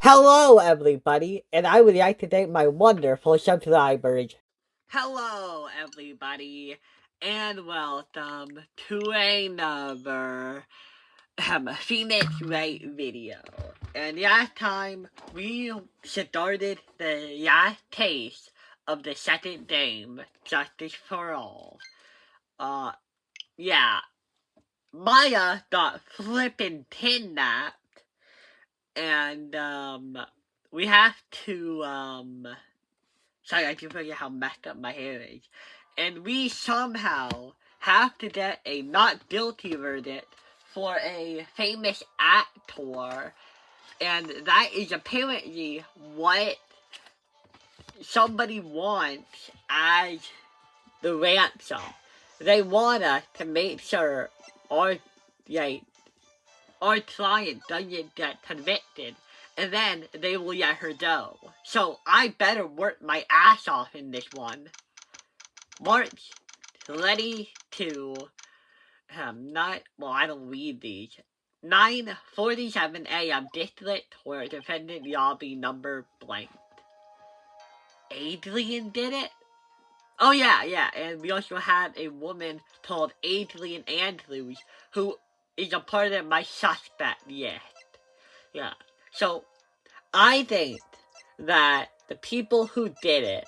Hello, everybody, and I would like to thank my wonderful subscribers. Hello, everybody, and welcome to another Phoenix Wright video. And last time, we started the last case of the second game, Justice for All. Yeah, Maya got flippin' kidnapped. And, we have to, sorry, I do forget how messed up my hair is. And we somehow have to get a not guilty verdict for a famous actor. And that is apparently what somebody wants as the ransom. They want us to make sure our, like, our client doesn't get convicted, and then they will let her go. So I better work my ass off in this one. March 22, I don't read these. 9:47 a.m. District Court, defendant lobby number blank. Adrian did it? Oh yeah, and we also have a woman called Adrian Andrews, who is a part of my suspect list. Yeah, so I think that the people who did it,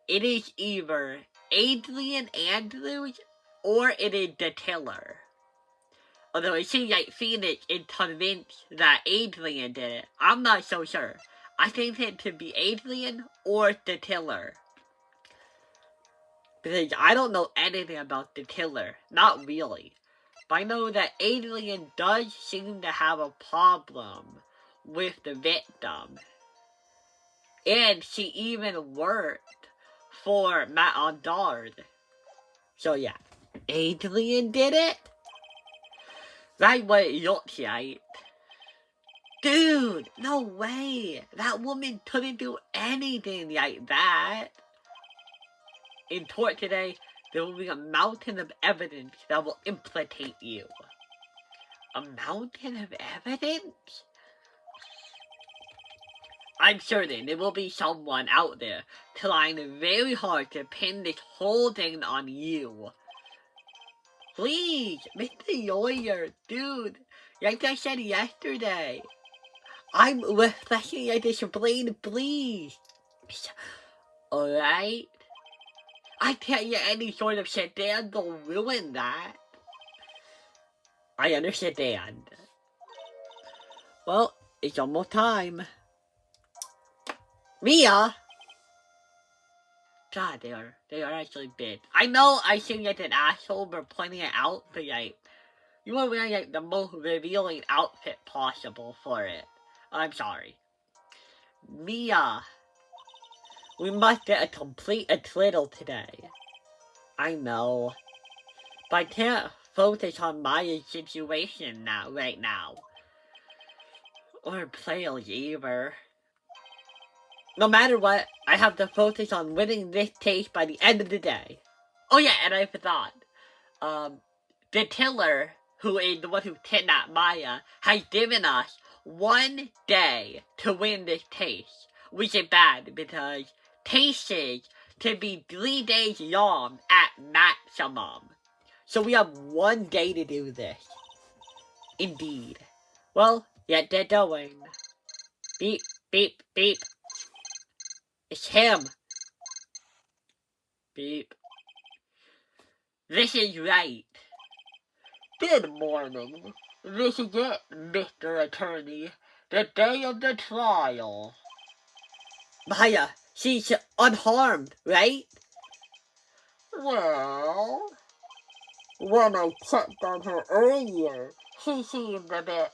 it is either Adrian Andrews or it is the killer. Although it seems like Phoenix is convinced that Adrian did it. I'm not so sure. I think it could be Adrian or the killer. Because I don't know anything about the killer. Not really. But I know that Adrian does seem to have a problem with the victim. And she even worked for Matt Ondard. So yeah, Adrian did it? That's what it looks like. Dude, no way. That woman couldn't do anything like that. In court today, there will be a mountain of evidence that will implicate you. A mountain of evidence? I'm certain there will be someone out there trying very hard to pin this whole thing on you. Please, Mr. Lawyer, dude, like I said yesterday, I'm refreshing your discipline, please. Alright? I can't get any sort of sedan to ruin that. I understand. Well, it's almost time. Mia! God, they are actually big. I know I seem like an asshole for pointing it out, but like, you are wearing like the most revealing outfit possible for it. I'm sorry. Mia, we must get a complete acquittal today. I know, but I can't focus on Maya's situation right now. Or Players either. No matter what, I have to focus on winning this case by the end of the day. Oh yeah, and I forgot. The killer, who is the one who kidnapped Maya, has given us 1 day to win this case. Which is bad, because cases can be 3 days long at maximum. So we have 1 day to do this. Indeed. Well, get that going. Beep, beep, beep. It's him. Beep. This is Wright. Good morning. This is it, Mr. Attorney. The day of the trial. Maya, she's unharmed, right? Well, when I checked on her earlier, she seemed a bit,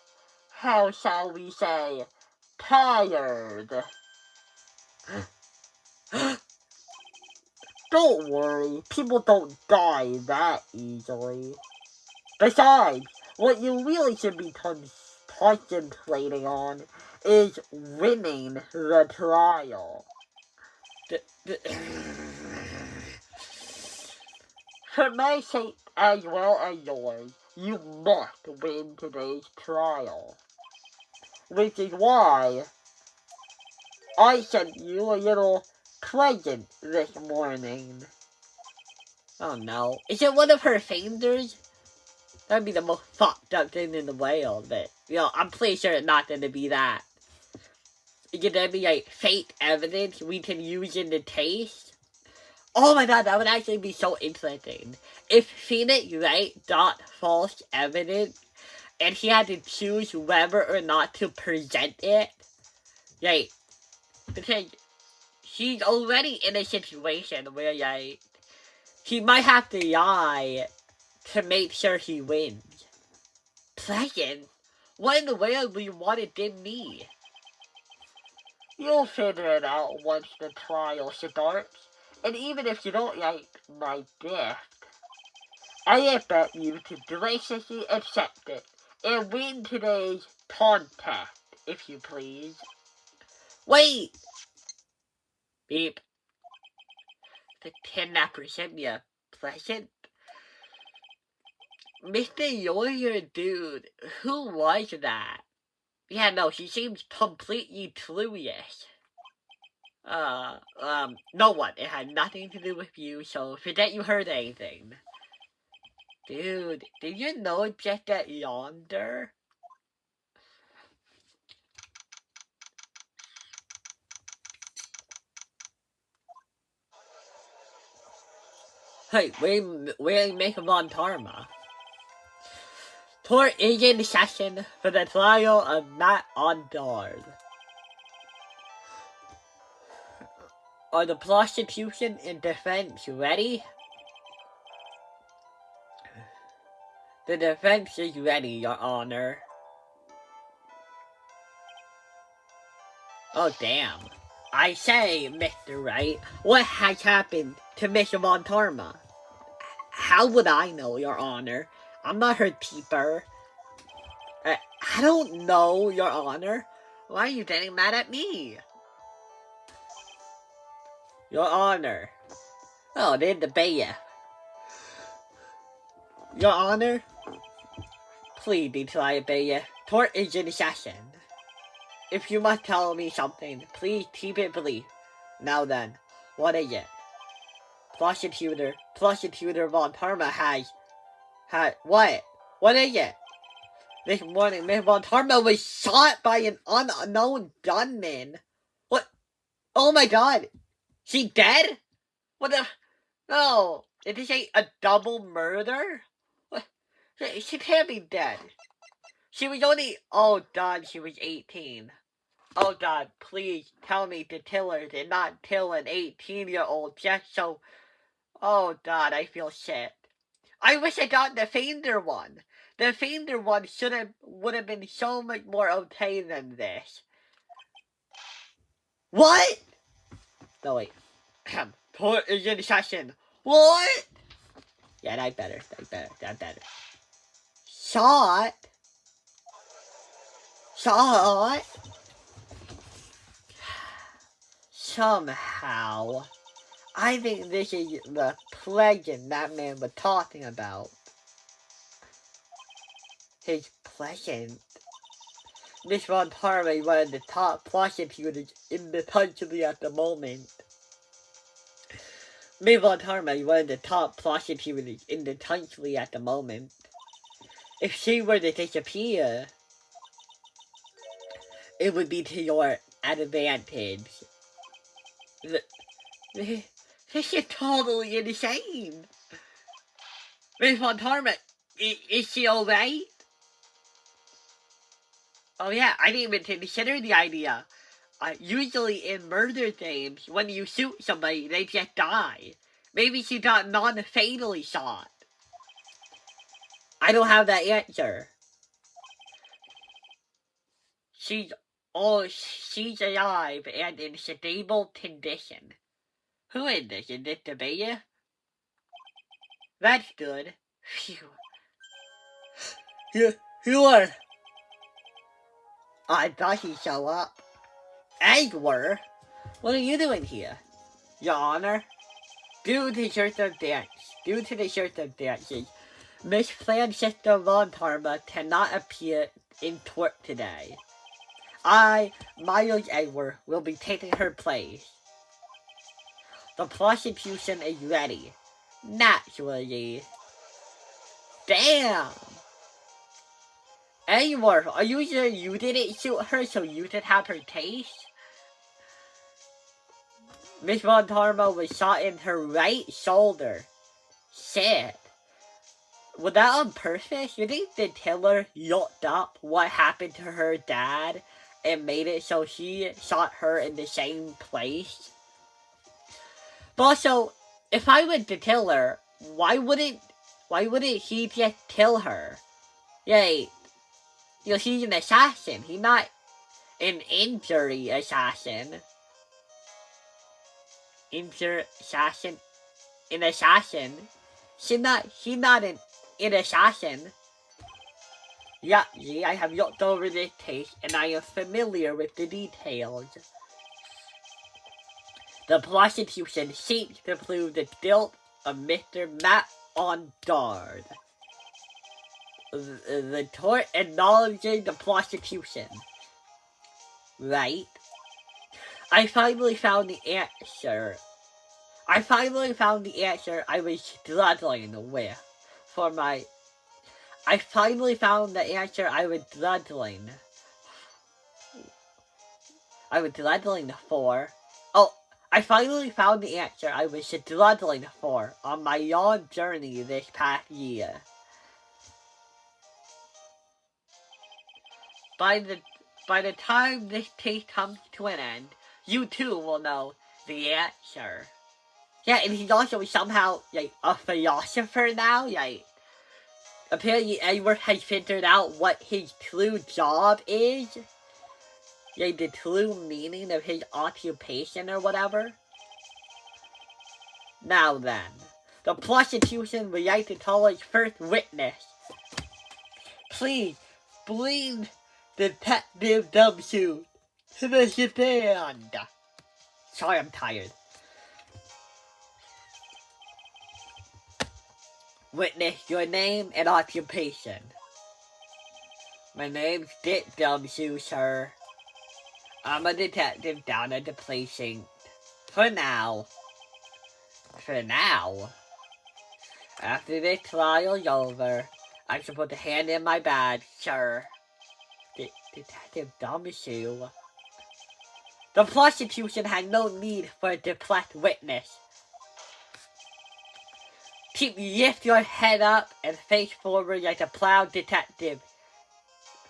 how shall we say, tired. Don't worry, people don't die that easily. Besides, what you really should be concentrating on is winning the trial. For my sake as well as yours, you must win today's trial. which is why I sent you a little present this morning. Oh no. Is it one of her fingers? That'd be the most fucked up thing in the world, but, I'm pretty sure it's not gonna be that. Is it gonna be, like, fake evidence we can use in the case? Oh my god, that would actually be so interesting. If Phoenix Wright got false evidence, and he had to choose whether or not to present it, like, because he's already in a situation where, like, he might have to lie to make sure he wins. Second, what in the world do you want to give me? You'll figure it out once the trial starts. And even if you don't like my gift, I expect you to graciously accept it and win today's contest, if you please. Wait! Beep. The kidnapper sent me a present. Mr. Lawyer Dude, who was that? Yeah, no, she seems completely clueless. No one. It had nothing to do with you, so forget you heard anything. Dude, did you know just that yonder? Hey, we're making Von Tarma. Court is in session for the trial of Matt on guard. Are the prosecution and defense ready? The defense is ready, Your Honor. Oh, damn. I say, Mr. Wright, what has happened to Mr. Von Tarma? How would I know, Your Honor? I'm not her keeper. I don't know, Your Honor. Why are you getting mad at me? Your Honor. Oh, they debate you. Your Honor. Please be till I obey you. Court is in session. If you must tell me something, please keep it brief. Now then, what is it? Prosecutor Von Tarma has what? What is it? This morning, Miss Von Tarma was shot by an unknown gunman. What? Oh my god. She dead? What the? No. Did this say a double murder? What? She can't be dead. She was only... Oh god, she was 18. Oh god, please tell me the killer did not kill an 18-year-old just so... Oh god, I feel shit. I wish I got the Fiender one. The Fiender one would have been so much more okay than this. What? No, wait. Court is in session. What? Yeah, that better. Shot? Somehow, I think this is the present that man was talking about. His present. Miss Von Tarma is one of the top prosecutors in the country at the moment. Miss Von Tarma is one of the top prosecutors in the country at the moment. If she were to disappear, it would be to your advantage. This is totally insane. Miss Von Tarma, is she alright? Oh yeah, I didn't even consider the idea. Usually in murder games, when you shoot somebody, they just die. Maybe she got non-fatally shot. I don't have that answer. She's alive and in stable condition. Who is this? Is this the Beta? That's good. Phew. You are... I thought he'd show up. Edward? What are you doing here? Your Honor? Due to the circumstances, Miss Francisca Von Tarma cannot appear in court today. Miles Edward, will be taking her place. The prosecution is ready. Naturally. Damn! Edward, are you sure you didn't shoot her so you could have her taste? Miss Montarmo was shot in her right shoulder. Shit. Was that on purpose? You think the killer looked up what happened to her dad and made it so he shot her in the same place? But also, if I was the killer, why wouldn't he just kill her? Yay. You know, he's an assassin. He's not an injury assassin. Assassin? An assassin? He's not an assassin. Yeah, I have looked over this case and I am familiar with the details. The prosecution seeks to prove the guilt of Mr. Matt Ondard. The court acknowledging the prosecution. Right? I finally found the answer I was struggling with for my... I finally found the answer I was struggling for. Oh, I finally found the answer I was struggling for on my long journey this past year. By the time this case comes to an end, you too will know the answer. Yeah, and he's also somehow, like, a philosopher now, like, apparently Edward has figured out what his true job is, like, the true meaning of his occupation or whatever. Now then, the prosecution would like to call its first witness. Please, bring Detective W to the stand. Sorry, I'm tired. Witness your name and occupation. My name's Dick W, sir. I'm a detective down at the precinct. For now. After this trial's over, I'm supposed to hand in my badge, sir. Detective W. The prosecution had no need for a depressed witness. Lift your head up and face forward like a proud detective.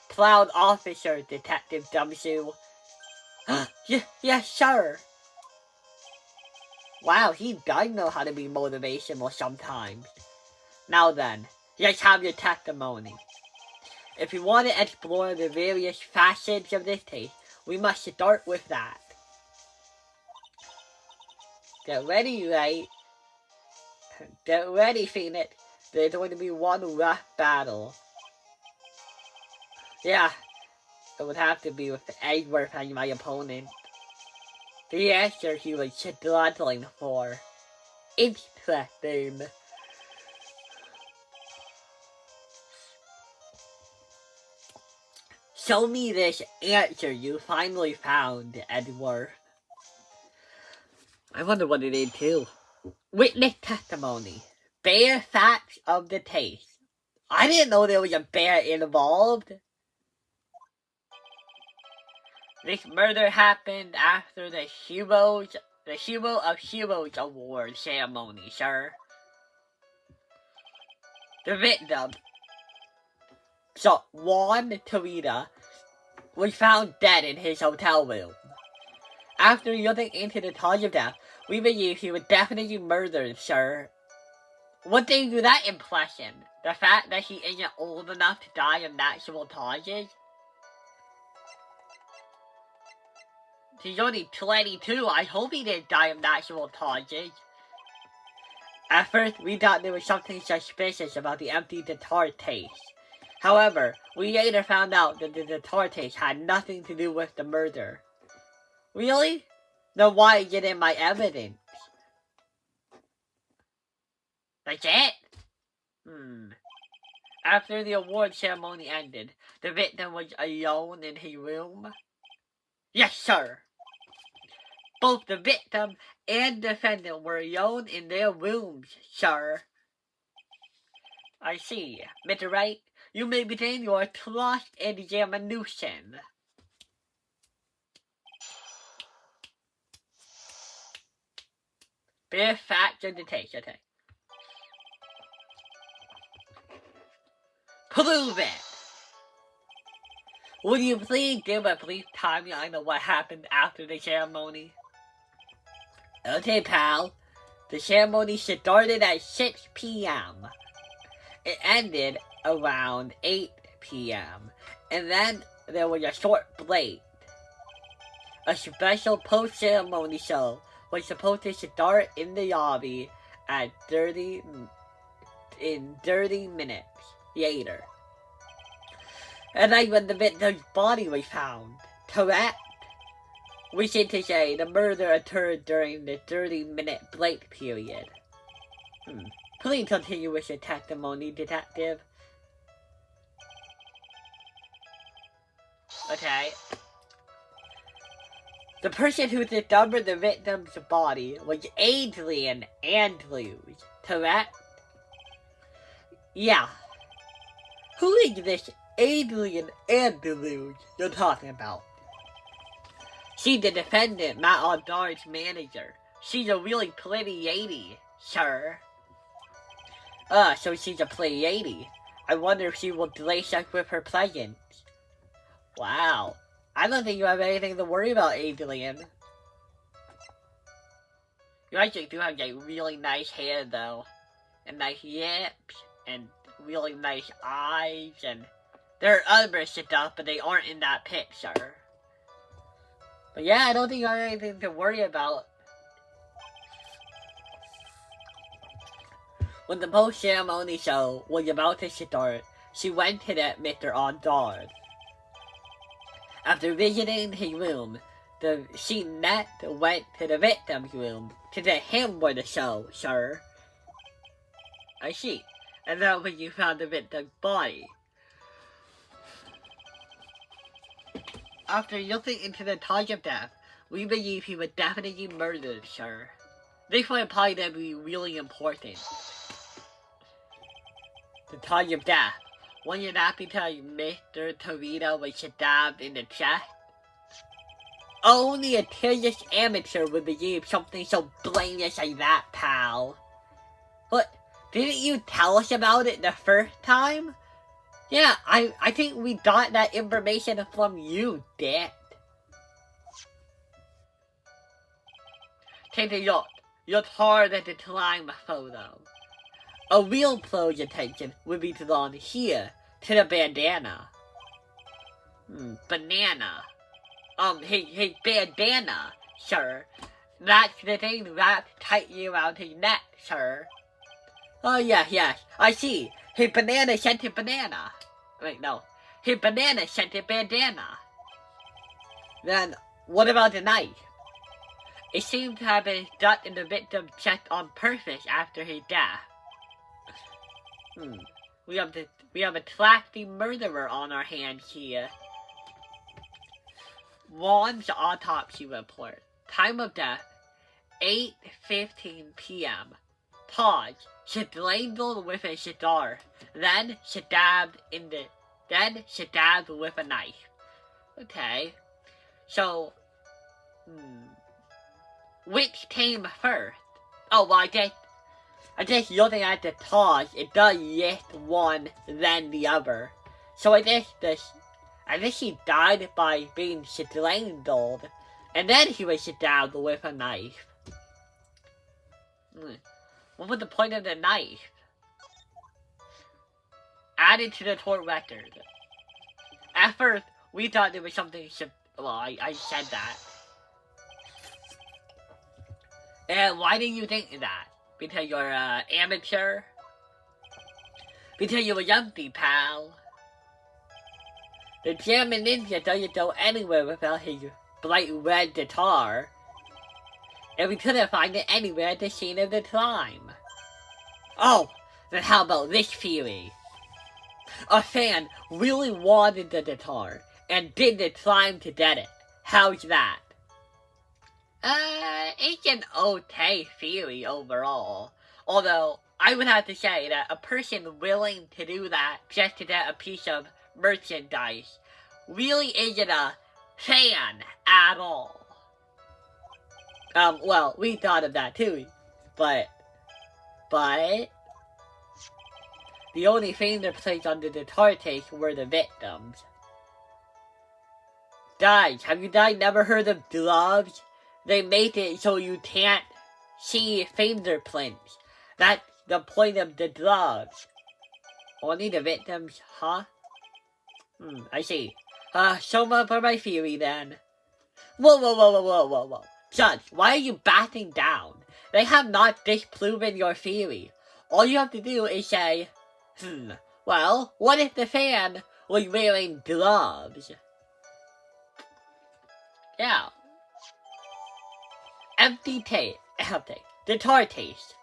Proud officer, Detective W. Yes, sir. Wow, he does know how to be motivational sometimes. Now then, let's have your testimony. If you want to explore the various facets of this case, we must start with that. Get ready, Wright. Get ready, Phoenix. There's going to be one rough battle. Yeah, it would have to be with Edward as my opponent. The answer he was struggling for. Interesting. Show me this answer you finally found, Edward. I wonder what it is too. Witness testimony. Bare facts of the case. I didn't know there was a bear involved. This murder happened after the Hero of Heroes Award ceremony, sir. The victim, Juan Tarita, was found dead in his hotel room. After looking into the cause of death, we believe he was definitely murdered, sir. What gave you that impression? The fact that he isn't old enough to die of natural causes? He's only 22. I hope he didn't die of natural causes. At first, we thought there was something suspicious about the empty guitar case. However, we later found out that the guitar case had nothing to do with the murder. Really? Then why is it in my evidence? That's it? After the award ceremony ended, the victim was alone in his room. Yes, sir. Both the victim and defendant were alone in their rooms, sir. I see. Mr. Wright, you may begin your trust examination. Bare facts in the case, okay. Prove it! Would you please give a brief timeline of what happened after the ceremony? Okay, pal. The ceremony started at 6 p.m. It ended around 8 p.m. And then there was a short break. A special post-ceremony show was supposed to start in the lobby at 30 minutes later. And then when the victim's body was found, correct? Which is to say, the murder occurred during the 30-minute break period. Please continue with your testimony, detective. Okay. The person who discovered the victim's body was Adrian Andrews, correct? Yeah. Who is this Adrian Andrews you're talking about? She's the defendant, Matt Aldar's manager. She's a really pretty lady, sir. So she's a pretty lady. I wonder if she will grace us with her presence. Wow. I don't think you have anything to worry about, Adrian. You actually do have like really nice hair, though. And nice lips, and really nice eyes, and there are other stuff, but they aren't in that picture. But yeah, I don't think you have anything to worry about. When the post-ceremony show was about to start, she went to that Mr. Aldar. After visiting his room, she next went to the victim's room to tell him where the show, sir. I see. And that's when you found the victim's body. After looking into the cause of death, we believe he was definitely murdered, sir. This one probably going to be really important. The cause of death. When you're not because Mr. Torito was stabbed in the chest? Only a careless amateur would believe something so blameless like that, pal. But didn't you tell us about it the first time? Yeah, I think we got that information from you, Dick. Take a look. Look hard at the crime photo. A real close attention would be drawn here to the bandana. Banana. His bandana, sir. That's the thing wrapped tightly around his neck, sir. Oh, yes, I see. His banana-scented banana. Wait, no. His banana-scented bandana. Then, what about the knife? It seems to have been stuck in the victim's chest on purpose after his death. We have a crafty murderer on our hands here. Ron's autopsy report. Time of death, 8:15 p.m. Pause. She strangled with a cigar. Then stabbed with a knife. Okay. So, which came first? Oh, well, I guess looking at the cause, it does list one, then the other. So I guess he died by being strangled, and then he was stabbed with a knife. What was the point of the knife? Added to the court record. At first, we thought there was something. Well, I said that. And why didn't you think that? Because you're an amateur? Because you were empty, pal. The German ninja doesn't go anywhere without his bright red guitar. And we couldn't find it anywhere at the scene of the crime. Oh, then how about this theory? A fan really wanted the guitar and did the crime to get it. How's that? It's an okay theory overall. Although, I would have to say that a person willing to do that just to get a piece of merchandise really isn't a fan at all. Well, we thought of that too, but the only fingerprints on the guitar case were the victims. Guys, have you guys never heard of gloves? They make it so you can't see fingerprints. That's the point of the gloves. Only the victims, huh? I see. So much for my theory then. Whoa. Judge, why are you backing down? They have not disproven your theory. All you have to do is say, well, what if the fan was wearing gloves? Yeah. Empty guitar case.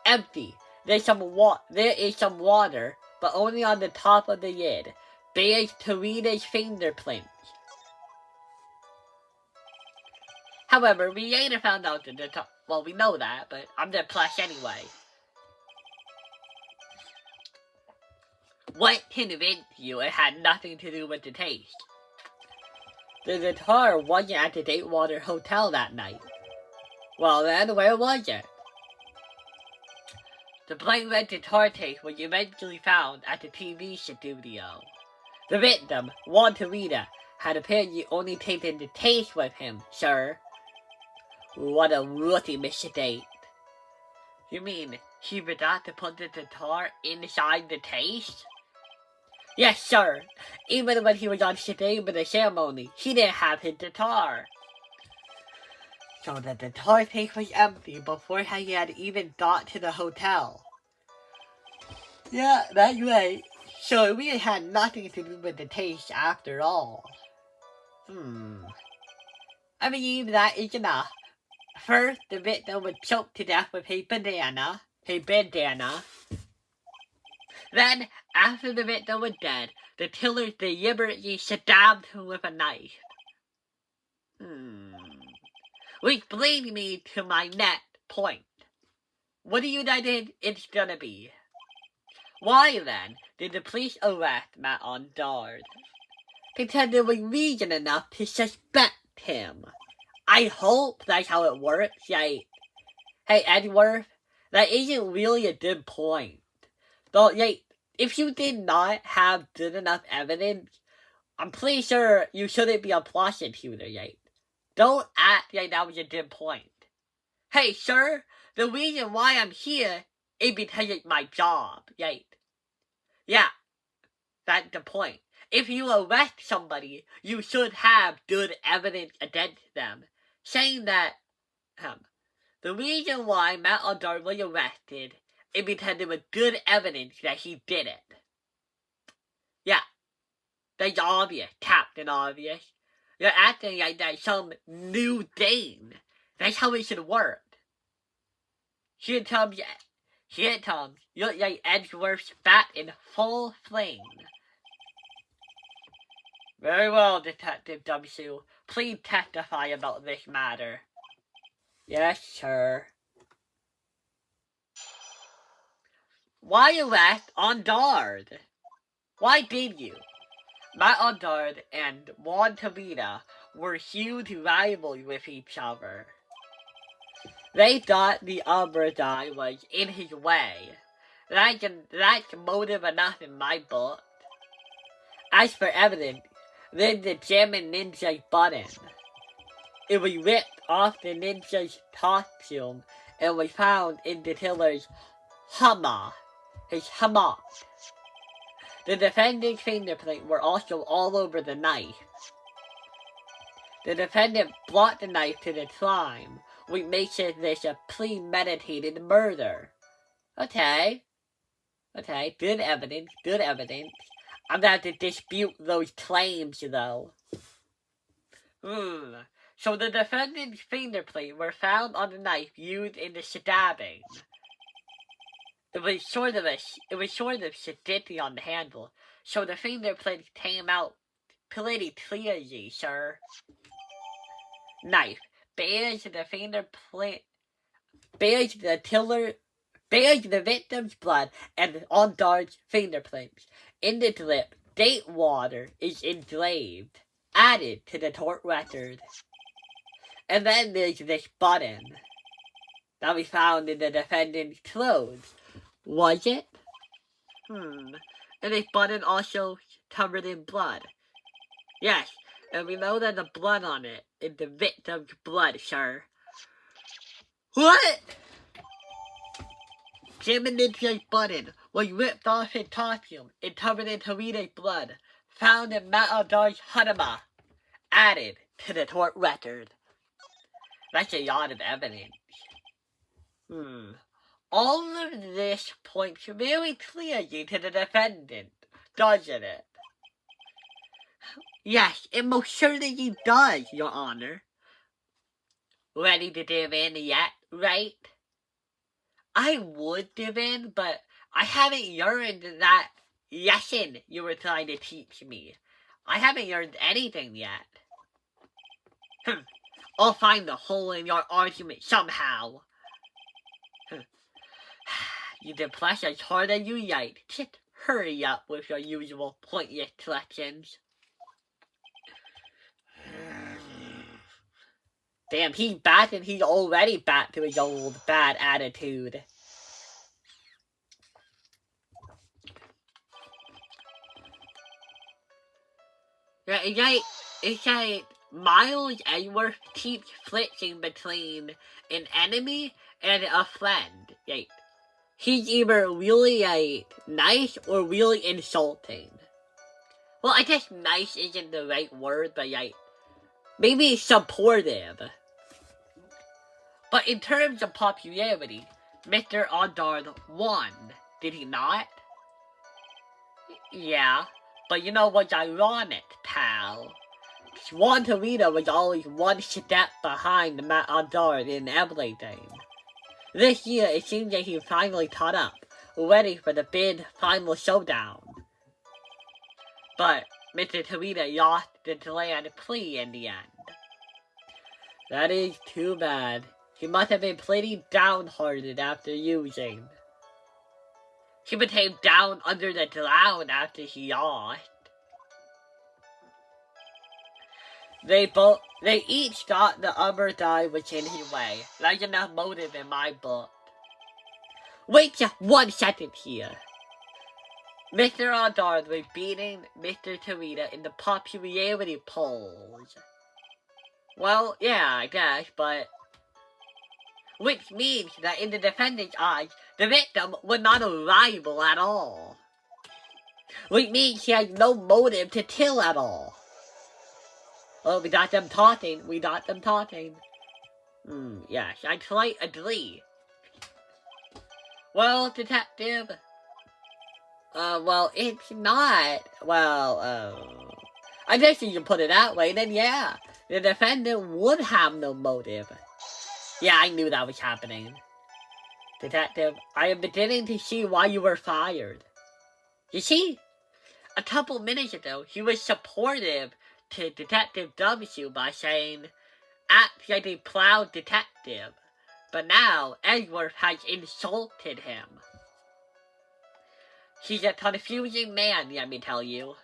Empty. There is some water, but only on the top of the lid. Bears Tarina's fingerprints. However, we later found out that well, we know that, but I'm gonna plus anyway. What convinced you it had nothing to do with the taste? The guitar wasn't at the Datewater Hotel that night. Well then, where was it? The plain red guitar case was eventually found at the TV studio. The victim, Juan Tarina, had apparently only taken the case with him, sir. What a rookie mistake. You mean he forgot to put the guitar inside the case? Yes, sir. Even when he was on stage with the ceremony, he didn't have his guitar. So the guitar case was empty before he had even got to the hotel. Yeah, that's right. So it really had nothing to do with the taste after all. I believe that is enough. First, the victim was choked to death with a bandana. Then, after the victim was dead, the killers deliberately stabbed him with a knife. Which brings me to my next point. What do you think it's gonna be? Why then did the police arrest Matt on guard? Because there was reason enough to suspect him. I hope that's how it works. Like, hey Edgeworth, that isn't really a good point. Though, like, if you did not have good enough evidence, I'm pretty sure you shouldn't be a prosecutor, right? Don't act like that was a good point. Hey, sir, the reason why I'm here is because it's my job, right? Yeah, that's the point. If you arrest somebody, you should have good evidence against them. Saying that, the reason why Matt Aldar was arrested is because there was good evidence that he did it. Yeah, that's obvious, Captain Obvious. You're acting like that's some new thing. That's how it should work. Here it comes, you look like Edgeworth's bat in full flame. Very well, Detective W. Please testify about this matter. Yes, sir. Why arrest on guard? Why did you? Matt Ondard and Juan Tavita were huge rivals with each other. They thought the other guy was in his way. That's motive enough in my book. As for evidence, there's the German ninja's button. It was ripped off the ninja's costume and was found in the killer's his hammock. The defendant's fingerprints were also all over the knife. The defendant brought the knife to the crime, which makes this a premeditated murder. Okay, good evidence. I'm gonna have to dispute those claims, though. So the defendant's fingerprints were found on the knife used in the stabbing. It was sort of sticky on the handle, so the fingerprints came out pretty clearly, sir. knife. Bandage the fingerprint. Bandage the tiller. Bandage the victim's blood and on Dart's fingerprints. In the clip, date water is engraved, added to the court record. And then there's this button that we found in the defendant's clothes. Was it? And this button also covered in blood. Yes, and we know that the blood on it is the victim's blood, sir. What? Jim and Ninja's button was ripped off his costume and covered in Torito's blood, found in Matt Aldar's Hanama, added to the court record. That's a lot of evidence. All of this points very clearly to the defendant, doesn't it? Yes, it most certainly does, Your Honor. Ready to give in yet, right? I would give in, but I haven't learned that lesson you were trying to teach me. I haven't learned anything yet. I'll find the hole in your argument somehow. You depress as hard as you like. Just hurry up with your usual pointless questions. Damn, he's back and he's already back to his old bad attitude. Yeah, it's like Miles Edgeworth keeps switching between an enemy and a friend. Like, he's either really, nice or really insulting. Well, I guess nice isn't the right word, but, maybe supportive. But in terms of popularity, Mr. Audard won, did he not? Yeah, but you know what's ironic, pal? Juan Torito was always one step behind Matt Audard in everything. This year, it seems that he finally caught up, ready for the big final showdown. But Mr. Torito lost the grand plea in the end. That is too bad. He must have been pretty downhearted after losing. He became down under the ground after he lost. They each thought the other guy was in his way. That's enough motive in my book. Wait just 1 second here. Mr. Audard was beating Mr. Torito in the popularity polls. Well, yeah, I guess, but... which means that in the defendant's eyes, the victim was not a rival at all. Which means he has no motive to kill at all. Oh, we got them talking. Yes, I quite agree. Well, detective... well, it's not... well, I guess you can put it that way, then yeah. The defendant would have no motive. Yeah, I knew that was happening. Detective, I am beginning to see why you were fired. You see, a couple minutes ago, he was supportive to Detective W by saying, act like a proud detective. But now, Edgeworth has insulted him. He's a confusing man, let me tell you.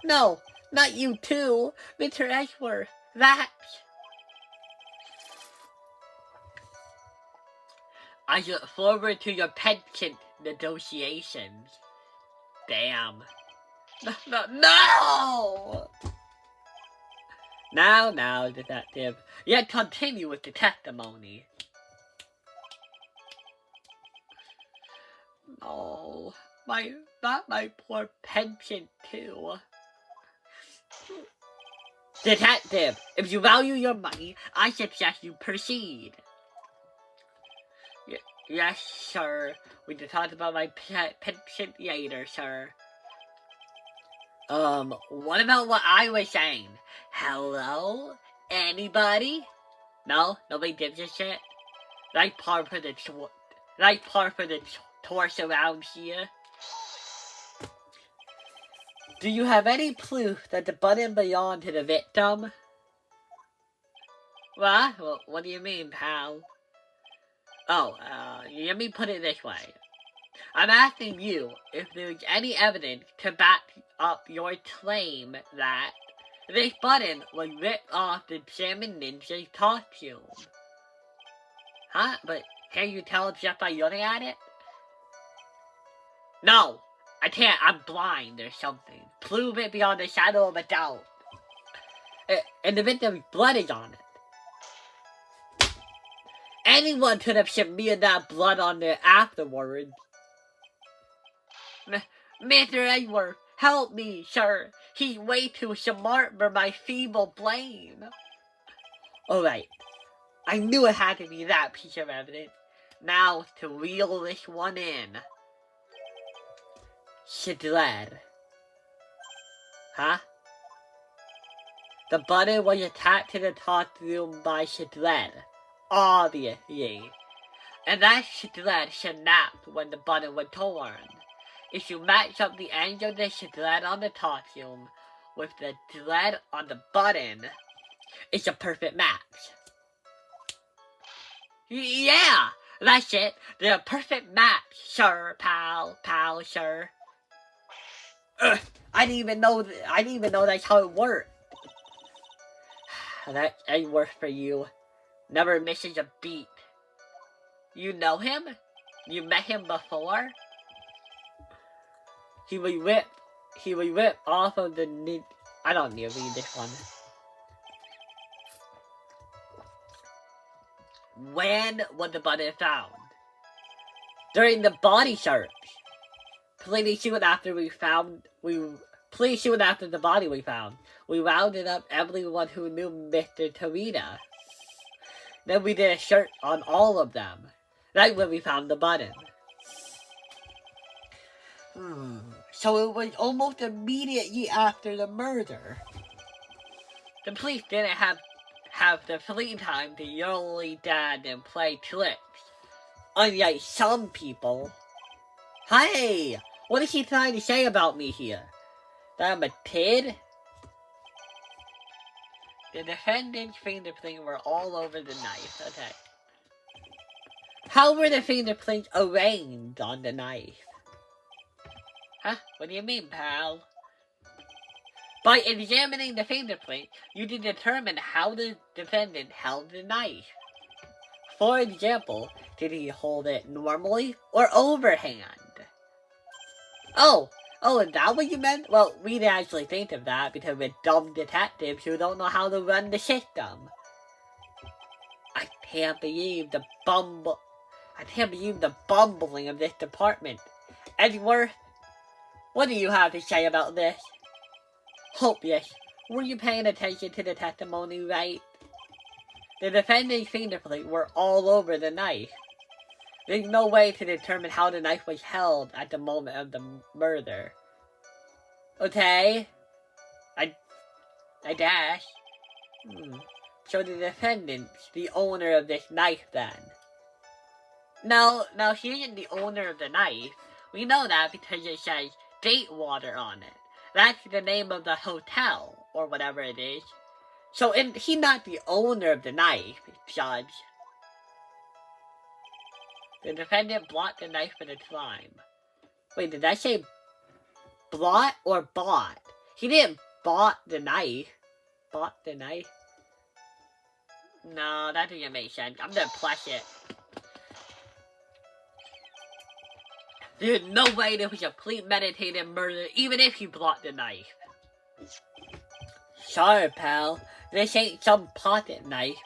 No, not you too, Mr. Edgeworth. That's... I look forward to your pension negotiations. Damn. No! Now, detective. Yet continue with the testimony. No, not my poor pension too. Detective, if you value your money, I suggest you proceed. Yes, sir. We can talk about my pension later, sir. What about what I was saying? Hello? Anybody? No? Nobody gives a shit? Like par for the torch around here. Do you have any proof that the button belonged to the victim? What do you mean, pal? Oh, let me put it this way. I'm asking you if there's any evidence to back up your claim that this button was ripped off the Salmon Ninja's costume. Huh? But can you tell just by looking at it? No, I can't. I'm blind or something. Prove it beyond a shadow of a doubt. And the victim's blood is on it. Anyone could have smeared that blood on there afterwards. Mr. Edward, help me, sir. He's way too smart for my feeble brain. Alright, I knew it had to be that piece of evidence. Now to reel this one in. Shidled. Huh? The button was attached to the costume by Shidled. Obviously. And that Shidled snapped when the button was torn. If you match up the end of the Shidled on the costume with the thread on the button, it's a perfect match. Yeah! That's it! They're a perfect match, sir, pal, sir. I didn't even know that's how it worked. That ain't worth for you. Never misses a beat. You know him? You met him before? He was ripped off of the I don't need to read this one. When was the button found? During the body search. Pretty soon after the body we found, we rounded up everyone who knew Mr. Torita. Then we did a search on all of them. That's when we found the button. So it was almost immediately after the murder. The police didn't have the free time to yell dad and play tricks. Unlike some people. Hey! What is he trying to say about me here? That I'm a kid? The defendant's fingerprints were all over the knife. Okay. How were the fingerprints arranged on the knife? Huh? What do you mean, pal? By examining the fingerprint, you can determine how the defendant held the knife. For example, did he hold it normally or overhand? Oh, is that what you meant? Well, we didn't actually think of that because we're dumb detectives who don't know how to run the system. I can't believe the bumbling of this department. Edgeworth, what do you have to say about this? Hopeless. Were you paying attention to the testimony, right? The defendant's fingerprints were all over the knife. There's no way to determine how the knife was held at the moment of the murder. Okay? I dash. So the defendant's the owner of this knife then. No, he isn't the owner of the knife. We know that because it says Datewater on it. That's the name of the hotel, or whatever it is. So he's not the owner of the knife, Judge. The defendant bought the knife for the crime. Wait, did I say bought or bought? He didn't bought the knife. Bought the knife? No, that doesn't make sense. I'm gonna plus it. There's no way there was a premeditated murder, even if he bought the knife. Sorry, pal. This ain't some pocket knife.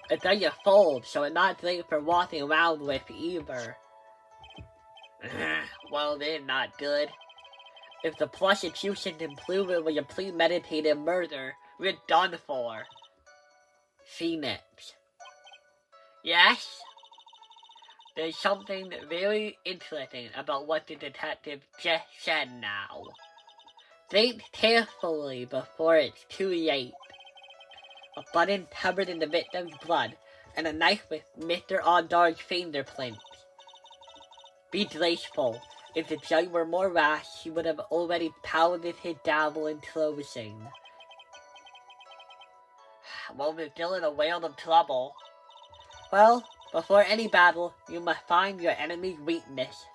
It doesn't fold, so it's not great for walking around with either. Well, they're not good. If the prosecution can prove it was a premeditated murder, we're done for. Phoenix. Yes? There's something very interesting about what the detective just said now. Think carefully before it's too late. A button covered in the victim's blood, and a knife with Mr. Oddard's fingerprints. Be graceful. If the judge were more rash, he would have already pounded his gavel in closing. Well, we're still in a world of trouble. Well, before any battle, you must find your enemy's weakness.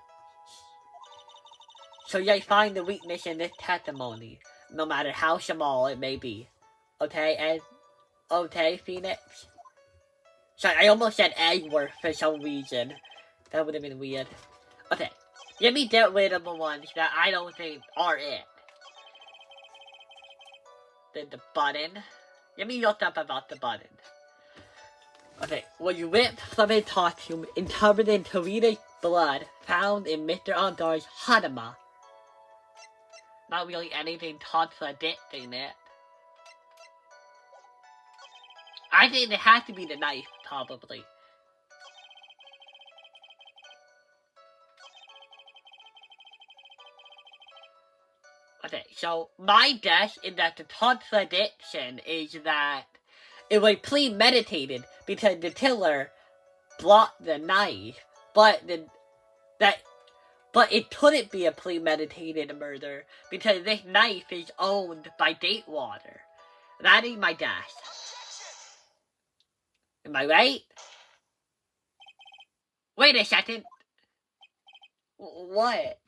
So you find the weakness in this testimony, no matter how small it may be. Okay, Ed? Okay, Phoenix? Sorry, I almost said Edward for some reason. That would have been weird. Okay, let me get rid of the ones that I don't think are it. The button. Let me look up about the button. Okay, when you rip from a costume and covered in Tarita's blood found in Mr. Ondar's Hadama. Not really anything contradicting it. I think it has to be the knife, probably. Okay, so my guess is that the contradiction is that it was premeditated because the killer blocked the knife, but it couldn't be a premeditated murder because this knife is owned by Datewater. That is my guess. Am I right? Wait a second. What?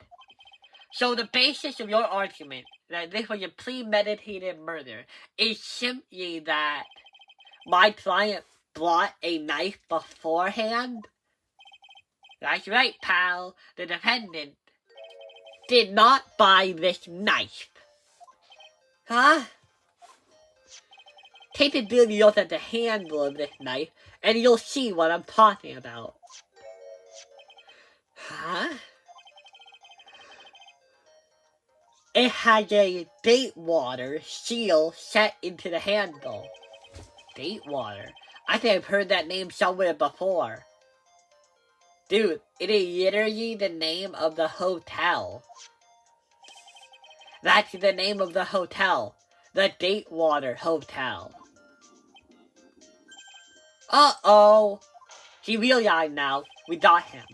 So the basis of your argument that this was a premeditated murder is simply that my client bought a knife beforehand? That's right, pal. The defendant did not buy this knife. Huh? Take a good look at the handle of this knife, and you'll see what I'm talking about. Huh? It has a Datewater seal set into the handle. Datewater? I think I've heard that name somewhere before. Dude, it is literally the name of the hotel. That's the name of the hotel. The Datewater Hotel. Uh-oh. He realized now we got him.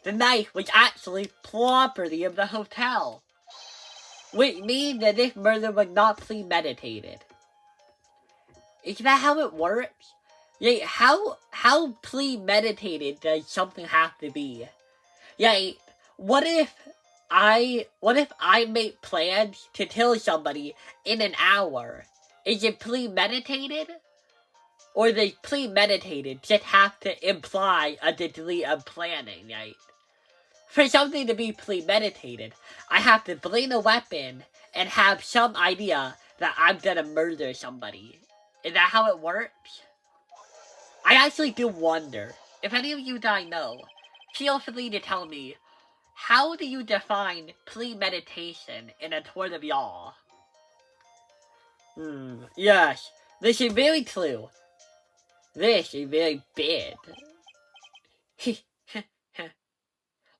The knife was actually property of the hotel. Which means that this murder was not premeditated. Is that how it works? Like, how premeditated does something have to be? Like, what if I make plans to kill somebody in an hour? Is it premeditated? Or the premeditated just have to imply a degree of planning, right? For something to be premeditated, I have to bring a weapon and have some idea that I'm gonna murder somebody. Is that how it works? I actually do wonder, if any of you guys know, feel free to tell me, how do you define premeditation in a court of law? Yes, this is very true. This is very big.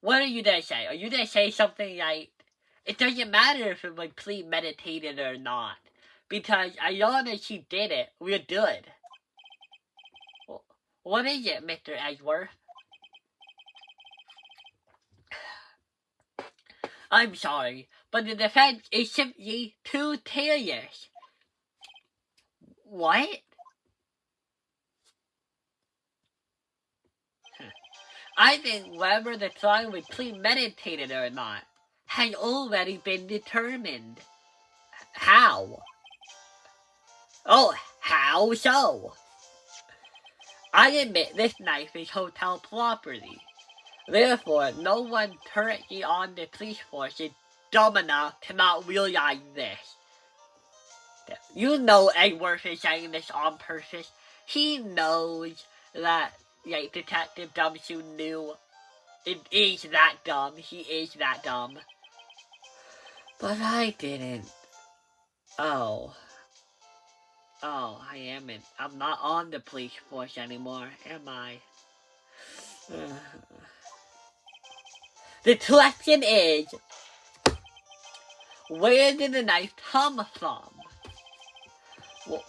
What are you gonna say? Are you gonna say something like, it doesn't matter if it was premeditated or not, because as long as she did it, we're good. What is it, Mr. Edgeworth? I'm sorry, but the defense is simply too tedious. What? I think whether the crime was premeditated or not has already been determined. How? Oh, how so? I admit this knife is hotel property. Therefore, no one currently on the police force is dumb enough to not realize this. You know Edward is saying this on purpose. He knows that, like, Detective Dumbshoe knew it is that dumb. He is that dumb. But I didn't. Oh, I amn't. I'm not on the police force anymore, am I? The question is, where did the knife come from?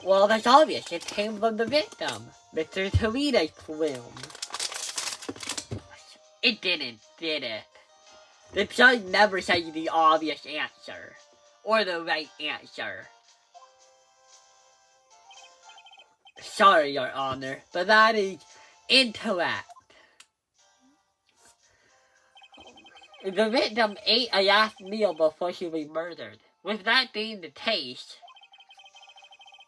Well, that's obvious. It came from the victim, Mr. Tarita's plume. It didn't, did it? The judge never said the obvious answer, or the right answer. Sorry, Your Honor, but that is incorrect. The victim ate a last meal before she was murdered. With that being the case,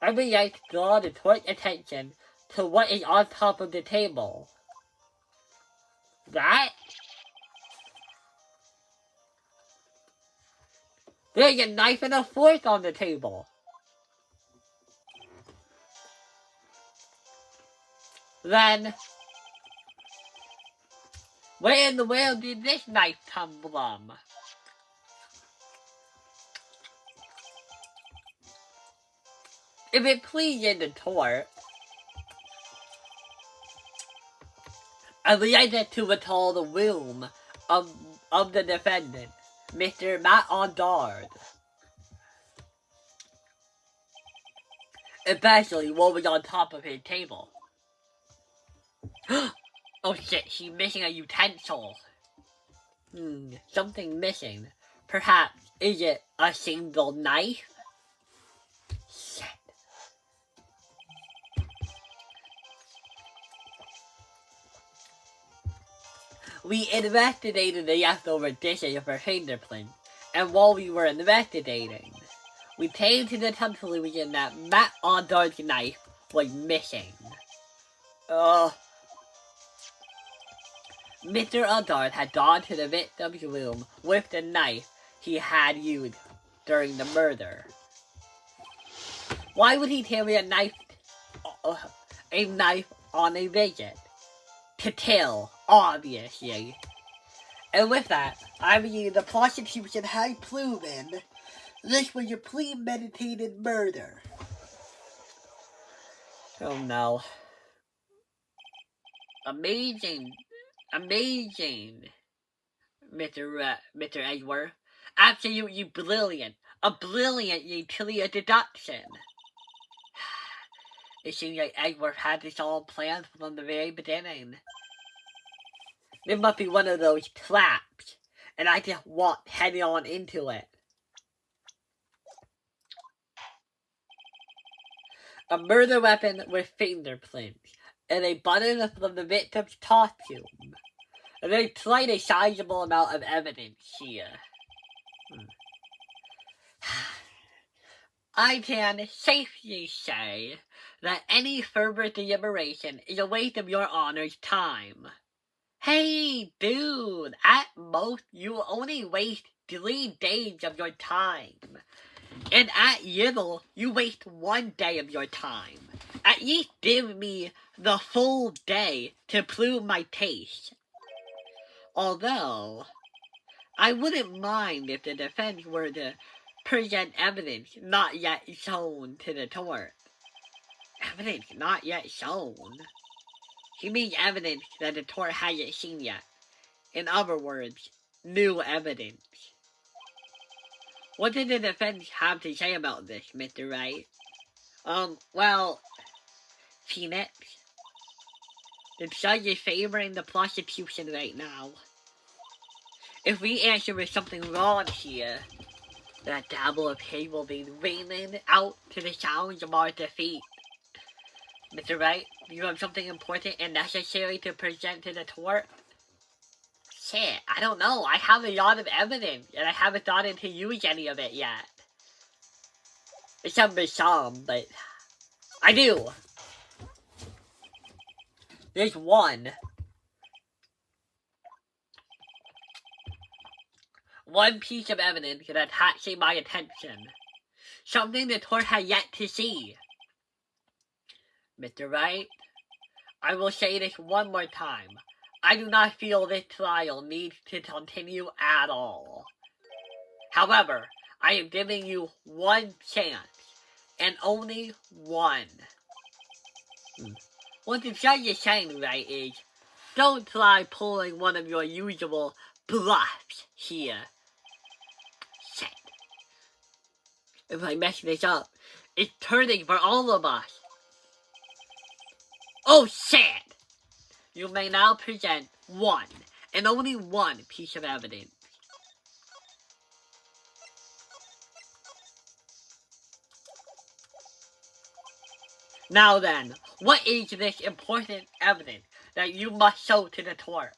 I would like to draw the court's attention to what is on top of the table. That? There's a knife and a fork on the table. Then, where in the world did this knife come from? If it pleases the court, I would like to recall the room of the defendant, Mr. Matt Ondard. Especially what was on top of his table. Oh shit, she's missing a utensil. Something missing. Perhaps, is it a single knife? Shit. We investigated the leftover dishes for fingerprints, and while we were investigating, we came to the conclusion that Matt Ondard's knife was missing. Mr. Ondard had gone to the victim's room with the knife he had used during the murder. Why would he carry a knife on a visit? To kill, obviously. And with that, I mean the prosecution had proven this was a premeditated murder. Oh no. Amazing, Mr. Edward. Absolutely brilliant. A brilliant utility deduction. It seems like Edward had this all planned from the very beginning. There must be one of those traps, and I just walked head on into it. A murder weapon with fingerprints, and a button from the victim's costume. And there's quite a sizable amount of evidence here. I can safely say that any further deliberation is a waste of Your Honor's time. Hey, dude, at most, you will only waste 3 days of your time. And at little, you waste 1 day of your time. At least give me the full day to prove my case. Although, I wouldn't mind if the defense were to present evidence not yet shown to the court. Evidence not yet shown? He means evidence that the court hasn't seen yet. In other words, new evidence. What did the defense have to say about this, Mr. Wright? Well, Phoenix, the judge is favoring the prosecution right now. If we answer with something wrong here, that dabble of hay will be raining out to the sounds of our defeat. Mr. Wright, you have something important and necessary to present to the court? Shit, I don't know. I have a lot of evidence, and I haven't thought to use any of it yet. Except for some, but I do. There's one piece of evidence that catches my attention. Something the court has yet to see. Mr. Wright, I will say this one more time. I do not feel this trial needs to continue at all. However, I am giving you one chance, and only one. What the judge is saying, right, is don't try pulling one of your usual bluffs here. Shit. If I mess this up, it's turning for all of us. Oh shit! You may now present one, and only one piece of evidence. Now then, what is this important evidence that you must show to the court?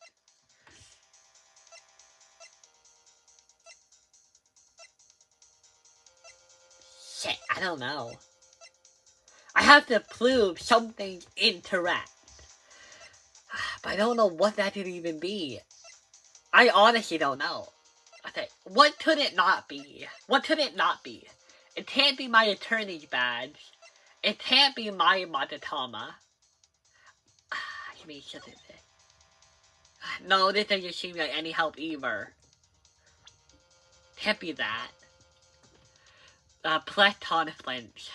Shit, I don't know. I have to prove something's incorrect. But I don't know what that could even be. I honestly don't know. Okay, what could it not be? What could it not be? It can't be my attorney's badge. It can't be my Matatama. I mean, shouldn't it? No, this doesn't seem like any help either. Can't be that. Platon flinch.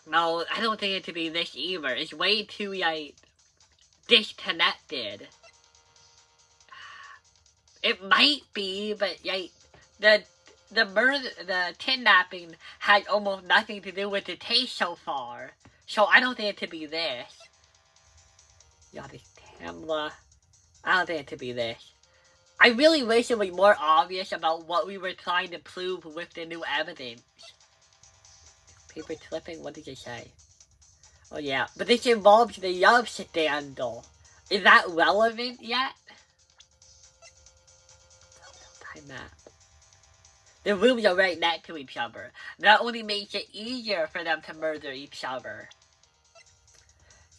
No, I don't think it could be this either. It's way too, like, disconnected. It might be, but, like, the kidnapping had almost nothing to do with the case so far. So I don't think it could be this. Yeah, this Tamla. I don't think it could be this. I really wish it was more obvious about what we were trying to prove with the new evidence. Paper clipping? What did it say? Oh yeah, but this involves the love scandal. Is that relevant yet? Time map. The rooms are right next to each other. That only makes it easier for them to murder each other.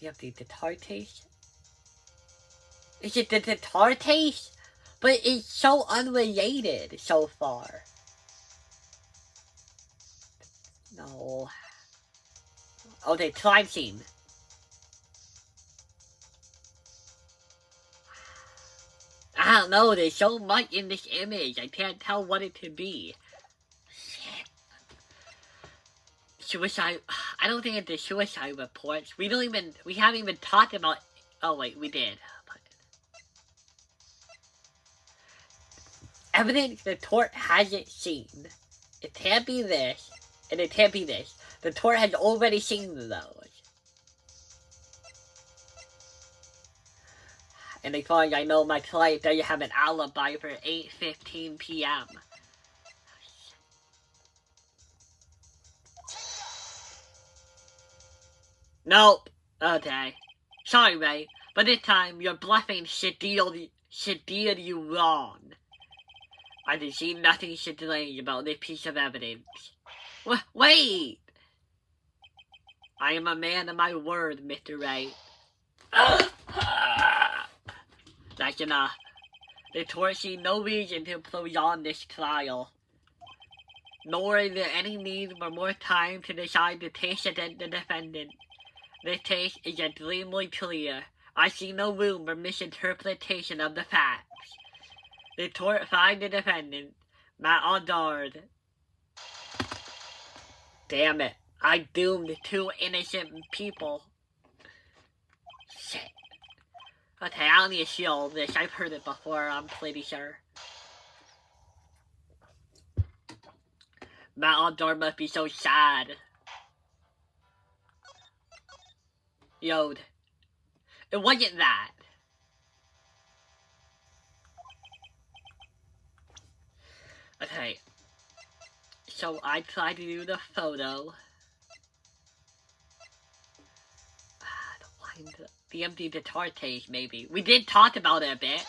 You have the guitar taste? Is it the guitar taste? But it's so unrelated so far. No. Okay, crime scene. I don't know, there's so much in this image, I can't tell what it could be. Shit. Suicide, I don't think it's the suicide reports. We haven't even talked about, oh wait, we did. Evidence the court hasn't seen. It can't be this, and it can't be this. The court has already seen those. And as far as I know, my client doesn't have an alibi for 8:15 p.m. Nope. Okay. Sorry, Ray, but this time your bluffing should deal you wrong. I can see nothing strange about this piece of evidence. Wait! I am a man of my word, Mr. Wright. That's enough. The court see no reason to prolong this trial. Nor is there any need for more time to decide the case against the defendant. This case is extremely clear. I see no room for misinterpretation of the facts. The court finds the defendant, Matt Aldard. Damn it. I doomed 2 innocent people. Shit. Okay, I don't need to see all this. I've heard it before, I'm pretty sure. Matt Aldard must be so sad. Yo, it wasn't that. Okay, so I tried to do the photo. The empty guitar case, maybe. We did talk about it a bit.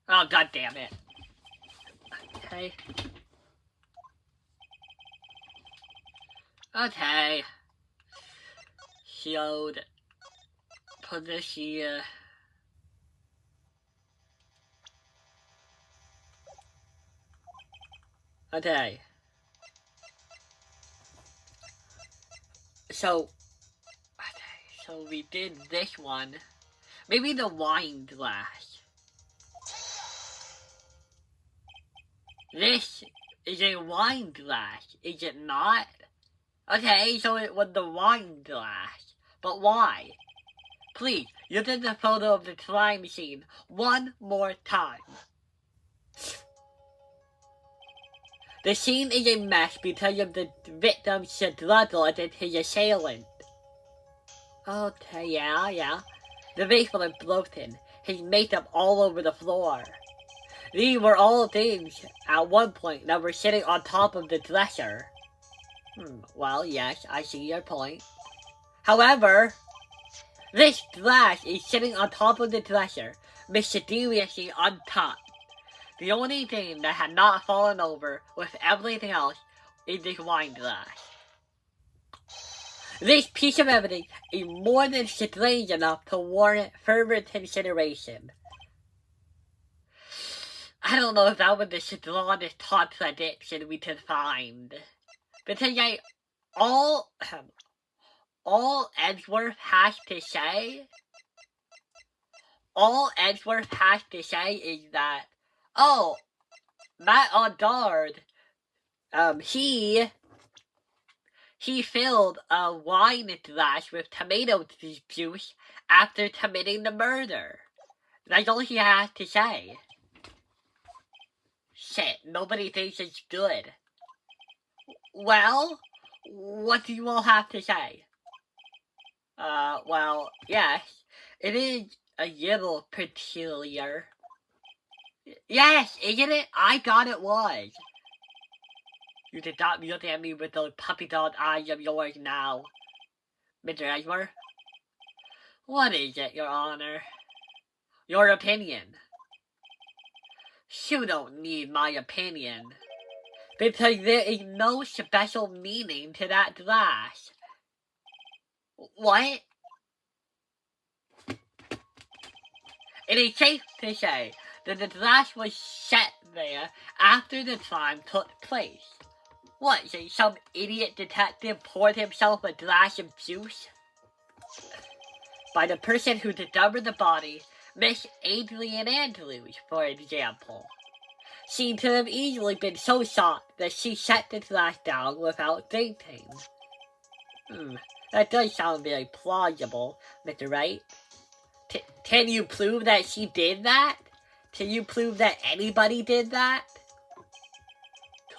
Oh, god damn it. Okay. Okay. Showed. Put this here. Okay. So we did this one. Maybe the wine glass. This is a wine glass, is it not? Okay, so it was the wine glass. But why? Please, look at the photo of the crime scene one more time. The scene is a mess because of the victim's struggle against his assailant. Okay, yeah. The vase was broken, his makeup all over the floor. These were all things, at one point, that were sitting on top of the dresser. Well, yes, I see your point. However, this glass is sitting on top of the dresser, mysteriously on top. The only thing that had not fallen over with everything else is this wine glass. This piece of evidence is more than strange enough to warrant further consideration. I don't know if that was the strongest contradiction we could find. Because all Edgeworth has to say is that, oh, Matt Audard, he filled a wine glass with tomato juice after committing the murder. That's all he has to say. Shit, nobody thinks it's good. Well, what do you all have to say? Well, yes, it is a little peculiar. Yes, isn't it? I thought it was. You did not look at me with those puppy dog eyes of yours now, Mr. Edgeworth. What is it, Your Honor? Your opinion. You don't need my opinion, because there is no special meaning to that glass. What? It is safe to say that the glass was set there after the crime took place. What, so some idiot detective poured himself a glass of juice? By the person who discovered the body, Miss Adrian Andrews, for example. She could have easily been so shocked that she set the glass down without thinking. That does sound very plausible, Mr. Wright. Can you prove that she did that? Can you prove that anybody did that?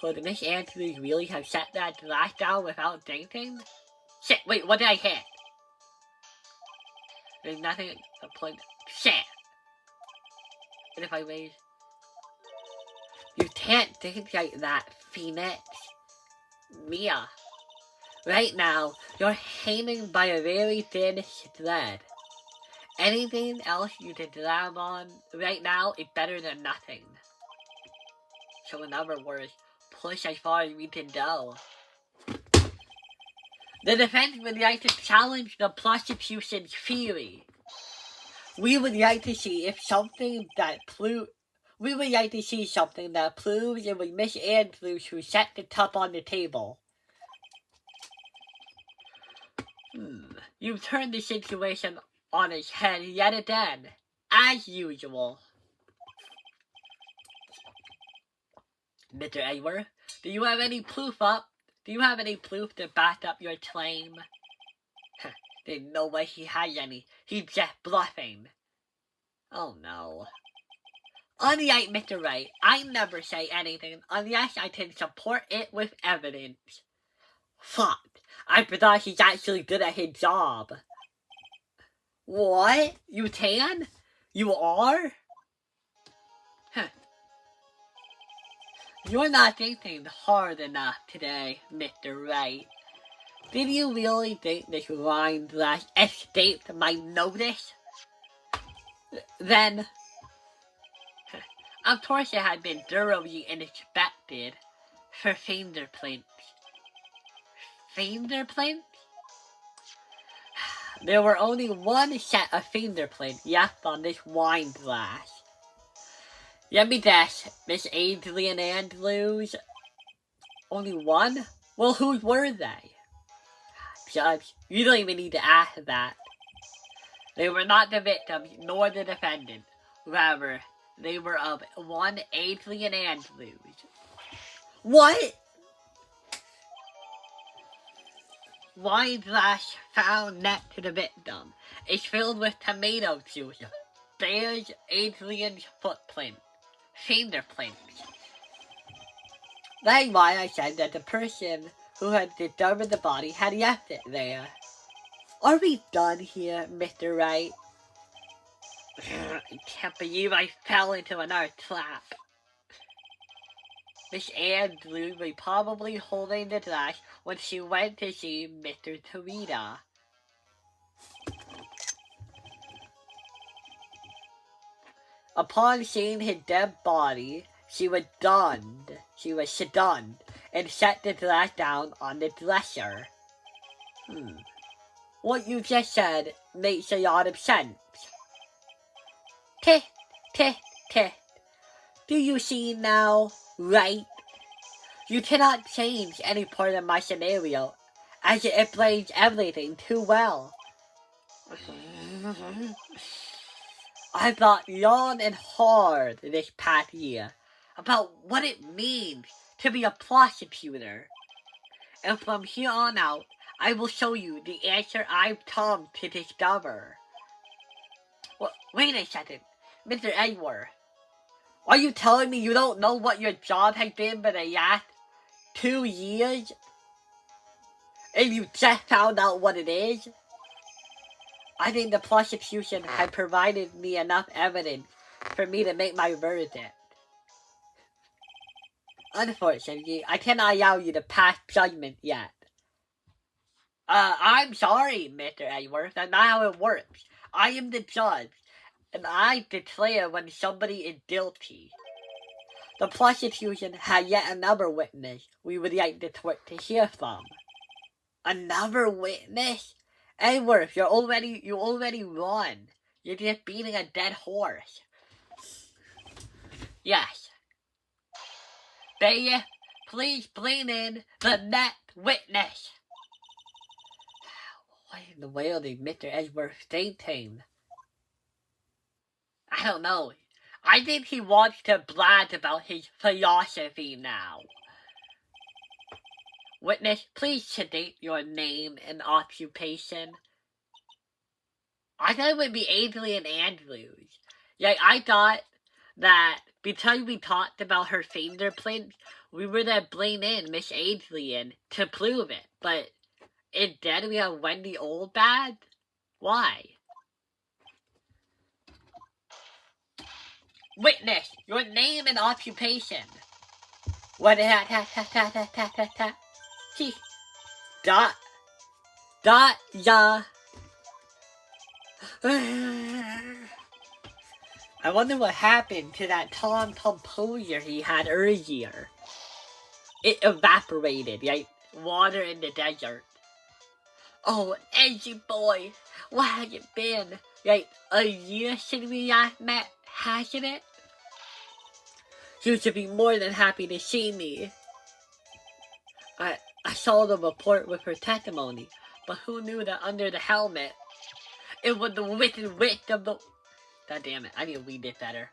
Could Miss Andrews really have set that glass down without thinking? Shit, wait, what did I hit? There's nothing to point. Shit! And if I raise... You can't think like that, Phoenix. Mia. Right now, you're hanging by a very thin thread. Anything else you can grab on right now is better than nothing. So in other words, push as far as we can go. The defense would like to challenge the prosecution's theory. We would like to see something that proves it was Miss Andrews who set the cup on the table. You've turned the situation on its head yet again, as usual. Mr. Edgeworth, do you have any proof to back up your claim? There's no way he has any. He's just bluffing. Oh no. Unlike Mr. Wright, I never say anything unless I can support it with evidence. Fuck. I forgot he's actually good at his job. What? You can? You are? You're not thinking hard enough today, Mr. Wright. Did you really think this wine glass escaped my notice? Then, of course it had been thoroughly inspected for fingerprints. Fingerprints? There were only one set of fingerprints left on this wine glass. Let me guess, Miss Adrian Andrews? Only one? Well, whose were they? Judge, you don't even need to ask that. They were not the victim, nor the defendant. Rather, they were of one Adrian Andrews. What? Wine glass found next to the victim is filled with tomato juice. Bears Adrian's footprint. Fingerprints. That's why I said that the person who had discovered the body had left it there. Are we done here, Mr. Wright? I can't believe I fell into another trap. Miss Andrews was probably holding the glass when she went to see Mr. Tarita. Upon seeing his dead body, she was stunned, and set the glass down on the dresser. What you just said makes a lot of sense. Teh, teh, teh. Do you see now, Wright? You cannot change any part of my scenario, as it explains everything too well. I thought long and hard this past year about what it means to be a prosecutor. And from here on out, I will show you the answer I've come to discover. Well, wait a second, Mr. Edward. Are you telling me you don't know what your job has been for the last 2 years? And you just found out what it is? I think the prosecution had provided me enough evidence for me to make my verdict. Unfortunately, I cannot allow you to pass judgment yet. I'm sorry, Mr. Edwards. That's not how it works. I am the judge, and I declare when somebody is guilty. The prosecution had yet another witness we would like the court to hear from. Another witness? Edwards, you already won. You're just beating a dead horse. Yes. Bailiff, please bring in the next witness. What in the world is Mr. Edwards thinking? I don't know. I think he wants to brag about his philosophy now. Witness, please state your name and occupation. I thought it would be Adrian Andrews. Yeah, I thought that because we talked about her fingerprints, we were to bring in Miss Adrian to prove it. But instead we have Wendy Oldbad? Why? Witness, your name and occupation. What ya. I wonder what happened to that calm composure he had earlier. It evaporated, like water in the desert. Oh, edgy boy, what has it been? Like a year since we last met, hasn't it? You should be more than happy to see me. I saw the report with her testimony, but who knew that under the helmet, it was the wicked witch of the... God damn it, I need to read it better.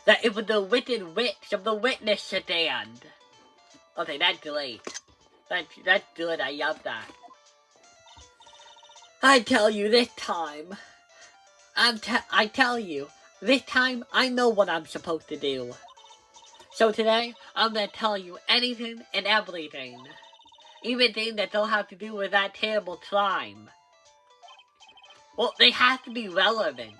That it was the wicked witch of the witness stand. Okay, that's great. That's good, I love that. I tell you this time, this time I know what I'm supposed to do. So today, I'm gonna tell you anything and everything. Even things that don't have to do with that terrible crime. Well, they have to be relevant.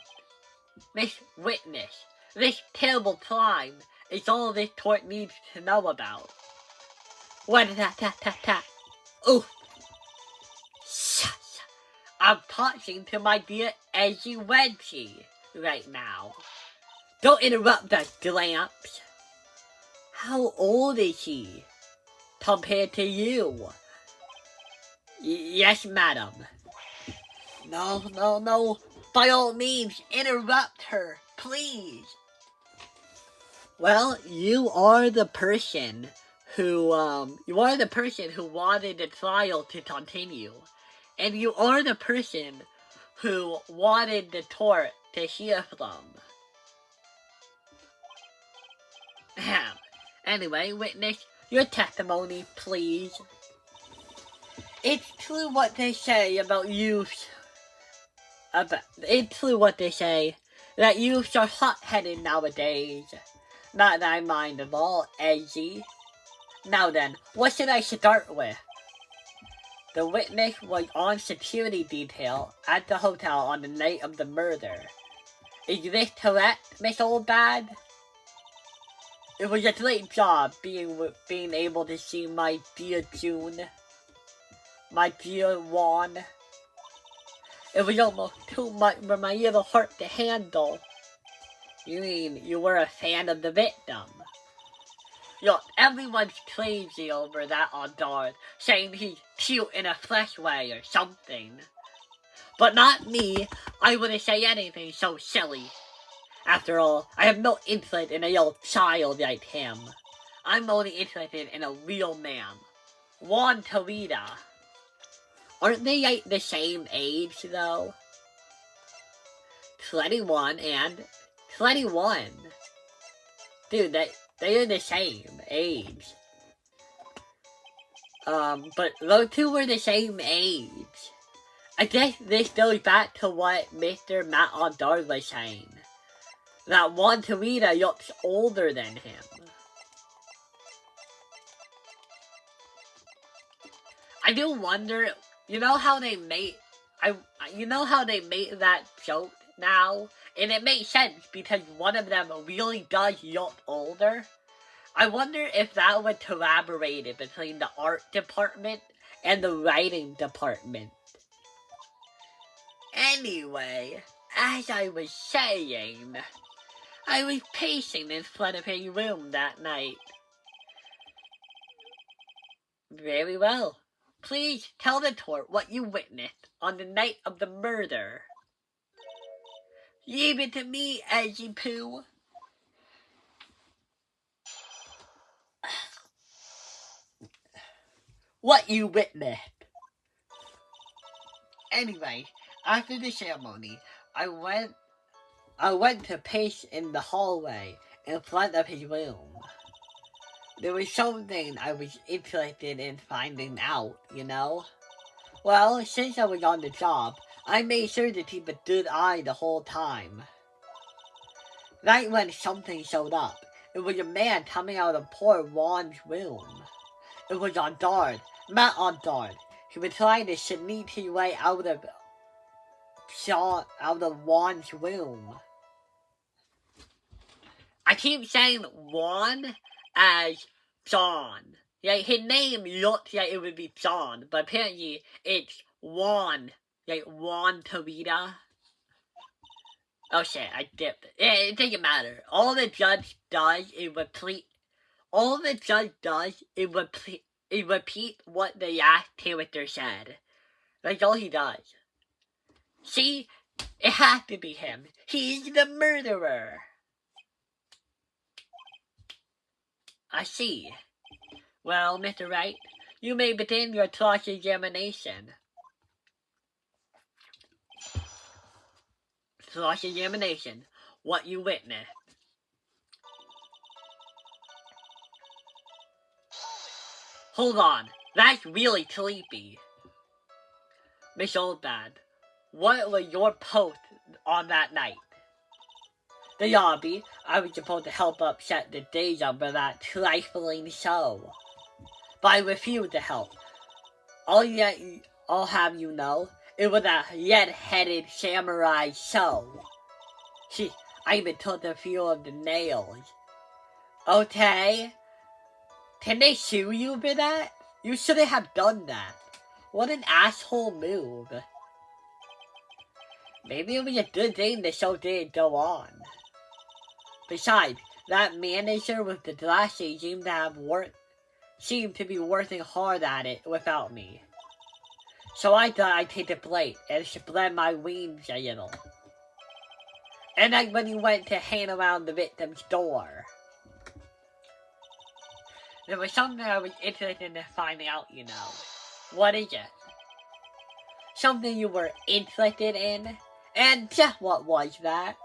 This witness, this terrible crime, is all this court needs to know about. What is that? Oh! Shush! I'm talking to my dear Edgy Wedgie right now. Don't interrupt us, Glamps. How old is he compared to you? Yes, madam. No. By all means, interrupt her, please. Well, you are the person who wanted the trial to continue. And you are the person who wanted the court to hear from. Anyway, witness, your testimony, please. It's true what they say about youth. It's true what they say, that youths are hot-headed nowadays. Not that I mind at all, edgy. Now then, what should I start with? The witness was on security detail at the hotel on the night of the murder. Is this correct, Miss Oldbad? It was a great job being able to see my dear June, my dear Juan. It was almost too much for my little heart to handle. You mean you were a fan of the victim? Look, everyone's crazy over that Aldard, saying he's cute in a flesh way or something. But not me. I wouldn't say anything so silly. After all, I have no interest in a little child like him. I'm only interested in a real man. Juan Tarita. Aren't they like the same age though? 21 and 21. Dude, they are the same age. But those two were the same age. I guess this goes back to what Mr. Matt Aldard was saying. That Juan Tarita looks older than him. I do wonder, you know how they made that joke now? And it makes sense because one of them really does look older. I wonder if that was collaborated between the art department and the writing department. Anyway, as I was saying, I was pacing in front of his room that night. Very well. Please tell the court what you witnessed on the night of the murder. Leave it to me, Edgy Poo. What you witnessed. Anyway, after the ceremony, I went to pace in the hallway in front of his room. There was something I was interested in finding out, you know? Well, since I was on the job, I made sure to keep a good eye the whole time. Right when something showed up, it was a man coming out of poor Juan's room. It was Aldard, Matt Aldard. He was trying to sneak his way out of Juan's room. I keep saying Juan as John. Like, his name looks like it would be John, but apparently it's Juan. Like, Juan Tarita. Oh shit, I dipped. It doesn't matter. All the judge does is repeat what the last character said. That's all he does. See? It has to be him. He's the murderer. I see. Well, Mr. Wright, you may begin your cross-examination. Cross-examination. What you witnessed. Hold on. That's really creepy. Miss Oldbad, what was your post on that night? The lobby. I was supposed to help upset the days of that trifling show. But I refused to help. I'll have you know, it was a red-headed samurai show. See, I even took the feel of the nails. Okay? Can they sue you for that? You shouldn't have done that. What an asshole move. Maybe it was a good thing the show didn't go on. Besides, that manager with the glasses seemed to be working hard at it without me. So I thought I'd take the blade and spread my wings a little. And then when he went to hang around the victim's door. There was something I was interested in finding out, you know. What is it? Something you were interested in? And just what was that?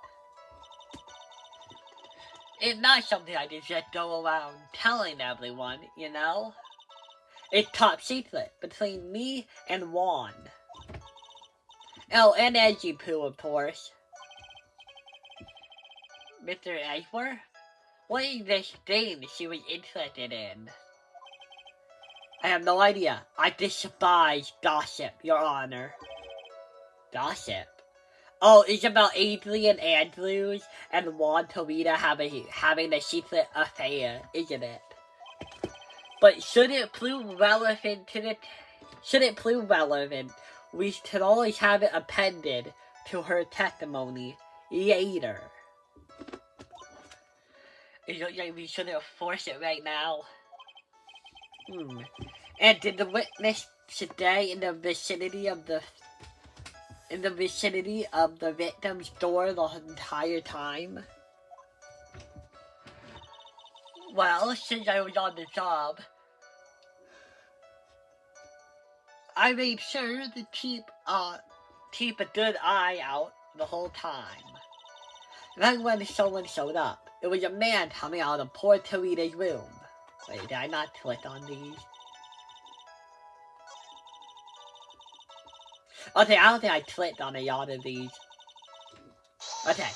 It's not something I just go around telling everyone, you know? It's top secret between me and Juan. Oh, and Edgy Poo, of course. Mr. Edgeworth? What is this thing she was interested in? I have no idea. I despise gossip, Your Honor. Gossip? Oh, it's about Adrian Andrews and Juan Torita having a secret affair, isn't it? But should it prove relevant, we can always have it appended to her testimony later. It looks like we shouldn't force it right now. And did the witness stay in the vicinity of the victim's door the entire time? Well, since I was on the job, I made sure to keep a good eye out the whole time. Then when someone showed up, it was a man coming out of poor Torita's room. Wait, did I not click on these? Okay, I don't think I clicked on a lot of these. Okay.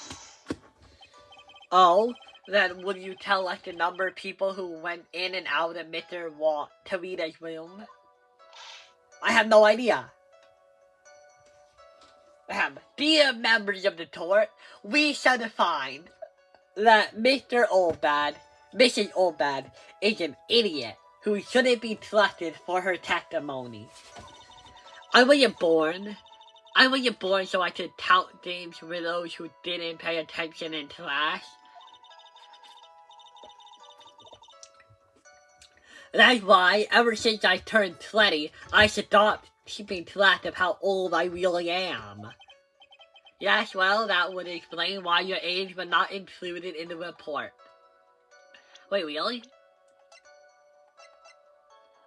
Oh, then would you tell like the number of people who went in and out of Mr. Torita's room? I have no idea. Dear members of the court, we shall find that Mrs. Oldbad is an idiot who shouldn't be trusted for her testimony. I wasn't born so I could count names for those who didn't pay attention in class. That's why, ever since I turned 20, I stopped keeping track of how old I really am. Yes, well, that would explain why your age was not included in the report. Wait, really?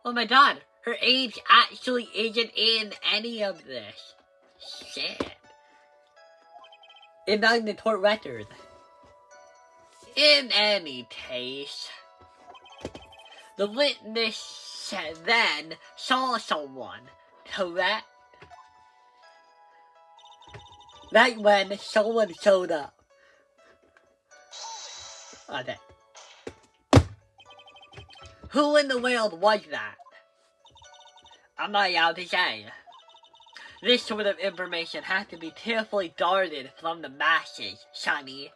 Oh my god, her age actually isn't in any of this. Shit. It's not in the court record. In any case, the witness then saw someone, correct? Right when someone showed up. Okay. Who in the world was that? I'm not allowed to say. This sort of information has to be carefully guarded from the masses, Sonny.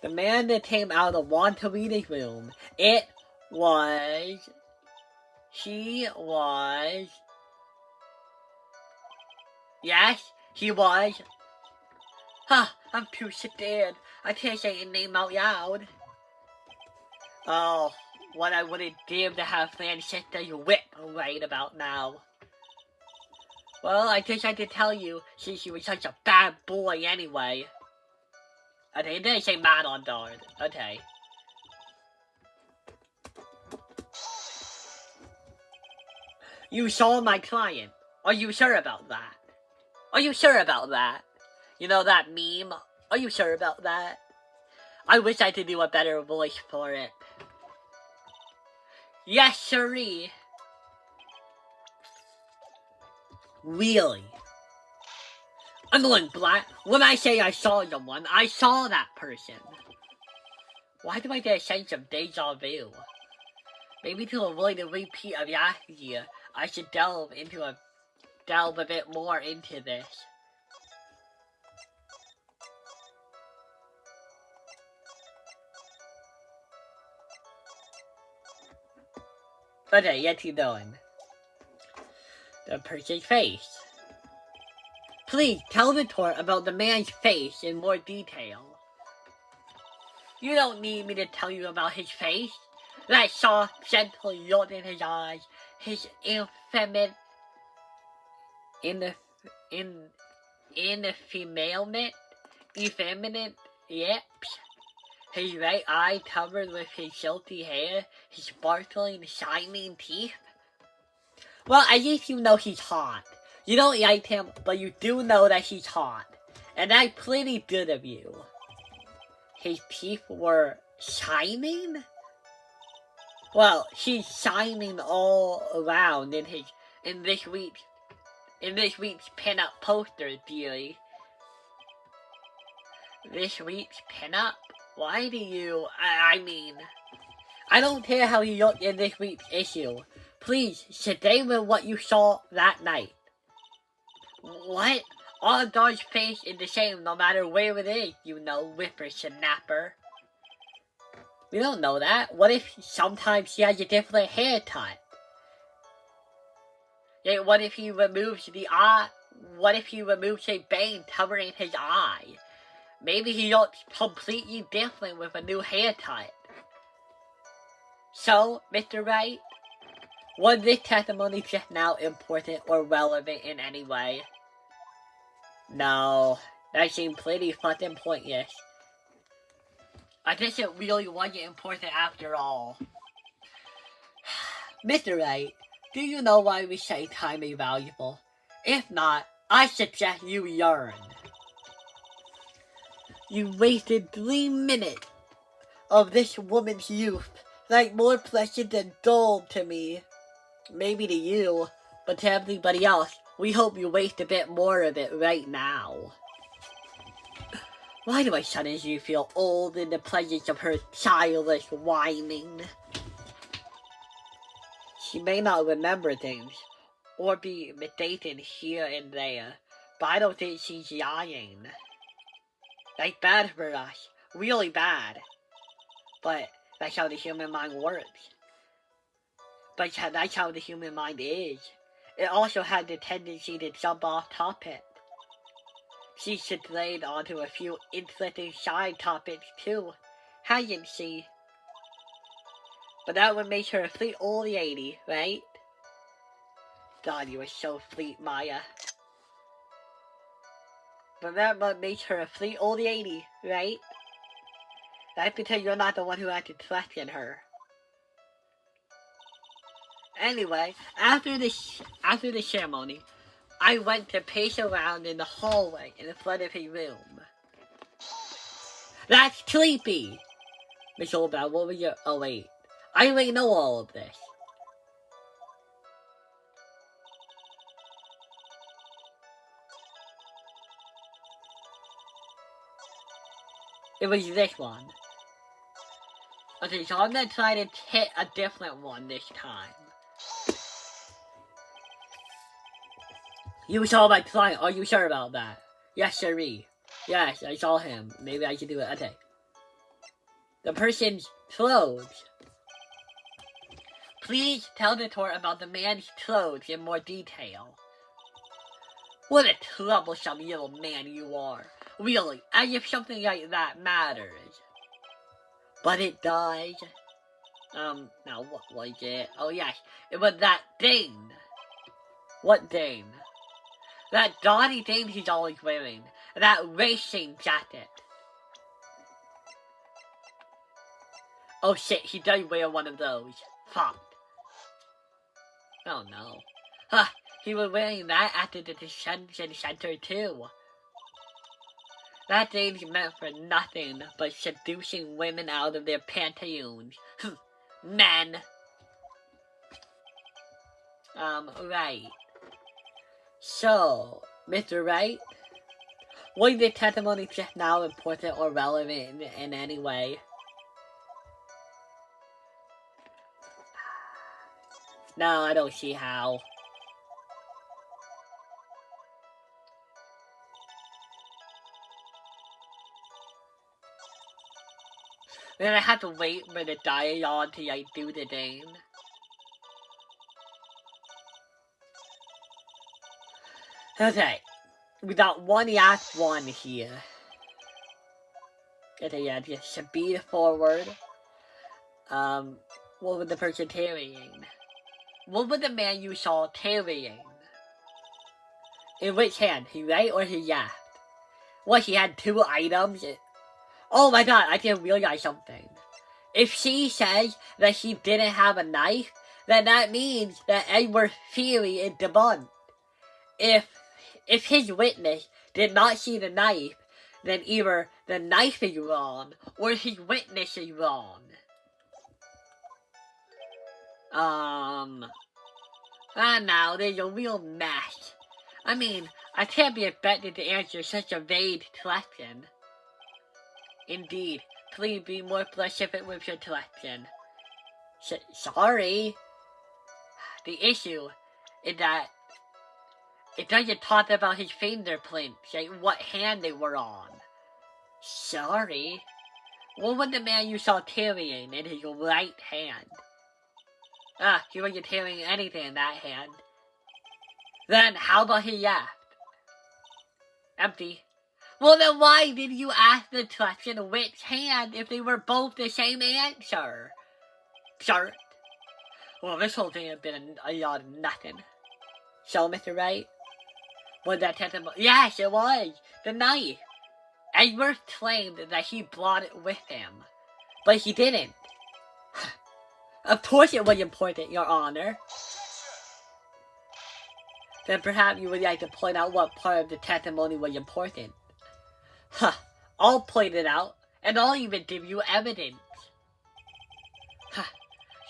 The man that came out of Juan Torita's room, he was. I'm too scared. I can't say his name out loud. Oh, what I wouldn't give to have Francesca's whip right about now. Well, I guess I could tell you, since you were such a bad boy anyway. Okay, it didn't say mad on guard. Okay. You saw my client. Are you sure about that? Are you sure about that? You know that meme? Are you sure about that? I wish I could do a better voice for it. Yes, sirree. Really? I'm going black. When I say I saw someone, I saw that person. Why do I get a sense of deja vu? Maybe to avoid a repeat of last year, I should delve a bit more into this. Okay, yet keep going. The person's face. Please tell the court about the man's face in more detail. You don't need me to tell you about his face. That soft, gentle look in his eyes, his effeminate lips, his right eye covered with his silky hair, his sparkling, shining teeth. Well, at least you know he's hot. You don't like him, but you do know that he's hot. And that's pretty good of you. His teeth were shining? Well, he's shining all around in this week's pinup poster, dearie. This week's pinup? Why do you... I mean... I don't care how you look in this week's issue. Please, stay with what you saw that night. What? All dogs' face is the same no matter where it is, you know, whippersnapper. We don't know that. What if sometimes she has a different haircut? Yeah, what if he removes the eye? What if he removes a bang covering his eye? Maybe he looks completely different with a new haircut. So, Mr. Wright, was this testimony just now important or relevant in any way? No, that seemed pretty fucking pointless. I guess it really wasn't important after all. Mr. Wright, do you know why we say time is valuable? If not, I suggest you learn. You wasted 3 minutes of this woman's youth, like more precious than gold to me. Maybe to you, but to everybody else, we hope you waste a bit more of it right now. Why do I suddenly feel old in the presence of her childish whining? She may not remember things, or be mistaken here and there, but I don't think she's lying. That's bad for us, really bad. But that's how the human mind works. But that's how the human mind is. It also has the tendency to jump off topic. She's strayed onto a few interesting side topics too, hasn't she? But that would make her a fleet old lady, right? God, you are so fleet, Maya. But that would make her a fleet old lady, right? That's because you're not the one who had to trust in her. Anyway, after the ceremony, I went to pace around in the hallway in front of his room. That's creepy! Miss Oldbrow, what was your... Oh wait, I already know all of this. It was this one. Okay, so I'm gonna try to hit a different one this time. You saw my client, are you sure about that? Yes, sirree. Yes, I saw him. Maybe I should do it. Okay. The person's clothes. Please tell the court about the man's clothes in more detail. What a troublesome little man you are. Really, as if something like that matters. But it does. Now what was it? Oh yes, it was that Dane. What Dane? That gaudy thing he's always wearing. That racing jacket. Oh shit, he does wear one of those. Fuck. Oh no. Huh, he was wearing that at the detention center too. That thing's meant for nothing but seducing women out of their pantaloons. Men. Right. So, Mr. Wright, was the testimony just now important or relevant in any way? No, I don't see how. Then I have to wait for the dialogue to like do the thing. Okay, we got one last one here. Okay, yeah, just speed forward. What was the person carrying? What was the man you saw carrying? In which hand? His right or his left? What, he had 2 items? Oh my god, I just realized something. If she says that she didn't have a knife, then that means that Edward's theory is debunked. If his witness did not see the knife, then either the knife is wrong or his witness is wrong. Now there's a real mess. I mean, I can't be expected to answer such a vague question. Indeed, please be more specific with your question. Sorry. The issue is that It doesn't talk about his fingerprints, like what hand they were on. Sorry. What was the man you saw carrying in his right hand? He wasn't carrying anything in that hand. Then, how about his left? Empty. Well, then why did you ask the question which hand if they were both the same answer? Sure. Well, this whole thing has been a lot of nothing. So, Mr. Wright, was that testimony? Yes, it was. The knife. Edward claimed that he brought it with him, but he didn't. Of course it was important, Your Honor. Then perhaps you would like to point out what part of the testimony was important. I'll point it out, and I'll even give you evidence.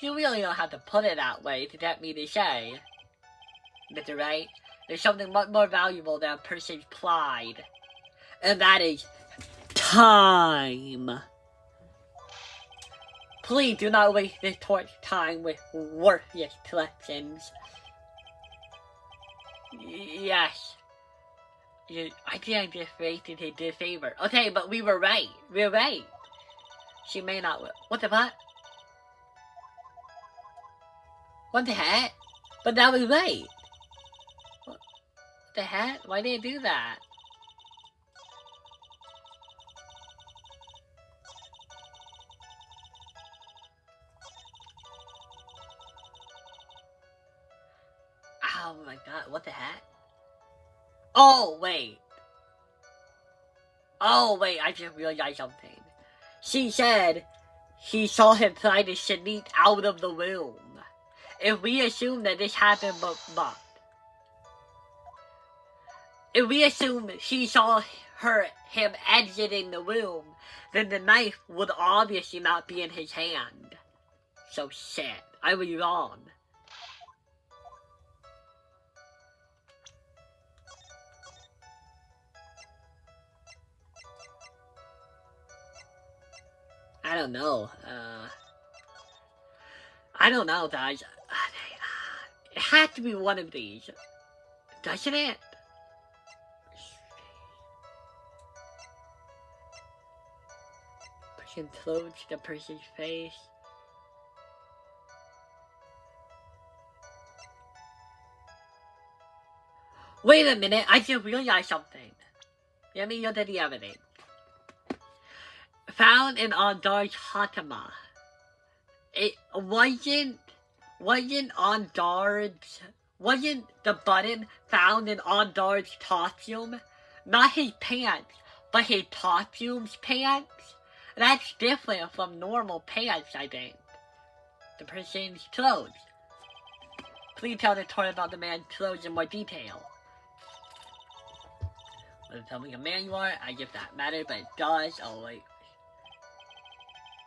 You really don't have to put it that way to get me to say. Mr. Wright, there's something much more valuable than a person's pride. And that is time. Please do not waste this court's time with worthless questions. Yes. I think I just rated it in favor. Okay, but we were right. We're right. She may not. What the fuck? What the heck? But that was right. What the heck? Why did it do that? Oh my god, what the heck? Oh, wait. I just realized something. She said he saw him try to sneak out of the room. If we assume that this happened, if we assume she saw him exiting the room, then the knife would obviously not be in his hand. So shit, I was wrong. I don't know. I don't know, guys. It had to be one of these. Doesn't it? Person close the person's face. Wait a minute, I just realized something. Let me look at the evidence. Found in Ondar's Hatama. It wasn't the button found in Ondar's costume? Not his pants, but his costume's pants? That's different from normal pants, I think. The person's clothes. Please tell the story about the man's clothes in more detail. Doesn't tell me a man you are, I give that matter, but it does. Oh wait.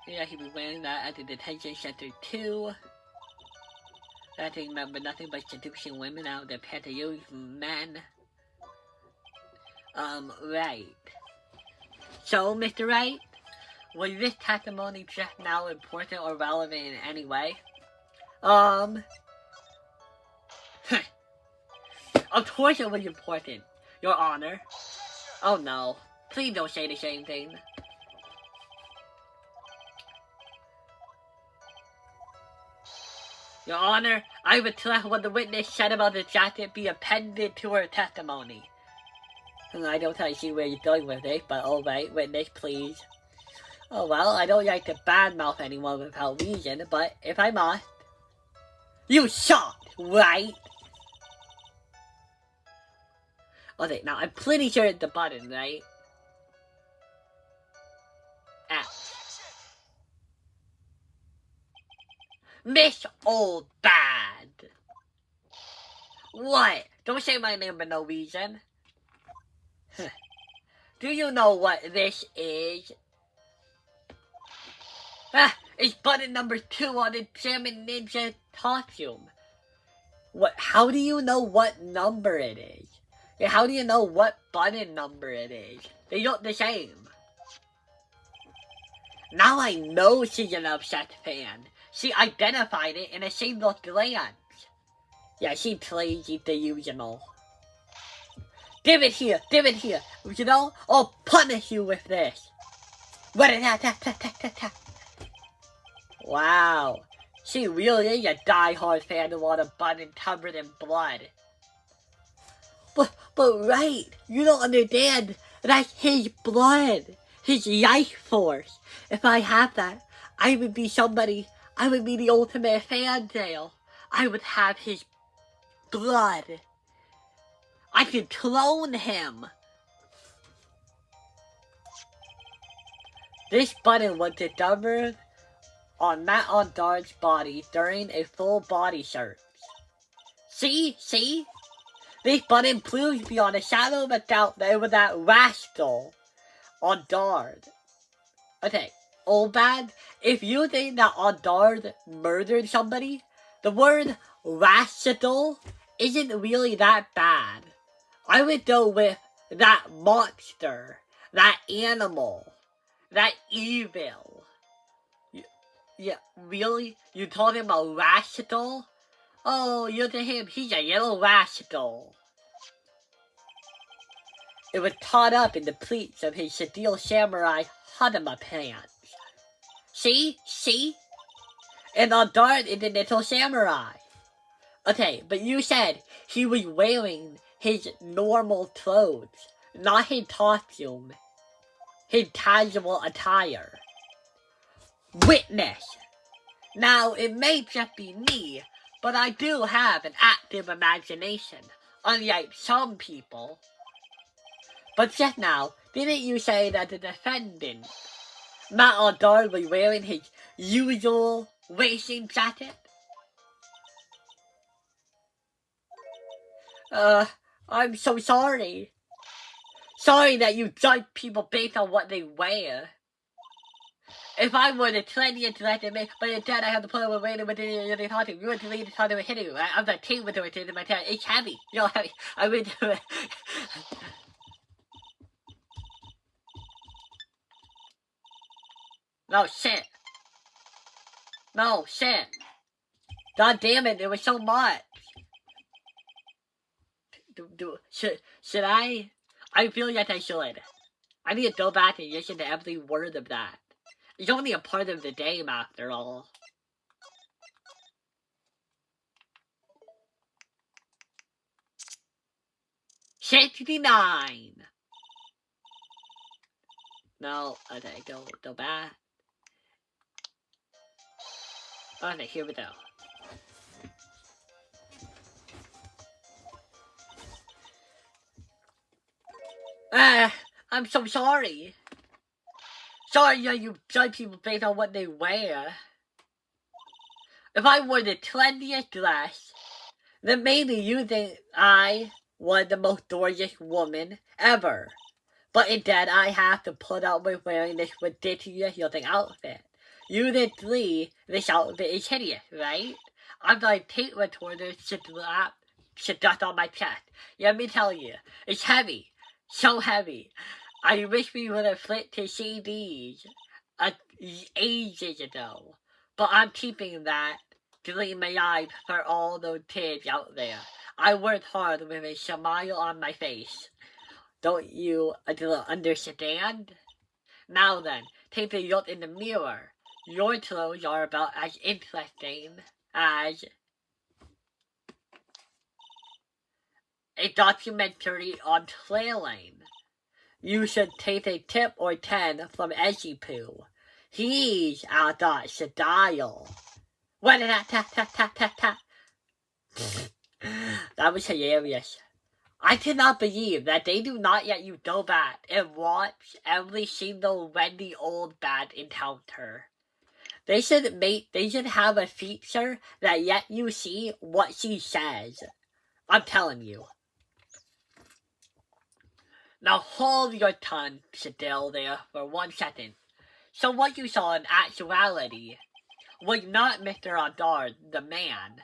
Yeah, he was wearing that at the detention center too. I think remember nothing but seducing women out of their pantyhose, men. Right. So, Mr. Wright, was this testimony just now important or relevant in any way? Of course it was important, Your Honor. Oh no, please don't say the same thing. Your Honor, I would let what the witness said about the jacket be appended to her testimony. I don't tell you where you're going with it, but alright, witness, please. Oh well, I don't like to badmouth anyone without reason, but if I must... You shot, right? Okay, now I'm pretty sure it's the button, right? Miss Old Bad. What? Don't say my name for no reason. Do you know what this is? It's button number 2 on the German Ninja costume. What? How do you know what number it is? And how do you know what button number it is? They look the same. Now I know she's an upset fan. She identified it in a single glance. Yeah, she plays it the usual. Give it here, give it here. You know, I'll punish you with this. Wow. She really is a die-hard fan of all a button covered in blood. But Wright, you don't understand. That's his blood. His life force. If I had that, I would be somebody. I would be the ultimate fan tail. I would have his blood. I could clone him. This button was discovered on Matt Ondar's body during a full body search. See? This button proves beyond a shadow of a doubt that it was that rascal Ondard. Okay, old bad, if you think that Ondard murdered somebody, the word rascal isn't really that bad. I would go with that monster, that animal, that evil. Yeah, really? You told him a rascal? Oh, you're to him, he's a yellow rascal. It was caught up in the pleats of his steel samurai Hadama pants. See? And Ondard is the little samurai. Okay, but you said he was wearing his normal clothes, not his costume, his casual attire. Witness! Now, it may just be me, but I do have an active imagination, unlike some people. But just now, didn't you say that the defendant, Matt Ondard, was wearing his usual racing jacket? I'm so sorry. Sorry that you judge people based on what they wear. If I were the 20th legendary, but instead I have to put up with waiting within the talking, you would delete the talking with hitting. I'm the team with it in my town. It's heavy. You know, heavy. I would do it. No, shit. God damn it, there was so much. Should I? I feel like I should. I need to go back and listen to every word of that. It's only a part of the game, after all. $69. No, okay, go back. Okay, here we go. I'm so sorry. Sorry that you judge people based on what they wear. If I wore the 20th dress, then maybe you think I was the most gorgeous woman ever. But instead, I have to put up with wearing this ridiculous looking outfit. You did agree this outfit is hideous, right? I'm like tape recorder stuck on my chest. Let me tell you, it's heavy. So heavy. I wish we would have flipped to CDs ages ago. But I'm keeping that dream alive for all those kids out there. I worked hard with a smile on my face. Don't you understand? Now then, take a look in the mirror. Your clothes are about as interesting as a documentary on trailing. You should take a tip or 10 from Poo. He's out of style. What is that? That was hilarious. I cannot believe that they do not let you go back and watch every single Wendy Old Bad encounter. They should have a feature that let you see what she says. I'm telling you. Now hold your tongue still there for 1 second. So what you saw in actuality was not Mr. Ondard, the man,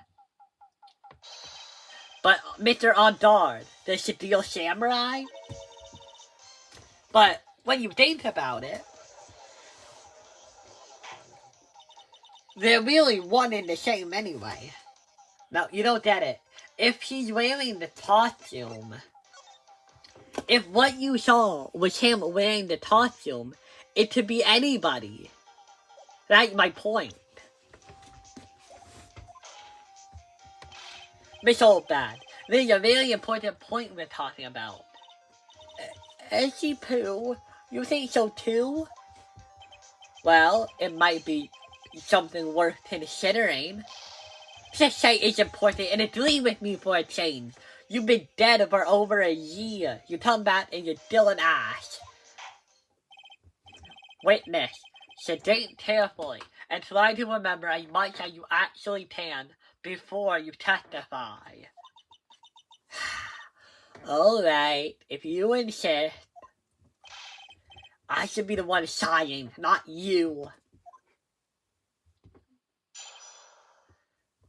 but Mr. Ondard, the steel samurai? But when you think about it, they're really one and the same anyway. Now, you don't get it. If he's wearing the costume, If what you saw was him wearing the costume, it could be anybody. That's my point. Miss Oldbad, there's a very important point we're talking about. Essie Pooh, you think so too? Well, it might be something worth considering. Just say it's important and agree with me for a change. You've been dead for over a year. You come back and you're still an ass. Witness, sedate carefully and try to remember as much as you actually can before you testify. Alright, if you insist. I should be the one sighing, not you.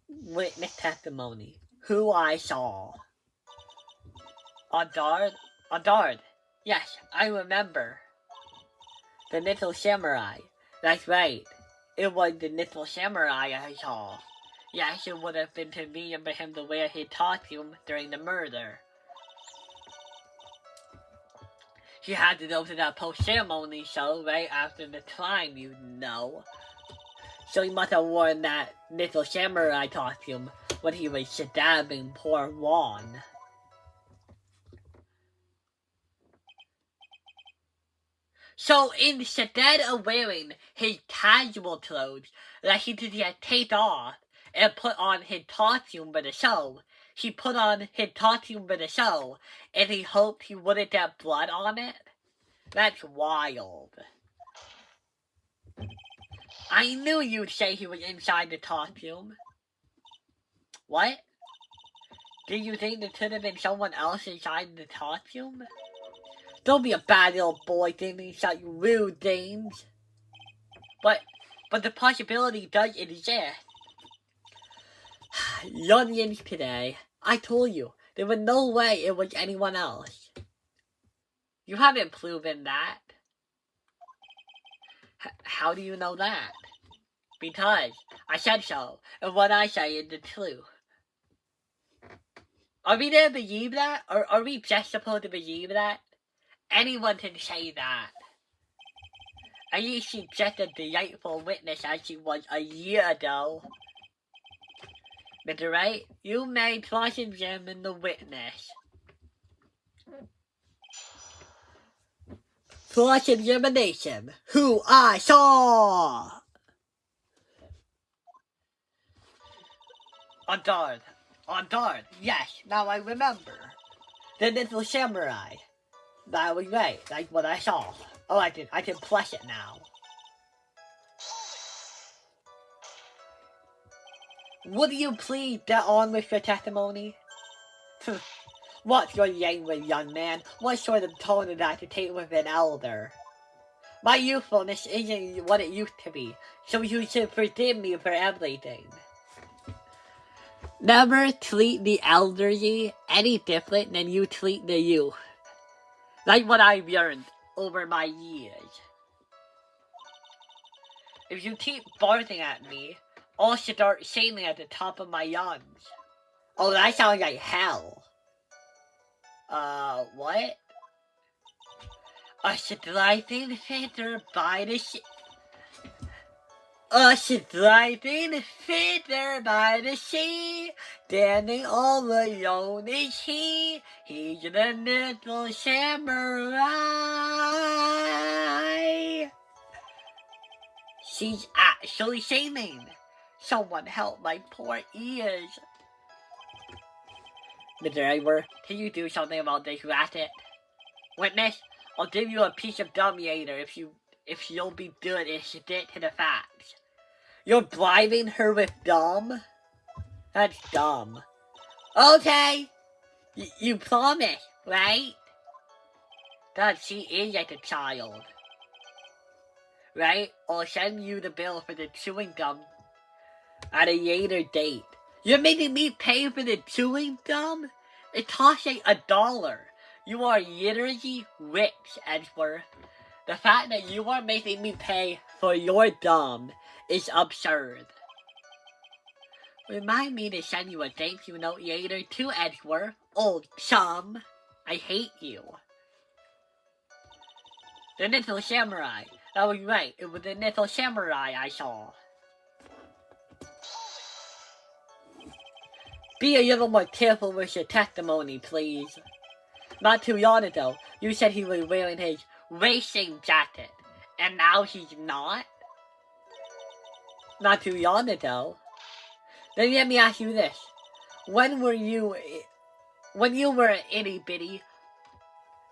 Witness testimony. Who I saw. Adard. Yes, I remember. The little samurai. That's right. It was the little samurai I saw. Yes, it would have been convenient for him to wear his costume during the murder. He had to go to that post-ceremony show right after the crime, you know. So he must have worn that little samurai costume when he was stabbing poor Juan. So instead of wearing his casual clothes that he could just take off and put on his costume for the show, he put on his costume for the show and he hoped he wouldn't get blood on it? That's wild. I knew you'd say he was inside the costume. What? Do you think there could have been someone else inside the costume? Don't be a bad little boy thinking such rude things. But the possibility does exist. Youngins today. I told you, there was no way it was anyone else. You haven't proven that. How do you know that? Because I said so, and what I say is the truth. Are we to believe that? Or are we just supposed to believe that? Anyone can say that. At least she's just a delightful witness as she was a year ago. Mr. Wright, you may cross-examine the witness. Cross-examination. Who I saw! Adard. Yes, now I remember. The little samurai. That was right, that's what I saw. Oh, I can plus it now. Would you please get on with your testimony? What's your language, young man? What sort of tone is that to take with an elder? My youthfulness isn't what it used to be, so you should forgive me for everything. Never treat the elderly any different than you treat the youth. Like what I've learned over my years. If you keep barking at me, I'll start singing at the top of my lungs. Oh, that sounds like hell. What? A striping feather by the sea. A striping feather by the sea, standing all alone is he. He's the little samurai. She's actually singing. Someone help my poor ears. The driver, can you do something about this racket? Witness, I'll give you a piece of dumb later if you'll be good and stick to the facts. You're bribing her with dumb? That's dumb. Okay! You promise, right? God, she is like a child. Right? I'll send you the bill for the chewing gum at a later date. You're making me pay for the chewing gum? It costs like $1. You are literally rich, Edgeworth. The fact that you are making me pay for your gum is absurd. Remind me to send you a thank you note later too, Edgeworth. Old chum. I hate you. The Little Samurai. That was right. It was the Little Samurai I saw. Be a little more careful with your testimony, please. Not too long ago, you said he was wearing his racing jacket. And now he's not? Not too long ago. Then let me ask you this. When you were itty bitty,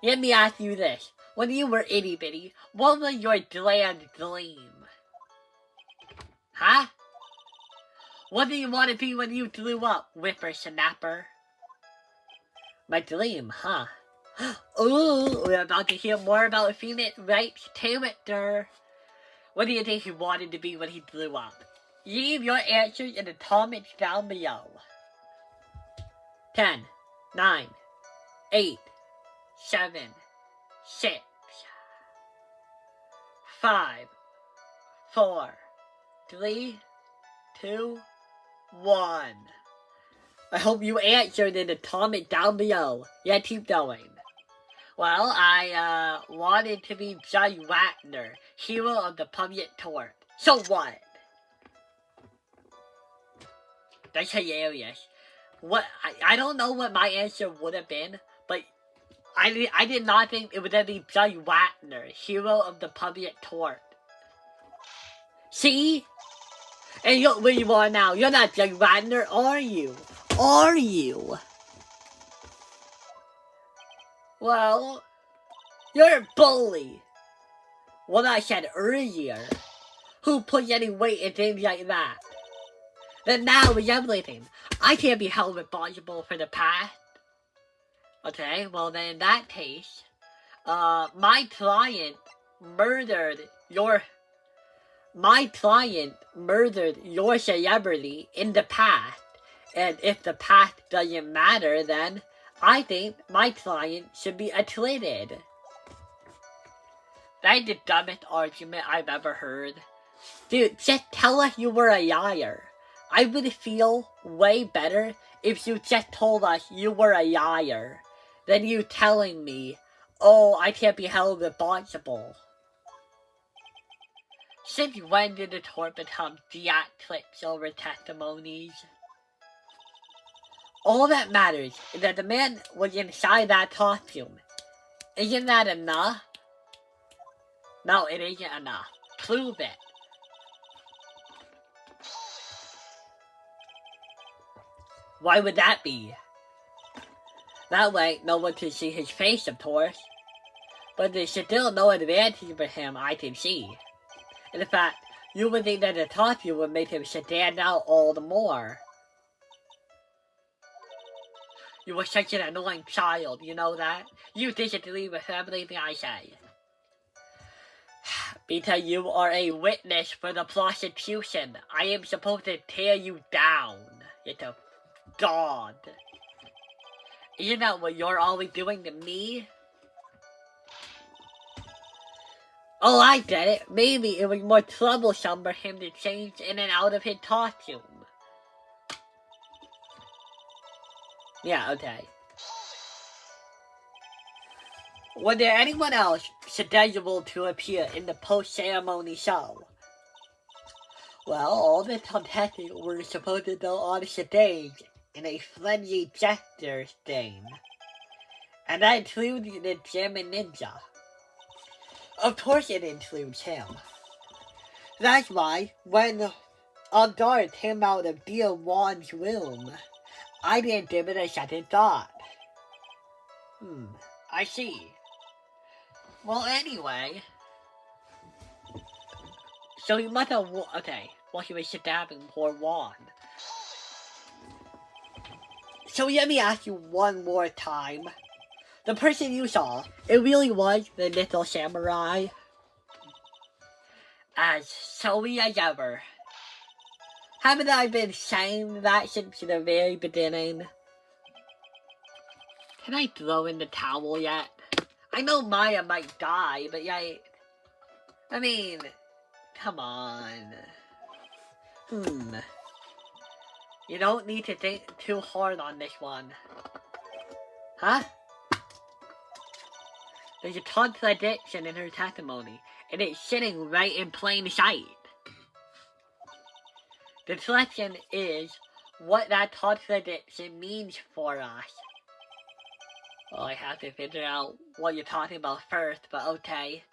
let me ask you this. When you were itty bitty, what was your grand dream? Huh? What do you want to be when you grew up, whippersnapper? My dream, huh? Ooh, we're about to hear more about Phoenix Wright's character. What do you think he wanted to be when he grew up? Leave your answers in the comments down below. 10, 9, 8, 7, 6, 5, 4, 3, 2, 1. I hope you answered in the comment down below. Yeah, keep going. Well, I wanted to be Judge Wagner, hero of the public court. So what? That's hilarious. What? I don't know what my answer would have been, but I did not think it would be Judge Wagner, hero of the public court. See? And you're where you are now. You're not Judge Wagner, are you? Are you? Well, you're a bully. What I said earlier. Who puts any weight in things like that? Then now with everything, I can't be held responsible for the past. Okay, well then in that case, my client murdered your celebrity in the past. And if the past doesn't matter, then I think my client should be acquitted. That's the dumbest argument I've ever heard. Dude, just tell us you were a liar. I would feel way better if you just told us you were a liar than you telling me, oh, I can't be held responsible. Since when did the court become theatrics over testimonies? All that matters is that the man was inside that costume. Isn't that enough? No, it isn't enough. Prove it. Why would that be? That way, no one can see his face, of course. But there's still no advantage for him I can see. In fact, you would think that the costume would make him stand out all the more. You were such an annoying child, you know that? You disagree with everything I say. Because you are a witness for the prosecution, I am supposed to tear you down. Little god. Isn't that what you're always doing to me? Oh, I get it. Maybe it was more troublesome for him to change in and out of his costume. Yeah, okay. Was there anyone else scheduled to appear in the post-ceremony show? Well, all the contestants were supposed to go on stage in a friendly gesture thing. And that included the German Ninja. Of course it includes him. That's why, when a guard came out of Dear Juan's room, I didn't give it a second thought. I see. Well, anyway. So he must have... Okay, well, he was stabbing poor Juan. So let me ask you one more time. The person you saw, it really was the Little Samurai? As sorry as ever. Haven't I been saying that since the very beginning? Can I throw in the towel yet? I know Maya might die, but I mean, come on. You don't need to think too hard on this one. Huh? There's a contradiction in her testimony, and it's sitting right in plain sight. The question is what that contradiction means for us. Well, I have to figure out what you're talking about first, but okay.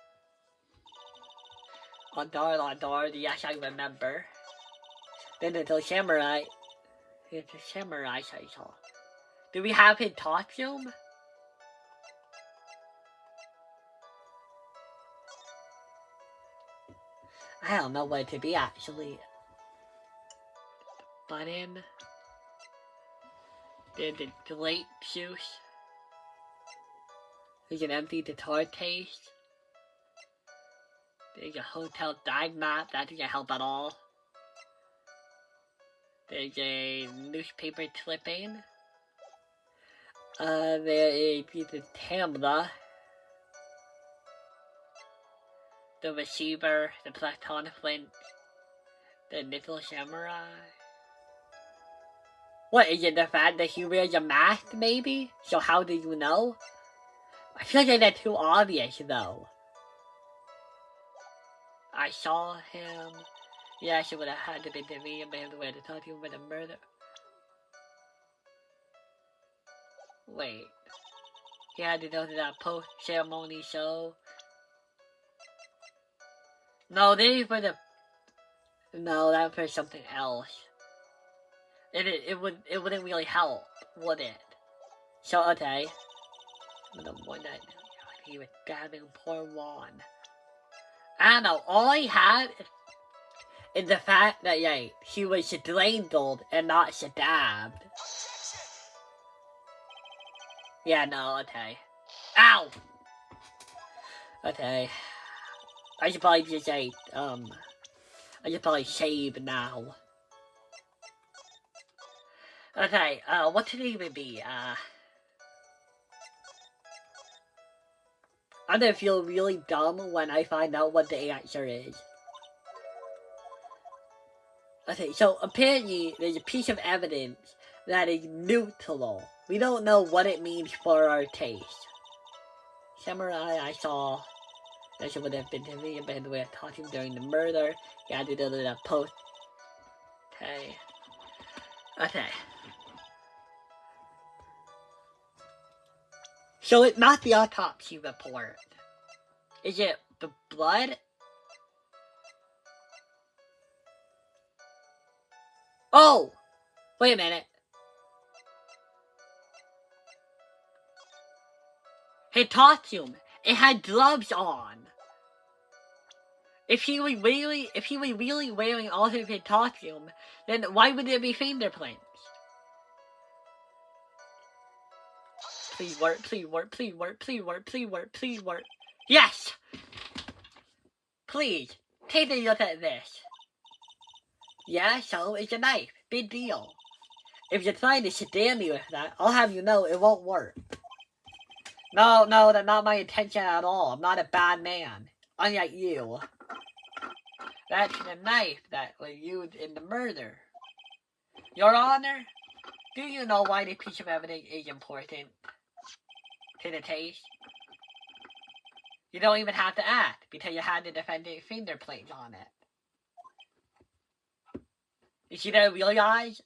Ondar, yes, I remember. Then there's a samurai. There's a samurai I saw. Do we have his costume? I don't know what it to be actually. Button. There's the delete juice. There's an empty guitar case. There's a hotel dive map. That doesn't help at all. There's a newspaper clipping. There is the camera. The receiver, the platon flint, the nickel samurai. What, is it the fact that he wears a mask, maybe? So how do you know? I feel like that's too obvious, though. I saw him. Yes, it would have had to be the me and man the way to talk to him about the murder. Wait. He had to go to that post-ceremony show. No, these were the... No, that was something else. It wouldn't really help, would it? So, okay. The one that he was stabbing poor Juan. I don't know, all I had is the fact that, yeah, he was strangled and not stabbed. Yeah, no, okay. Ow! Okay. I should probably just say, I should probably save now. Okay, what should it even be? I'm gonna feel really dumb when I find out what the answer is. Okay, so apparently there's a piece of evidence that is neutral. We don't know what it means for our taste. Samurai, I saw. That should would have been to me, and by the way I taught him during the murder. He had to do that post. Okay. Okay. So it's not the autopsy report. Is it the blood? Oh! Wait a minute. His costume. It had gloves on. If he was really wearing all of his costume, then why would there be fingerprints? Please work, please work, please work, please work, please work, please work. Yes! Please, take a look at this. Yeah, so it's a knife. Big deal. If you're trying to scare me with that, I'll have you know it won't work. No, that's not my intention at all. I'm not a bad man. Unlike you. That's the knife that was used in the murder. Your Honor, do you know why this piece of evidence is important to the case? You don't even have to ask, because you had the defendant's fingerprints on it. You see that realize?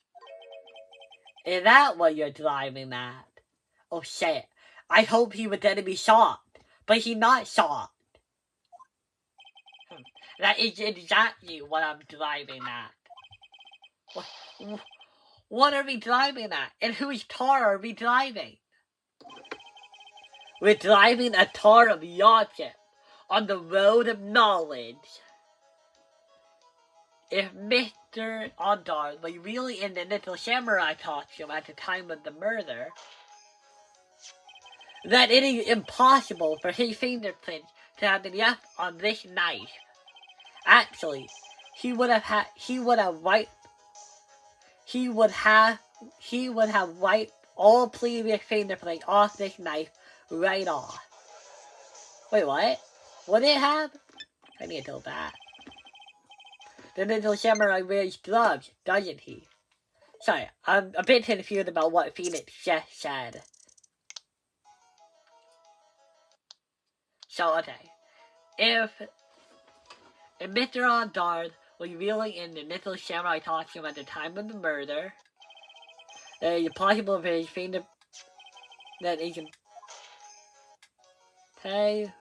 Is that what you're driving at? Oh shit. I hope he was going to be shot, but he's not shot. That is exactly what I'm driving at. What are we driving at? And whose car are we driving? We're driving a car of yardship on the road of knowledge. If Mr. Ondar was really in the little samurai costume at the time of the murder, then it is impossible for his fingerprints to have been left on this knife. Actually, he would have wiped all previous fingerprints off this knife right off. Wait, what? What did it have? I need to go back. The little samurai wears gloves, doesn't he? Sorry, I'm a bit confused about what Phoenix just said. So, okay. If Mr. Ondard was really in the Little Samurai costume at the time of the murder, then it's possible for his finger that he can pay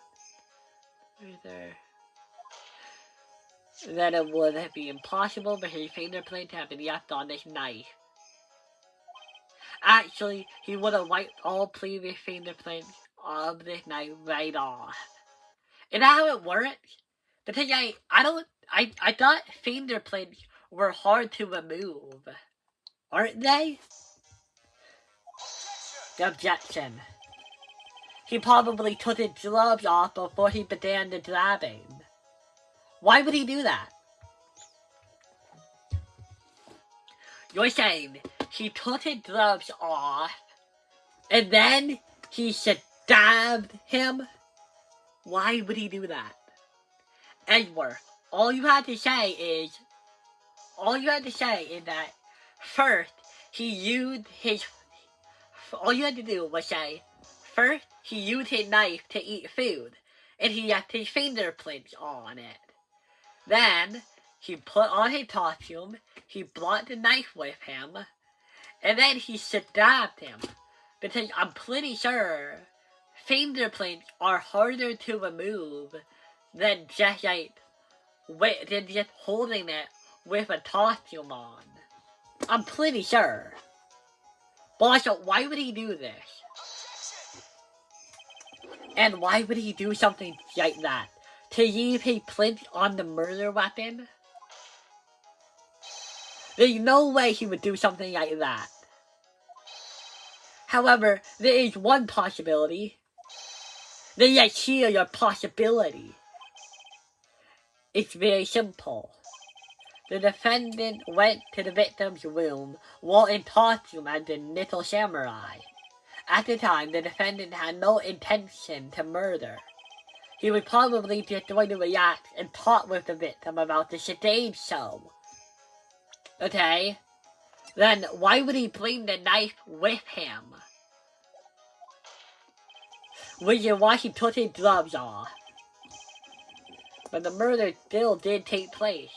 then it would be impossible for his fingerprint to have been left on this knife. Actually, he would have wiped all previous fingerprints of this knife right off. Is that how it works? Because I thought fingerprints were hard to remove. Aren't they? Objection. He probably took his gloves off before he began the grabbing. Why would he do that? You're saying he took his gloves off and then he stabbed him? Why would he do that? Edward, all you had to say is that first he used his. All you had to do was say, first he used his knife to eat food, and he left his fingerprints on it. Then he put on his costume, he brought the knife with him, and then he stabbed him. Because I'm pretty sure fingerprints are harder to remove than just holding it with a costume on. I'm pretty sure. But also, why would he do this? And why would he do something like that? To leave his print on the murder weapon? There's no way he would do something like that. However, there is one possibility. There's here a possibility. It's very simple. The defendant went to the victim's room while in costume as the Little Samurai. At the time, the defendant had no intention to murder. He was probably just going to react and talk with the victim about the stage show. Okay? Then why would he bring the knife with him? Which is why he took his gloves off. But the murder still did take place.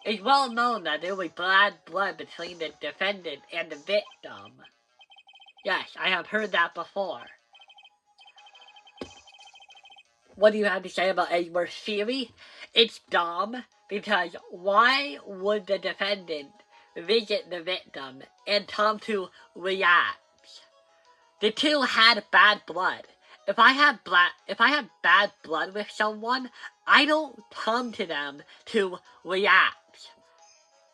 It's well known that there was bad blood between the defendant and the victim. Yes, I have heard that before. What do you have to say about Edward's theory? It's dumb, because why would the defendant visit the victim and come to react? The two had bad blood. If I have bad blood with someone, I don't come to them to react.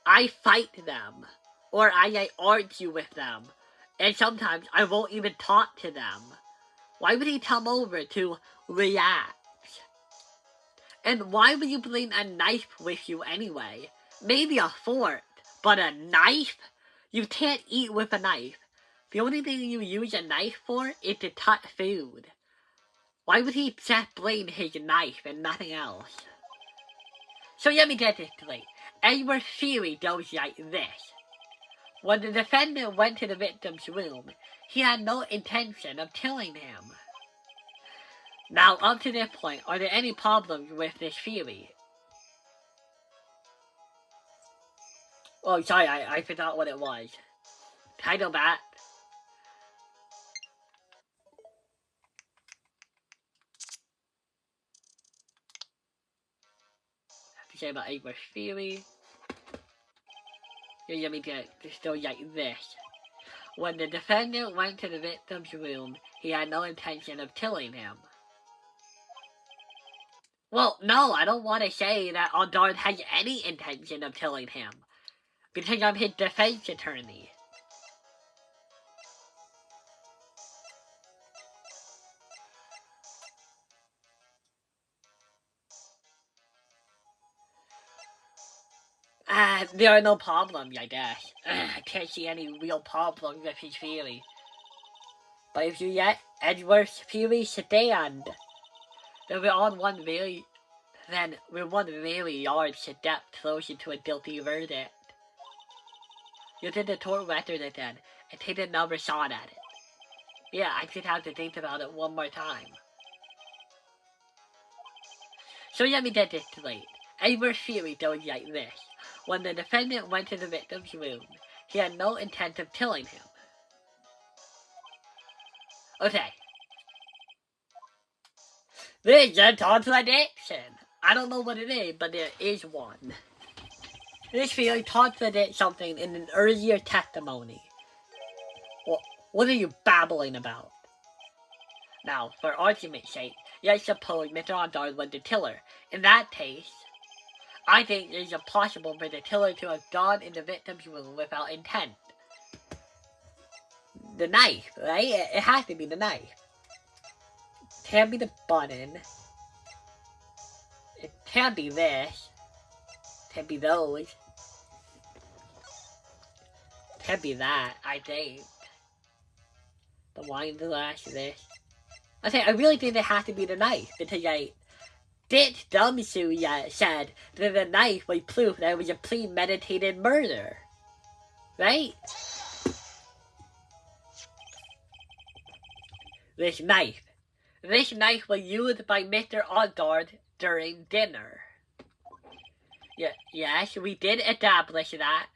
I fight them, or I argue with them, and sometimes I won't even talk to them. Why would he come over to react? And why would you bring a knife with you anyway? Maybe a fork, but a knife? You can't eat with a knife. The only thing you use a knife for is to cut food. Why would he just bring his knife and nothing else? So let me get this straight. Edward's theory goes like this. When the defendant went to the victim's room, he had no intention of killing him. Now, up to this point, are there any problems with this theory? Oh, sorry, I forgot what it was. Can I go back? To say about Edward's theory. Let me get the story like this. When the defendant went to the victim's room, he had no intention of killing him. Well, no, I don't want to say that Ondard has any intention of killing him, because I'm his defense attorney. There are no problems, I guess. I can't see any real problems with his theory. But if you let Edward's theory stand, then we're one very large step closer to a guilty verdict. You did the tour record again and take another shot at it. Yeah, I just have to think about it one more time. So let me get this straight. Our theory goes like this. When the defendant went to the victim's room, he had no intent of killing him. Okay. There's a contradiction. I don't know what it is, but there is one. This theory contradicts something in an earlier testimony. What are you babbling about? Now, for argument's sake, let's suppose Mr. Ondar was the killer. In that case, I think it is impossible for the killer to have gone in the victim's room without intent. The knife, right? It has to be the knife. It can't be the button. It can't be this. It can't be those. It can't be that, I think. The wine glass, this. I really think it has to be the knife, because Ditch Dumbsu said that the knife was proof that it was a premeditated murder. Right? This knife was used by Mr. Oddard during dinner. Yes, we did establish that.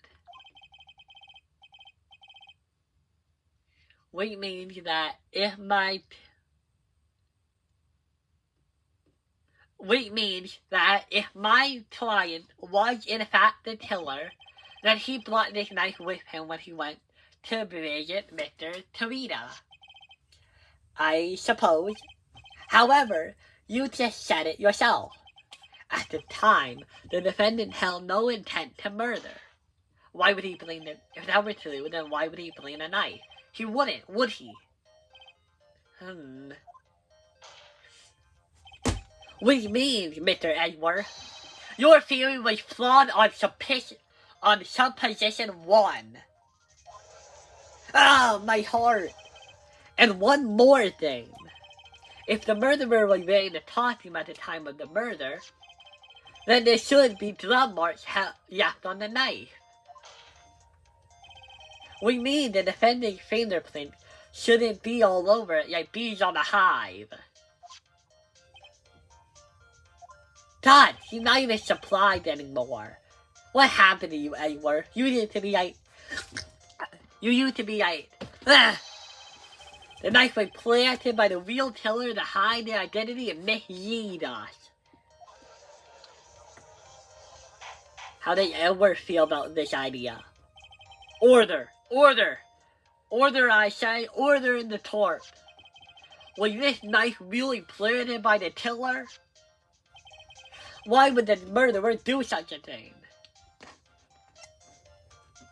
Which means that if my client was in fact the killer, then he brought this knife with him when he went to visit Mr. Tarita. I suppose. However, you just said it yourself. At the time, the defendant held no intent to murder. Why would he bring it? If that were true, then why would he bring a knife? He wouldn't, would he? What do you mean, Mr. Edward? Your theory was flawed on supposition 1. Ah, my heart! And one more thing. If the murderer was wearing the costume at the time of the murder, then there should be blood marks left on the knife. We mean the defendant's fingerprint shouldn't be all over it like bees on a hive. God, he's not even supplied anymore. What happened to you, Edward? You used to be ugh. The knife was planted by the real killer to hide their identity and mislead us. How does Edward feel about this idea? Order! Order! Order, I say! Order in the court! Was this knife really planted by the killer? Why would the murderer do such a thing?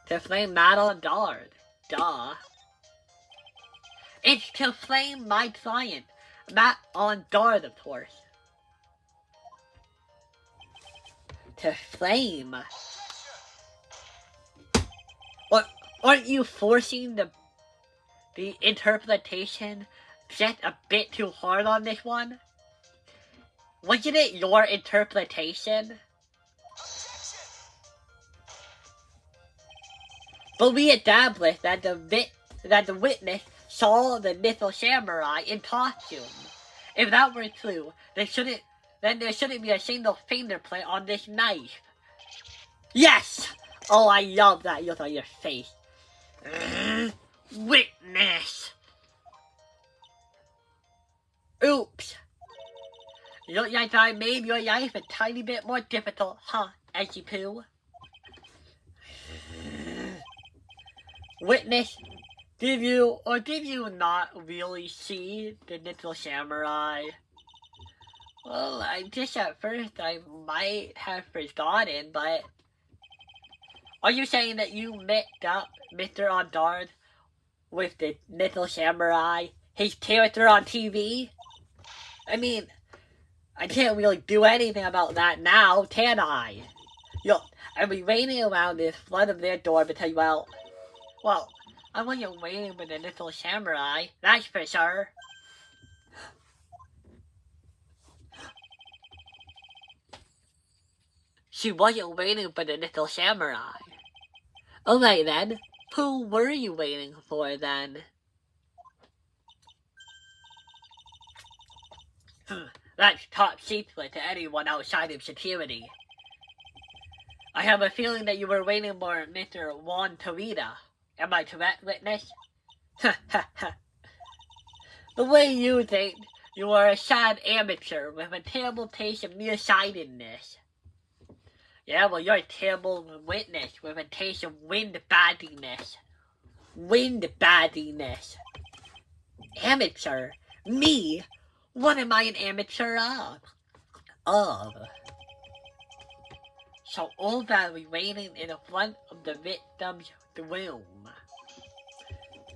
To flame Matt on Dard. Duh. It's to flame my client, Matt on Dard, of course. To flame. What? Aren't you forcing the interpretation just a bit too hard on this one? Wasn't it your interpretation? But we established that the witness saw the little samurai in costume. If that were true, then there shouldn't be a single fingerprint on this knife. Yes! Oh, I love that look on your face. Witness! Oops. Look like I made your life a tiny bit more difficult, huh, Edgy Poo? Witness, did you not really see the little samurai? Well, I just at first I might have forgotten, but are you saying that you mixed up Mr. Ondard with the little samurai, his character on TV? I mean, I can't really do anything about that now, can I? Look, I've been waiting around this front of their door because, well, I wasn't waiting for the little samurai, that's for sure. She wasn't waiting for the little samurai. Alright then, who were you waiting for then? That's top secret to anyone outside of security. I have a feeling that you were waiting for Mr. Juan Tarita. Am I correct, witness? Ha ha ha. The way you think, you are a sad amateur with a terrible taste of nearsightedness. Yeah, well, you're a terrible witness with a taste of windbaggedness. Windbaggedness. Amateur? Me? What am I an amateur of? So all that we waiting in the front of the victim's room.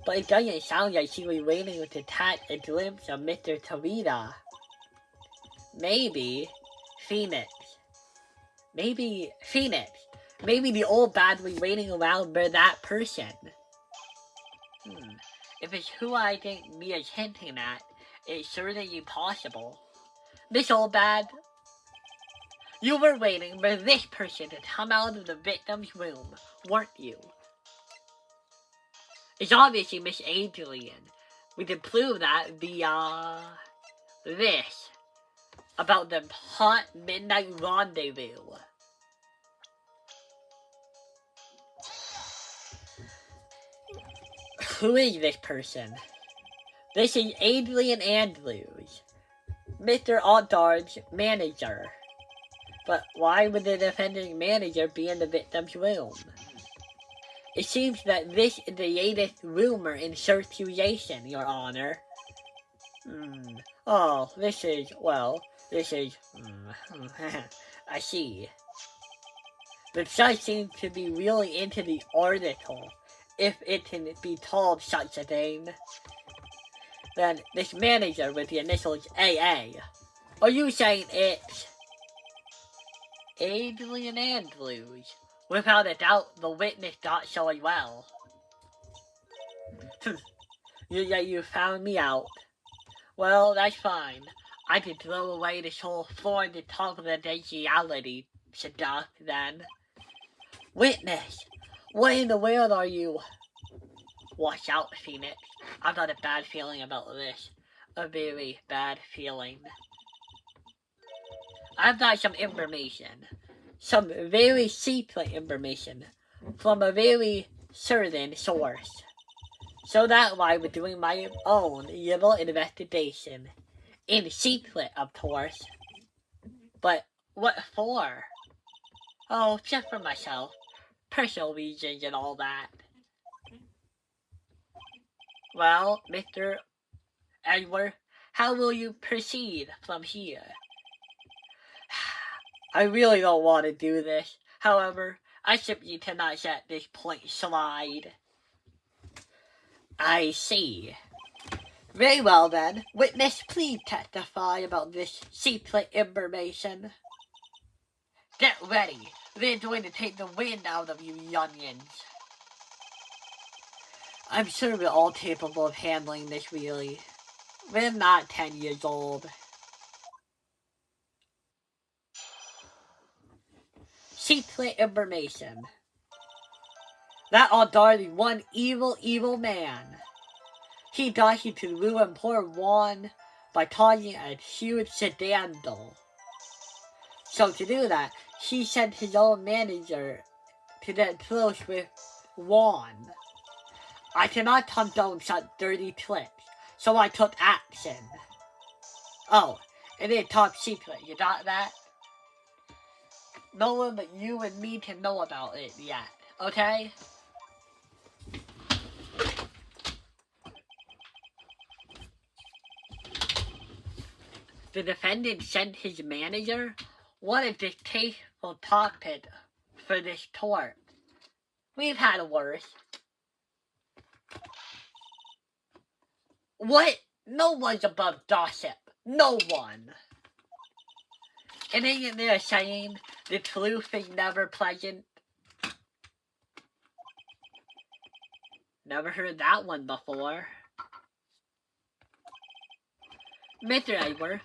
But it doesn't sound like she was waiting to catch a glimpse of Mr. Tarita. Maybe Phoenix. Maybe the old bad was waiting around for that person. If it's who I think Mia's hinting at, it's certainly possible. This old bad, you were waiting for this person to come out of the victim's room, weren't you? It's obviously Miss Adrian. We can prove that via this. About the hot midnight rendezvous. Who is this person? This is Adrian Andrews, Mr. Oddard's manager. But why would the defendant's manager be in the victim's room? It seems that this is the latest rumor in circulation, Your Honor. Oh, this is, I see. The judge seems to be really into the article, if it can be called such a thing. Then this manager with the initials AA. Are you saying it's Adrian Andrews? Without a doubt, the witness got so well. You found me out. Well, that's fine. I could throw away this whole form to talk confidentiality stuff then. Witness! What in the world are you? Watch out, Phoenix. I've got a bad feeling about this. A very bad feeling. I've got some information. Some very secret information. From a very certain source. So that's why we're doing my own little investigation. In secret, of course. But what for? Oh, just for myself. Personal reasons and all that. Well, Mr. Edward, how will you proceed from here? I really don't want to do this. However, I simply cannot let this point slide. I see. Very well then. Witness, please testify about this secret information. Get ready. They're going to take the wind out of you youngins. I'm sure we're all capable of handling this, really. We're not 10 years old. Secret information. That Aldar is one evil man. He thought he could ruin poor Juan by causing a huge scandal. So to do that, he sent his own manager to get close with Juan. I cannot condone such dirty tricks, so I took action. Oh, and it's top secret, you got that? No one but you and me can know about it yet, okay? The defendant sent his manager? What a distasteful topic for this court. We've had worse. What? No one's above gossip. No one. And isn't there a saying, the truth is never pleasant? Never heard that one before. Mr. Edward,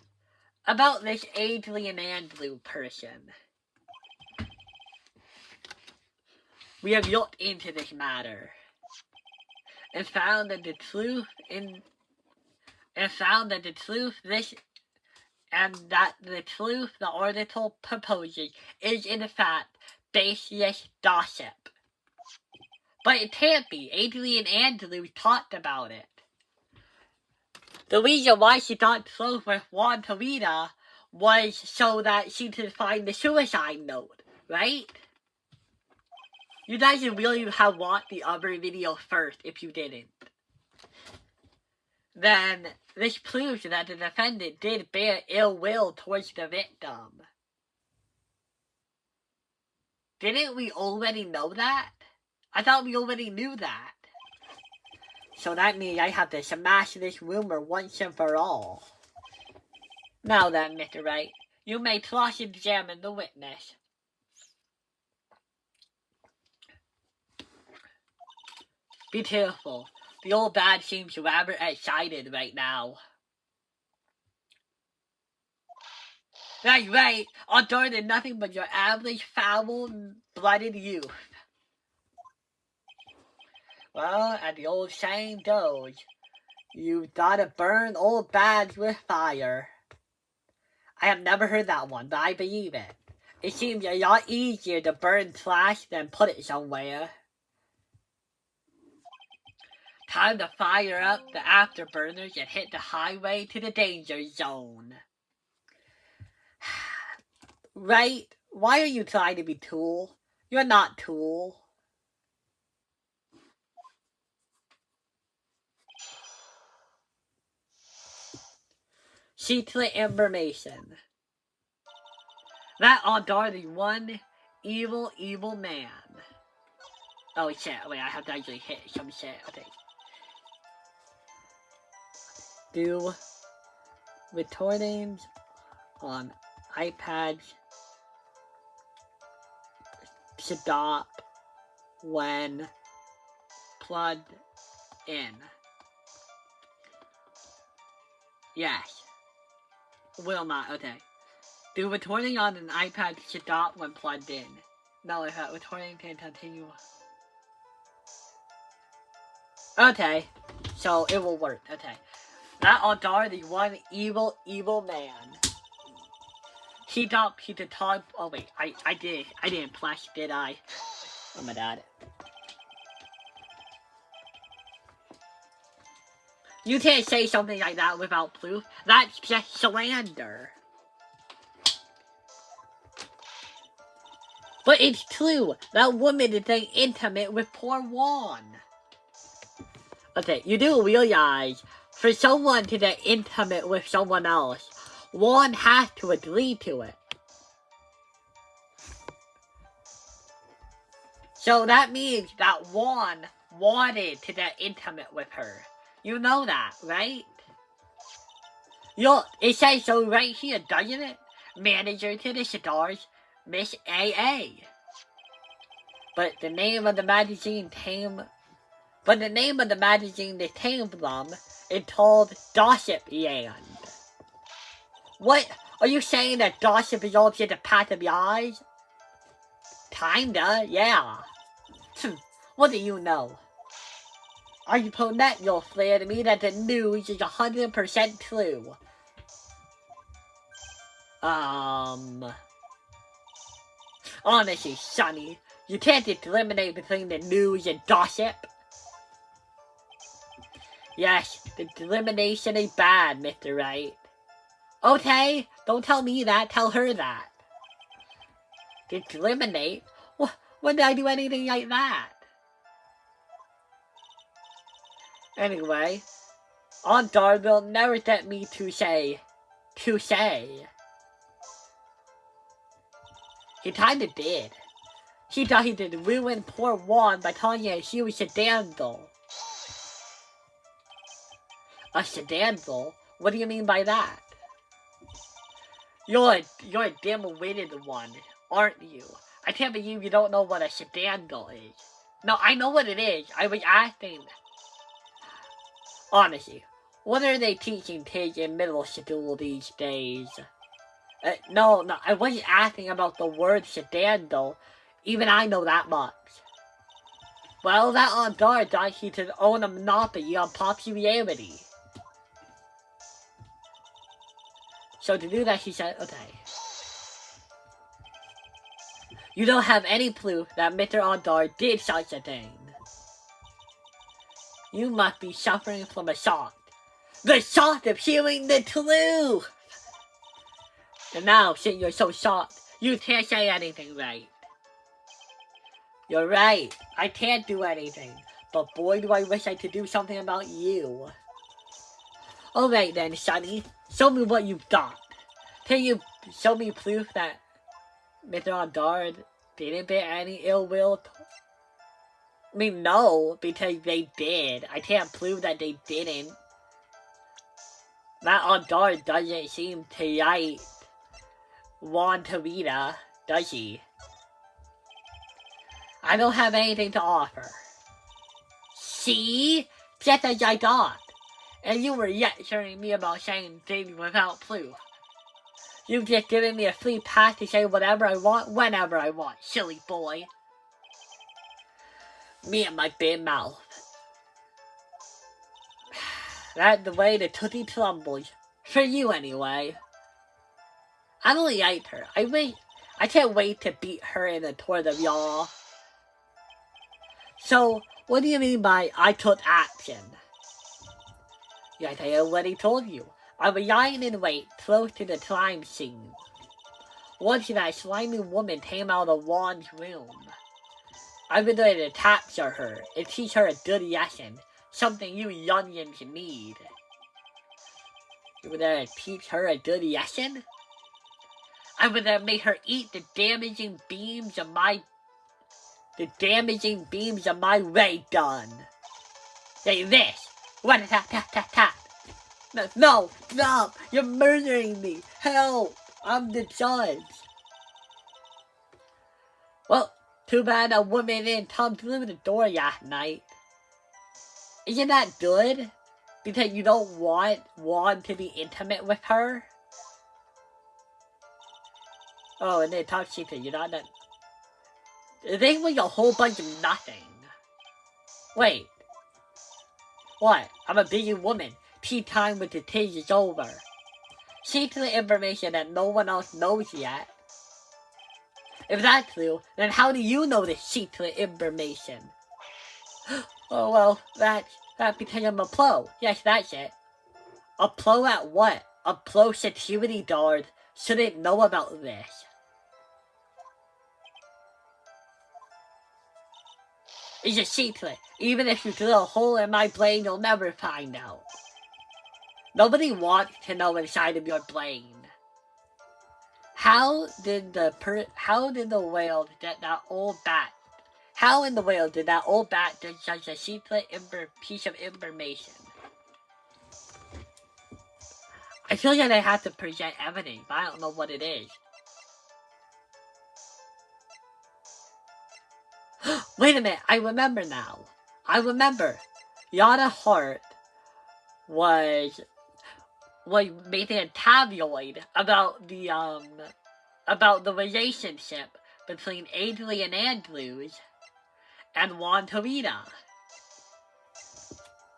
about this Adrian Andrew person. We have looked into this matter and found that the truth and that the truth the article proposes is in fact baseless gossip. But it can't be. Adrian Andrews talked about it. The reason why she got close with Juan Torita was so that she could find the suicide note, right? You guys would really have watched the other video first if you didn't. Then this proves that the defendant did bear ill will towards the victim. Didn't we already know that? I thought we already knew that. So that means I have to smash this rumor once and for all. Now then, Mr. Wright, you may cross-examine the witness. Be careful. The old bad seems rather excited right now. That's right. Arthur is nothing but your average foul-blooded youth. Well, as the old saying goes, you've gotta burn old bags with fire. I have never heard that one, but I believe it. It seems a lot easier to burn trash than put it somewhere. Time to fire up the afterburners and hit the highway to the danger zone. Right? Why are you trying to be Tool? You're not Tool. Secret information. That Adar is one evil man. Oh shit, wait, I have to actually hit some shit. Okay. Do recordings on iPads stop when plugged in? Yes. Will not, okay. Do recording on an iPad stop when plugged in? No, if that recording can continue. Okay, so it will work, okay. That Adar, the one evil man. He thought he could talk. Oh wait, I didn't flash, did I? Oh my god. You can't say something like that without proof. That's just slander. But it's true. That woman is getting intimate with poor Juan. Okay, you do realize, for someone to get intimate with someone else, Juan has to agree to it. So that means that Juan wanted to get intimate with her. You know that, right? It says so right here, doesn't it? Manager to the Stars, Miss AA. But the name of the magazine came from is called Gossip Land. What? Are you saying that gossip is all just a path of your eyes? Kinda, yeah. What do you know? Are you putting that your flair to me that the news is 100% true? Honestly, Sonny, you can't discriminate between the news and gossip. Yes, the discrimination is bad, Mr. Wright. Okay, don't tell me that, tell her that. Discriminate? When did I do anything like that? Anyway, Adar will never get me to say. He kinda did. He thought he did ruin poor Juan by telling her she was a damsel. A damsel? What do you mean by that? You're a dim-witted one, aren't you? I can't believe you don't know what a damsel is. No, I know what it is. I was asking. Honestly, what are they teaching kids in middle school these days? No, I wasn't asking about the word sedando. Even I know that much. Well, that Adar thought he could own a monopoly on popularity. So to do that, she said, okay. You don't have any proof that Mr. Ondar did such a thing. You must be suffering from a shock. The shock of hearing the truth! And now, since you're so shocked, you can't say anything right. You're right, I can't do anything. But boy, do I wish I could do something about you. Alright then, Sonny. Show me what you've got. Can you show me proof that Mr. Ondar didn't bear any ill will? I mean, no, because they did. I can't prove that they didn't. That Ondar doesn't seem to like Juan Tarita, does he? I don't have anything to offer. See? Just as I thought. And you were lecturing me about saying things without proof. You've just given me a free pass to say whatever I want, whenever I want, silly boy. Me and my big mouth. That's the way the cookie crumbles. For you, anyway. I really liked her. I can't wait to beat her in the Tour of y'all. So, what do you mean by I took action? Yes, I already told you. I was lying in wait close to the crime scene. Once that slimy woman came out of Juan's room. I was ready to capture her and teach her a good lesson. Something you youngins need. You were there to teach her a good lesson? I would have made her eat the damaging beams of my ray gun. Like this. What tap tap tap tap. No, stop! You're murdering me! Help! I'm the judge. Well, too bad a woman didn't come through the door last night. Isn't that good? Because you don't want Juan to be intimate with her? Oh, and they talk secret, you know that? They was a whole bunch of nothing. Wait. What? I'm a busy woman. Tea time with the kids is over. Secret information that no one else knows yet. If that's true, then how do you know the secret information? Oh well, that's because I'm a pro. Yes, that's it. A pro at what? A pro security guard shouldn't know about this. It's a secret. Even if you drill a hole in my brain, you'll never find out. Nobody wants to know inside of your brain. How in the world did that old bat get such a secret piece of information? I feel like I have to present evidence, but I don't know what it is. Wait a minute, I remember now. I remember. Yana Hart was making a tabloid about the relationship between Adrian Andrews and Juan Torita.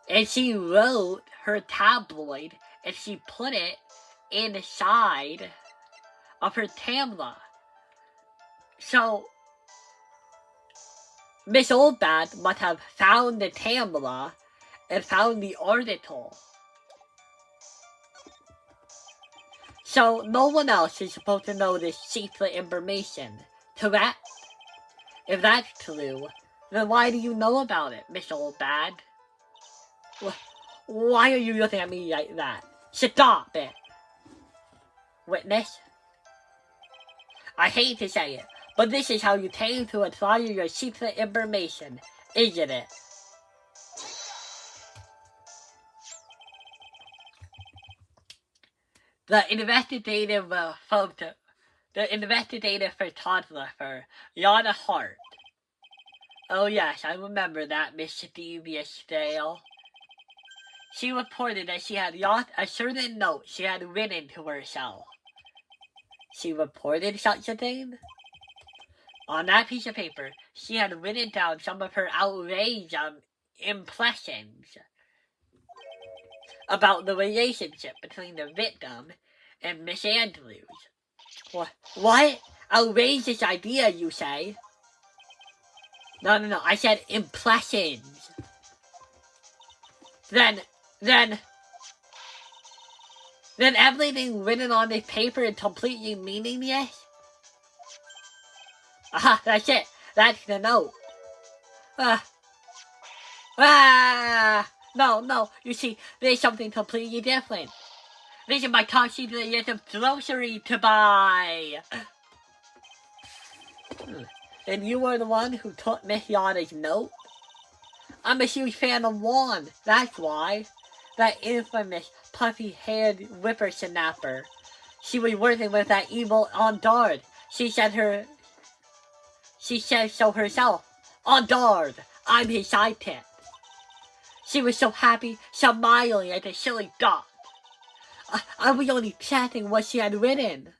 And she wrote her tabloid and she put it inside of her camera. So Miss Oldbad must have found the camera and found the article. So no one else is supposed to know this secret information, correct? If that's true, then why do you know about it, Miss Oldbad? Why are you looking at me like that? Stop it! Witness? I hate to say it, but this is how you came to acquire your secret information, isn't it? The investigative photographer, Yana Hart. Oh yes, I remember that mischievous tale. She reported that she had a certain note she had written to herself. She reported such a thing? On that piece of paper, she had written down some of her outrageous impressions about the relationship between the victim and Miss Andrews. What? Outrageous idea, you say? No, I said impressions. Then everything written on this paper is completely meaningless? Aha, that's it. That's the note. No, you see, there's something completely different. This is my top secret list of grocery to buy. And you were the one who took Miss Yada's note? I'm a huge fan of Juan, that's why. That infamous, puffy-haired whippersnapper. She was working with that evil on guard. She said so herself. On guard, I'm his sidekick. She was so happy, smiling at the silly dot. I was only chatting what she had written.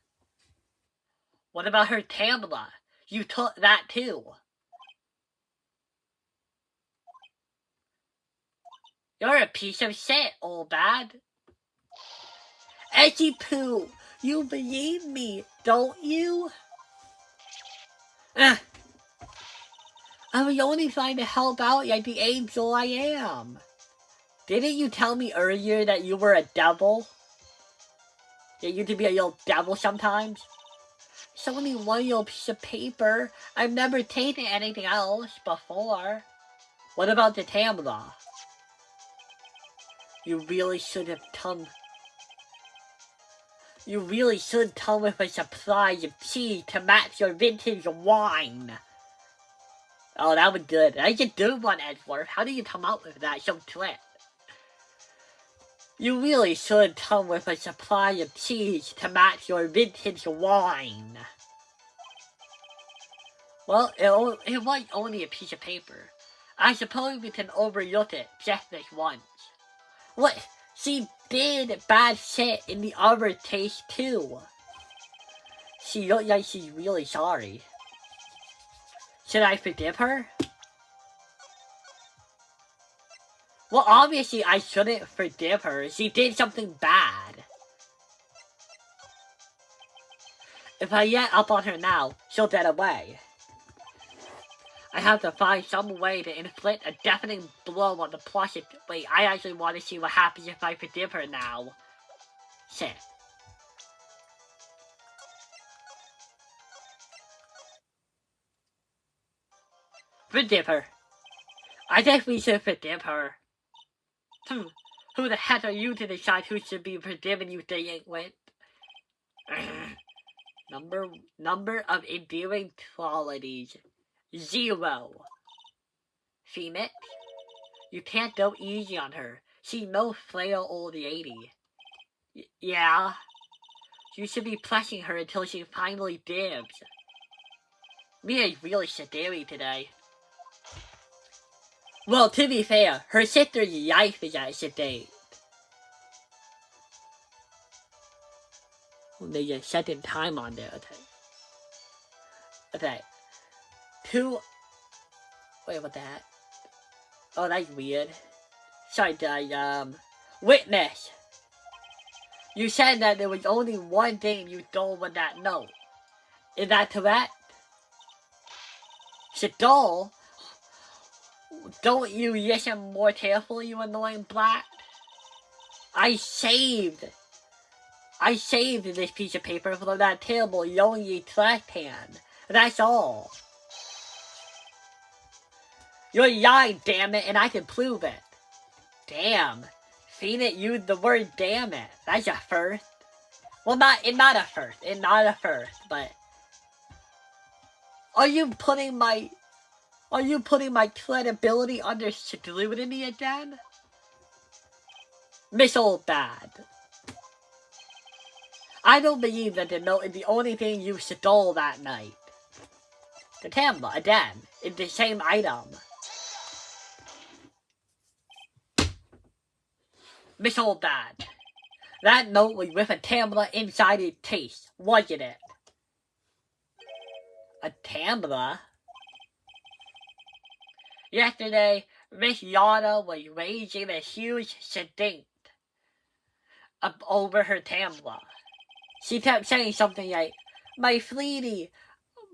What about her Tamla? You took that too. You're a piece of shit, old bad. Edgy poo, you believe me, don't you? I was only trying to help out like the angel I am. Didn't you tell me earlier that you were a devil? That you could be a little devil sometimes? It's only one little piece of paper. I've never taken anything else before. What about the Tamla? You really should come with a supply of cheese to match your vintage wine. Oh, that was good. That's a good one, Edgeworth. How do you come up with that so quick? You really should come with a supply of cheese to match your vintage wine. Well, it was only a piece of paper. I suppose we can overlook it just this once. What? She did bad shit in the other case too. She looked like she's really sorry. Should I forgive her? Well, obviously I shouldn't forgive her. She did something bad. If I get up on her now, she'll get away. I have to find some way to inflict a deafening blow on the plushie. Wait, I actually want to see what happens if I forgive her now. Shit. Forgive her. I think we should forgive her. Who the heck are you to decide who should be forgiven, you delinquent? Number of endearing qualities. 0. Phoenix, you can't go easy on her. She's no frail old lady. Yeah. You should be pressing her until she finally dibs. Mia's really scary today. Well, to be fair, her sister's life is at stake. Well, there's a second time on there, okay. Wait, what the heck? Oh, that's weird. Sorry, guys, witness! You said that there was only one thing you stole with that note. Is that correct? Stole? Don't you listen more carefully, you annoying black? I saved this piece of paper from that terrible lonely trash can. That's all. You're lying, damn it, and I can prove it. Damn. Phoenix used the word damn it. That's a first. Well, it's not a first, but... Are you putting my credibility under scrutiny again? Miss Old Bad. I don't believe that the note is the only thing you stole that night. The Tamla, again, is the same item. Miss Old Bad. That note was with a Tamla inside its case, wasn't it? A Tamla? Yesterday, Miss Yada was raising a huge stink over her Tamla. She kept saying something like, my fleety,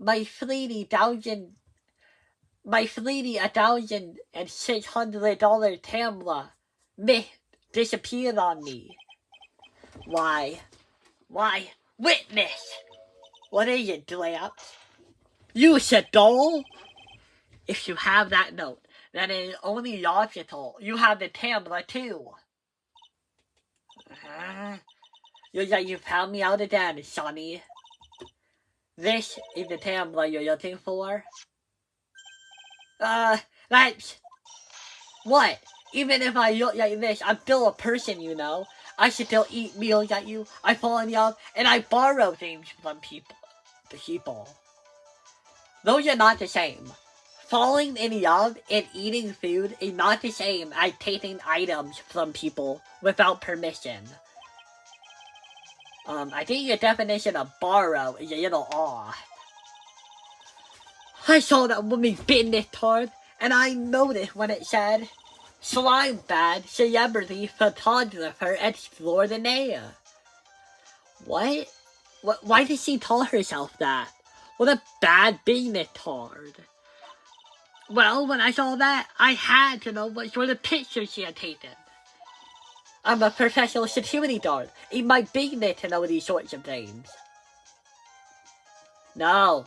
$1,600 Tamla disappeared on me. Why? Witness! What is it, Glamps? You said doll? If you have that note, then it is only logical. You have the Tamla too. You found me out again, Sonny. This is the Tamla you're looking for? That's... What? Even if I look like this, I'm still a person, you know. I still eat meals like you, I fall in love, and I borrow things from people. Those are not the same. Falling in love and eating food is not the same as taking items from people without permission. I think your definition of borrow is a little off. I saw that woman's business card, and I noticed when it said, slime bad celebrity photographer extraordinaire. What? Why did she call herself that? What a bad business card. Well, when I saw that, I had to know what sort of pictures she had taken. I'm a professional security guard. It's my business to know these sorts of things. No,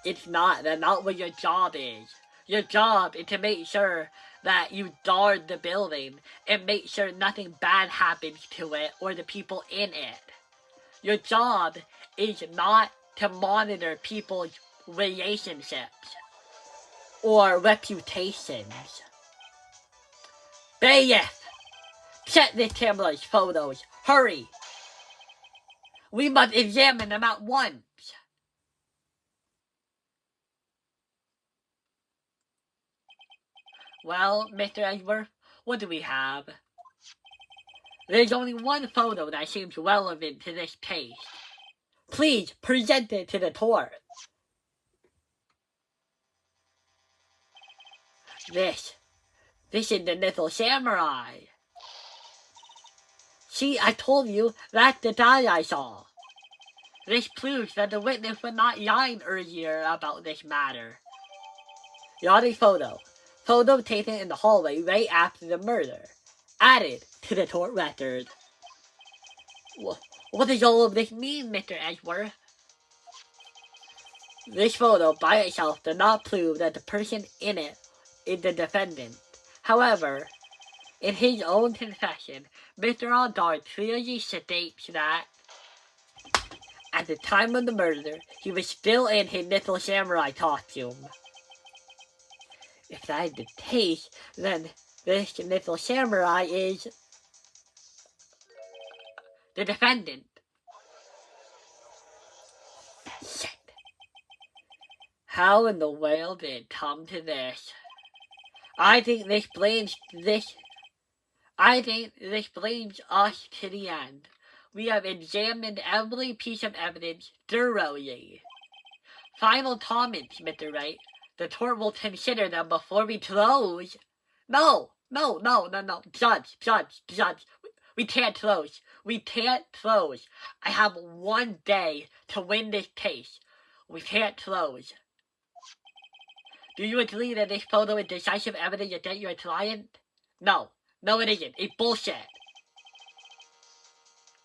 it's not. That's not what your job is. Your job is to make sure that you guard the building and make sure nothing bad happens to it or the people in it. Your job is not to monitor people's relationships or reputations. Bailiff! Check this camera's photos. Hurry! We must examine them at once. Well, Mr. Edgeworth, what do we have? There's only one photo that seems relevant to this case. Please present it to the court. This is the little samurai. See, I told you, that's the guy I saw. This proves that the witness was not lying earlier about this matter. Yachty photo. Photo taken in the hallway right after the murder. Added to the court record. What does all of this mean, Mr. Edgeworth? This photo by itself does not prove that the person in it is the defendant. However, in his own confession, Mr. Aldard clearly states that at the time of the murder, he was still in his little samurai costume. If that is the case, then this little samurai is the defendant. Shit. How in the world did it come to this? I think this brings us to the end. We have examined every piece of evidence thoroughly. Final comments, Mr. Wright. The court will consider them before we close. No. Judge. We can't close. I have 1 day to win this case. We can't close. Do you agree that this photo is decisive evidence against your client? No, it isn't. It's bullshit.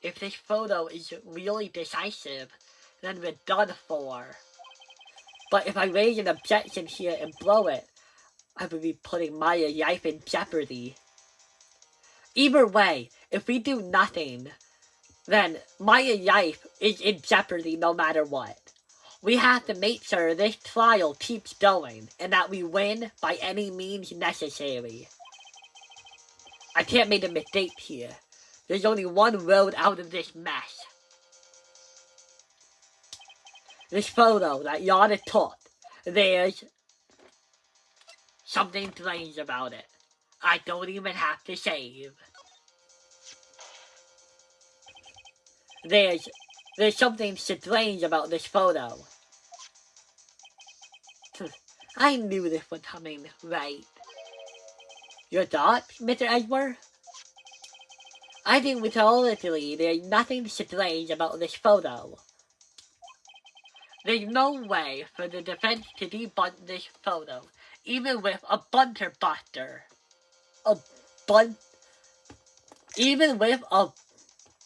If this photo is really decisive, then we're done for. But if I raise an objection here and blow it, I would be putting my life in jeopardy. Either way, if we do nothing, then my life is in jeopardy no matter what. We have to make sure this trial keeps going and that we win by any means necessary. I can't make a mistake here. There's only one road out of this mess. This photo that Yana took, there's something strange about it. I don't even have to save. There's something strange about this photo. I knew this was coming, right? Your thoughts, Mr. Edgeworth? I think mythologically there's nothing strange about this photo. There's no way for the defense to debunk this photo, even with a bunter buster. Even with a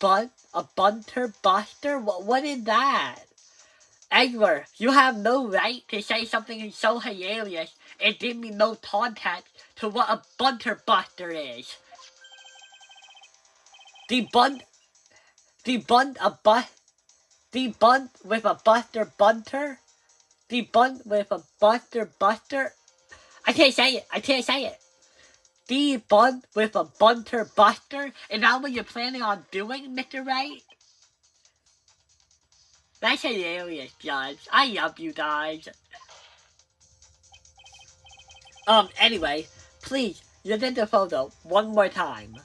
bunter buster? What is that? Edward, you have no right to say something so hilarious and give me no context to what a bunter buster is. Debunt with a buster bunter? Debunt with a buster? I can't say it. Debunt with a bunter buster? Is that what you're planning on doing, Mr. Wright? That's hilarious, Judge. I love you guys. Anyway, please, look at the photo one more time.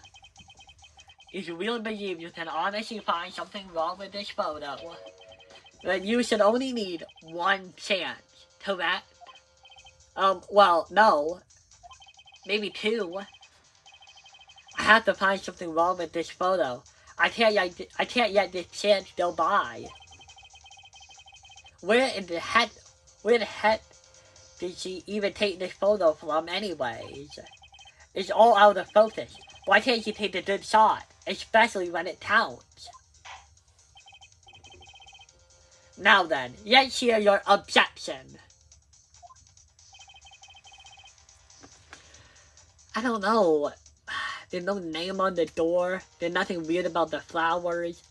If you really believe you can honestly find something wrong with this photo, then you should only need one chance, correct? Well, no. Maybe two. I have to find something wrong with this photo. I can't let this chance go by. Where the heck did she even take this photo from anyways? It's all out of focus. Why can't she take a good shot? Especially when it counts. Now then, let's hear your objection. I don't know. There's no name on the door. There's nothing weird about the flowers.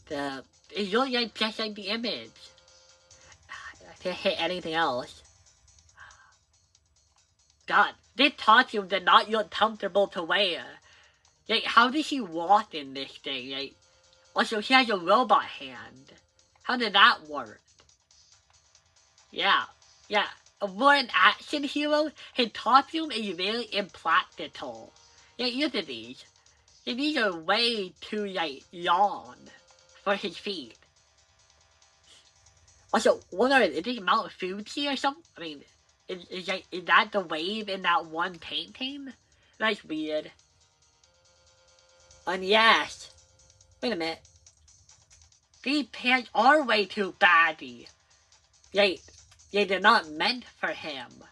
It's really just like the image. I can't hit anything else. God, this costume did not look comfortable to wear. Like, how did she walk in this thing? Like, also, she has a robot hand. How did that work? Yeah. For an action hero, his costume is very impractical. Like, look at these. Like, these are way too, like, long for his feet. Also, is this Mount Fuji or something? I mean, is that the wave in that one painting? That's weird. And yes. Wait a minute. These pants are way too baggy. They're not meant for him.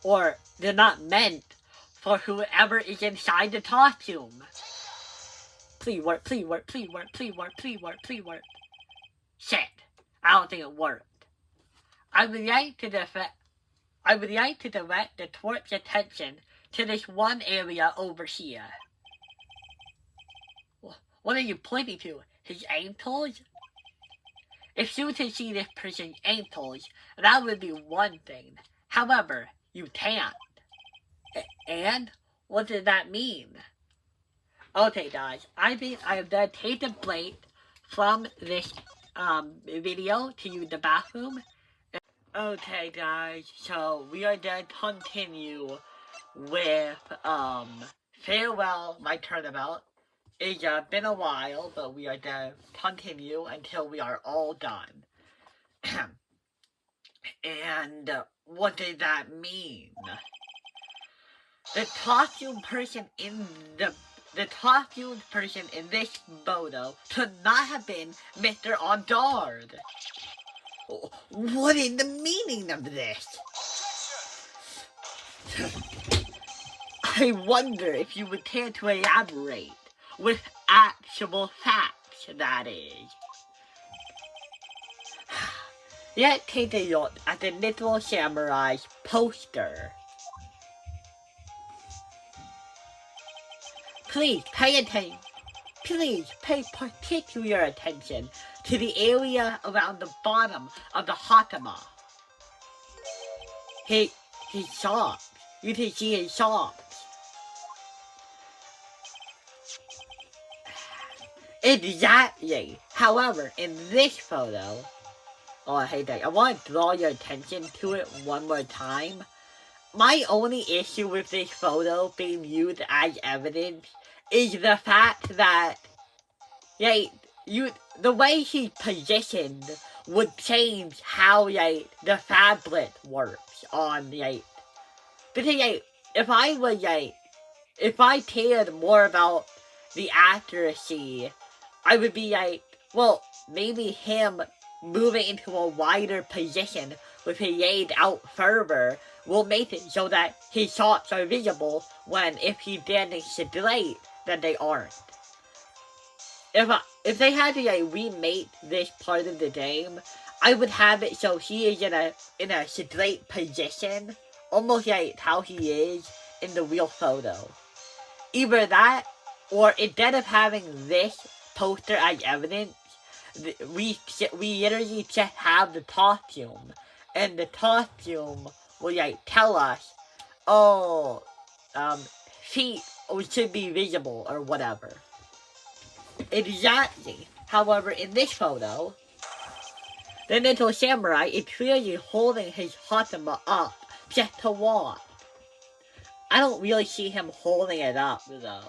Or they're not meant for whoever is inside the costume. Please work. Shit. I don't think it worked. I would like to direct the court's attention to this one area over here. What are you pointing to? His ankles? If you can see this person's ankles, that would be one thing. However, you can't. And? What does that mean? Okay, guys. I think I have done take a break from this video to use the bathroom. Okay, guys. So, we are going to continue with, Farewell, My Turnabout. It's been a while, but we are going to continue until we are all done. And what does that mean? The costume person in this photo could not have been Mr. On Guard. What is the meaning of this? I wonder if you would care to elaborate. With actual facts, that is. Let's take a look at the Little Samurai's poster. Please pay attention. Please pay particular attention to the area around the bottom of the Hatama. His socks. You can see his socks. Exactly. However, in this photo, oh, I hate that. I want to draw your attention to it one more time. My only issue with this photo being used as evidence is the fact that, the way he's positioned would change how, the fabric works on, because, if I cared more about the accuracy, I would be like, well, maybe him moving into a wider position with his aid out further will make it so that his shots are visible when if he did straight, then they aren't. If they had to like remake this part of the game, I would have it so he is in a straight position, almost like how he is in the real photo. Either that, or instead of having this poster as evidence, we literally just have the costume, and the costume will like tell us, oh, feet should be visible or whatever. Exactly. However, in this photo, the little samurai is clearly holding his hatama up just to walk. I don't really see him holding it up though.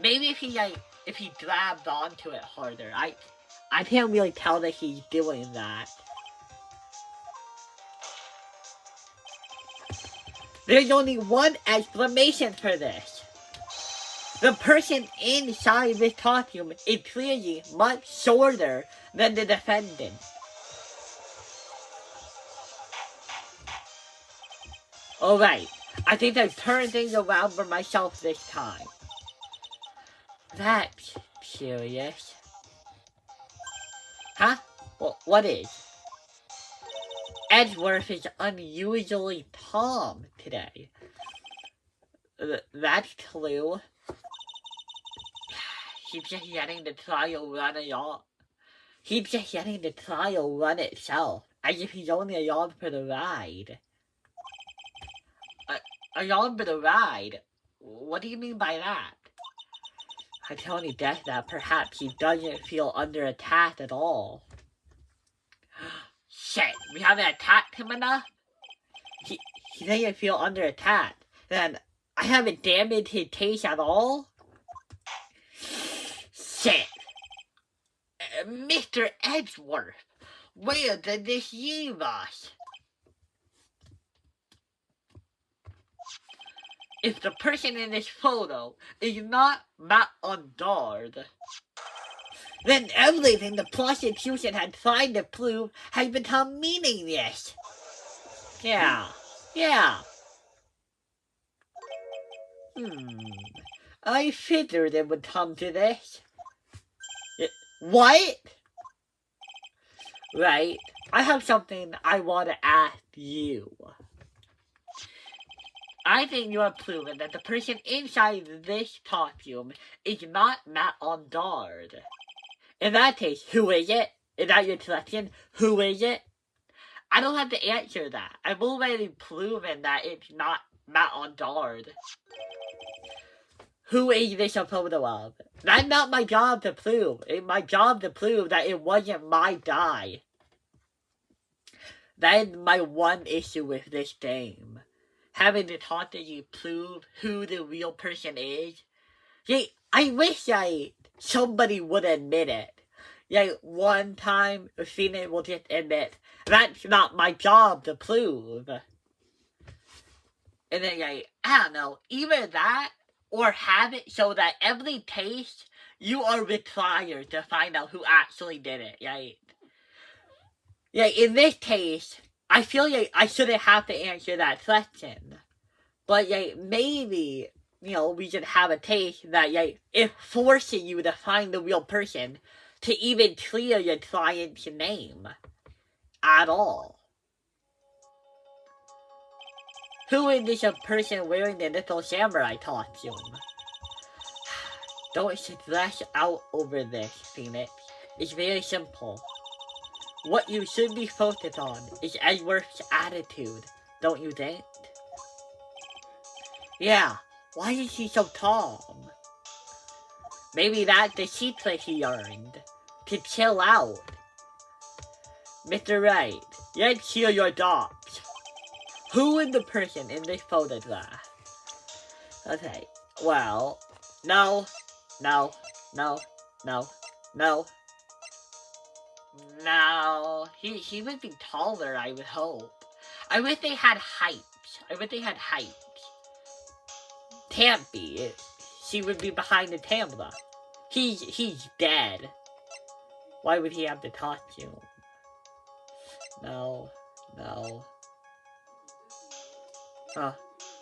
Maybe if he grabbed onto it harder. I can't really tell that he's doing that. There's only one explanation for this. The person inside this costume is clearly much shorter than the defendant. Alright, I think I've turned things around for myself this time. That's curious. Huh? Well, what is? Edgeworth is unusually calm today. That's true. He's just getting the trial run along. He's just getting the trial run itself, as if he's only along for the ride. Along for the ride? What do you mean by that? I can only guess that perhaps he doesn't feel under attack at all. Shit, we haven't attacked him enough? He doesn't feel under attack. Then I haven't damaged his case at all? Shit. Mr. Edgeworth, where did this leave us? If the person in this photo is not Matt on guard, then everything the prosecution had tried to prove has become meaningless. Yeah. I figured it would come to this. What? Right, I have something I want to ask you. I think you have proven that the person inside this costume is not Matt on guard. In that case, who is it? Is that your selection? Who is it? I don't have to answer that. I've already proven that it's not Matt on guard. Who is this a photo of? That's not my job to prove. It's my job to prove that it wasn't my guy. That is my one issue with this game. Having to talk to you prove who the real person is. I wish somebody would admit it. One time, Phoenix will just admit, that's not my job to prove. And then, I don't know, either that, or have it so that every case, you are required to find out who actually did it, in this case, I feel like I shouldn't have to answer that question. But, maybe, we should have a case that, it forces you to find the real person to even clear your client's name at all. Who is this person wearing the little samurai costume? Don't stress out over this, Phoenix. It's very simple. What you should be focused on is Edgeworth's attitude, don't you think? Yeah, why is he so calm? Maybe that's the secret he earned. To chill out. Mr. Wright, let's hear your thoughts. Who is the person in this photograph? Okay, well, no. No, he would be taller, I would hope. I wish they had height. Can't be. she would be behind the camera. He's dead. Why would he have to talk to you? No.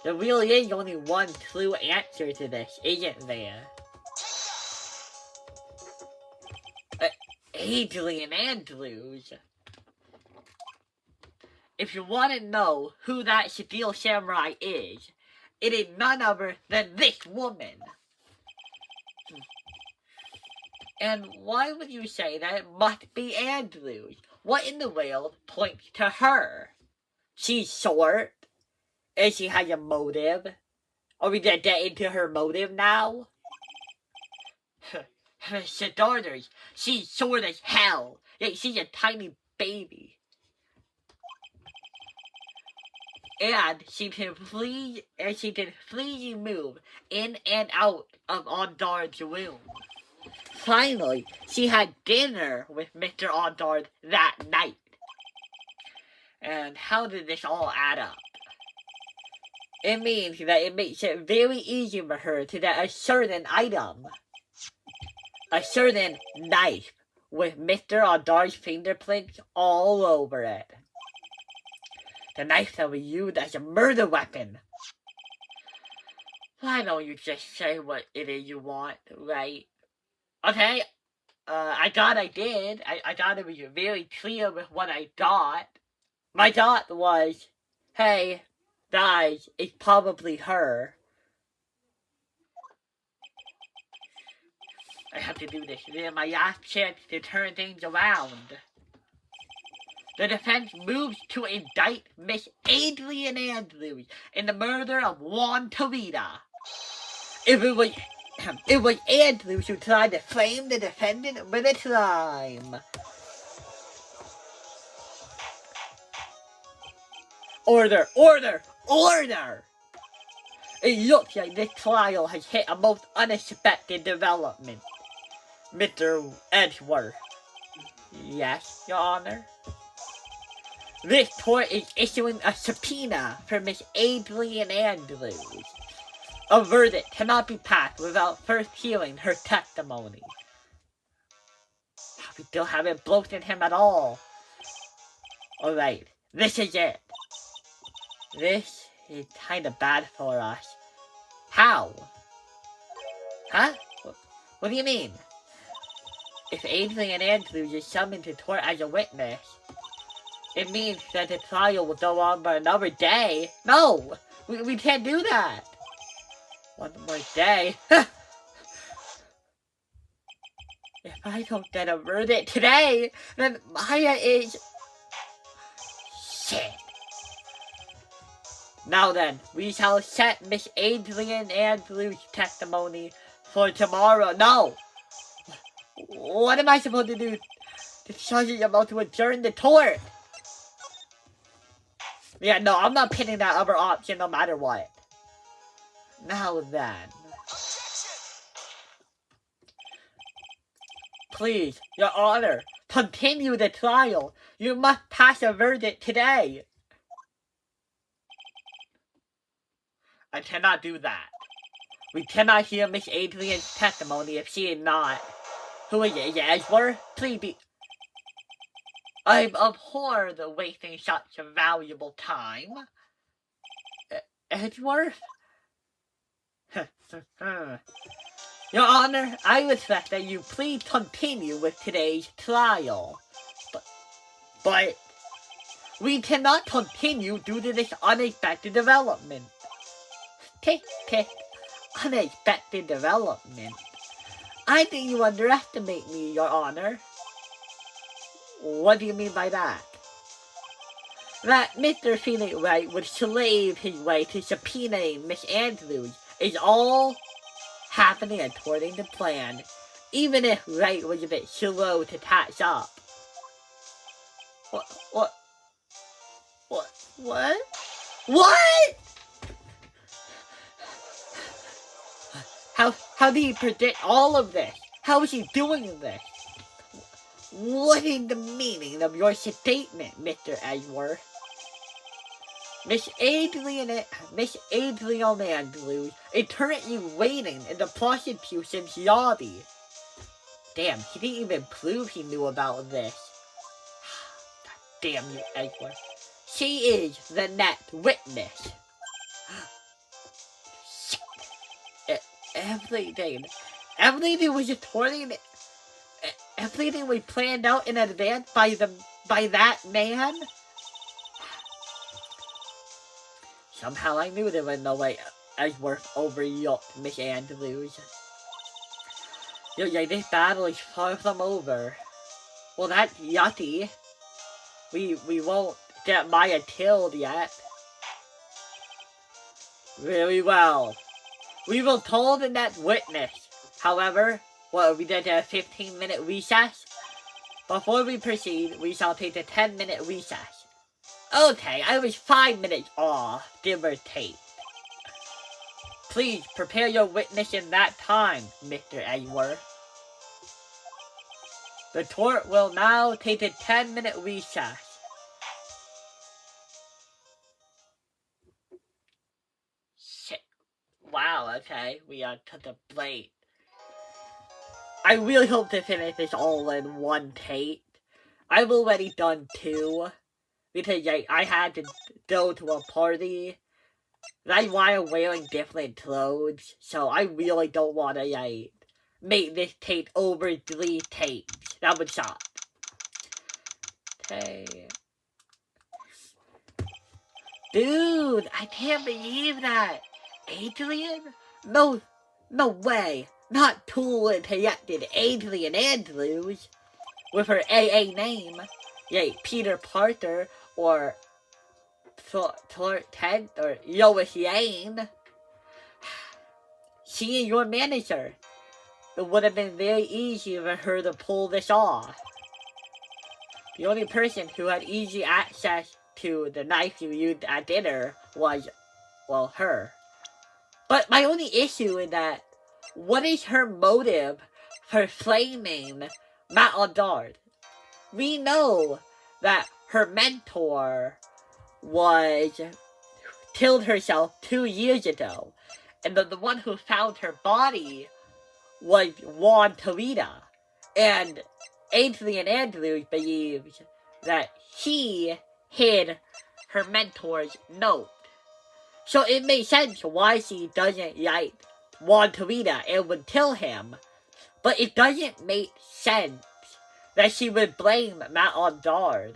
There really is only one true answer to this, isn't there? Adrian Andrews. If you want to know who that Steel Samurai is, it is none other than this woman. And why would you say that it must be Andrews? What in the world points to her? She's short, and she has a motive. Are we gonna get into her motive now? Her daughters, she's short as hell, yet she's a tiny baby. And she can freely move in and out of Ondard's room. Finally, she had dinner with Mr. Ondard that night. And how did this all add up? It means that it makes it very easy for her to get a certain item. A certain knife with Mr. Ondard's fingerprints all over it. The knife that we used as a murder weapon. Why don't you just say what it is you want, right? Okay, I thought I did. I thought it was very clear with what I thought. My thought was, hey, guys, it's probably her. I have to do this. This is my last chance to turn things around. The defense moves to indict Miss Adrian Andrews in the murder of Juan Tarita. It was Andrews who tried to frame the defendant with a crime. Order! It looks like this trial has hit a most unexpected development. Mr. Edgeworth. Yes, Your Honor? This court is issuing a subpoena for Miss Adrian Andrews. A verdict cannot be passed without first hearing her testimony. We still haven't bloated him at all. Alright, this is it. This is kinda bad for us. How? Huh? What do you mean? If Adrian Andrews is summoned to court as a witness, it means that the trial will go on for another day. No! We can't do that! One more day. If I don't get a verdict today, then Maya is... shit. Now then, we shall set Miss Adrian Andrews' testimony for tomorrow. No! What am I supposed to do? The judge is about to adjourn the court. Yeah, no, I'm not pinning that other option no matter what. Now then. Please, Your Honor, continue the trial. You must pass a verdict today. I cannot do that. We cannot hear Miss Adrian's testimony if she is not. Who is it, Edgeworth? Please be... I abhor the wasting such a valuable time. Edgeworth? Your Honor, I request that you please continue with today's trial. But we cannot continue due to this unexpected development. Tick, unexpected development. I think you underestimate me, Your Honor. What do you mean by that? That Mr. Phoenix Wright would slave his way to subpoenaing Miss Andrews is all happening according to plan, even if Wright was a bit slow to catch up. What? How do you predict all of this? How is he doing this? What is the meaning of your statement, Mr. Edgeworth? Miss Adrian Andrews is currently waiting in the prosecution's lobby. Damn, he didn't even prove he knew about this. God damn you, Edward. She is the next witness. Everything was reporting. Everything was planned out in advance by that man. Somehow I knew there was no way Edgeworth overlooked Miss Andrews. This battle is far from over. Well, that's yucky. We won't get Maya killed yet. Very well. We will call the next witness. However, we did a 15-minute recess. Before we proceed, we shall take a 10-minute recess. Okay, I was 5 minutes off, give or take. Please prepare your witness in that time, Mr. Edgeworth. The court will now take a 10-minute recess. Shit. Wow, okay, we took a break. I really hope to finish this all in one take. I've already done 2. Because I had to go to a party. That's why I'm wearing different clothes. So I really don't want to make this take over 3 takes. That would suck. Okay. Dude, I can't believe that. Adrian? No way. Not cool and connected Adrian Andrews. With her AA name. Peter Parker. Or Clark Kent, or Lois Lane. She is your manager. It would have been very easy for her to pull this off. The only person who had easy access to the knife you used at dinner was, well, her. But my only issue is that, what is her motive for flaming Matt Aldard? We know that her mentor killed herself 2 years ago. And the one who found her body was Juan Tarita. And Adrian Andrews believes that he hid her mentor's note. So it makes sense why she doesn't like Juan Tarita and would kill him. But it doesn't make sense that she would blame Matt Aldard.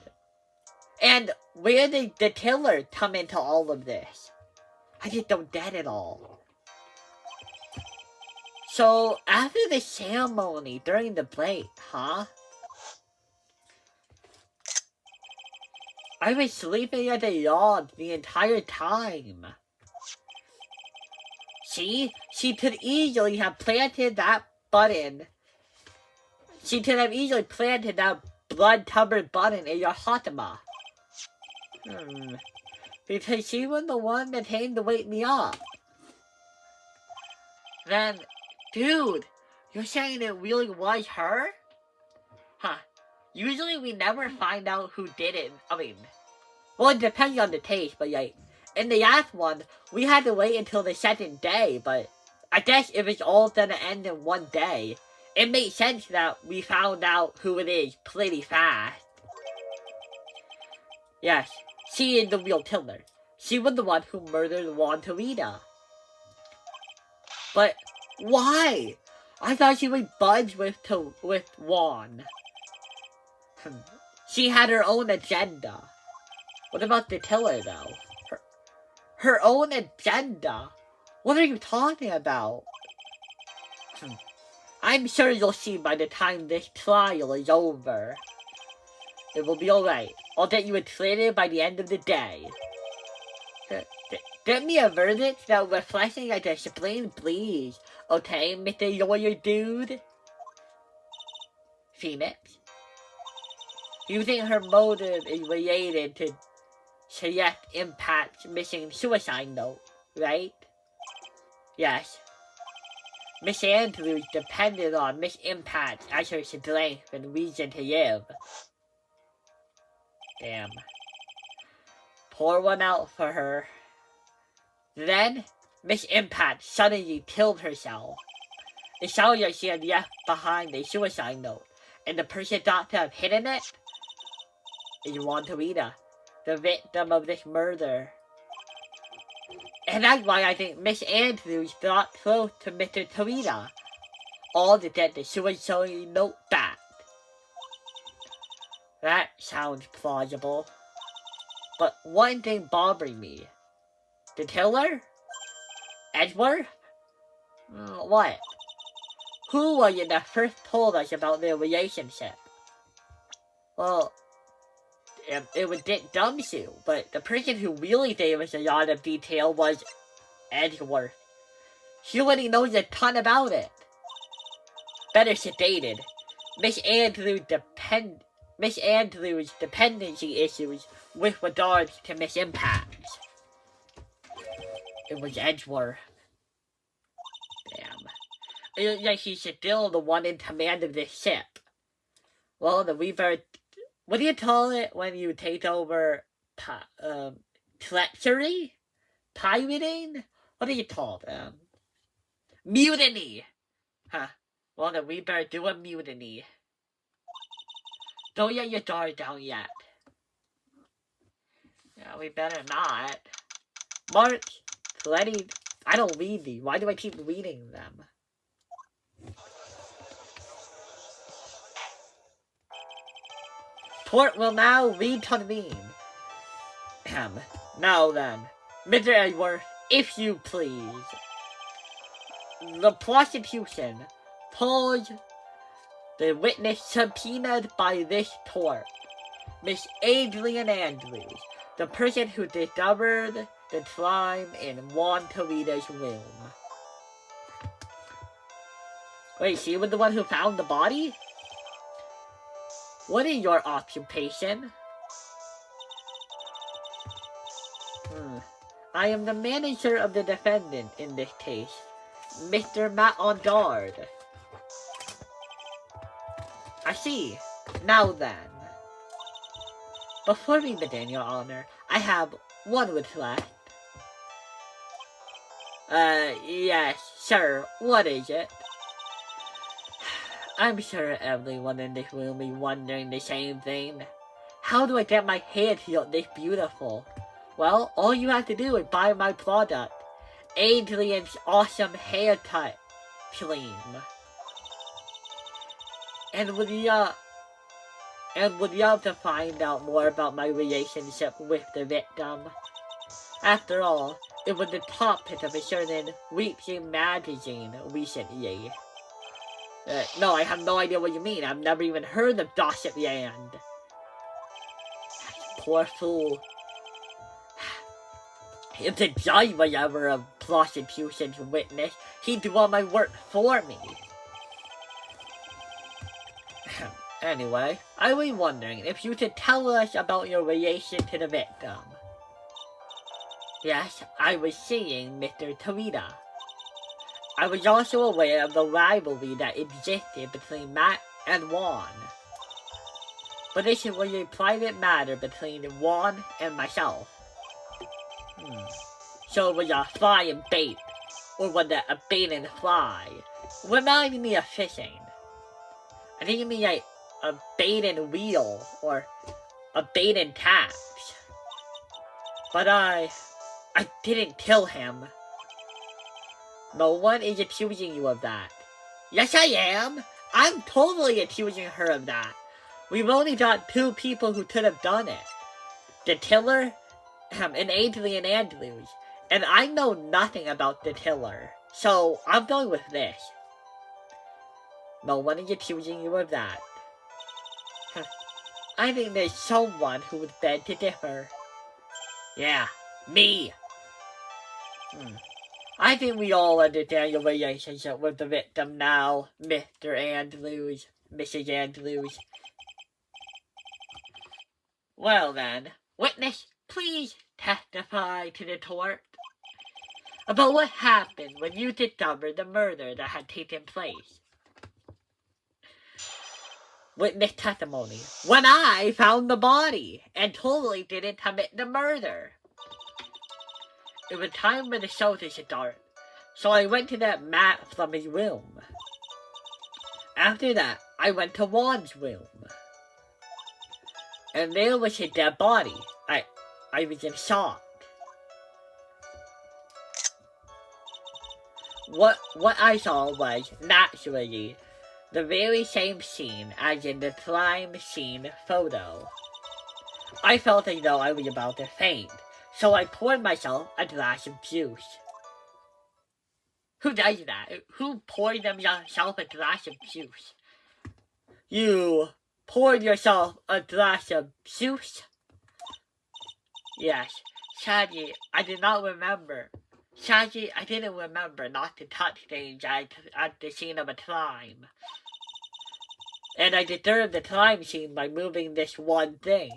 And where did the killer come into all of this? I just don't get it all. So, after the ceremony, during the break, huh? I was sleeping at the yard the entire time. See? She could easily have planted that button. She could have easily planted that blood-covered button in your Fatima. Because she was the one that came to wake me up. Then, dude, you're saying it really was her? Huh. Usually we never find out who did it. I mean, well, it depends on the case, but in the last one, we had to wait until the 2nd day, but I guess if it's all gonna end in one day, it makes sense that we found out who it is pretty fast. Yes, she is the real killer. She was the one who murdered Juan Tarita. But why? I thought she was buds with Juan. She had her own agenda. What about the killer, though? Her own agenda? What are you talking about? I'm sure you'll see by the time this trial is over. It will be alright. I'll get you acquitted by the end of the day. Get me a verdict that reflecting like a supreme please. Okay, Mr. Lawyer Dude? Phoenix? You think her motive is related to Select Impact's missing suicide note, right? Yes. Miss Andrews depended on Miss Impact as her strength and reason to live. Damn. Pour one out for her. Then, Miss Impact suddenly killed herself. It sounds like she had left behind a suicide note, and the person thought to have hidden it is Wantarita, the victim of this murder. And that's why I think Miss Andrews got close to Mr. Tarita, all to get the suicide note back. That sounds plausible. But one thing bothering me. The killer? Edward? What? Who was it that first told us about their relationship? Well, it was Dick Dumshoe, but the person who really gave us a lot of detail was Edward. He already knows a ton about it. Better sedated. Miss Andrews' dependency issues with regards to Miss Impact. It was Edward. Damn. It looks like he's still the one in command of this ship. Well, the Weaver... What do you call it when you take over... treachery? Pirating? What do you call them? Mutiny! Huh. Well, then we better do a mutiny. Don't let your guard down yet. Yeah, we better not. Mark, Letty, I don't read these. Why do I keep reading them? Court will now reconvene. Now then, Mr. Edward, if you please. The prosecution pulls the witness subpoenaed by this court, Miss Adrian Andrews, the person who discovered the crime in Juan Tarita's room. Wait, she was the one who found the body? What is your occupation? I am the manager of the defendant in this case, Mr. Matt on guard. I see. Now then. Before we begin, Your Honor, I have one request. Yes, sure. What is it? I'm sure everyone in this room is wondering the same thing. How do I get my hair to look this beautiful? Well, all you have to do is buy my product, Adrian's Awesome Haircut Cream. And would you love to find out more about my relationship with the victim? After all, it was the topic of a certain weekly magazine recently. No, I have no idea what you mean. I've never even heard of Gossip Land. Poor fool. If the judge was ever a prosecution's witness, he'd do all my work for me. Anyway, I was wondering if you could tell us about your relation to the victim. Yes, I was seeing Mr. Tarita. I was also aware of the rivalry that existed between Matt and Juan. But this was a private matter between Juan and myself. So it was a fly and bait, or was it a bait and fly? Reminding me of fishing. I think you mean like a bait and wheel, or a bait and catch. But I didn't kill him. No one is accusing you of that. Yes, I am. I'm totally accusing her of that. We've only got 2 people who could have done it. The killer, and Adrian Andrews. And I know nothing about the killer. So, I'm going with this. No one is accusing you of that. I think there's someone who would beg to differ. Yeah, me. I think we all understand your relationship with the victim now, Mr. Andrews, Mrs. Andrews. Well then, witness, please testify to the court about what happened when you discovered the murder that had taken place. witness testimony. When I found the body and totally didn't commit the murder. It was time for the show to start, so I went to that mat from his room. After that, I went to Juan's room. And there was his dead body. I was in shock. What I saw was, naturally, the very same scene as in the crime scene photo. I felt as though I was about to faint, so I poured myself a glass of juice. Who does that? Who poured themselves a glass of juice? You poured yourself a glass of juice? Yes. Sadly, I did not remember. Sadly, I didn't remember not to touch things at the scene of a crime. And I disturbed the crime scene by moving this one thing.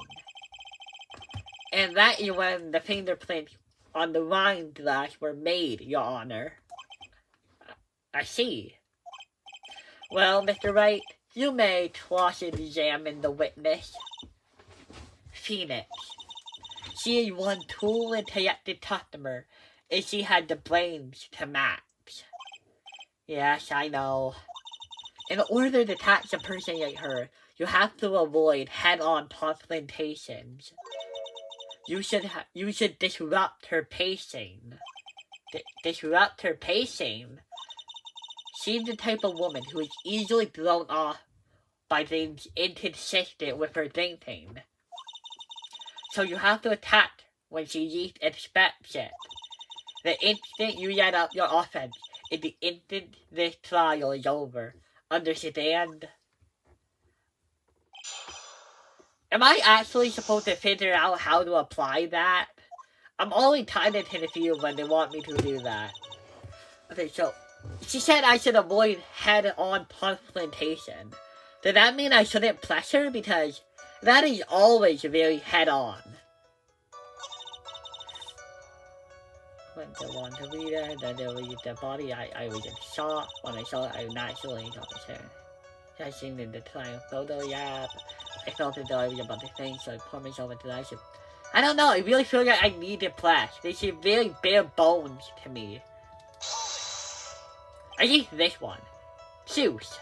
And that is when the fingerprints on the wine glass were made, Your Honor. I see. Well, Mr. Wright, you may cross-examine the witness. Phoenix. She is one tool-intellected customer, and she had the brains to match. Yes, I know. In order to catch a person like her, you have to avoid head-on confrontations. You should disrupt her pacing. Disrupt her pacing? She's the type of woman who is easily thrown off by things inconsistent with her thinking. So you have to attack when she least expects it. The instant you get up your offense is the instant this trial is over. Understand? Am I actually supposed to figure out how to apply that? I'm only kind of to the field when they want me to do that. Okay, so she said I should avoid head-on confrontation. Does that mean I shouldn't press her? Because that is always very head-on. Went to one to read it, then there was the body. I was in shock. When I saw it, I naturally got the chair. I seen in the time photo, yeah. I felt as though I was about to faint, so I poured myself into that. I don't know, I really feel like I need to press. They seem very bare bones to me. I think this one. Juice.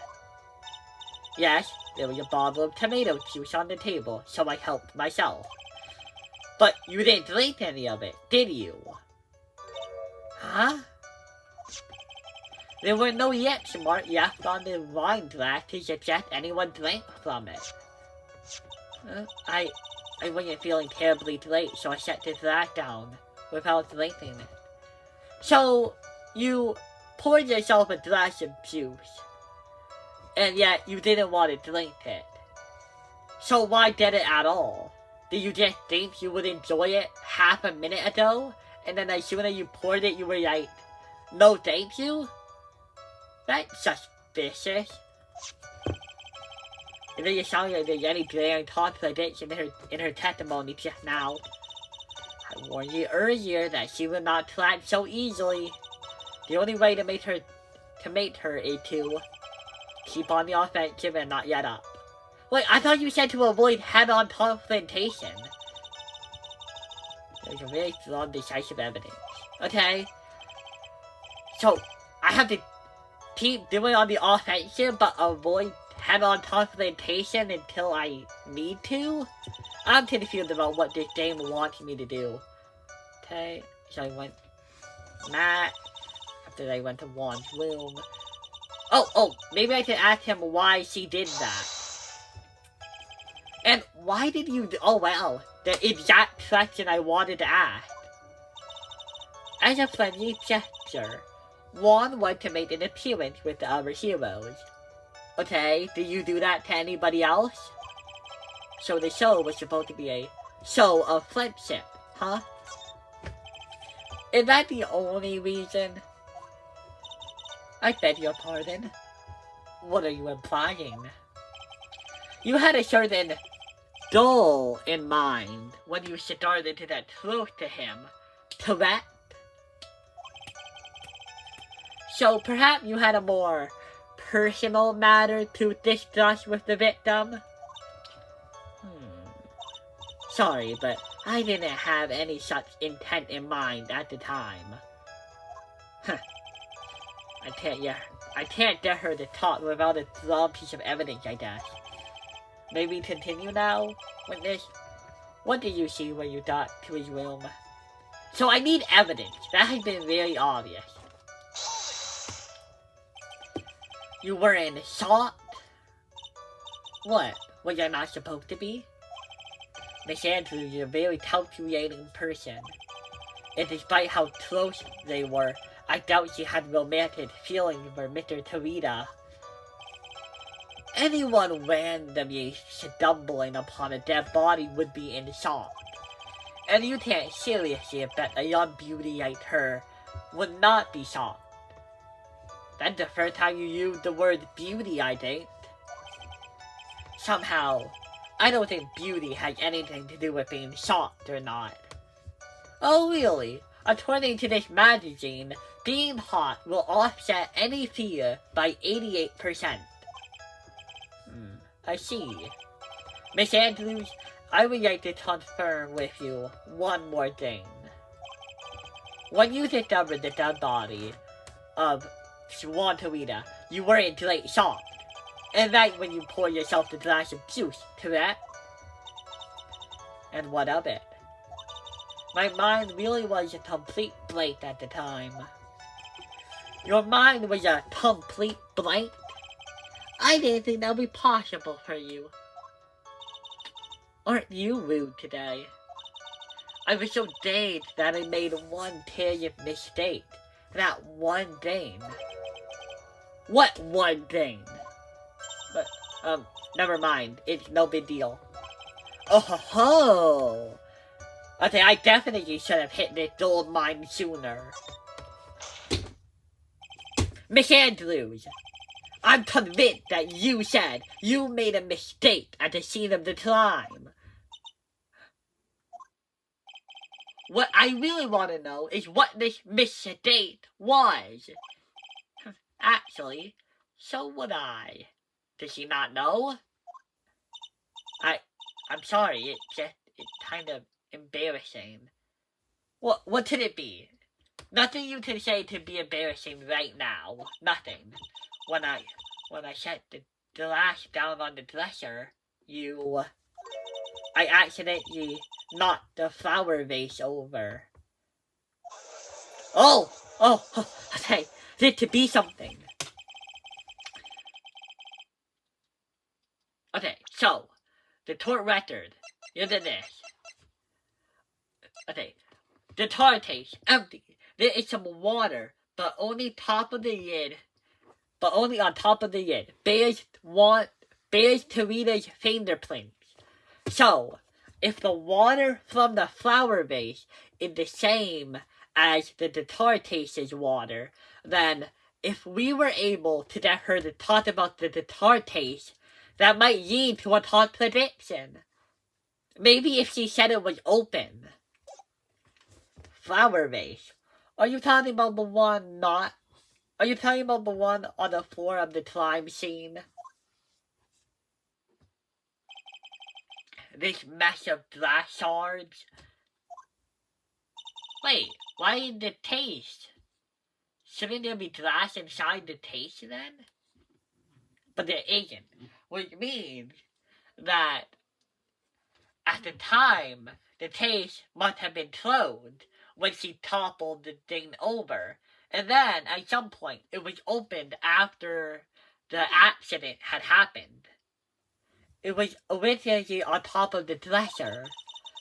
Yes, there was a bottle of tomato juice on the table, so I helped myself. But you didn't drink any of it, did you? Huh? There were no yips marked left on the wine glass to suggest anyone drank from it. I wasn't feeling terribly late, so I set the glass down without drinking it. So, you poured yourself a glass of juice, and yet you didn't want to drink it. So why did it at all? Did you just think you would enjoy it half a minute ago, and then as soon as you poured it, you were like, no thank you? That's suspicious. It doesn't sound like there's any glaring contradiction in her testimony just now. I warned you earlier that she would not collapse so easily. The only way to make her is to keep on the offensive and not get up. Wait, I thought you said to avoid head-on confrontation. There's a very strong, decisive evidence. Okay. So, I have to keep doing on the offensive, but avoid head-on confrontation until I need to? I'm confused about what this game wants me to do. Okay, so I went Matt. After I went to Juan's room. Oh, maybe I can ask him why she did that. And why did you oh wow, the exact question I wanted to ask. As a friendly gesture, Juan wanted to make an appearance with the other heroes. Okay, do you do that to anybody else? So the show was supposed to be a show of friendship, huh? Is that the only reason? I beg your pardon. What are you implying? You had a certain goal in mind when you started to that truth to him, correct? So perhaps you had a more personal matter to discuss with the victim? Sorry, but I didn't have any such intent in mind at the time. I can't get her to talk without a strong piece of evidence, I guess. Maybe continue now, witness? What did you see when you got to his room? So I need evidence. That has been very obvious. You were in shock? What? Was I not supposed to be? Miss Andrews is a very calculating person. And despite how close they were, I doubt she had romantic feelings for Mr. Tarita. Anyone randomly stumbling upon a dead body would be in shock. And you can't seriously bet a young beauty like her would not be shocked. That's the first time you used the word beauty, I think. Somehow, I don't think beauty has anything to do with being shocked or not. Oh really? According to this magazine, being hot will offset any fear by 88%. I see. Miss Andrews, I would like to confirm with you one more thing. When you discovered the dead body of Swantarita, you were in great shock. And right when you poured yourself the glass of juice, correct? And what of it? My mind really was a complete blank at the time. Your mind was a complete blank? I didn't think that would be possible for you. Aren't you rude today? I was so dazed that I made one terrible mistake. That one thing. What one thing? But, never mind. It's no big deal. Oh ho ho! Okay, I definitely should have hit this gold mine sooner. Miss Andrews, I'm convinced that you said you made a mistake at the scene of the crime. What I really want to know is what this mistake was. Actually, so would I. Does she not know? I'm sorry, it's kind of embarrassing. What could it be? Nothing you can say to be embarrassing right now. Nothing. When I set the glass down on the dresser, I accidentally knocked the flower vase over. Oh, okay, this to be something. Okay, so, the court record, is this. Okay, the tar taste, empty. There is some water, but only on top of the lid. Bears Tarita's fingerprints. So, if the water from the flower vase is the same as the tar taste's water, then if we were able to get her to talk about the tar taste, that might lead to a contradiction. Maybe if she said it was open. Flower vase. Are you talking about the one on the floor of the crime scene? This mess of glass shards? Wait, why the taste? Shouldn't there be glass inside the taste then? But there isn't, which means that at the time, the taste must have been closed when she toppled the thing over. And then, at some point, it was opened after the accident had happened. It was originally on top of the dresser,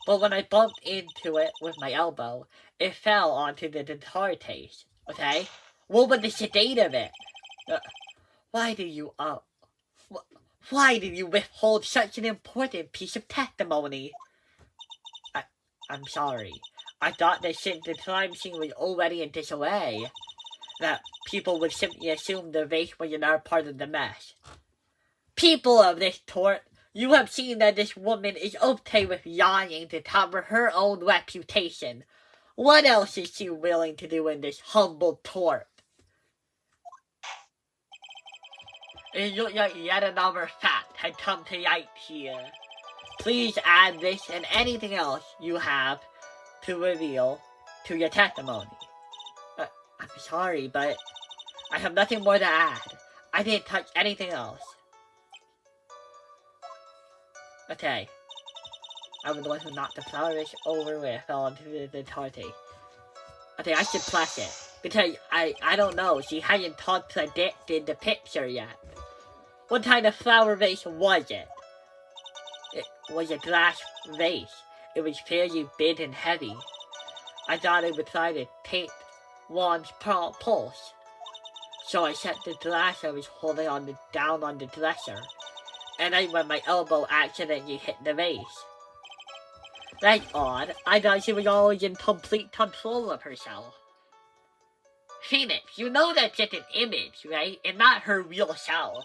but when I bumped into it with my elbow, it fell onto the tar taste. Okay? What was the date of it? Why did you withhold such an important piece of testimony? I'm sorry. I thought that since the crime scene was already in disarray, that people would simply assume the vase was another part of the mess. People of this court, you have seen that this woman is okay with lying to cover her own reputation. What else is she willing to do in this humble court? It looks like yet another fact had come to light here. Please add this and anything else you have to reveal to your testimony. I'm sorry, but I have nothing more to add. I didn't touch anything else. Okay. I was the one who knocked the flower vase over where it fell onto the tarte. Okay, I should flash it. Because I don't know, she hadn't contradicted the picture yet. What kind of flower vase was it? It was a glass vase. It was fairly big and heavy. I thought it would try to take Juan's pulse. So I set the glass I was holding down on the dresser. And then when my elbow accidentally hit the vase. That's odd. I thought she was always in complete control of herself. Phoenix, you know that's just an image, right? And not her real self.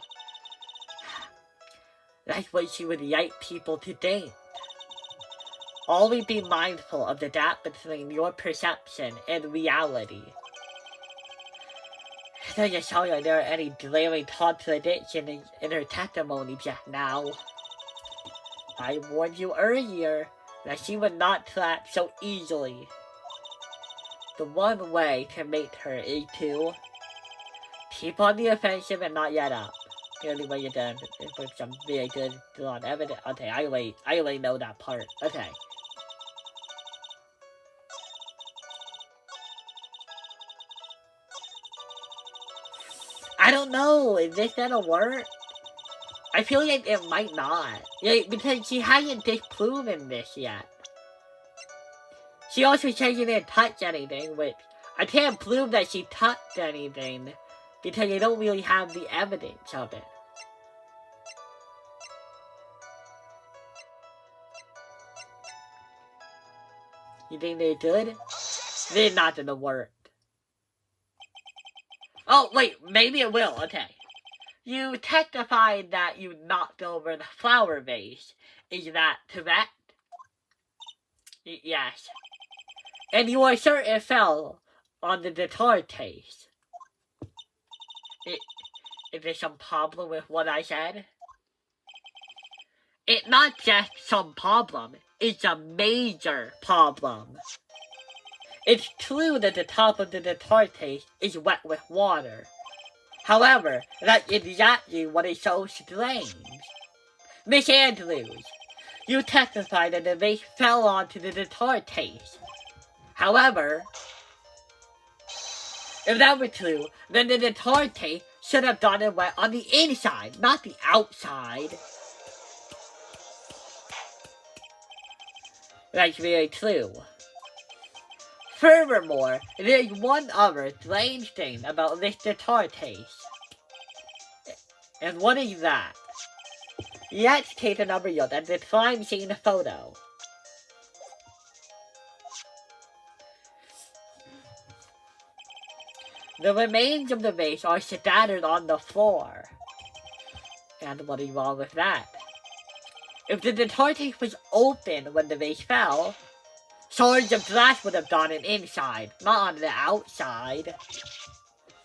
That's what she would like people to think. Always be mindful of the gap between your perception and reality. It doesn't sound like there are any glaring contradictions in her testimony just now. I warned you earlier that she would not trap so easily. The one way to make her is to keep on the offensive and not yet up. The only way you're done is with some very good drawn evidence. Okay, I already know that part. Okay. I don't know. Is this gonna work? I feel like it might not. Yeah, because she hasn't disproven this yet. She also said she didn't touch anything, which I can't prove that she touched anything because I don't really have the evidence of it. You think they're good? They're not gonna work. Oh, wait, maybe it will. Okay. You testified that you knocked over the flower vase. Is that correct? Yes. And you are sure it fell on the guitar case. Is there some problem with what I said? It's not just some problem. It's a major problem. It's true that the top of the guitar case is wet with water. However, that's exactly what is so strange. Miss Andrews, you testified that the vase fell onto the guitar case. However, if that were true, then the guitar case should have gotten wet on the inside, not the outside. That's very true. Furthermore, there is one other strange thing about this guitar case. And what is that? Let's take another look at the crime scene photo. The remains of the vase are scattered on the floor. And what is wrong with that? If the guitar case was open when the vase fell, shards of glass would have gotten inside, not on the outside.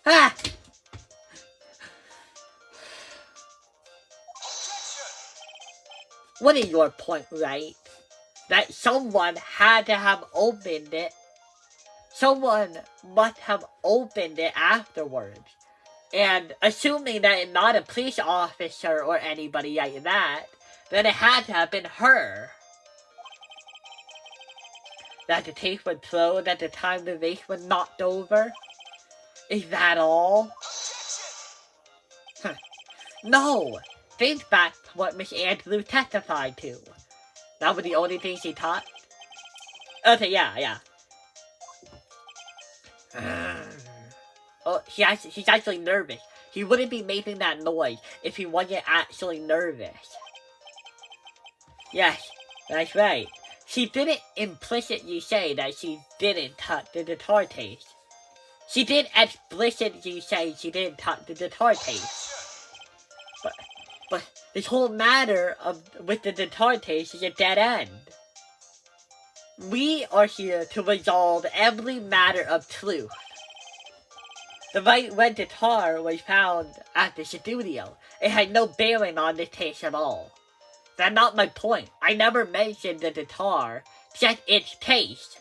Ah! What is your point, Wright? That someone had to have opened it. Someone must have opened it afterwards. And assuming that it's not a police officer or anybody like that, then it had to have been her. That the tape would close at the time the vase was knocked over? Is that all? Huh. No! Think back to what Miss Andrews testified to. That was the only thing she taught? Okay, yeah. Oh, she's actually nervous. He wouldn't be making that noise if he wasn't actually nervous. Yes, that's right. She didn't implicitly say that she didn't touch the guitar case. She did explicitly say she didn't touch the guitar case. But this whole matter with the guitar case is a dead end. We are here to resolve every matter of truth. The Wright red guitar was found at the studio. It had no bearing on the taste at all. That's not my point. I never mentioned the guitar, just its taste.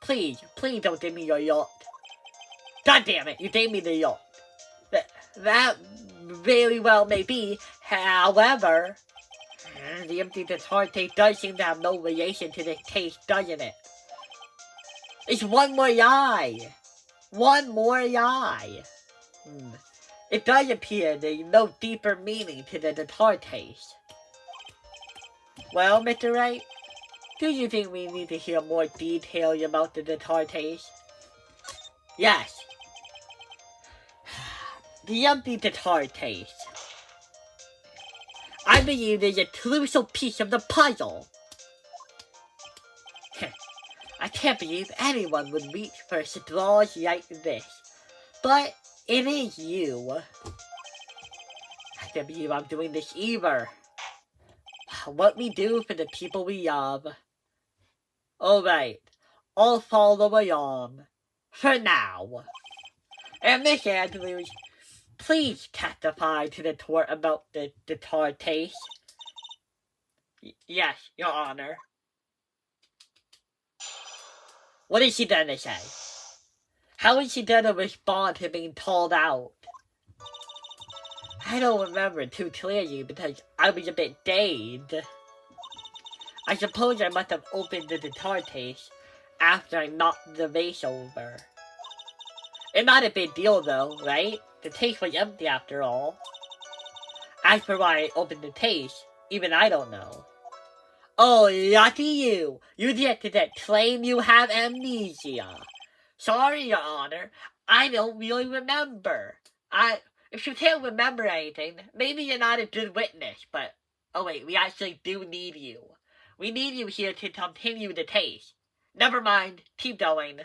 Please don't give me your yacht. God damn it, you gave me the yacht. That very well may be, however, the empty guitar taste does seem to have no relation to the taste, doesn't it? It's one more eye. One more eye. It does appear there's no deeper meaning to the guitar taste. Well, Mr. Wright, do you think we need to hear more details about the guitar taste? Yes. The empty guitar taste. I believe is a crucial piece of the puzzle. I can't believe anyone would reach for straws like this. But it is you. I can't believe I'm doing this either. What we do for the people we love. Alright, I'll follow along. For now. And Miss Andrews, please testify to the court about the guitar taste. Yes, Your Honor. What is she gonna say? How is she gonna respond to being called out? I don't remember too clearly because I was a bit dazed. I suppose I must have opened the guitar case after I knocked the vase over. It's not a big deal though, right? The case was empty after all. As for why I opened the case, even I don't know. Oh, lucky you! You get to claim you have amnesia. Sorry, Your Honor. I don't really remember. If you can't remember anything, maybe you're not a good witness, but... Oh wait, we actually do need you. We need you here to continue the case. Never mind, keep going.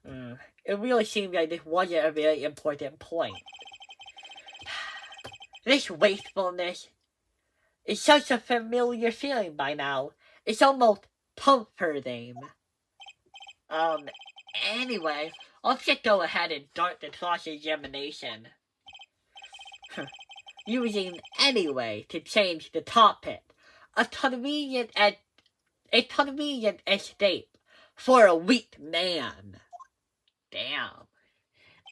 It really seemed like this wasn't a very important point. This wastefulness is such a familiar feeling by now. It's almost comforting. Anyway, I'll just go ahead and start the cross-examination. Using anyway to change the topic. A convenient escape for a weak man. Damn.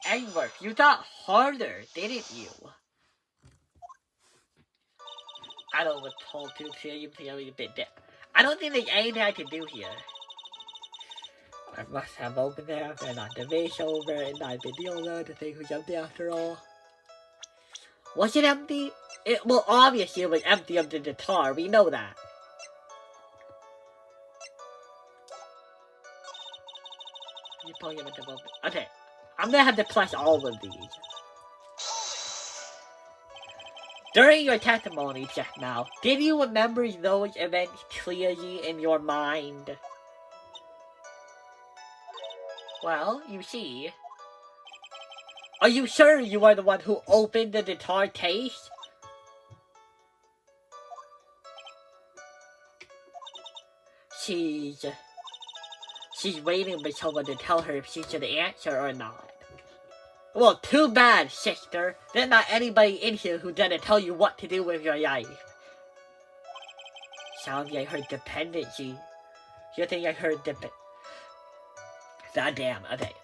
Edward, you thought harder, didn't you? I don't recall too clearly, a bit dead. I don't think there's anything I can do here. I must have opened there and not the vase over and not been deal though. The thing was empty after all. Was it empty? Well, obviously it was empty of the guitar. We know that. Okay, I'm gonna have to plus all of these. During your testimony just now, did you remember those events clearly in your mind? Well, you see. Are you sure you are the one who opened the guitar case? She's waiting for someone to tell her if she should answer or not. Well, too bad, sister. There's not anybody in here who's gonna tell you what to do with your life. Sounds like her dependency. You think I heard God damn, okay.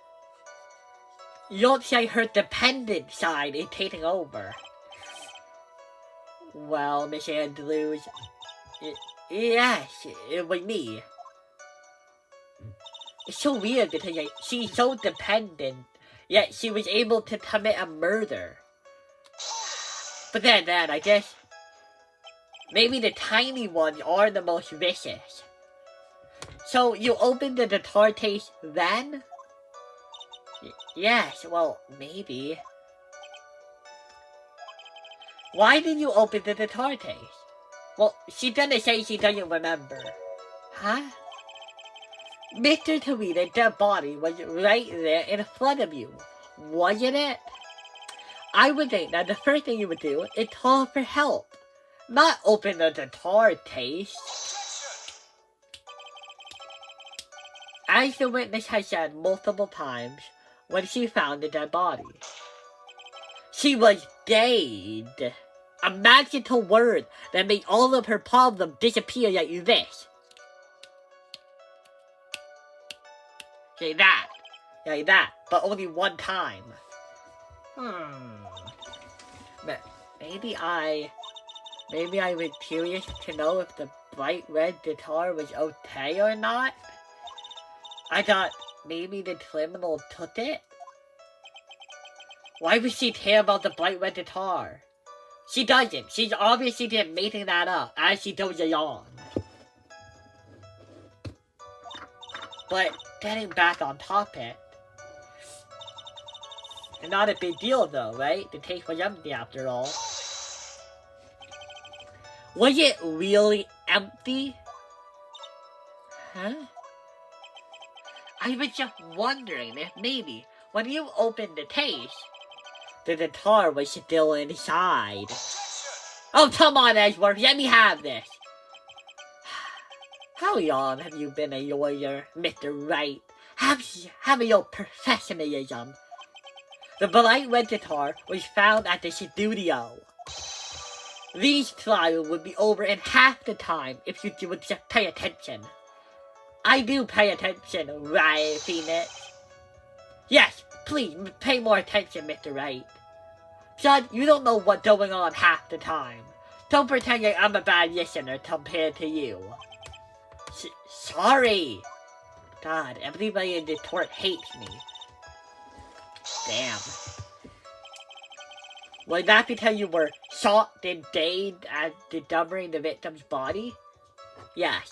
You don't say her dependent side is taking over. Well, Miss Andrews, yes, it was me. It's so weird because she's so dependent, yet she was able to commit a murder. But then, I guess, maybe the tiny ones are the most vicious. So, you opened the guitar case then? Yes, well, maybe. Why did you open the guitar case? Well, she's gonna say she doesn't remember. Huh? Mr. Toreda's dead body was right there in front of you, wasn't it? I would think that the first thing you would do is call for help, not open the guitar case. as the witness has said multiple times, when she found the dead body. She was dead. A magical word that made all of her problems disappear like this. Like that. Like that. But only one time. Maybe I was curious to know if the bright red guitar was okay or not. I thought maybe the criminal took it. Why would she care about the bright red guitar? She doesn't. She's obviously just making that up as she goes along. But getting back on topic, not a big deal though, right? The case was empty after all. Was it really empty? Huh? I was just wondering if maybe when you opened the case, the guitar was still inside. Oh, come on, Edgeworth, let me have this. How long have you been a lawyer, Mr. Wright? Have your professionalism. The bright red guitar was found at the studio. These trials would be over in half the time if you would just pay attention. I do pay attention, right, Phoenix? Yes, please, pay more attention, Mr. Wright. Son, you don't know what's going on half the time. Don't pretend like I'm a bad listener compared to you. Sorry. God, everybody in the court hates me. Damn. Was that because you were shocked and dazed at discovering the victim's body? Yes.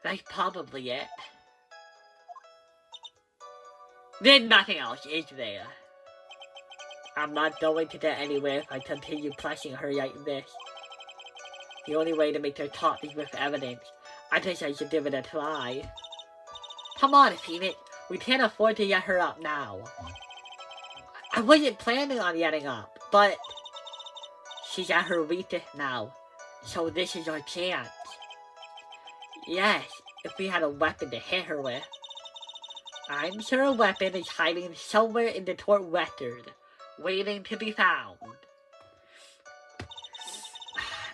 That's probably it. There's nothing else, is there? I'm not going to get anywhere if I continue pressing her like this. The only way to make her talk is with evidence. I guess I should give it a try. Come on, Phoenix. We can't afford to get her up now. I wasn't planning on getting up, but she's at her weakest now, so this is our chance. Yes, if we had a weapon to hit her with. I'm sure a weapon is hiding somewhere in the court record, waiting to be found.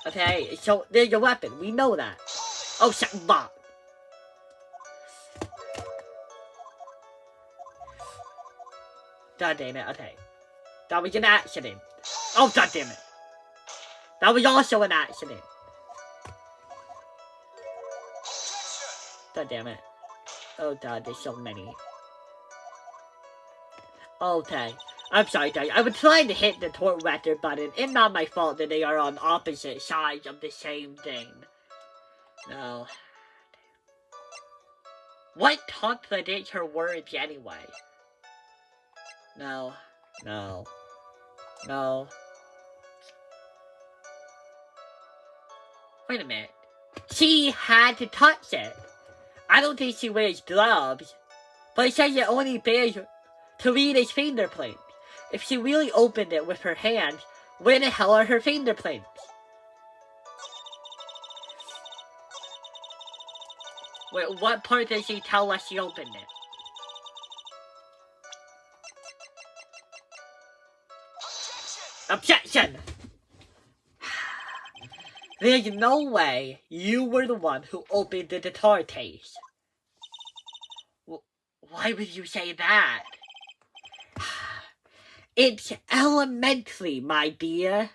Okay, so there's a weapon. We know that. Oh, shit, Bob. God damn it, okay. That was an accident. Oh, god damn it. That was also an accident. God damn it. Oh god, there's so many. Okay. I'm sorry guys, I was trying to hit the tort record button. It's not my fault that they are on opposite sides of the same thing. No. What contradicts her words anyway? No. No. No. Wait a minute. She had to touch it. I don't think she wears gloves. But it says it only bears to read his fingerprints. If she really opened it with her hands, where the hell are her fingerprints? Wait, what part does she tell us she opened it? Objection! There's no way you were the one who opened the guitar case. Why would you say that? It's elementary, my dear.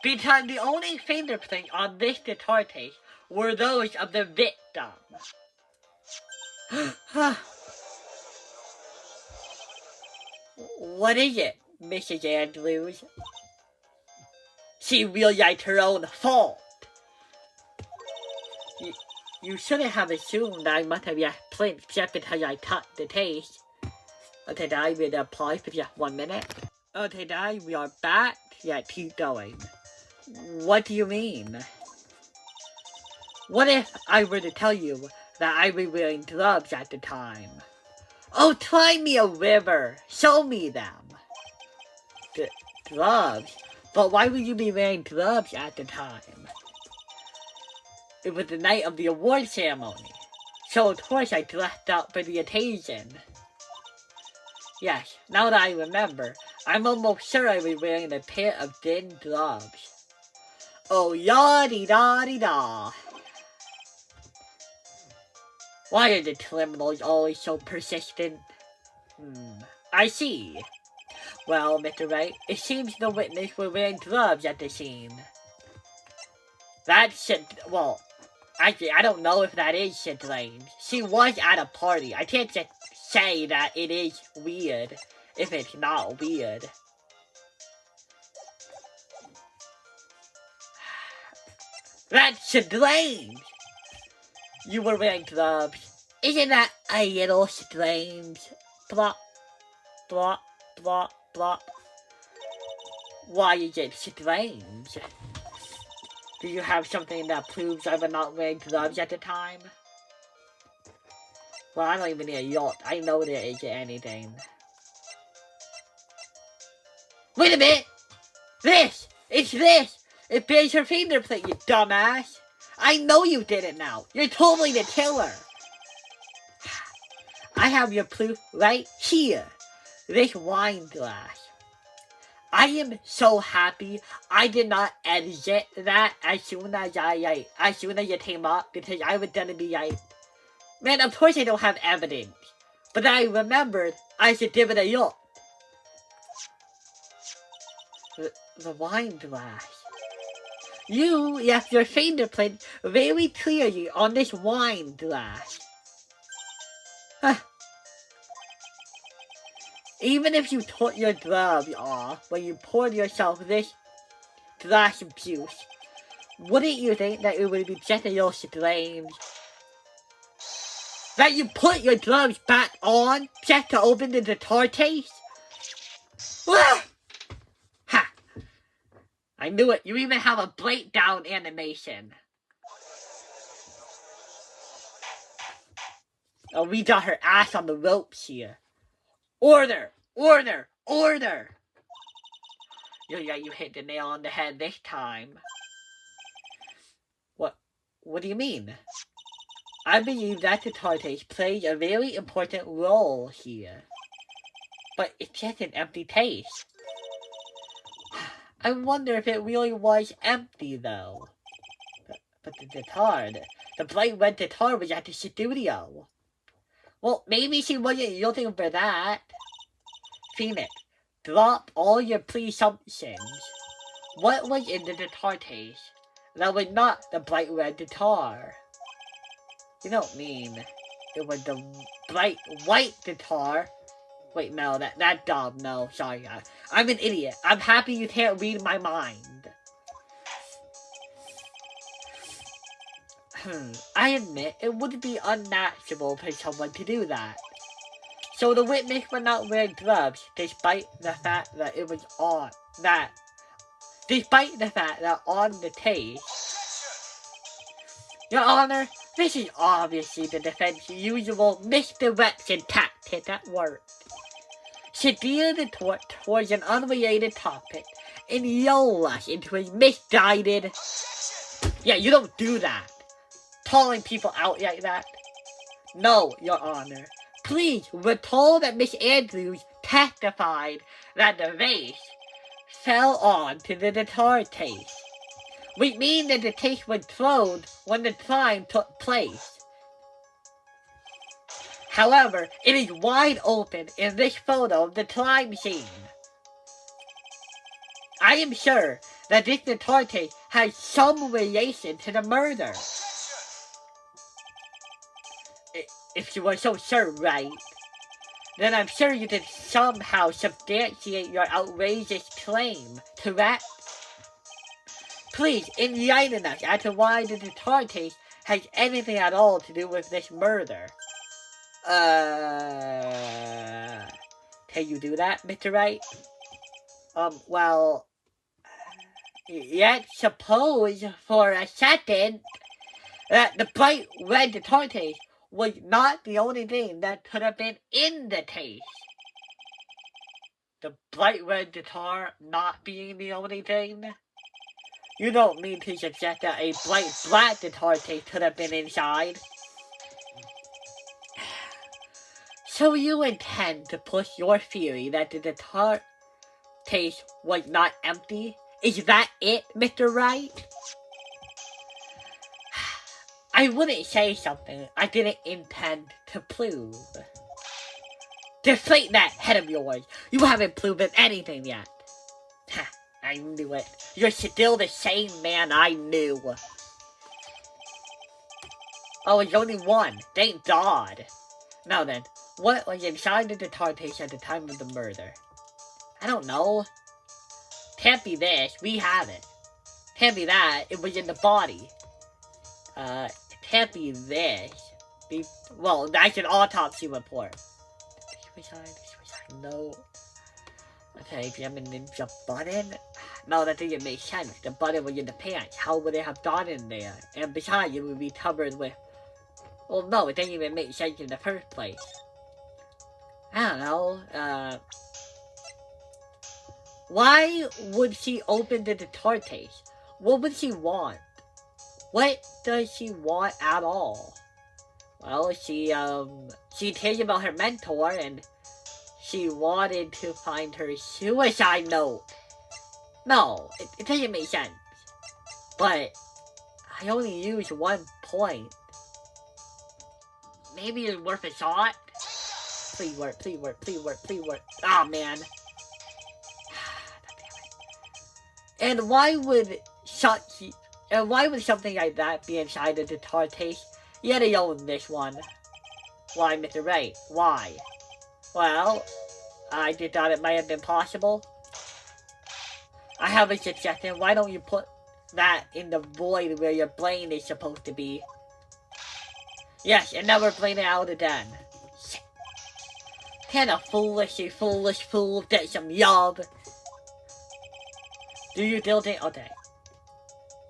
Because the only fingerprints on this guitar case were those of the victim. What is it, Mrs. Andrews? She realized her own fault. You shouldn't have assumed I must have left prints just because I touched the case. Okay, now we will pause for just 1 minute. Okay, now we are back. Yeah, keep going. What do you mean? What if I were to tell you that I was wearing gloves at the time? Oh, try me a river. Show me them. Gloves? But why would you be wearing gloves at the time? it was the night of the award ceremony. So of course I dressed up for the occasion. Yes, now that I remember, I'm almost sure I was wearing a pair of thin gloves. Oh, yaddy-da-dee-da. Why are the criminals always so persistent? I see. Well, Mr. Wright, it seems the witness were wearing gloves at the scene. That should, well, actually, I don't know if that is strange. She was at a party. I can't just say that it is weird if it's not weird. That's strange! You were wearing gloves. Isn't that a little strange? Plop, plop, plop, plop. Why is it strange? Do you have something that proves I was not wearing gloves at the time? Well, I don't even need a yacht. I know there isn't anything. Wait a minute! This! It's this! It bears your fingerprint, you dumbass! I know you did it now! You're totally the killer! I have your proof right here. This wine glass. I am so happy I did not edit that as soon as it came up because I was gonna be like, man, of course I don't have evidence. But I remembered I should give it a look. The wine glass. You left your fingerprint very clearly on this wine glass. Even if you took your gloves off when you poured yourself this glass of juice, wouldn't you think that it would be just a little strange that you put your gloves back on just to open the guitar case? Ha! I knew it. You even have a breakdown animation. Oh, we got her ass on the ropes here. Order! Order! Order! Yeah, you hit the nail on the head this time. What do you mean? I believe that the tortoise plays a very important role here. But it's just an empty taste. I wonder if it really was empty, though. But the guitar, the bright red guitar was at the studio. Well, maybe she wasn't looking for that. Phoenix, drop all your presumptions. What was in the guitar case that was not the bright red guitar? You don't mean it was the bright white guitar? Wait, no, that dumb. No, sorry. I'm an idiot. I'm happy you can't read my mind. I admit it would be unnatural for someone to do that. So the witness would not wear gloves despite the fact that it was on the case. Your Honor, this is obviously the defense's usual misdirection tactic at work. Steer the tort towards an unrelated topic and lull us into a misguided... Yeah, you don't do that. Calling people out like that. No, Your Honor. Please, we're told that Miss Andrews testified that the vase fell onto the guitar case. We mean that the case was closed when the crime took place. However, it is wide open in this photo of the crime scene. I am sure that this guitar case has some relation to the murder. If you were so sure, Wright, then I'm sure you could somehow substantiate your outrageous claim, correct? Please enlighten us as to why the guitar case has anything at all to do with this murder. Can you do that, Mr. Wright? Well, let's suppose for a second that the bright red guitar case was not the only thing that could have been in the case. The bright red guitar not being the only thing? You don't mean to suggest that a bright black guitar case could have been inside? So you intend to push your theory that the guitar case was not empty? Is that it, Mr. Wright? I wouldn't say something I didn't intend to prove. Deflate that head of yours. You haven't proven anything yet. I knew it. You're still the same man I knew. Oh, it's only one. Thank God. Now then, what was inside the guitar case at the time of the murder? I don't know. Can't be this. We have it. Can't be that. It was in the body. Can't be this. Well, that's an autopsy report. No. Okay, examine the button. No, that doesn't make sense. The button was in the pants. How would it have gotten there? And besides, it would be covered with... Well, no, it doesn't even make sense in the first place. I don't know. Why would she open the guitar case? What would she want? What does she want at all? Well, she cares about her mentor, and she wanted to find her suicide note. No, it doesn't make sense. But I only used 1 point. Maybe it's worth a shot? Please work, please work, please work, please work. Oh, man. And why would something like that be inside the guitar case? You had to own this one. Why, Mr. Wright? Why? Well, I just thought it might have been possible. I have a suggestion. Why don't you put that in the void where your brain is supposed to be? Yes, and now we're playing it out again. Shit. Can a foolish fool get some job? Do you still think? Okay.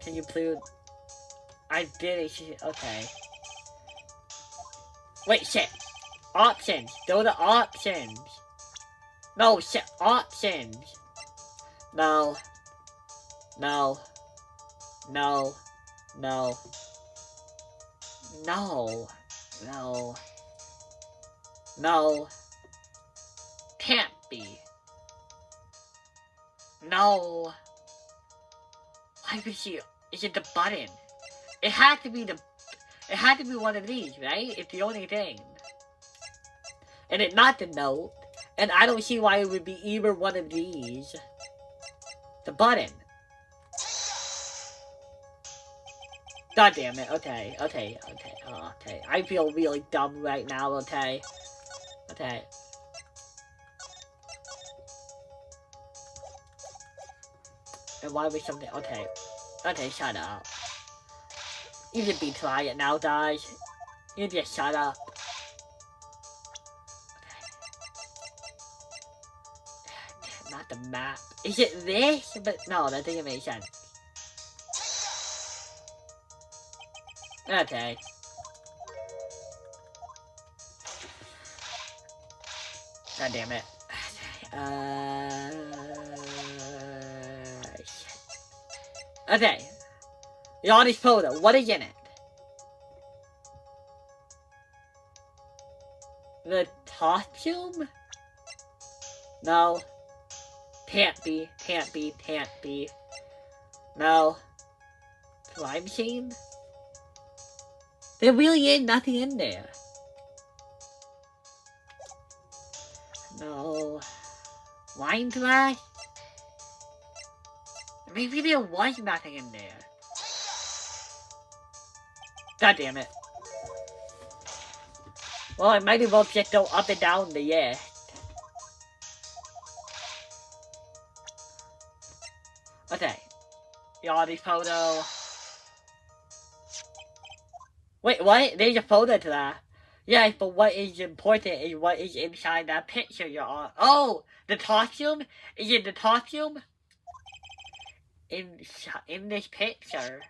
Can you please? I did it. Okay. Wait, shit. Options. Go to options. No, shit. Options. No. No. No. No. No. No. No. Can't be. No. Why would she? Is it the button? It had to be one of these, right? It's the only thing. And it's not the note. And I don't see why it would be either one of these. The button. God damn it. Okay. Okay. Okay. Oh, okay. I feel really dumb right now. Okay. Okay. And why would something... Okay. Okay, shut up. You should be quiet now, guys. You just shut up. Okay. Not the map. Is it this? But no, that doesn't make sense. Okay. God damn it. Okay. Yanni's photo. What is in it? The costume? No. Can't be. Can't be. Can't be. No. Crime machine? There really ain't nothing in there. No. Wine glass? Maybe there was nothing in there. God damn it. Well, I might as well just go up and down the list. Okay. Yachty photo. Wait, what? There's a photo to that. Yes, but what is important is what is inside that picture you're on. Oh! The costume? Is it the costume? In this picture.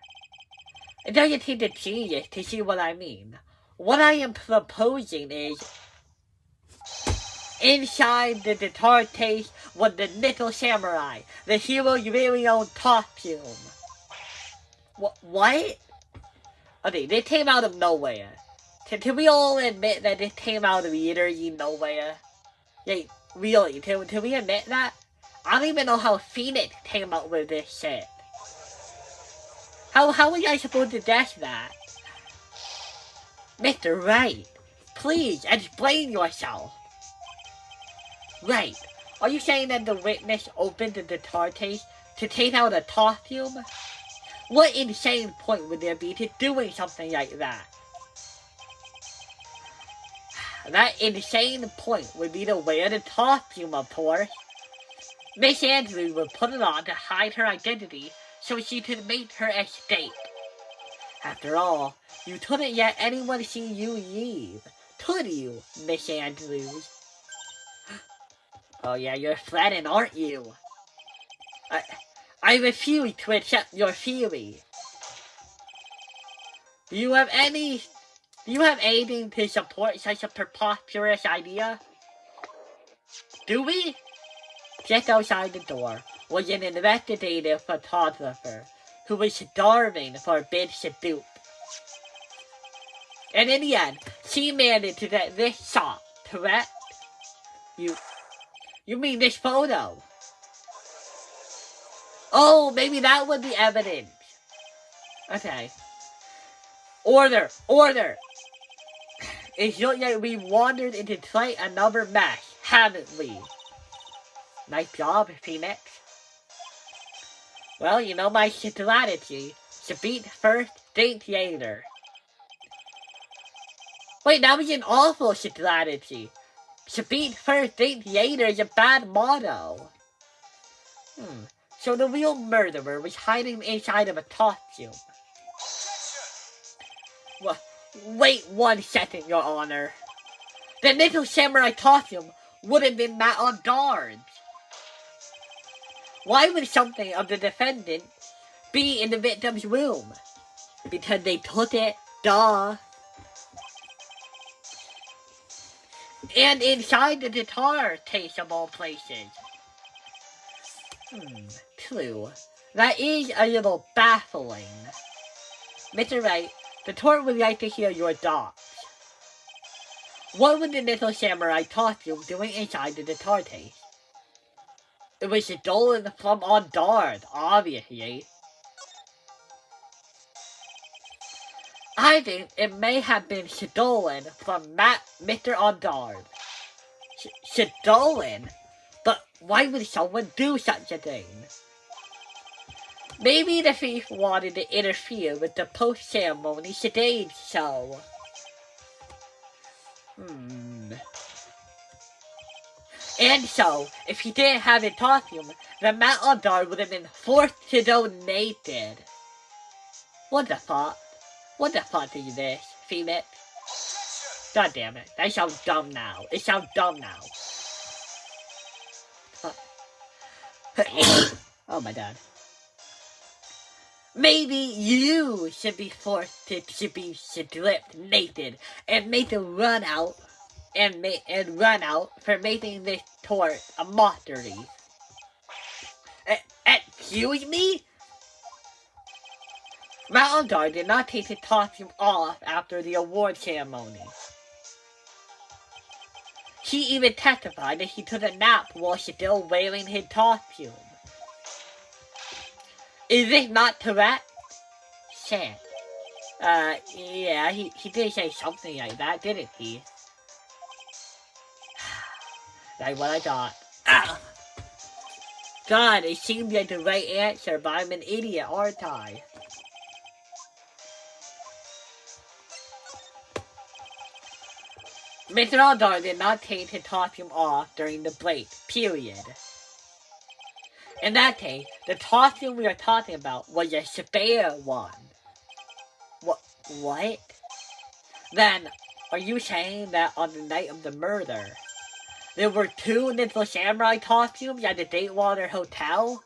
It doesn't take the genius to see what I mean. What I am proposing is... Inside the guitar case was the Little Samurai, the hero's very own costume. What? Okay, this came out of nowhere. Can we all admit that this came out of literally nowhere? Yeah, really, can we admit that? I don't even know how Phoenix came up with this shit. How are you guys supposed to guess that? Mr. Wright, please explain yourself. Right, are you saying that the witness opened the guitar case to take out a costume? What insane point would there be to doing something like that? That insane point would be to wear the costume, of course. Miss Andrews would put it on to hide her identity so she could make her escape. After all, you couldn't let anyone see you leave, could you, Miss Andrews? Oh yeah, you're flattened, aren't you? I refuse to accept your theory. Do you have anything to support such a preposterous idea? Do we? Just outside the door was an investigative photographer who was starving for a bid to dupe. And in the end, she managed to get this shot, correct? You mean this photo? Oh, maybe that was the evidence. Okay. Order! It's not like we wandered into quite another mess, haven't we? Nice job, Phoenix. Well, you know my strategy. Speed first, think later. Wait, that was an awful strategy. Speed first, think later is a bad motto. So the real murderer was hiding inside of a costume. Well, wait 1 second, Your Honor. The little samurai costume would have been that on guard. Why would something of the defendant be in the victim's room? Because they took it, duh. And inside the guitar case of all places. True. That is a little baffling. Mr. Wright, the court would like to hear your thoughts. What was the little samurai costume doing inside the guitar case? It was stolen from on guard, obviously. I think it may have been stolen from Mr. On Guard. Stolen? But why would someone do such a thing? Maybe the thief wanted to interfere with the post-ceremony stage show. And so, if he didn't have a costume, the Matt on Guard would have been forced to go naked. What the fuck? What the fuck is this, Phoenix? God damn it, that sounds dumb now. It sounds dumb now. Oh my god. Maybe you should be forced to be stripped naked and made to run out for making this court a mockery. Excuse me? Matt Guard did not take his costume off after the award ceremony. He even testified that he took a nap while still wearing his costume. Is this not correct? Shit. Yeah, he did say something like that, didn't he? That's what I thought. God, it seems like the right answer, but I'm an idiot, aren't I? Mr. Aldar did not take his costume off during the break, period. In that case, the costume we are talking about was a spare one. What? Then, are you saying that on the night of the murder, there were 2 little samurai costumes at the Datewater Hotel?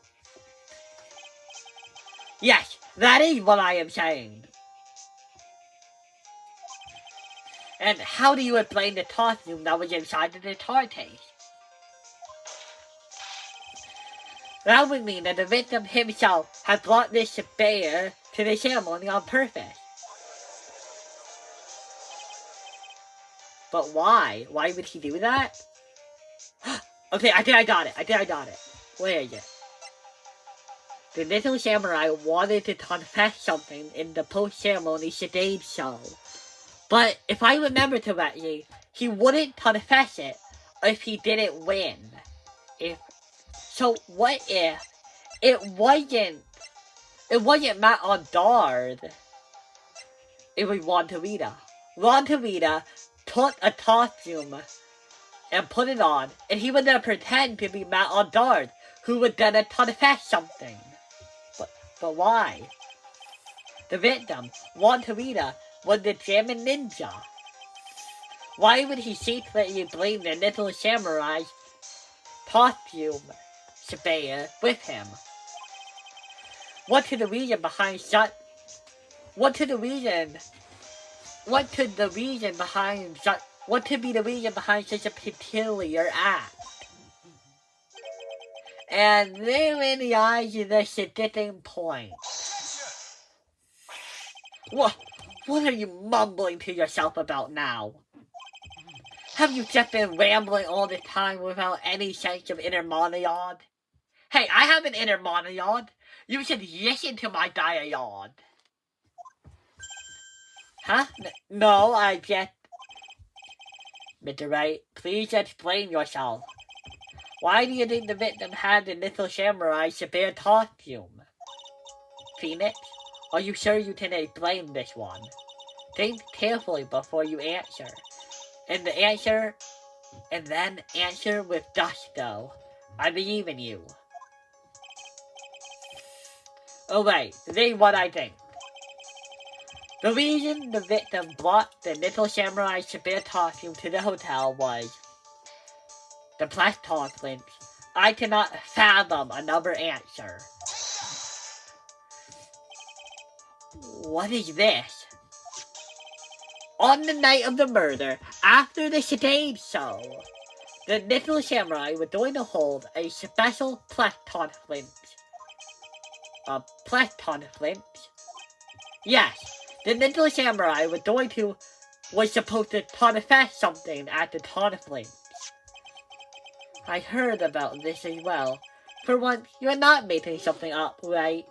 Yes, that is what I am saying. And how do you explain the costume that was inside the guitar case? That would mean that the victim himself had brought this spare to the ceremony on purpose. But why? Why would he do that? Okay, I think I got it. Where is it? The little samurai wanted to confess something in the post-ceremony stage show. But if I remember correctly, he wouldn't confess it if he didn't win. So what if it wasn't Matt on guard? It was Ron Torita. Ron Torita took a costume and put it on, and he would then pretend to be Matt on guard, who would then confess something. But why? The victim, Ron Torita, was the German ninja. Why would he secretly bring the little samurai's costume surveyor with him? What could be the reason behind such a peculiar act? And therein lies the sticking point. What are you mumbling to yourself about now? Have you just been rambling all the time without any sense of inner monologue? Hey, I have an inner monologue. You should listen to my dialogue. Huh? No, I just... Mr. Wright, please explain yourself. Why do you think the victim had the little samurai's bear costume? Phoenix, are you sure you can explain this one? Think carefully before you answer. And then answer with gusto. I believe in you. Alright, this is what I think. The reason the victim brought the little samurai's bear costume to the hotel was the press conference. I cannot fathom another answer. What is this? On the night of the murder, after the stage show, the little samurai was going to hold a special press conference. A press conference? Yes, the little samurai was supposed to confess something at the conference. I heard about this as well. For once, you're not making something up, right?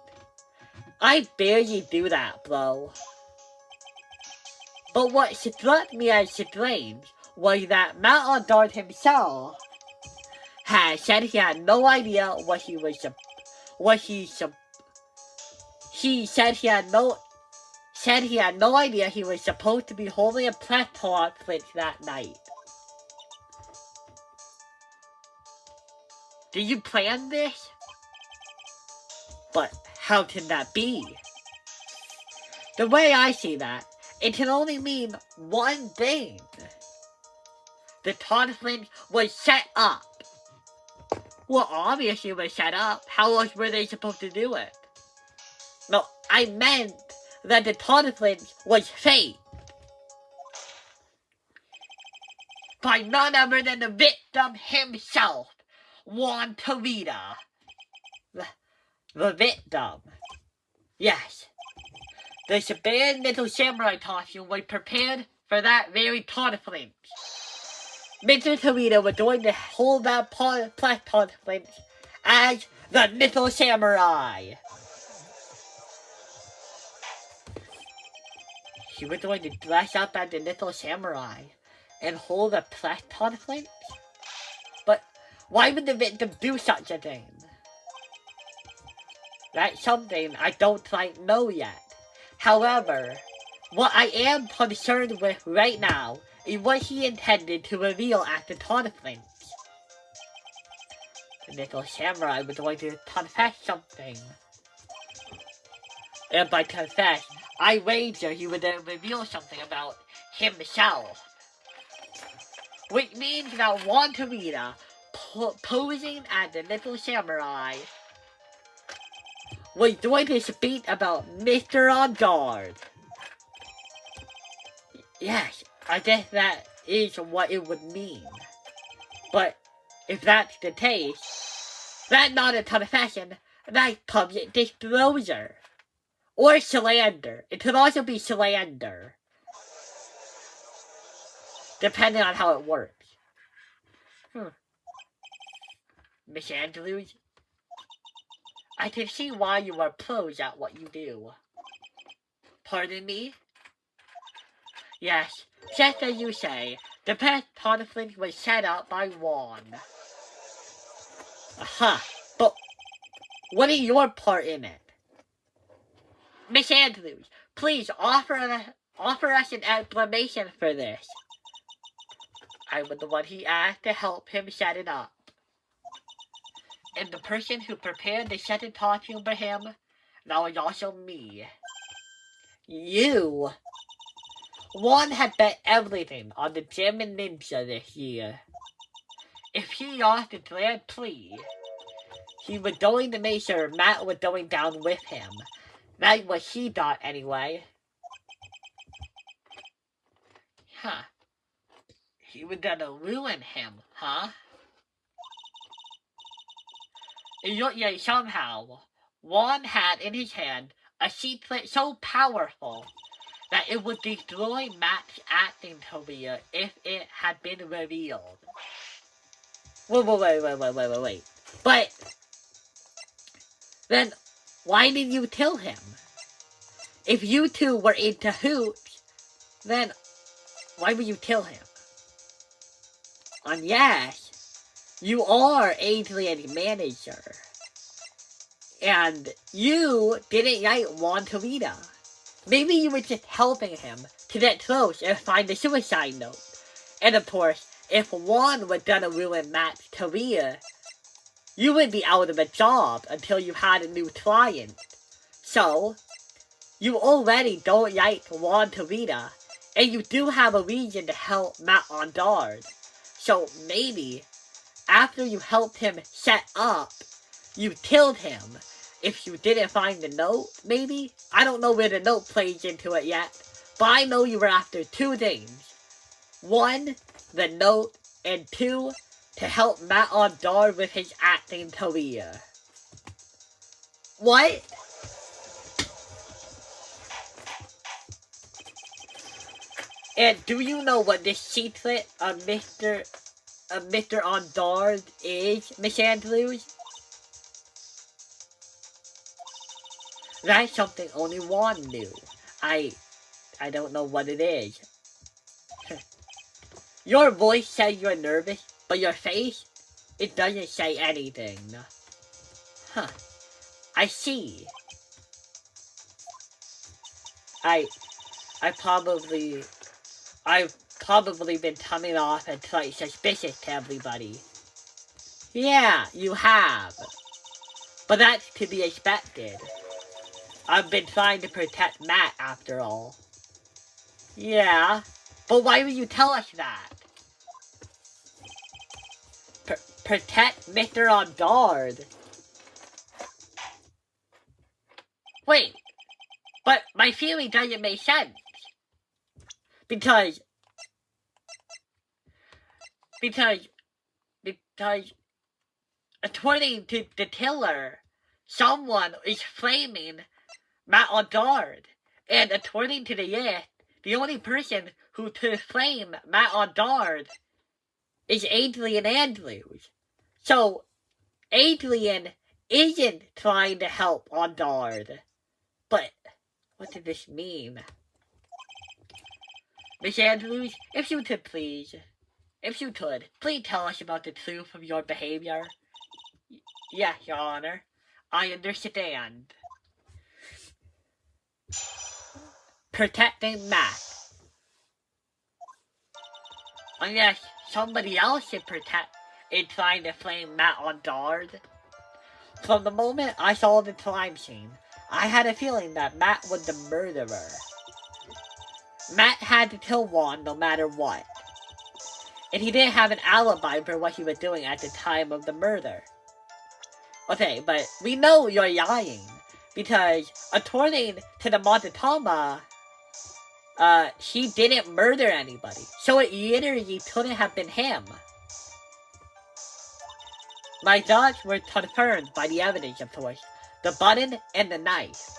I barely do that, bro. But what struck me as strange was that Matt Aldard himself had said he had no idea said he had no idea he was supposed to be holding a press conference that night. Did you plan this? But how can that be? The way I see that, it can only mean one thing. The conference was set up. Well, obviously it was set up. How else were they supposed to do it? No, I meant that the conference was fake. By none other than the victim himself. Juan Torita. The victim. Yes. The Saban little samurai costume was prepared for that very conference. Mr. Torita was going to hold that press conference as the little samurai. He was going to dress up as the little samurai and hold a press conference? But why would the victim do such a thing? That's something I don't quite know yet. However, what I am concerned with right now is what he intended to reveal at the conference. The little samurai was going to confess something. And by confess, I wager he would then reveal something about himself. Which means that Juan Torita, posing as the little samurai, was going to speak about Mr. On Guard. Yes, I guess that is what it would mean. But if that's the case, that's not a confession, that's public disclosure. Or slander. It could also be slander. Depending on how it works. Miss Andrews? I can see why you are pros at what you do. Pardon me? Yes, just as you say, the past conflict was set up by Juan. Aha, but what is your part in it? Miss Andrews, please offer us an explanation for this. I was the one he asked to help him set it up. And the person who prepared the second costume for him, that was also me. You! Juan had bet everything on the German Ninja this year. If he lost the Grand Prix, he was going to make sure Matt was going down with him. That's what he thought anyway. Huh. He was gonna ruin him, huh? Yet somehow, Juan had in his hand a secret so powerful that it would destroy Matt's acting career if it had been revealed. Wait. But then, why did you kill him? If you two were in cahoots, then why would you kill him? And yes, you are Adrian's manager. And you didn't like Juan to Rita. Maybe you were just helping him to get close and find the suicide note. And of course, if Juan was gonna ruin Matt's career, you would be out of a job until you had a new client. So, you already don't like Juan to Rita, and you do have a reason to help Matt on guard. So maybe, after you helped him set up, you killed him. If you didn't find the note, maybe? I don't know where the note plays into it yet, but I know you were after two things. One, the note, and two, to help Matt on guard with his acting career. What? And do you know what the secret of Mr. On guard is, Miss Andrews? That's something only Juan knew. I don't know what it is. Your voice says you're nervous, but your face, it doesn't say anything. Huh. I see. I've probably been coming off as quite suspicious to everybody. Yeah, you have. But that's to be expected. I've been trying to protect Matt, after all. Yeah, but why would you tell us that? Protect Mr. On guard. Wait, but my theory doesn't make sense. Because according to the killer, someone is flaming Matt on guard. And according to the list, the only person who could flame Matt on guard is Adrian Andrews. So, Adrian isn't trying to help on guard. But, what does this mean? Miss Andrews, if you could please tell us about the truth of your behavior. Yes, Your Honor. I understand. Protecting Matt. Unless somebody else should protect in trying to flame Matt on guard. From the moment I saw the crime scene, I had a feeling that Matt was the murderer. Matt had to kill Juan no matter what. And he didn't have an alibi for what he was doing at the time of the murder. Okay, but we know you're lying. Because according to the Montetama, he didn't murder anybody. So it literally couldn't have been him. My thoughts were confirmed by the evidence, of course. The button and the knife.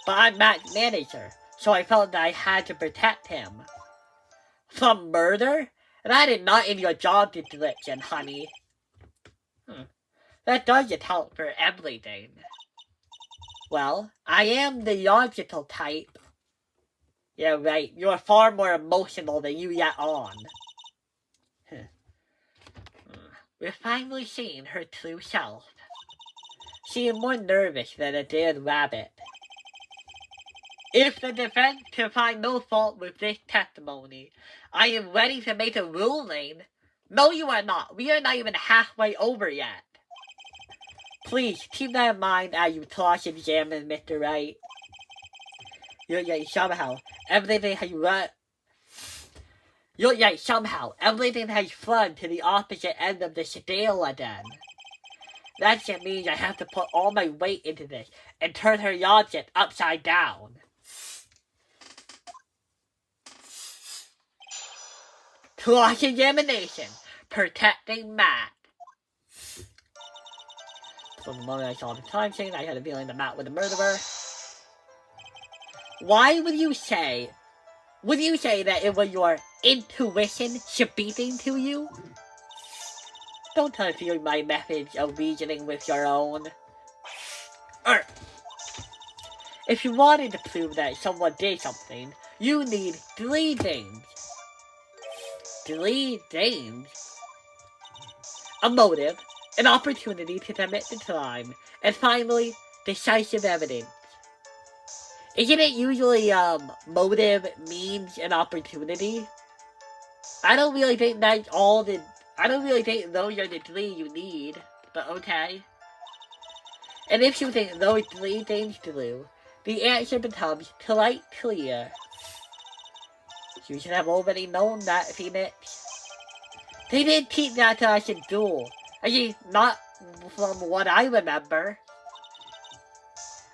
but I'm Matt's manager, so I felt that I had to protect him. From murder? That is not in your job description, honey. That doesn't help for everything. Well, I am the logical type. Yeah, right. You're far more emotional than you let on. We're finally seeing her true self. She is more nervous than a dead rabbit. If the defense can find no fault with this testimony, I am ready to make a ruling. No, you are not. We are not even halfway over yet. Please, keep that in mind as you cross-examine Mr. Wright. Somehow, everything has run to the opposite end of the scale again. That just means I have to put all my weight into this and turn her logic upside down. Cross-examination. Protecting Matt. From the moment I saw the time chain, I had a feeling that Matt was the murderer. Why would you say that it was your intuition speaking to you? Don't confuse my methods of reasoning with your own. If you wanted to prove that someone did something, you need 3 things. 3 things? A motive, an opportunity to commit the crime, and finally, decisive evidence. Isn't it usually, motive, means, and opportunity? I don't really think those are the 3 you need, but okay. And if you think those 3 things true, the answer becomes quite clear. You should have already known that, Phoenix. They didn't teach that to us in school. I mean, not from what I remember.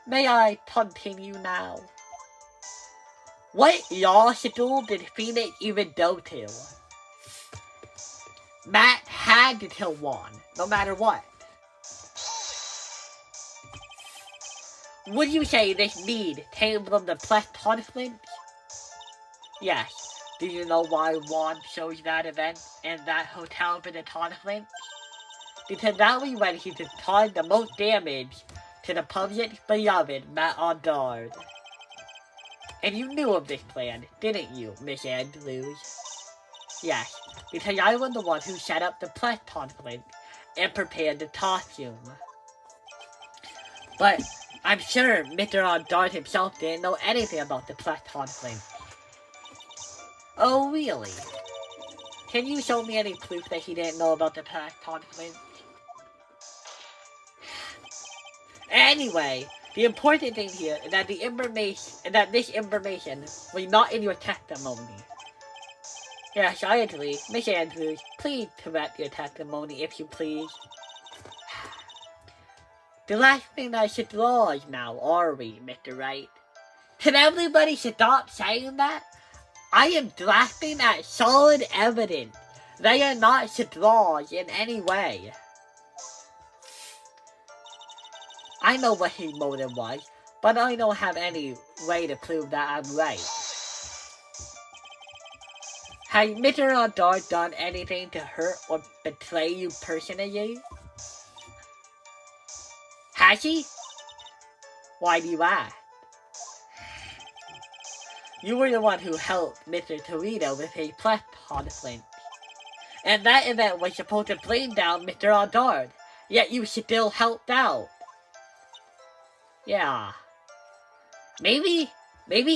May I continue now? What law school did Phoenix even go to? Matt had to kill Juan, no matter what. Would you say this need came from the press conference? Yes. Do you know why Juan chose that event and that hotel for the conference? Because that was when he could cause the most damage to the public's beloved Matt on guard. And you knew of this plan, didn't you, Miss Andrews? Yes, because I was the one who set up the press conference and prepared the costume. But I'm sure Mr. On guard himself didn't know anything about the press conference. Oh, really? Can you show me any proof that he didn't know about the press conference? Anyway, the important thing here is that this information was not in your testimony. Yes, I agree. Miss Andrews, please correct your testimony if you please. The last thing I should draw is now, are we, Mr. Wright? Can everybody stop saying that? I am drafting at solid evidence. They are not straws in any way. I know what his motive was, but I don't have any way to prove that I'm right. Has Mr. Adar done anything to hurt or betray you personally? Has he? Why do you ask? You were the one who helped Mr. Toledo with his press conference. And that event was supposed to bring down Mr. Adard, yet you still helped out. Yeah. Maybe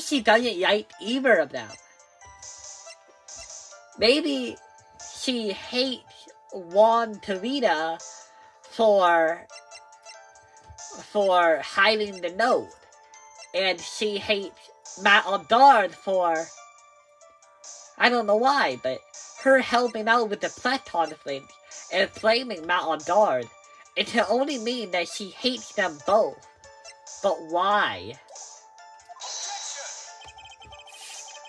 she doesn't like either of them. Maybe she hates Juan Toledo for hiding the note. And she hates Matt Aldard for, I don't know why, but her helping out with the press conference and blaming Matt Aldard, it can only mean that she hates them both. But why?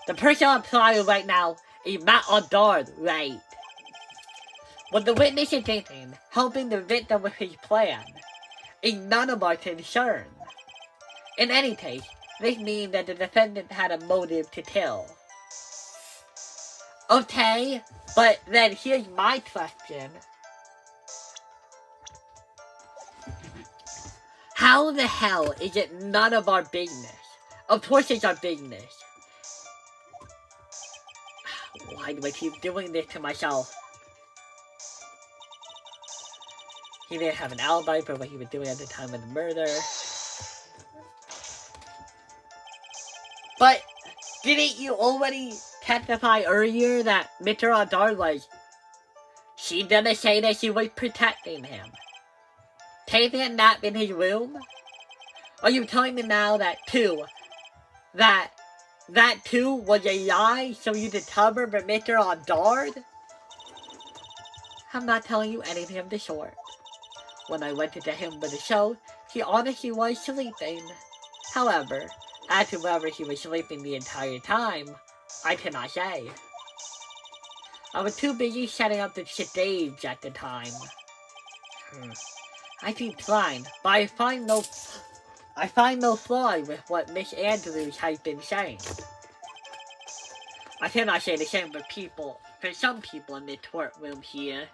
The person on trial right now is Matt Aldard, right? What the witness is thinking, helping the victim with his plan, is none of our concern. In any case, This means that the defendant had a motive to kill. Okay, but then here's my question. How the hell is it none of our business? Of course it's our business. Why do I keep doing this to myself? He didn't have an alibi for what he was doing at the time of the murder. But didn't you already testify earlier that Mr. Adar was... She didn't say that she was protecting him. Taking a nap in his room? Are you telling me now that that too was a lie so you could cover for Mr. Adar? I'm not telling you anything of the sort. When I went to get him for the show, he honestly was sleeping. However, as to whether he was sleeping the entire time, I cannot say. I was too busy setting up the stage at the time. I seem fine, but I find no flaw with what Miss Andrews has been saying. I cannot say the same for some people in the courtroom here.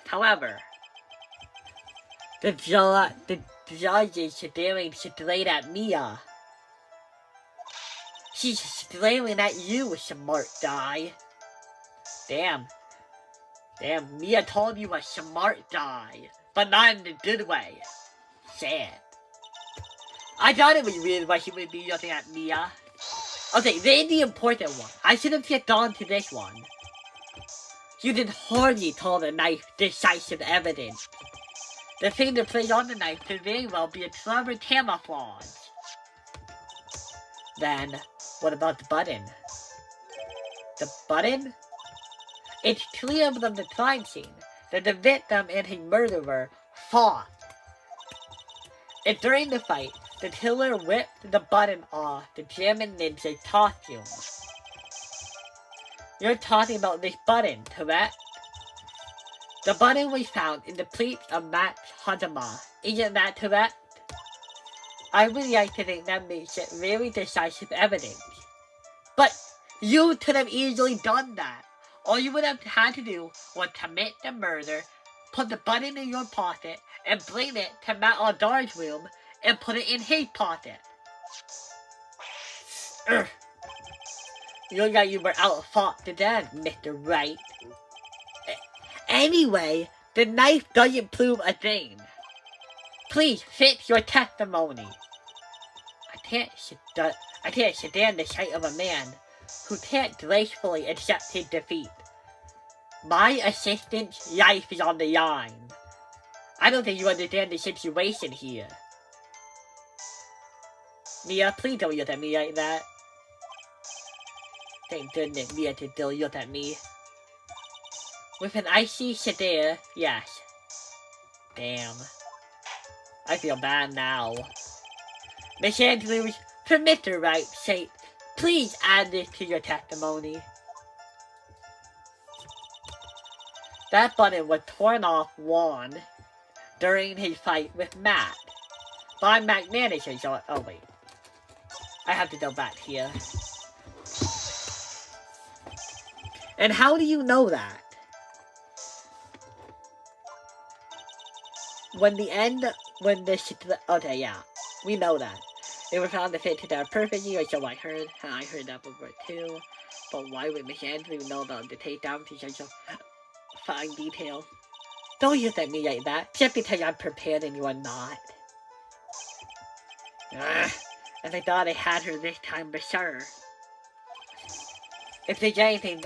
However, the judge is staring straight at Mia. She's staring at you, smart guy. Damn, Mia told you a smart guy, but not in a good way. Sad. I thought it was weird why she would be looking at Mia. Okay, then the important one. I should have get on to this one. You did hardly call the knife decisive evidence. The fingerprint on the knife could very well be a clever camouflage. Then, what about the button? The button? It's clear from the crime scene that the victim and his murderer fought. And during the fight, the killer whipped the button off the German ninja costume. You're talking about this button, correct? The button was found in the plates of Max Hadama. Isn't that correct? I would like to think that makes it very decisive evidence. But you could have easily done that. All you would have had to do was commit the murder, put the button in your pocket, and bring it to Matt Aldar's room and put it in his pocket. You look like you were outfought to death, Mr. Wright. Anyway, the knife doesn't prove a thing. Please fix your testimony. I can't stand the sight of a man who can't gracefully accept his defeat. My assistant's life is on the line. I don't think you understand the situation here. Mia, please don't look at me like that. Thank goodness Mia can still look at me. With an icy stare, yes. Damn. I feel bad now. Miss Andrews, for Mr. Wright's sake, please add this to your testimony. That button was torn off Juan during his fight with Matt. By Matt manager, so oh wait. I have to go back here. And how do you know that? Okay, yeah, we know that. They were found to fit together perfectly, or so I heard. I heard that before too. But why would Miss Andrews know about the takedown to such a fine detail? Don't look at me like that, just because I'm prepared and you are not. And I thought I had her this time for sure. If there's anything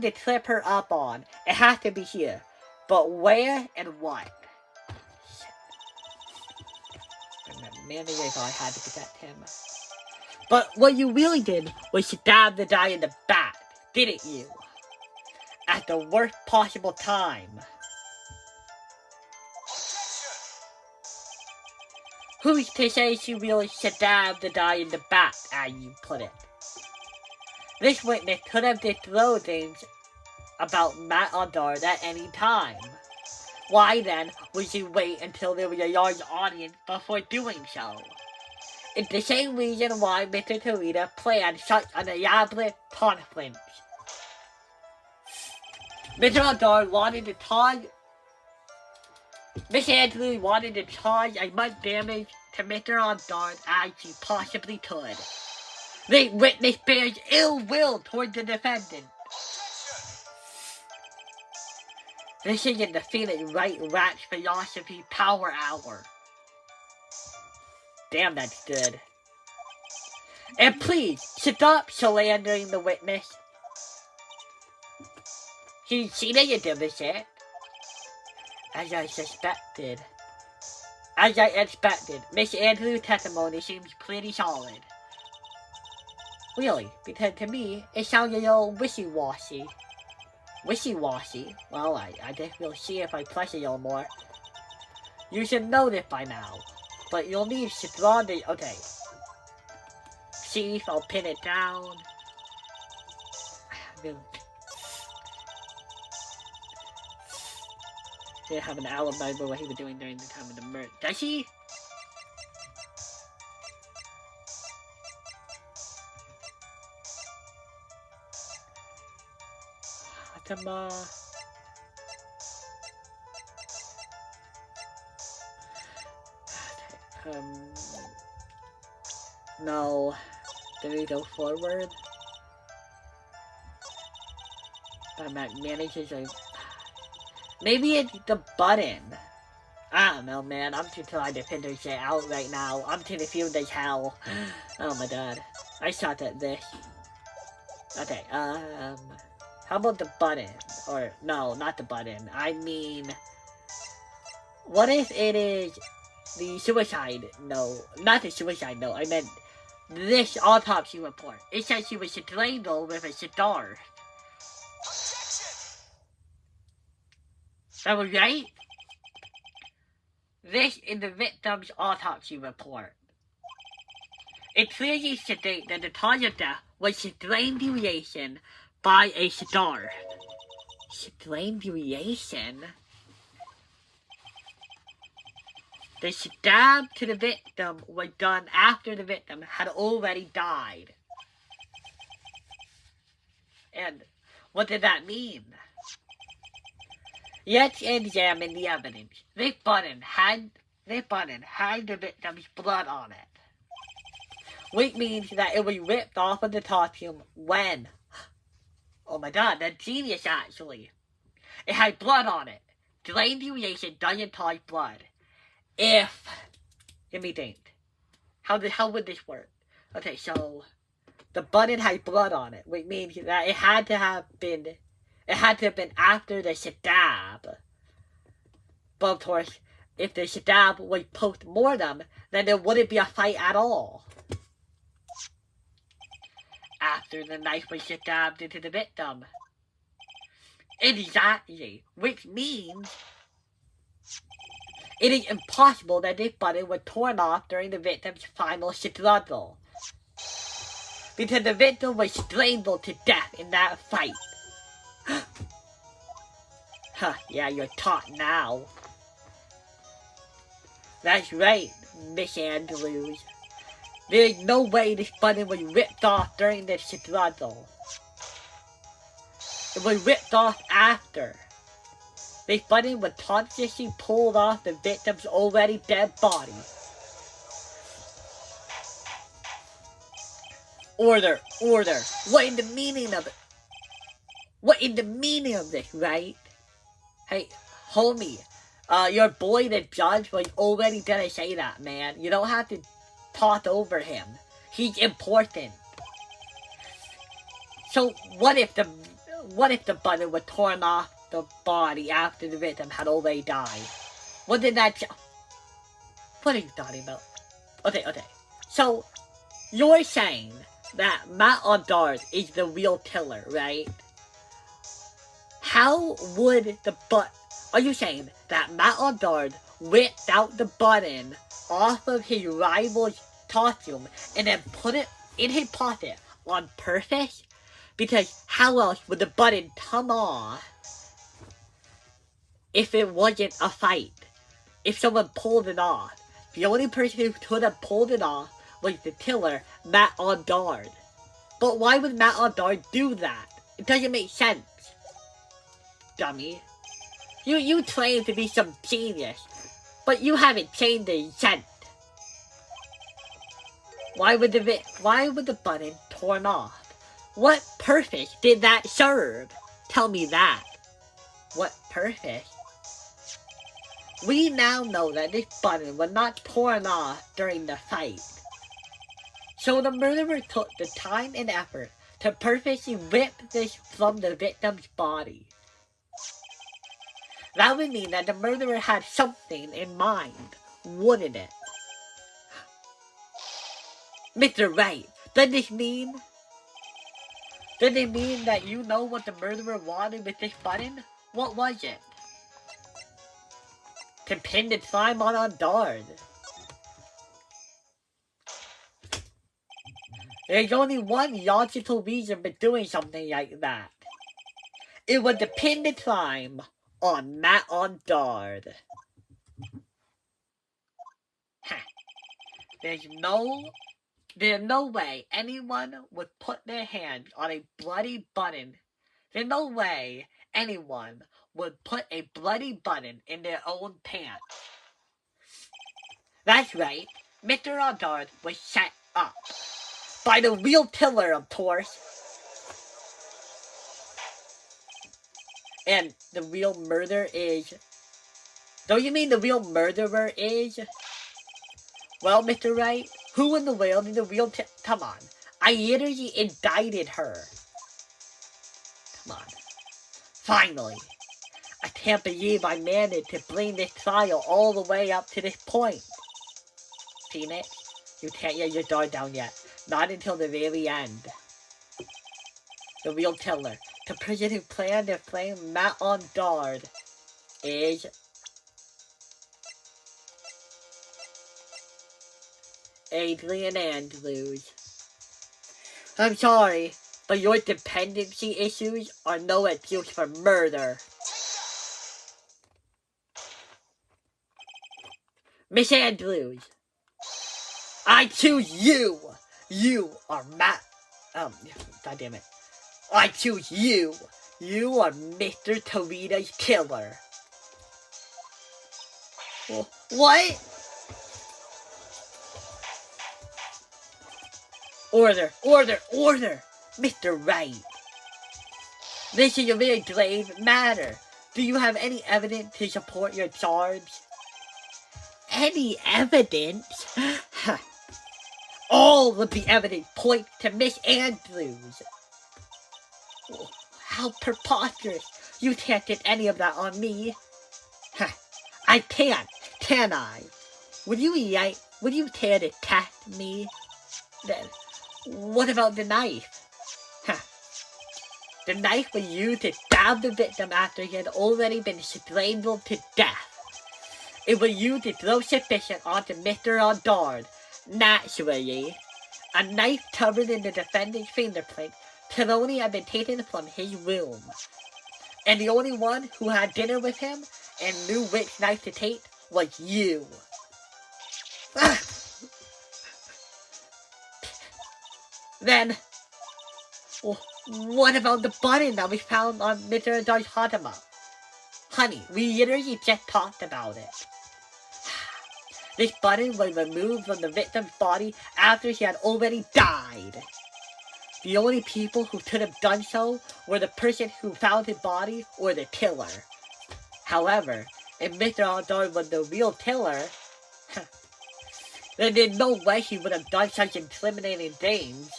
to trip her up on, it has to be here. But where and what? Shit. And that manager thought I had to protect him. But what you really did was stab the guy in the back, didn't you? At the worst possible time. Who's to say she really stabbed the guy in the back, as you put it? This witness could have disclosed things about Matt Aldar at any time. Why then would you wait until there was a large audience before doing so? It's the same reason why Mr. Torita planned such an elaborate conference. Mr. Aldar wanted to cause Miss Anthony wanted to cause as much damage to Mr. Aldar as she possibly could. They witnessed Bear's ill will toward the defendant. This is a defeated Wright Rat's Philosophy Power Hour. Damn, that's good. And please, stop slandering the witness. She didn't do this shit. As I expected, Miss Andrew's testimony seems pretty solid. Really, because to me, it sounds a little wishy-washy. Wishy-washy? Well, I guess we'll see if I press it a little more. You should know this by now, but you'll need stronger. Okay. See if I'll pin it down. He have an alibi for what he was doing during the time of the murder. Does he? No. Did we go forward? But manages a... Maybe it's the button. I don't know, man. I'm too tired to figure shit out right now. I'm too confused as hell. Oh my god. I suck at this. Okay, how about the button? Or, no, not the button. I mean... What if it is the suicide note? Not the suicide note. I meant this autopsy report. It says she was strangled with a cigar. That was right? This is the victim's autopsy report. It clearly states that the cause of death was strangulation by a cigar. Strangulation? The stab to the victim was done after the victim had already died. And what did that mean? Let's examine the evidence. This button had the victim's blood on it. Which means that it was ripped off of the costume when... Oh my god, that's genius actually. It had blood on it. Strangulation doesn't cause blood. If... Let me think. How would this work? Okay, so... The button had blood on it, which means that it had to have been after the stab. But of course, if the stab was post-mortem, then there wouldn't be a fight at all. After the knife was stabbed into the victim. Exactly. Which means it is impossible that this button was torn off during the victim's final struggle. Because the victim was strangled to death in that fight. Huh, yeah, you're taught now. That's right, Miss Andrews. There's no way this button was ripped off during the struggle. It was ripped off after. This button was consciously pulled off the victim's already dead body. Order. What is the meaning of it? What is the meaning of this, right? Hey, homie, your boy the judge was already gonna say that, man. You don't have to talk over him. He's important. So what if the button was torn off the body after the victim had already died? What did that? What are you talking about? Okay. So you're saying that Matt Aldard is the real killer, right? How would are you saying that Matt Aldard ripped out the button off of his rival's costume and then put it in his pocket on purpose? Because how else would the button come off if it wasn't a fight. If someone pulled it off. The only person who could have pulled it off was the killer, Matt Ondard. But why would Matt Ondard do that? It doesn't make sense. Dummy. You claim to be some genius, but you haven't changed a cent. Why would the button torn off? What purpose did that serve? Tell me that. What purpose? We now know that this button was not torn off during the fight. So the murderer took the time and effort to purposely rip this from the victim's body. That would mean that the murderer had something in mind, wouldn't it? Mr. Wright, does it mean that you know what the murderer wanted with this button? What was it? To pin the slime on Ondard. There's only one logical reason for doing something like that. It was to pin the slime on Matt Ondard. There's no way anyone would put their hand on a bloody button. There's no way anyone would put a bloody button in their own pants. That's right, Mr. Ondard was set up. By the real killer, of course. And the real murder is... Don't you mean the real murderer is? Well, Mr. Wright, who in the world is the real Come on. I literally indicted her. Come on. Finally. I can't believe I managed to bring this trial all the way up to this point. Phoenix, you can't get your guard down yet. Not until the very end. The real killer, the person who planned to flame Matt Ondard, is... Adrian Andrews. I'm sorry, but your dependency issues are no excuse for murder. Miss Andrews, I choose you! You are Matt... God damn it. I choose you! You are Mr. Toledo's killer. What? Order! Order! Order! Mr. Wright. This is a very grave matter. Do you have any evidence to support your charge? Any evidence? All of the evidence points to Miss Andrews. How preposterous. You can't get any of that on me. I can't, can I? Would you care to test me? Then, what about the knife? The knife was used to stab the victim after he had already been strangled to death. It was used to throw suspicion onto Mr. Ondard. Naturally, a knife covered in the defendant's fingerprint could only have been taken from his room. And the only one who had dinner with him and knew which knife to take was you. Then, what about the button that was found on Mr. Ondar's Fatima? Honey, we literally just talked about it. This button was removed from the victim's body after he had already died. The only people who could have done so were the person who found his body or the killer. However, if Mr. Ondard was the real killer, then there's no way he would have done such incriminating things.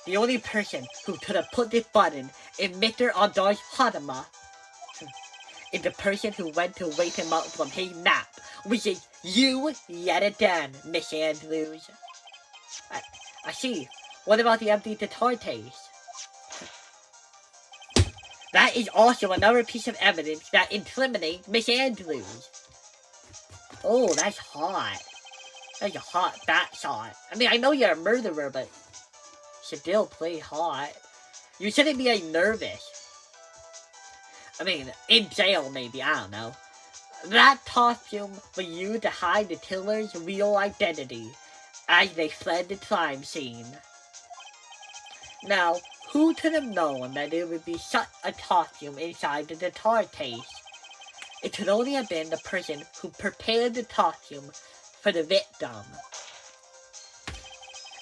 The only person who could have put this button in Mr. Ondar's Fatima is the person who went to wake him up from his nap, which is you yet again, Miss Andrews. I see. What about the empty guitar case? That is also another piece of evidence that incriminates Miss Andrews. Oh, that's hot. That's a hot bat shot. I mean, I know you're a murderer, but still pretty hot. You shouldn't be nervous. I mean, in jail maybe, I don't know. That costume was used to hide the killer's real identity as they fled the crime scene. Now, who could have known that there would be such a costume inside the guitar case? It could only have been the person who prepared the costume for the victim.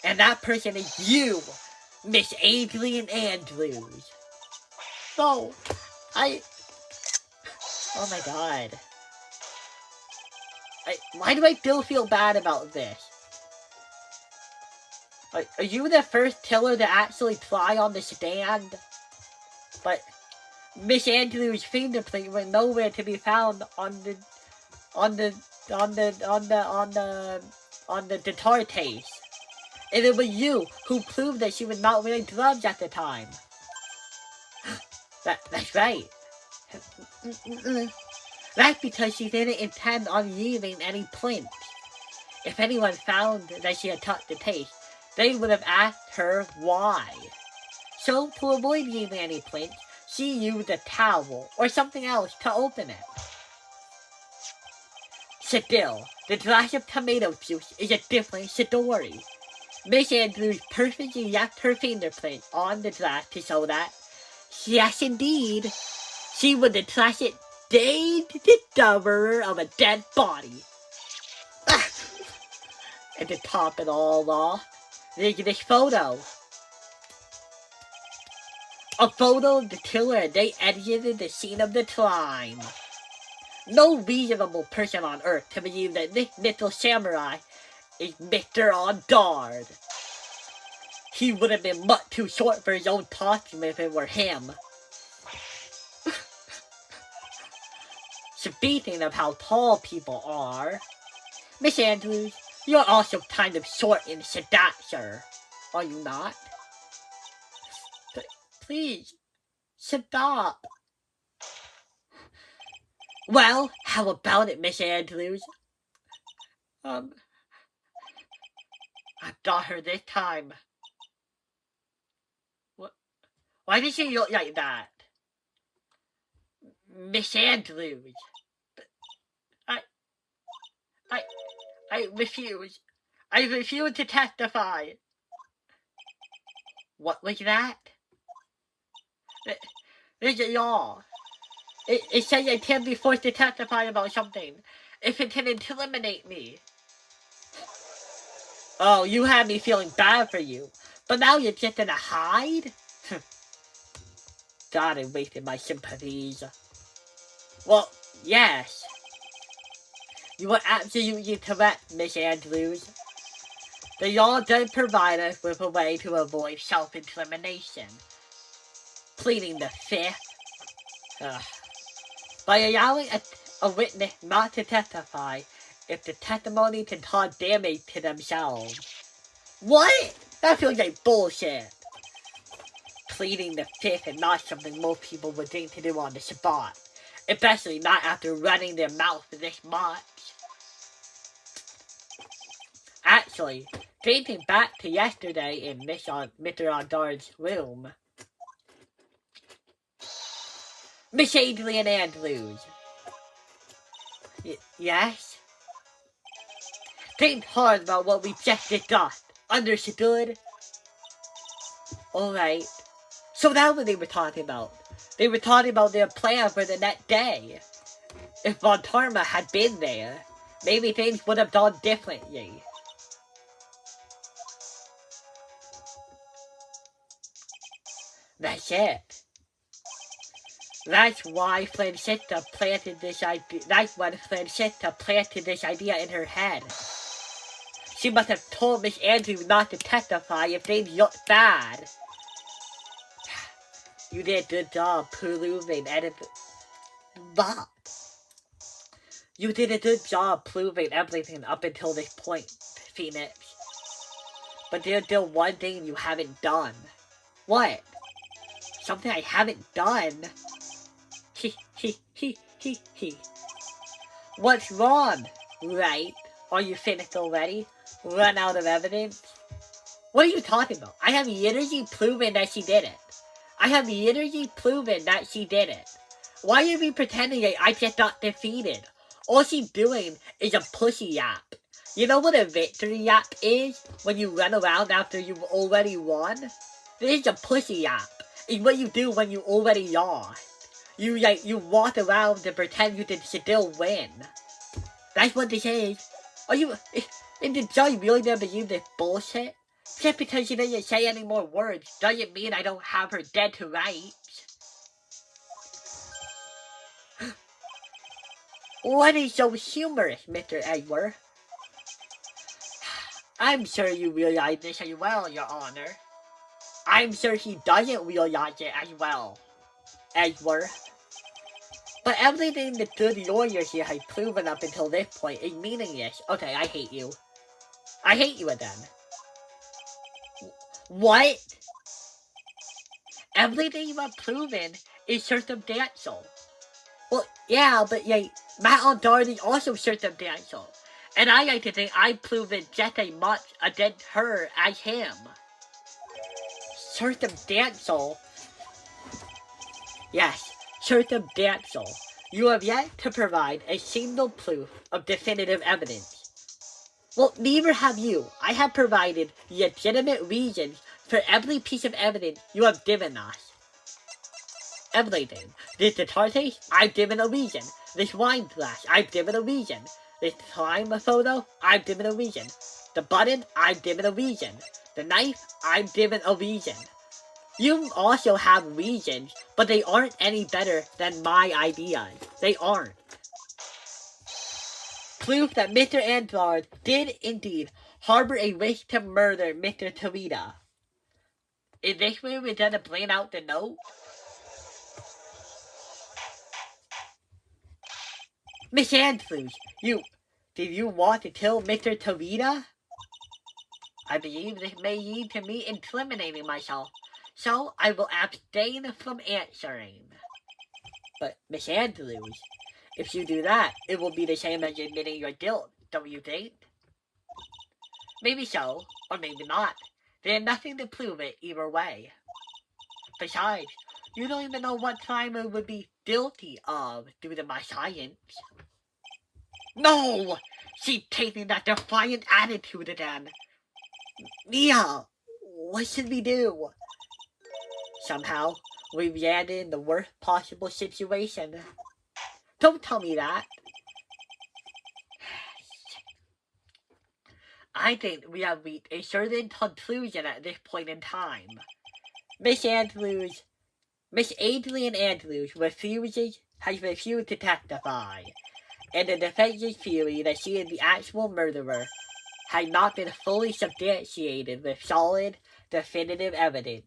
And that person is you, Miss Adrian Andrews. So, oh my god. Why do I still feel bad about this? Are you the first killer to actually fly on the stand? But Miss Andrews' fingerprint were nowhere to be found on the guitar case. And it was you who proved that she was not wearing gloves at the time. That's right. That's because she didn't intend on leaving any prints. If anyone found that she had touched the case, they would have asked her why. So, to avoid leaving any prints, she used a towel or something else to open it. Still, the glass of tomato juice is a different story. Miss Andrews perfectly left her fingerprint on the glass to show that, yes indeed, she was the classic day discoverer of a dead body. And to top it all off, there's this photo. A photo of the killer and they edited the scene of the crime. No reasonable person on earth can believe that this little samurai is Mr. On Guard. He would have been much too short for his own costume if it were him. Speaking of how tall people are, Miss Andrews, you're also kind of short in stature, are you not? Please, stop. Well, how about it, Miss Andrews? I got her this time. What? Why did she look like that? Miss Andrews. I refuse. I refuse to testify. What was that? There's a law. It says I can't be forced to testify about something if it can eliminate me. Oh, you had me feeling bad for you, but now you're just gonna hide? God, I wasted my sympathies. Well, yes. You were absolutely correct, Miss Andrews. The law does provide us with a way to avoid self-incrimination. Pleading the fifth. By allowing a witness not to testify if the testimony can cause damage to themselves. What? That feels like bullshit. Pleading the fifth is not something most people would think to do on the spot. Especially not after running their mouth this much. Actually, dating back to yesterday in Mr. On Guard's room, Miss Adrian Andrews. Yes? Think hard about what we just discussed. Understood? Alright. So that's what they were talking about. They were talking about their plan for the next day. If Von Tarma had been there, maybe things would have gone differently. That's it. That's why Francesca planted this idea. That's when Francesca planted this idea in her head. She must have told Miss Andrews not to testify if things looked bad. You did a good job proving everything. You did a good job proving everything up until this point, Phoenix. But there's still one thing you haven't done. What? Something I haven't done? What's wrong? Right? Are you finished already? Run out of evidence? What are you talking about? I have literally proven that she did it. I have literally proven that she did it. Why are you pretending that I just got defeated? All she's doing is a pussy yap. You know what a victory yap is? When you run around after you've already won? This is a pussy yap. It's what you do when you already lost. You walk around and pretend you can still win. That's what this is. Are you... Is the judge really gonna believe this bullshit? Just because she doesn't say any more words doesn't mean I don't have her dead to rights. What is so humorous, Mr. Edward? I'm sure you realize this as well, Your Honor. I'm sure he doesn't realize it as well, Edward. But everything the good lawyer here has proven up until this point is meaningless. Okay, I hate you. I hate you again. What? Everything you have proven is circumstantial. Well, yeah, but Matt Aldard is also circumstantial. And I like to think I've proven just as much against her as him. Circumstantial? Yes, circumstantial. You have yet to provide a single proof of definitive evidence. Well, neither have you. I have provided legitimate reasons for every piece of evidence you have given us. Everything. This guitar case, I've given a reason. This wine glass, I've given a reason. This slime photo, I've given a reason. The button, I've given a reason. The knife, I've given a reason. You also have reasons, but they aren't any better than my ideas. They aren't. Proof that Mr. Anthard did indeed harbor a wish to murder Mr. Tarita. Is this where we're gonna bring out the note? Miss Andrews, did you want to kill Mr. Tarita? I believe this may lead to me incriminating myself, so I will abstain from answering. But, Miss Andrews, if you do that, it will be the same as admitting your guilt, don't you think? Maybe so, or maybe not. There's nothing to prove it either way. Besides, you don't even know what crime I would be guilty of due to my science. No! She's taking that defiant attitude again. Mia, what should we do? Somehow, we landed in the worst possible situation. Don't tell me that. I think we have reached a certain conclusion at this point in time. Miss Adrian Andrews has refused to testify, and the defense's theory that she is the actual murderer has not been fully substantiated with solid, definitive evidence.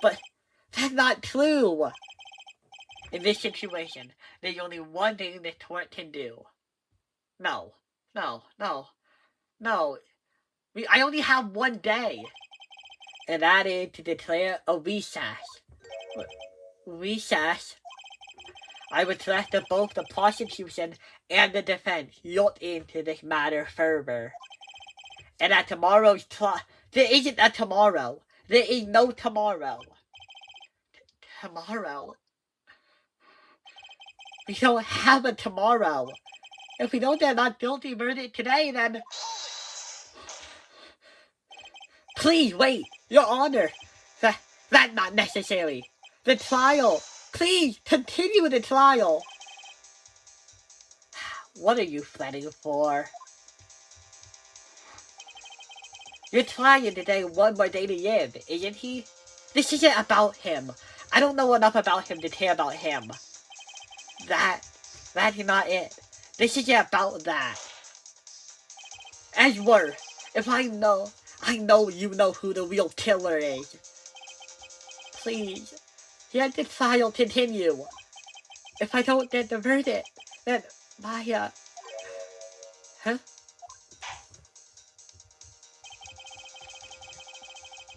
But that's not true! In this situation, there's only one thing the court can do. No. I only have 1 day. And that is to declare a recess. Recess? I would request that both the prosecution and the defense look into this matter further. And at tomorrow's trial... There isn't a tomorrow. There is no tomorrow. Tomorrow? We don't have a tomorrow. If we don't get not guilty verdict today, then... Please, wait! Your Honor! That's not necessary! The trial! Please, continue the trial! What are you fretting for? You're trying to take one more day to live, isn't he? This isn't about him. I don't know enough about him to care about him. That's not it. This isn't about that. Edward, if I know you know who the real killer is. Please, let the trial continue. If I don't get the verdict, then Maya... Huh?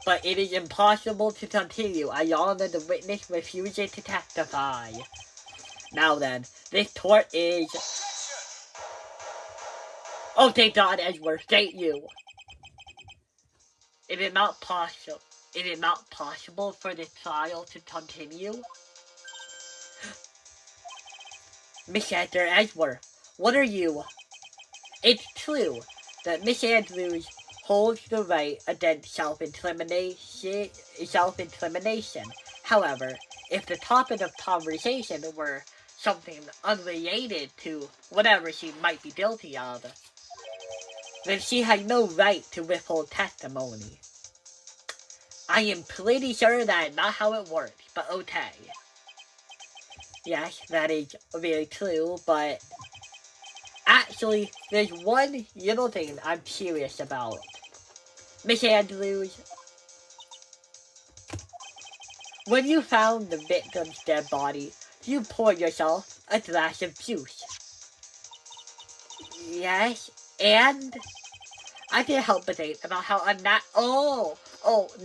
But it is impossible to continue as long as the witness refuses to testify. Now then, this court is... Oh, thank God, Edward, thank you. It is not possible. Is it not possible for the trial to continue? Mr. Edgeworth, what are you? It's true that Miss Andrews holds the right against self-incrimination. However, if the topic of conversation were something unrelated to whatever she might be guilty of, then she had no right to withhold testimony. I am pretty sure that's not how it works, but okay. Yes, that is very true, but actually, there's one little thing I'm curious about. Miss Andrews, when you found the victim's dead body, you poured yourself a glass of juice. Yes, and I can't help but think about how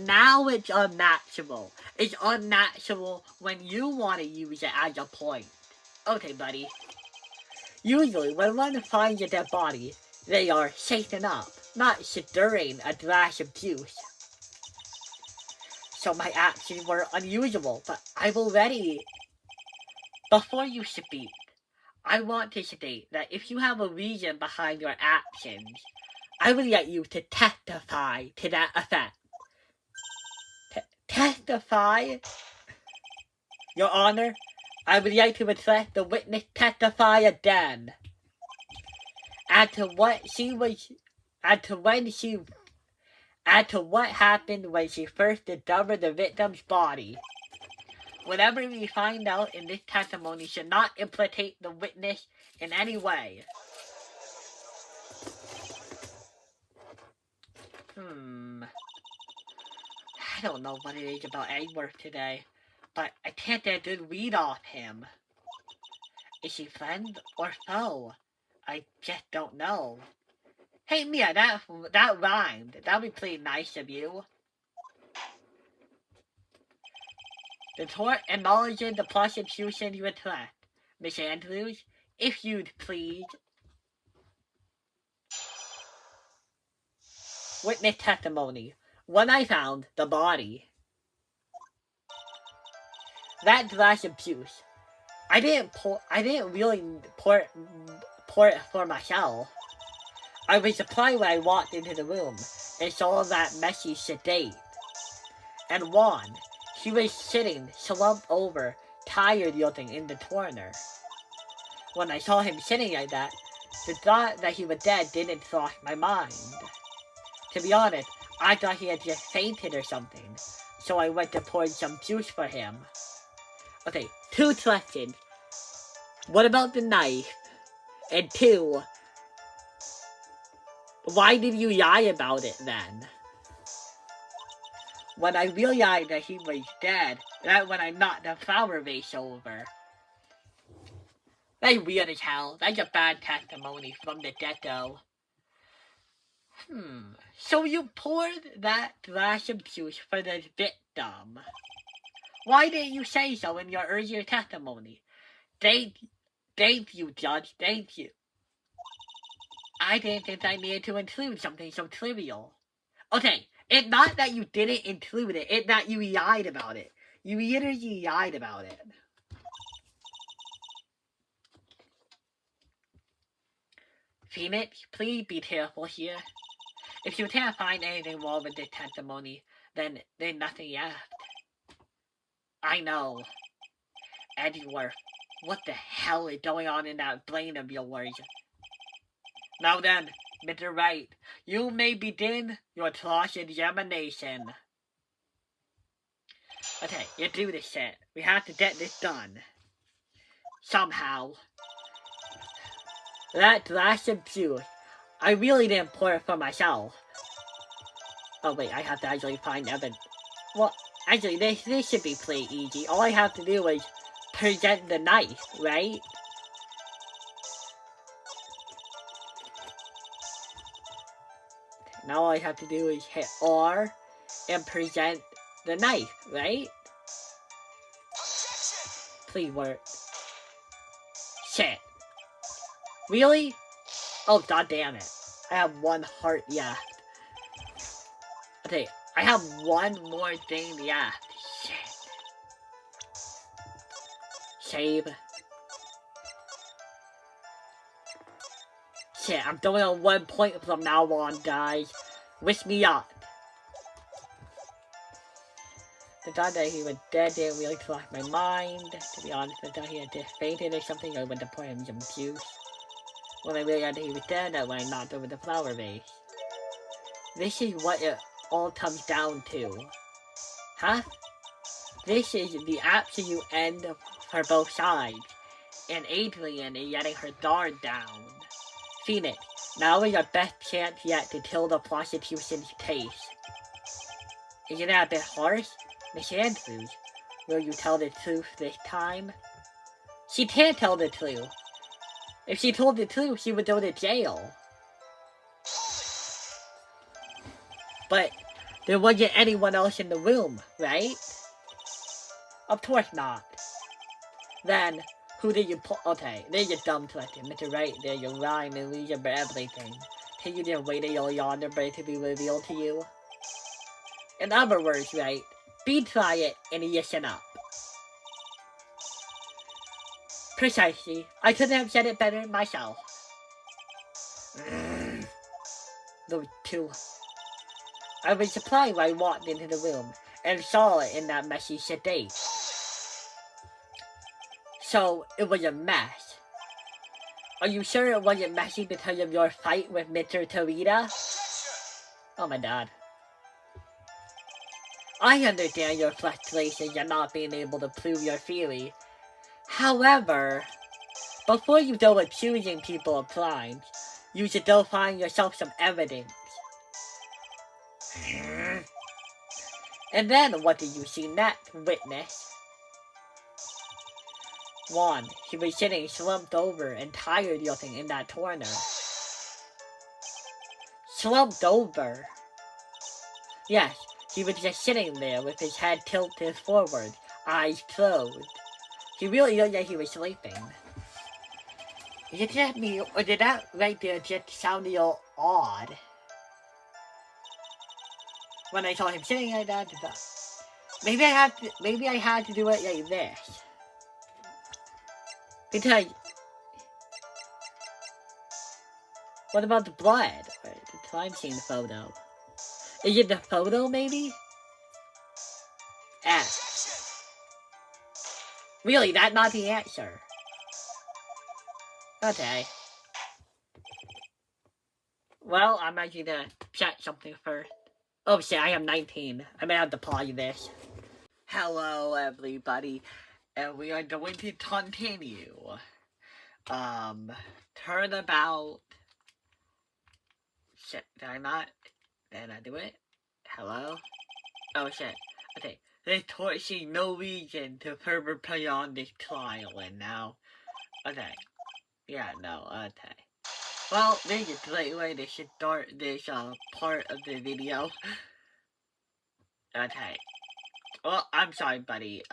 now it's unnatural. It's unnatural when you want to use it as a point. Okay, buddy. Usually, when one finds a dead body, they are shaken up, not stirring a glass of juice. So my actions were unusual, but I've already... Before you speak, I want to state that if you have a reason behind your actions, I would like you to testify to that effect. Testify? Your Honor, I would like to request the witness testify again. As to what happened when she first discovered the victim's body. Whatever we find out in this testimony should not implicate the witness in any way. I don't know what it is about Edward today, but I can't get a good read off him. Is she friend or foe? I just don't know. Hey Mia, that rhymed. That'd be pretty nice of you. The court acknowledges the prosecution's request. Miss Andrews, if you'd please. Witness testimony. When I found the body. That glass of juice. I didn't really pour it for myself. I was surprised when I walked into the room and saw that messy sedate. And Juan, he was sitting slumped over, tired looking in the corner. When I saw him sitting like that, the thought that he was dead didn't cross my mind. To be honest, I thought he had just fainted or something, so I went to pour some juice for him. Okay, 2 questions. What about the knife? And 2, why did you lie about it then? When I realized that he was dead, that's when I knocked the flower vase over. That's weird as hell. That's a bad testimony from the get-go. So you poured that glass of juice for the victim. Why didn't you say so in your earlier testimony? Thank you, Judge. Thank you. I didn't think I needed to include something so trivial. Okay, it's not that you didn't include it, it's that you lied about it. You literally lied about it. Phoenix, please be careful here. If you can't find anything wrong with this testimony, then there's nothing left. I know. Edgeworth, what the hell is going on in that brain of yours? Now then, Mr. Wright, you may begin your cross-examination. Okay, you do this shit. We have to get this done. Somehow. That glass of juice, I really didn't pour it for myself. Oh wait, I have to actually find evidence. Well, actually, this should be pretty easy. All I have to do is present the knife, right? Now all I have to do is hit R and present the knife, right? Please work. Shit. Really? Oh, god damn it. I have 1 heart left. Okay, I have one more thing left. Shit. Save. Shit, I'm doing on 1 point from now on, guys. Wish me up. The thought that he was dead didn't really cross my mind. To be honest, I thought he had just fainted or something. I went to pour him some juice. When I realized that he was dead, I went and knocked over the flower vase. This is what it all comes down to. Huh? This is the absolute end for both sides. And Adrian is letting her guard down. Phoenix, now is your best chance yet to kill the prosecution's case. Isn't that a bit harsh? Miss Andrews, will you tell the truth this time? She can't tell the truth. If she told the truth, she would go to jail. But there wasn't anyone else in the room, right? Of course not. Then, who did you pull? Okay, there's your dumb question, Mr. Wright. There's your rhyme and reason for everything. Can you just wait until yonder break to be revealed to you? In other words, right? Be quiet and listen up. Precisely. I couldn't have said it better myself. Those two. I was surprised when I walked into the room and saw it in that messy state. So, it was a mess. Are you sure it wasn't messy because of your fight with Mr. Torita? Oh my god. I understand your frustration at not being able to prove your theory. However, before you go accusing people of crimes, you should go find yourself some evidence. And then, what did you see next, witness? 1. He was sitting slumped over and tired looking in that corner. Slumped over? Yes, he was just sitting there with his head tilted forward, eyes closed. He really looked like he was sleeping. Is it just me, or did that right there just sound a little odd? When I saw him sitting like that, maybe I had to do it like this. Because, what about the blood? Or the crime scene photo? Is it the photo, maybe? F. Really, that's not the answer. Okay. Well, I'm actually gonna check something first. Oh shit, I am 19. I may have to pause this. Hello, everybody. And we are going to continue. Turnabout. Shit, did I do it? Hello? Oh shit. Okay. There's torching no reason to further prolong this trial, and now. Okay. Yeah, no, okay. Well, there's a great way to start this, part of the video. Okay. Well, I'm sorry, buddy.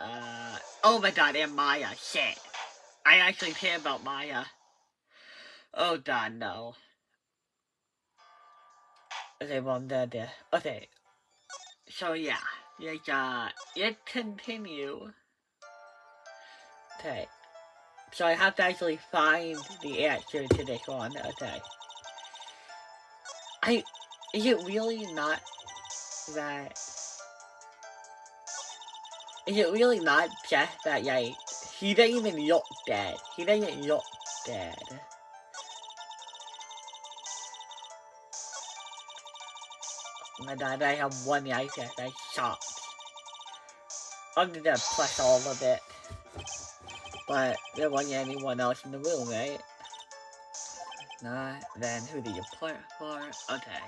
Oh my god, and Maya. Shit. I actually care about Maya. Oh god, no. Okay, well, I'm dead there. Okay. So, yeah. Let's continue. Okay. So I have to actually find the answer to this one. Okay. Is it really not that... Is it really not just that, like, he doesn't even look dead. He doesn't look dead. Oh my god, I have one life left. I shocked. I'm gonna press all of it. But there wasn't anyone else in the room, right? Not. Then who do you play for? Okay.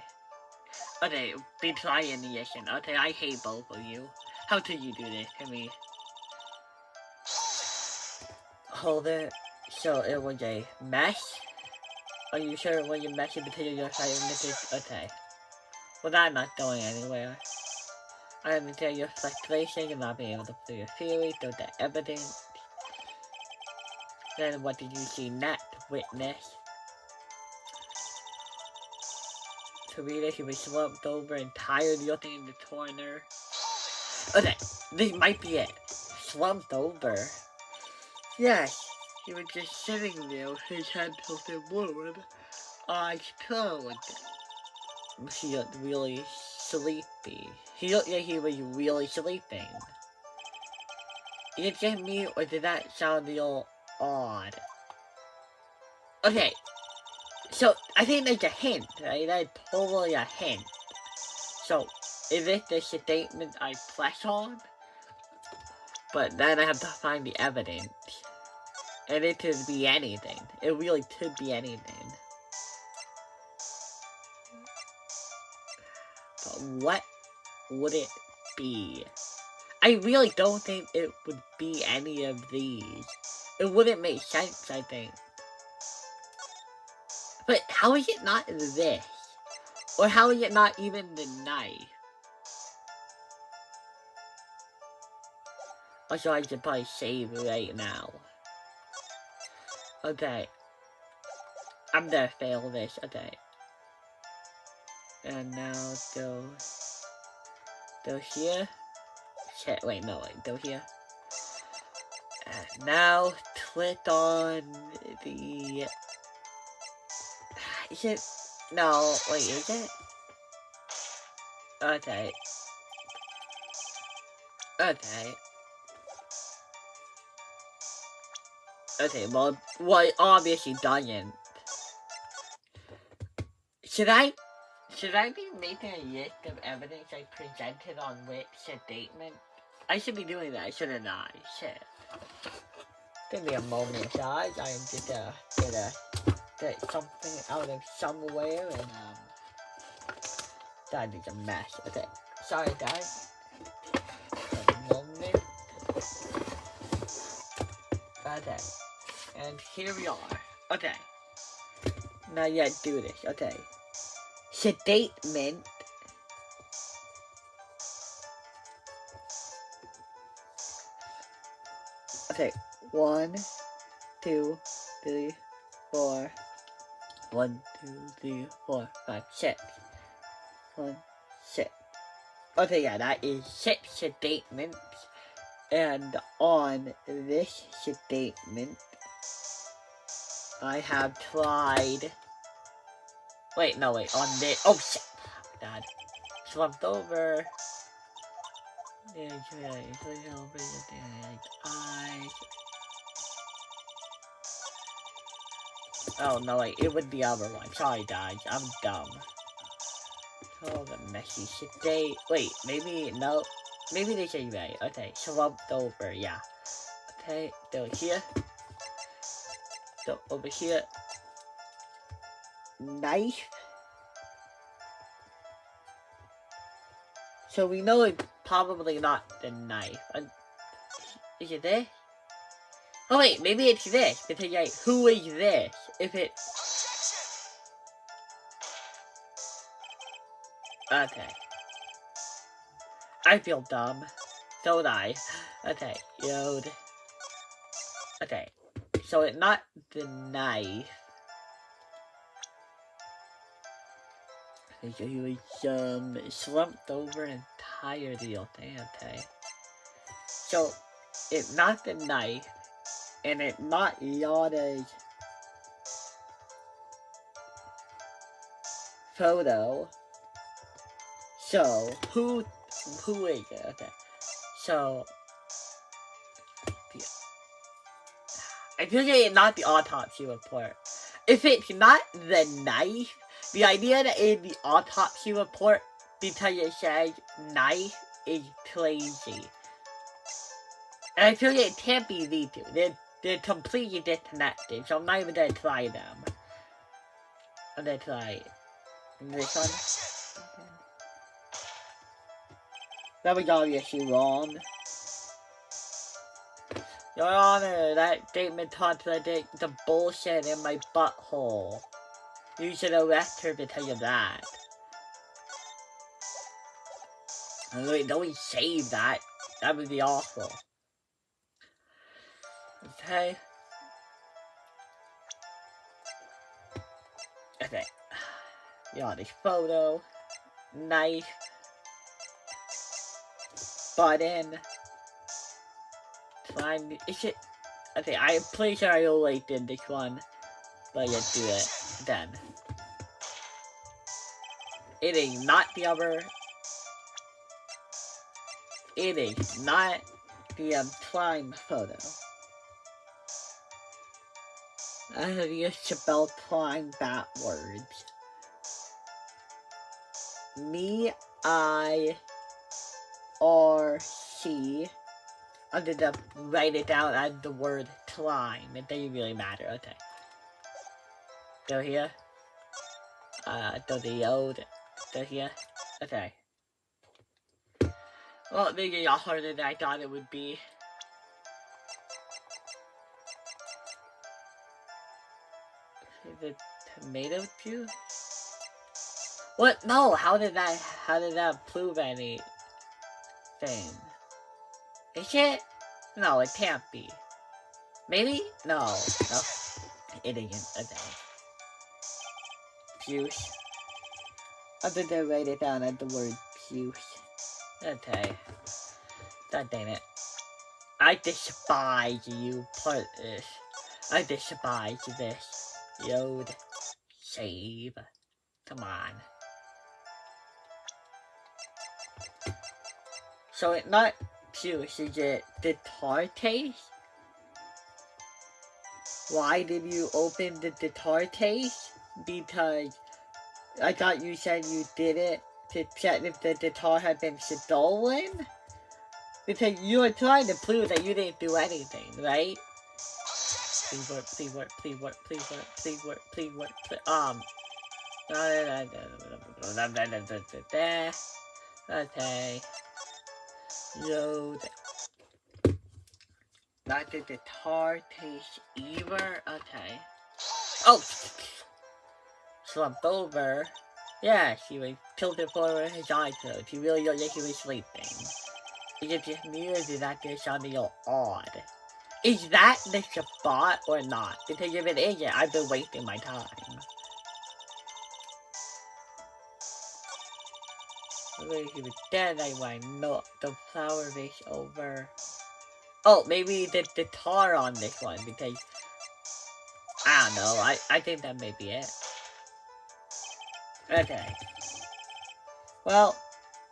Okay, be trying the mission. Okay, I hate both of you. How could you do this to me? Hold it. So it was a mess? Are you sure it was a mess because you're fighting? Okay. Well, I'm not going anywhere. I understand your frustration, you're not being able to prove your theory, through the evidence. Then what did you see next, witness? to read it, he was slumped over and tired looking in the corner. Okay, this might be it. Slumped over. Yes, he was just sitting there, his head tilted forward, eyes closed. He looked really sleepy. He looked like he was really sleeping. Is it just me, or did that sound a little odd? Okay, so I think there's a hint, right? That's totally a hint. So, is it the statement I press on? But then I have to find the evidence. And it could be anything. It really could be anything. But what would it be? I really don't think it would be any of these. It wouldn't make sense, I think. But how is it not this? Or how is it not even the knife? Also, I should probably save right now. Okay. I'm gonna fail this, okay. And now go here. Shit, wait, no, go here. And now click on the... Is it? No, wait, is it? Okay. Okay. Okay, well, it obviously doesn't. Should I be making a list of evidence I presented on which statement? I should be doing that, shouldn't I? Shit. Give me a moment, guys. I am just gonna get something out of somewhere, and that is a mess. Okay, sorry, guys. A moment. Okay, and here we are. Okay, now yet do this. Okay, statement. Okay, 1, 2, 3, 4. 1, 2, 3, 4, 5, 6. 1, 6. Okay, yeah, that is 6 statements. And on this statement, I have tried. Wait, no, wait, on this. Oh, shit. God. Slumped over. Oh, no, wait, it would be other one. Sorry, guys, I'm dumb. Oh, the messy shit day. Wait, maybe, no. Maybe they say right. Okay, slumped over, yeah. Okay, go here. Go over here. Knife. So we know it's probably not the knife. Is it this? Oh wait, maybe it's this. Because like, who is this? If it... Okay. I feel dumb. So would I. Okay, yod. Okay. So it's not the knife. Okay, so he was slumped over and tired the old thing. Okay. So it's not the knife. And it's not Yada's photo. So who is it? Okay. So I feel like it's not the autopsy report. If it's not the knife, the idea that in the autopsy report, because it says knife, is crazy. And I feel like it can't be these two. They're completely disconnected, so I'm not even gonna try them. I'm gonna try this one. That was obviously wrong. Your Honor, that statement contradicts the bullshit in my butthole. You should arrest her because of that. Oh, wait, don't save that. That would be awful. Okay. Okay. Yana's photo. Knife. Button. Slime. Is it? Okay, I'm pretty sure I already did this one. But yeah, do it then. It is not the other. It is not the slime photo. I have used to spell slime backwards. Me, I, R, C. I'm gonna write it down as the word slime. It doesn't really matter. Okay. Go here. Go the old. Go here. Okay. Well, maybe a lot harder than I thought it would be. The tomato juice? What? No, how did that prove anything? Is it? No, it can't be. Maybe? No. No. It isn't. Okay. Juice. I'm gonna write it down as the word juice. Okay. God dang it. I despise you, part this. I despise this. Yod. Save. Come on. So it's not juice, is it guitar taste? Why did you open the guitar case? Because I thought you said you did it to check if the guitar had been stolen? Because you were trying to prove that you didn't do anything, right? Please work, please work, please work, please work, please work, please work, please okay. Load. Not the guitar taste either. Okay. Oh! Slumped over. Yeah, she was tilted forward his eyes closed. He really looked like he was sleeping. Is it just me or did that just sound a little odd? Is that the spot or not? Because if it isn't, I've been wasting my time. If he was dead, I might not. The flower vase over. Oh, maybe the guitar on this one because I don't know. I think that may be it. Okay. Well,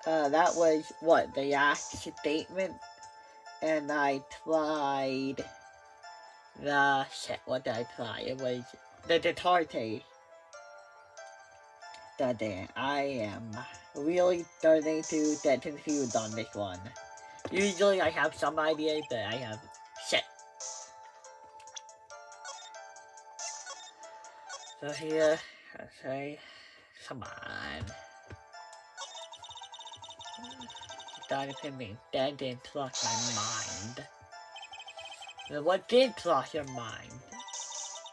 that was what the last statement, and I tried the shit. What did I try? It was the guitar taste. Goddamn, I am really starting to get confused on this one. Usually I have some ideas, but I have shit. So here, okay, come on. That opinion that didn't cross my mind. Then what did cross your mind?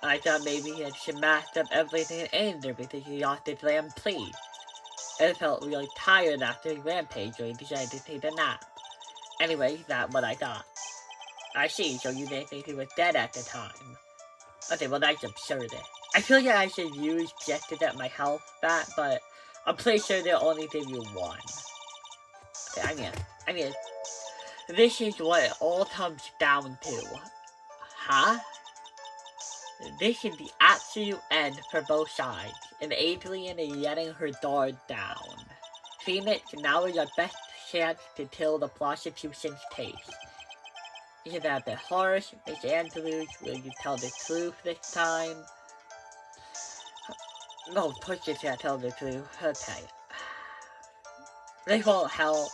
I thought maybe he had smashed up everything in there because he lost his rampage. And felt really tired after his rampage, so he decided to take a nap. Anyway, that's what I thought. I see, so you didn't think he was dead at the time. Okay, well that's absurd. I feel like I should use just to get my health back, but I'm pretty sure they'll only give you one. Okay, I mean, this is what it all comes down to. Huh? This is the absolute end for both sides, and Adrian is letting her guard down. Phoenix, now is your best chance to kill the prostitution's case. Is that a bit harsh, Miss Andrews? Will you tell the truth this time? No, of course you can't tell the truth. Okay. This won't help.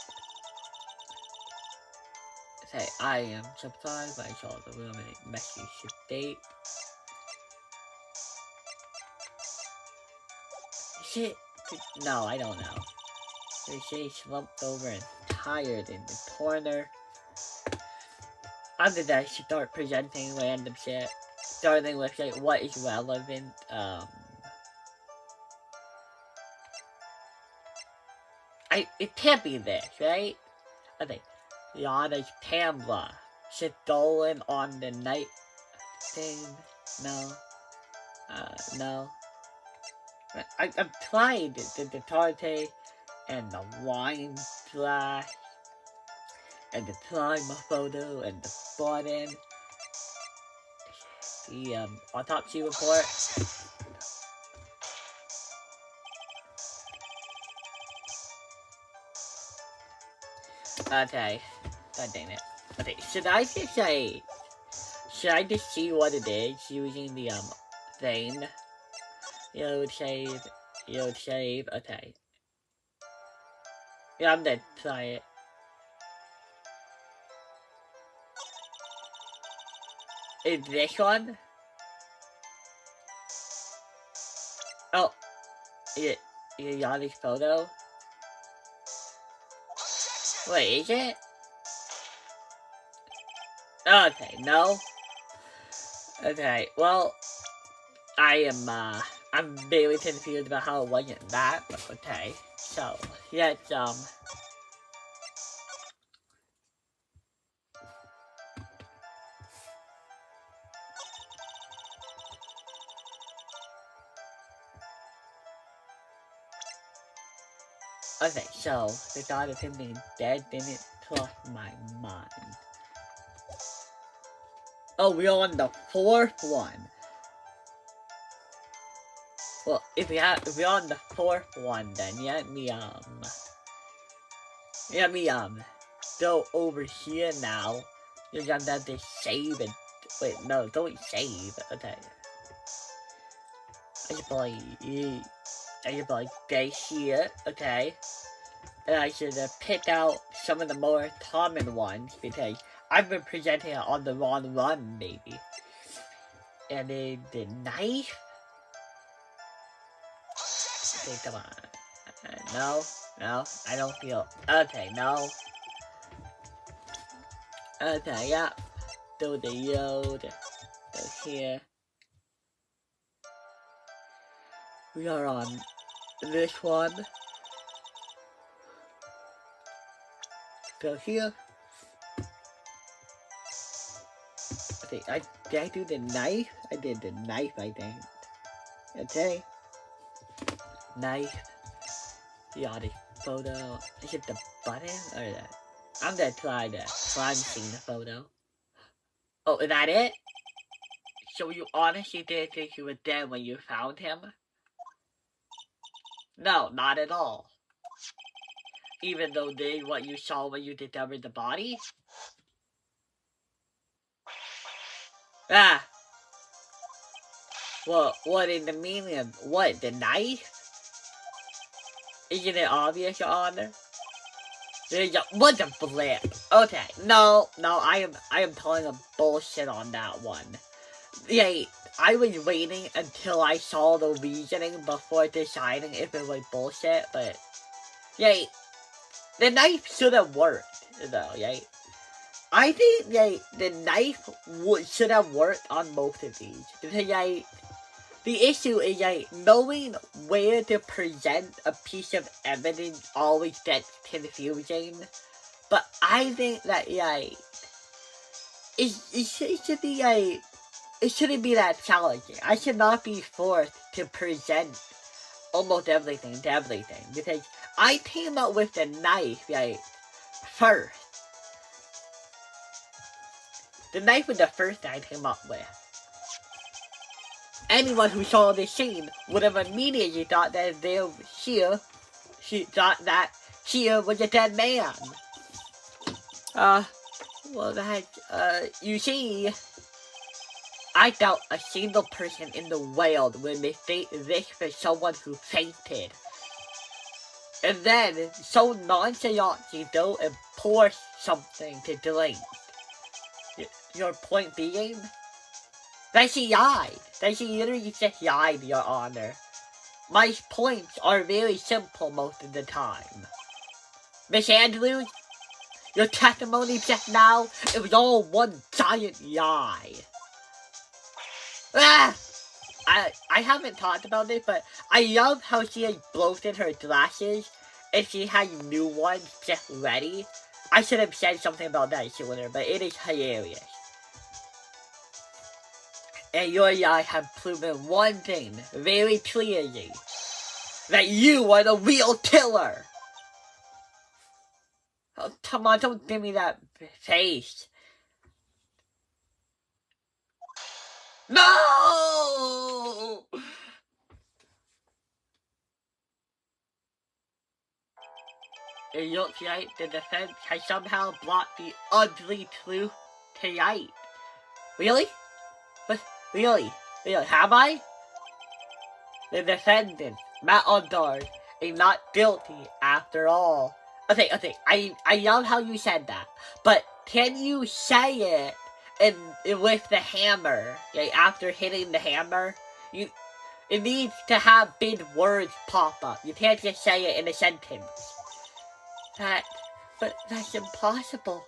Say, I am surprised I saw the room in a messy state. Shit. No, I don't know. They slumped over and tired in the corner. I'm gonna start presenting random shit. Starting with like what is relevant. It can't be this, right? Okay. Yana's camera. Stolen on the night thing. No. No. I'm trying the tarte and the wine glass and the prime photo and the button. The autopsy report. Okay. God dang it. Okay, should I just say... Should I just see what it is using the thing? Load save. Load save. Okay. Yeah, I'm dead. Try it. Is this one? Oh. Is it Yanni's photo? Wait, is it? Okay, no. Okay, well, I'm very confused about how it wasn't that, but okay. So, let's, okay, so, the thought of him being dead didn't cross my mind. Oh, we're on the fourth one. Well, if we're on the fourth one, then let me go over here now. You're gonna have to save it. Wait, no, don't save. Okay. I should probably stay here. Okay. And I should pick out some of the more common ones because I've been presenting it on the wrong run, maybe. And then the knife. Okay, come on. No, I don't feel. Okay, no. Okay, yeah. Do the load. Go here. We are on this one. Go here. Okay, did I do the knife? I did the knife, I think. Okay. Knife. Yeah, the photo. Is it the button or that? I'm gonna try the crime scene photo. Oh, is that it? So you honestly didn't think he was dead when you found him? No, not at all. Even though they what you saw when you discovered the body? Ah! Well, what in the meaning of what? The knife? Isn't it obvious, Your Honor? What the blip? Okay, no, I am calling a bullshit on that one. Yeah, I was waiting until I saw the reasoning before deciding if it was bullshit, but yeah, the knife should have worked, though, yeah. I think, yeah, the knife should have worked on both of these. Because, yeah, the issue is, yeah, knowing where to present a piece of evidence always gets confusing. But I think that, yeah, it should be, yeah, it shouldn't be that challenging. I should not be forced to present almost everything to everything. Because I came up with the knife, yeah, first. The knife was the first thing I came up with. Anyone who saw this scene would have immediately thought that she thought that Shia was a dead man. Well that, you see, I doubt a single person in the world would mistake this for someone who fainted. And then, so nonchalantly go and pour something to drink. Your point being? That she died. That she literally just died, Your Honor. My points are very simple most of the time. Miss Andrews, your testimony just now, it was all one giant lie. Ah! I haven't talked about it, but I love how she had broken her glasses and she had new ones just ready. I should have said something about that sooner, but it is hilarious. And you and I have proven one thing very clearly. that you are the real killer. Oh, come on, don't give me that face. No! It looks like the defense has somehow brought the ugly truth to light. Really? But really, have I? The defendant, Matt Ondard, is not guilty after all. Okay, I love how you said that, but can you say it with the hammer? Like, after hitting the hammer? It needs to have big words pop up. You can't just say it in a sentence. But that's impossible.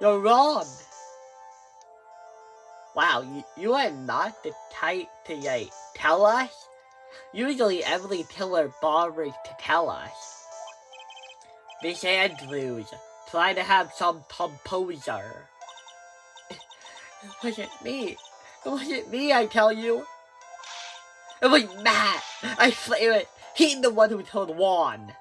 You're wrong. Wow, you are not the type to, like, tell us? Usually every killer bothers to tell us. Miss Andrews, try to have some composure. It wasn't me. It wasn't me, I tell you. It was Matt. I swear it. He's the one who told Juan.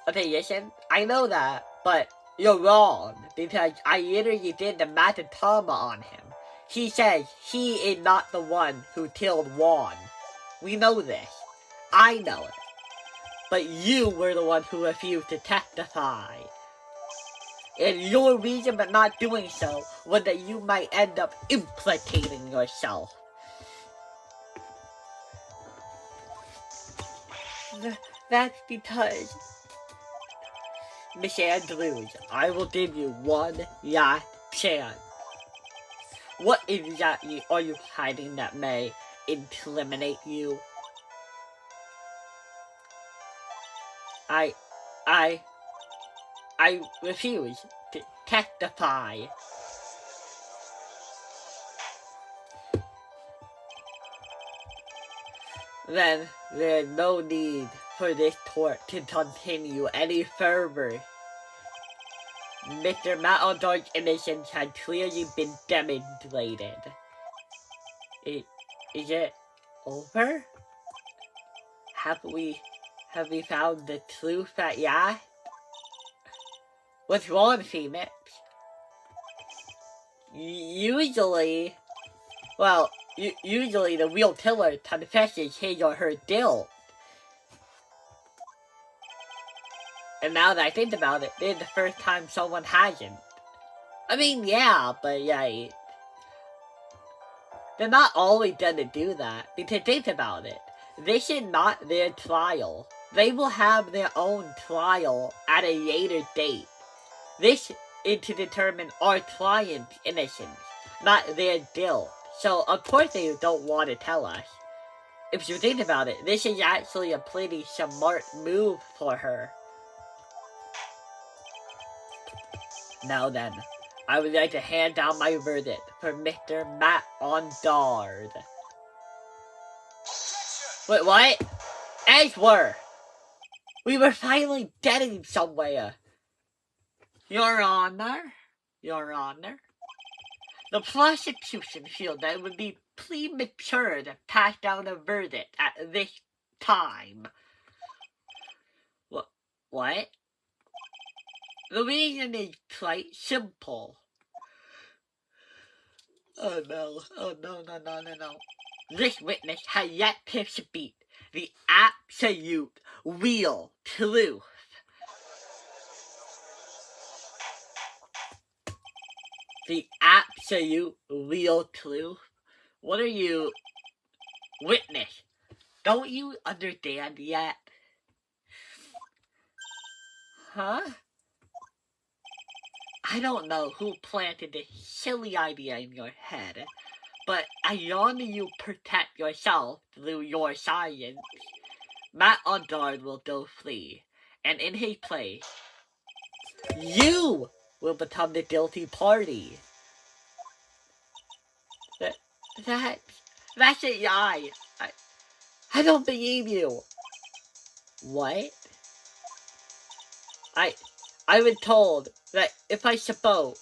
Okay, listen, I know that, but you're wrong, because I literally did the matatama on him. He says he is not the one who killed Juan. We know this. I know it. But you were the one who refused to testify. And your reason for not doing so was that you might end up implicating yourself. That's because... Miss Andrews, I will give you one last chance. What exactly are you hiding that may incriminate you? I refuse to testify. Then there's no need for this court to continue any further. Mr. Matador's innocence has clearly been demonstrated. Is it over? Have we found the truth at last? What's wrong, Phoenix? Usually the real killer confesses his or her guilt. And now that I think about it, this is the first time someone hasn't. I mean, yeah, but yeah, they're not always gonna do that, because think about it. This is not their trial. They will have their own trial at a later date. This is to determine our client's innocence, not their guilt. So, of course they don't want to tell us. If you think about it, this is actually a pretty smart move for her. Now then, I would like to hand down my verdict for Mr. Matt Ondard. Wait, what? Edgeworth! We were finally getting somewhere. Your Honor, the prosecution feels that it would be premature to pass down a verdict at this time. What? The reason is quite simple. Oh no. This witness has yet to speak the absolute real truth. The absolute real truth? What are you... Witness, don't you understand yet? Huh? I don't know who planted this silly idea in your head, but as long as you protect yourself through your science, Matt Ondard will go free, and in his place, you will become the guilty party. That's a lie. I don't believe you. What? I was told that if I suppose,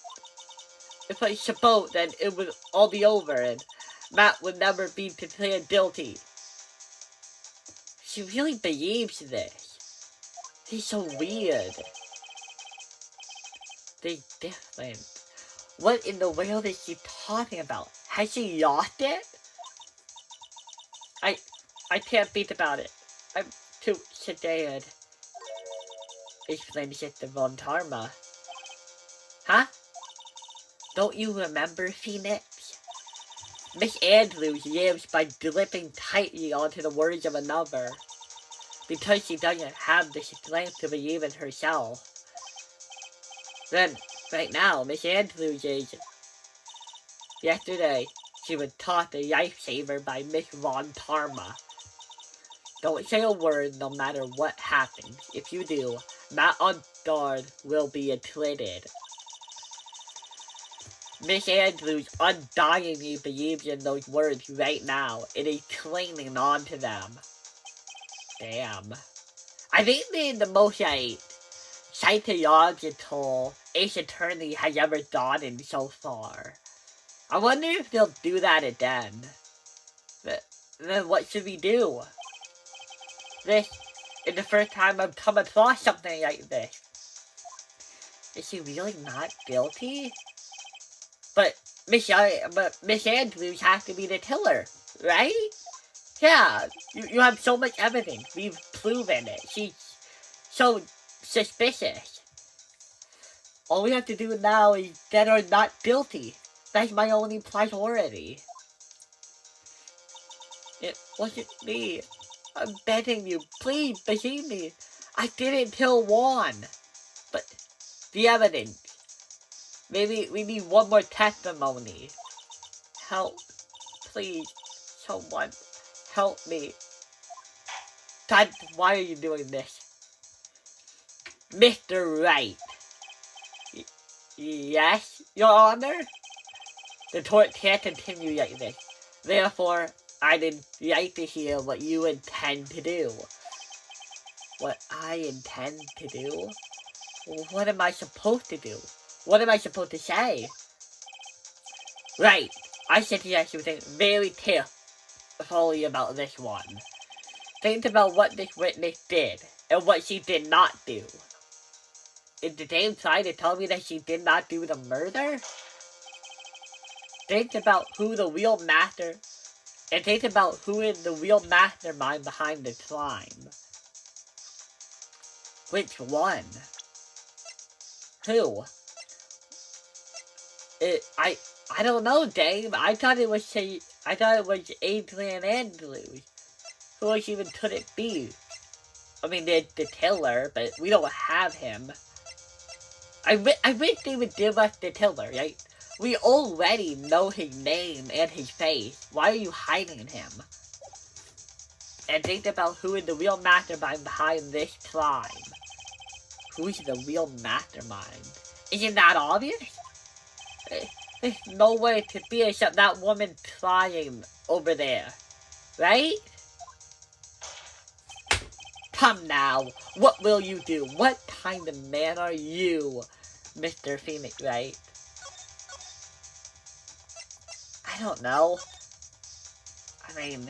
then it would all be over and Matt would never be declared guilty. She really believes this. He's so weird. They're different. What in the world is she talking about? Has she lost it? I can't think about it. I'm too sedated. Explains it to Von Tarma. Huh? Don't you remember, Phoenix? Miss Andrews lives by gripping tightly onto the words of another. Because she doesn't have the strength to believe in herself. Then, right now, Miss Andrews is... Yesterday, she was taught the lifesaver by Miss Von Tarma. Don't say a word no matter what happens. If you do, Matt on guard will be attrited. Miss Andrews undyingly believes in those words right now and is clinging on to them. Damn. I think they're the most, psychological Ace Attorney has ever gotten so far. I wonder if they'll do that again. Then what should we do? This is the first time I've come across something like this. Is she really not guilty? But Miss Andrews has to be the killer, right? Yeah, you have so much evidence. We've proven it. She's so suspicious. All we have to do now is get her not guilty. That's my only priority. It wasn't me. I'm begging you, please believe me. I didn't kill Juan. But the evidence. Maybe we need one more testimony. Help. Please. Someone. Help me. God, why are you doing this? Mr. Wright. Yes, Your Honor? The court can't continue like this. Therefore, I'd like to hear what you intend to do. What I intend to do? What am I supposed to do? What am I supposed to say? Right. I suggest you think very carefully about this one. Think about what this witness did and what she did not do. Is the dame trying to tell me that she did not do the murder? Think about who the real master... And think about who is the real mastermind behind the crime. Which one? Who? I don't know, Dave. I thought it was Adrian Andrews. Who else even could it be? I mean, the killer, but we don't have him. I wish they would give us the killer, right? We already know his name and his face. Why are you hiding him? And think about who is the real mastermind behind this crime. Who's the real mastermind? Isn't that obvious? There's no way it could be except that woman crying over there. Right? Come now. What will you do? What kind of man are you, Mr. Phoenix Wright? I don't know. I mean,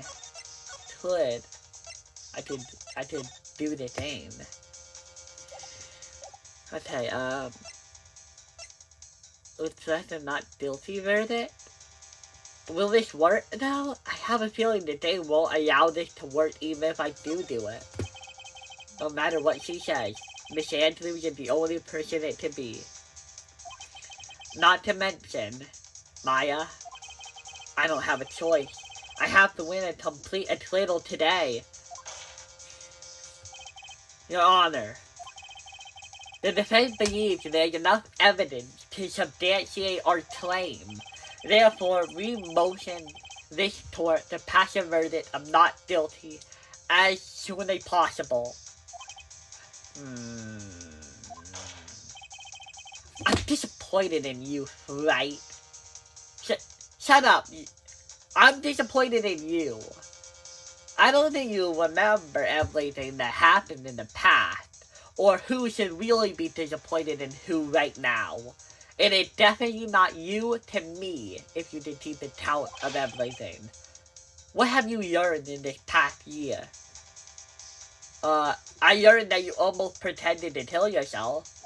I could do the thing. Okay, looks like a not guilty verdict. Will this work now? I have a feeling that they won't allow this to work even if I do it. No matter what she says, Miss Andrews is the only person it could be. Not to mention, Maya, I don't have a choice. I have to win a complete acquittal today. Your Honor, the defense believes there is enough evidence to substantiate our claim. Therefore, we motion this court to pass a verdict of not guilty as soon as possible. I'm disappointed in you, right? Shut up. I'm disappointed in you. I don't think you remember everything that happened in the past, or who should really be disappointed in who right now. It is definitely not you to me if you did keep account of everything. What have you learned in this past year? I learned that you almost pretended to kill yourself.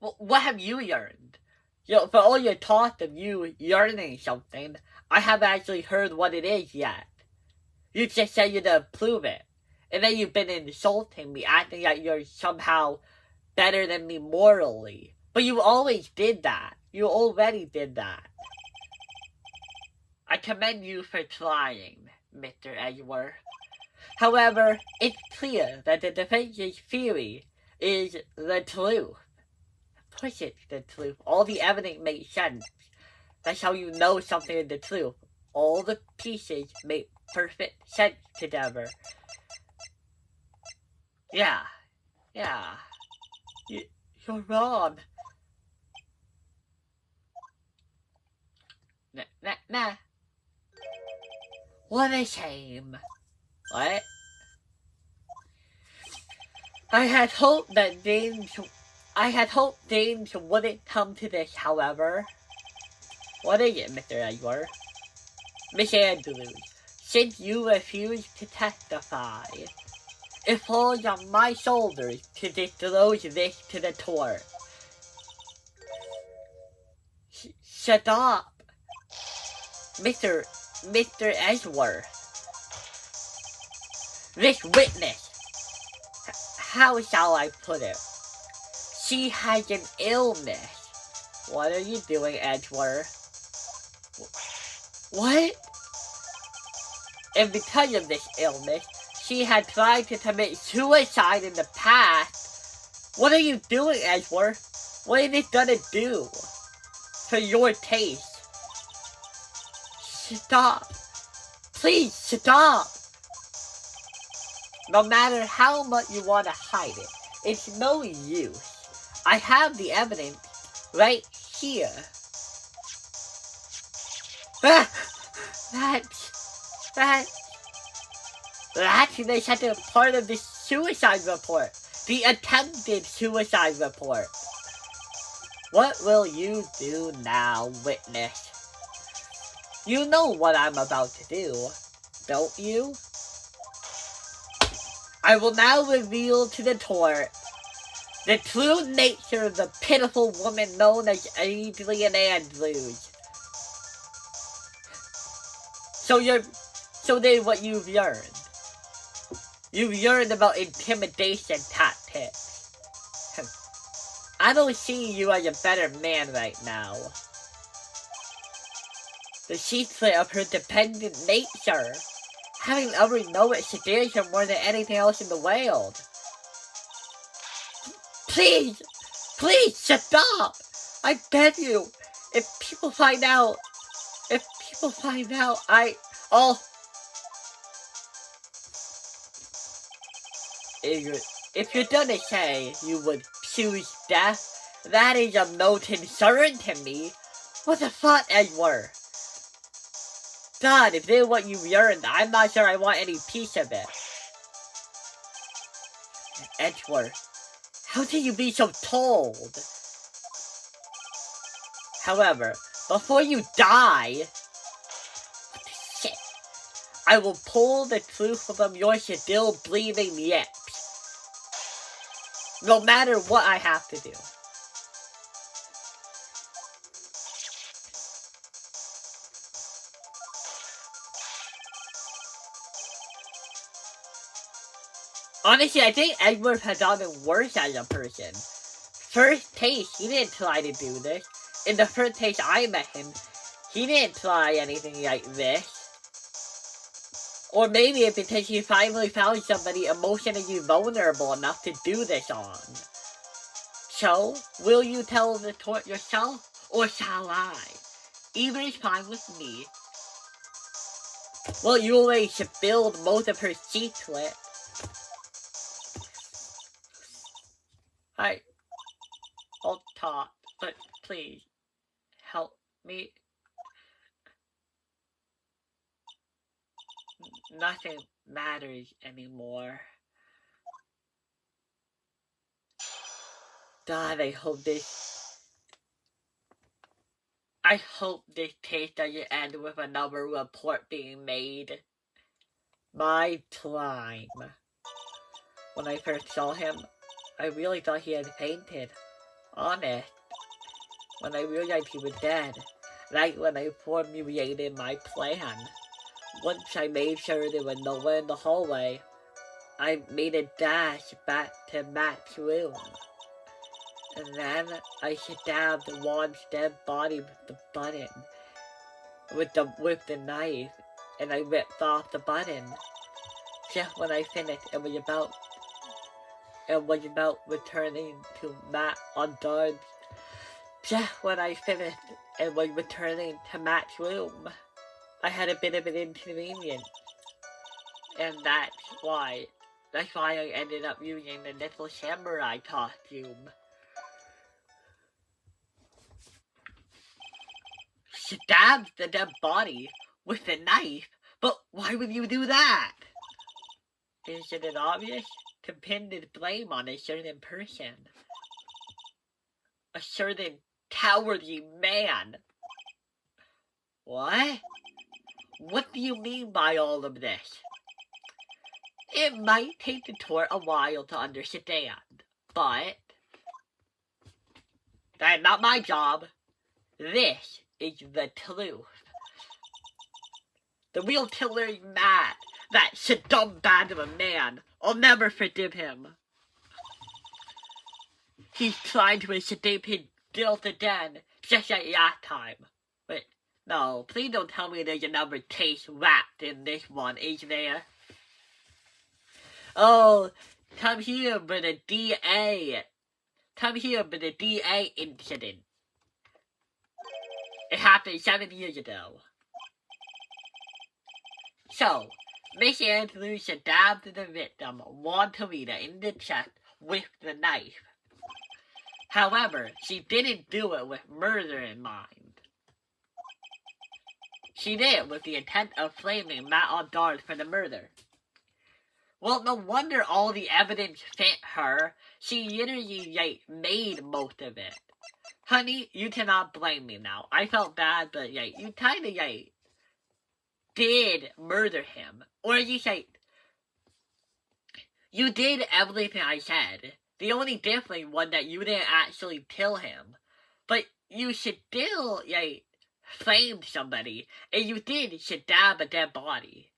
Well, what have you learned? For all your talk of you learning something, I haven't actually heard what it is yet. You just said you'd prove it. And then you've been insulting me, acting like you're somehow better than me morally. But you always did that. You already did that. I commend you for trying, Mr. Edgeworth. However, it's clear that the defense's theory is the truth. Of course it's the truth. All the evidence makes sense. That's how you know something is the truth. All the pieces make perfect sense together. Yeah. You're wrong. Nah. What a shame. What? I had hoped James wouldn't come to this, however. What is it, Mr. Edward? Miss Andrews, since you refuse to testify, it falls on my shoulders to disclose this to the court. Shut up, Mr. Edgeworth. This witness, how shall I put it? She has an illness. What are you doing, Edgeworth? What? And because of this illness, she had tried to commit suicide in the past. What are you doing, Edgeworth? What is it gonna do for your taste? Stop. Please, stop. No matter how much you want to hide it, it's no use. I have the evidence right here. That's they said a part of the suicide report. The attempted suicide report. What will you do now, witness? You know what I'm about to do, don't you? I will now reveal to the court the true nature of the pitiful woman known as Adrian Andrews. So then what you've learned. You've learned about intimidation tactics. I don't see you as a better man right now. The secret of her dependent nature. Having others know it scares her more than anything else in the world. Please, stop! I beg you. If people find out, If you're gonna say you would choose death, that is of no concern to me. What the fuck, Edward? God, if this is what you've earned, I'm not sure I want any piece of it. Edward, how can you be so cold? However, before you die, shit, I will pull the truth from your still bleeding lips. No matter what I have to do. Honestly, I think Edward has gotten worse as a person. First taste, he didn't try to do this. In the first taste I met him, he didn't try anything like this. Or maybe it's because he finally found somebody emotionally vulnerable enough to do this on. So, will you tell the court yourself, or shall I? Either is fine with me. Well, you already spilled most of her secret. I'll talk, but please, help me. Nothing matters anymore. God, I hope this case doesn't end with another report being made. My time. When I first saw him, I really thought he had fainted. Honest. When I realized he was dead, right when I formulated my plan. Once I made sure there was no one in the hallway, I made a dash back to Matt's room. And then I stabbed Juan's dead body with the button. With the knife. And I ripped off the button. Just when I finished, it was about returning to Matt on Darn's. Just when I finished and was returning to Matt's room, I had a bit of an inconvenience. And that's why I ended up using the little samurai costume. Stabbed the dead body with a knife? But why would you do that? Isn't it obvious? To pin the blame on a certain person. A certain cowardly man. What? What do you mean by all of this? It might take the court a while to understand, but that's not my job. This is the truth. The real killer is Matt. That dumb bad of a man. I'll never forgive him. He's trying to escape his guilt again, just like last time. Wait, no, please don't tell me there's another case wrapped in this one, is there? Oh, come here for the DA. Come here for the DA incident. It happened 7 years ago. So, Miss Andrews stabbed the victim, Juan Torita, in the chest with the knife. However, she didn't do it with murder in mind. She did it with the intent of blaming Matt on Darth for the murder. Well, no wonder all the evidence fit her. She literally, made most of it. Honey, you cannot blame me now. I felt bad, but, you kinda, did murder him. Or you say, you did everything I said. The only difference was that you didn't actually kill him. But you still, framed somebody. And you did stab a dead body.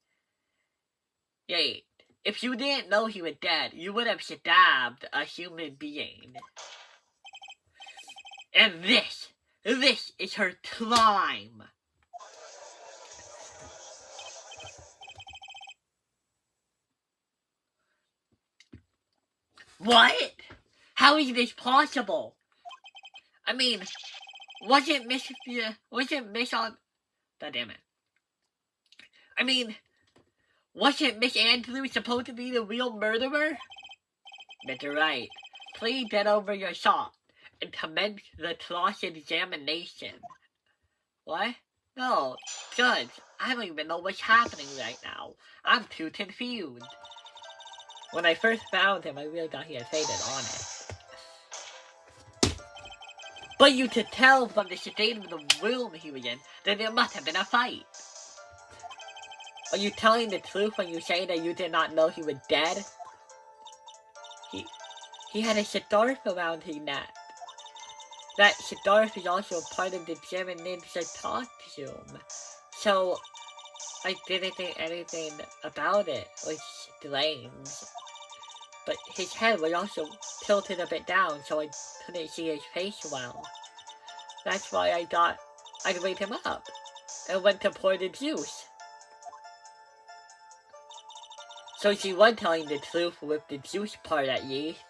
If you didn't know he was dead, you would have stabbed a human being. And this is her crime. What? How is this possible? I mean, wasn't Miss on... God damn it. I mean, wasn't Miss Andrews supposed to be the real murderer? Mr. Wright, please get over your shock and commence the cross-examination. What? No, Judge, I don't even know what's happening right now. I'm too confused. When I first found him, I really thought he had fainted, honest. But you could tell from the state of the room he was in that there must have been a fight. Are you telling the truth when you say that you did not know he was dead? He had a scarf around his neck. That scarf is also part of the German ninja costume. So, I didn't think anything about it was strange. But his head was also tilted a bit down, so I couldn't see his face well. That's why I thought I'd wake him up and went to pour the juice. So she was telling the truth with the juice part at least.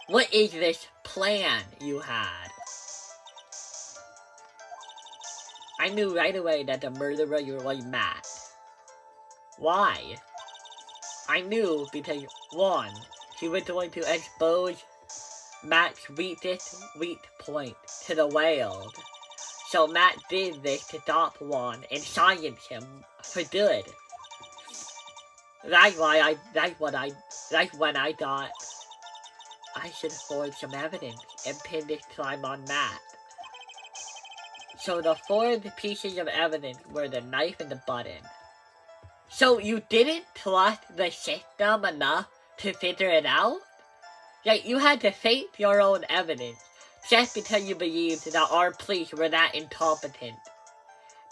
What is this plan you had? I knew right away that the murderer was Matt. Why? I knew because, one, he was going to expose Matt's weak point to the world. So Matt did this to stop Juan and silence him for good. That's when I thought I should forge some evidence and pin this crime on Matt. So the four pieces of evidence were the knife and the button. So you didn't trust the system enough to figure it out? Like, you had to fake your own evidence just because you believed that our police were that incompetent.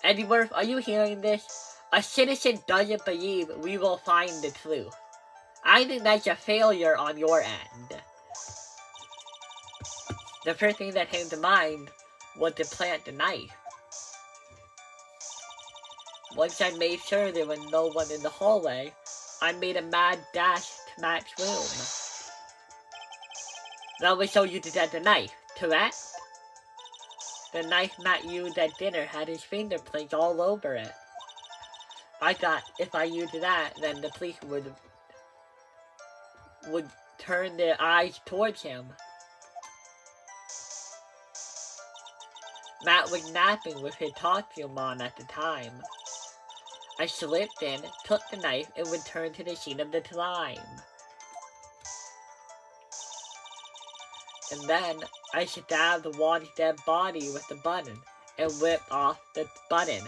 Edgeworth, are you hearing this? A citizen doesn't believe we will find the truth. I think that's a failure on your end. The first thing that came to mind was to plant the knife. Once I made sure there was no one in the hallway, I made a mad dash to Matt's room. That was so you could get the knife, correct? The knife Matt used at dinner had his fingerprints all over it. I thought if I used that, then the police would turn their eyes towards him. Matt was napping with his costume on at the time. I slipped in, took the knife, and returned to the scene of the crime. And then, I stabbed Juan's dead body with the button, and whipped off the button.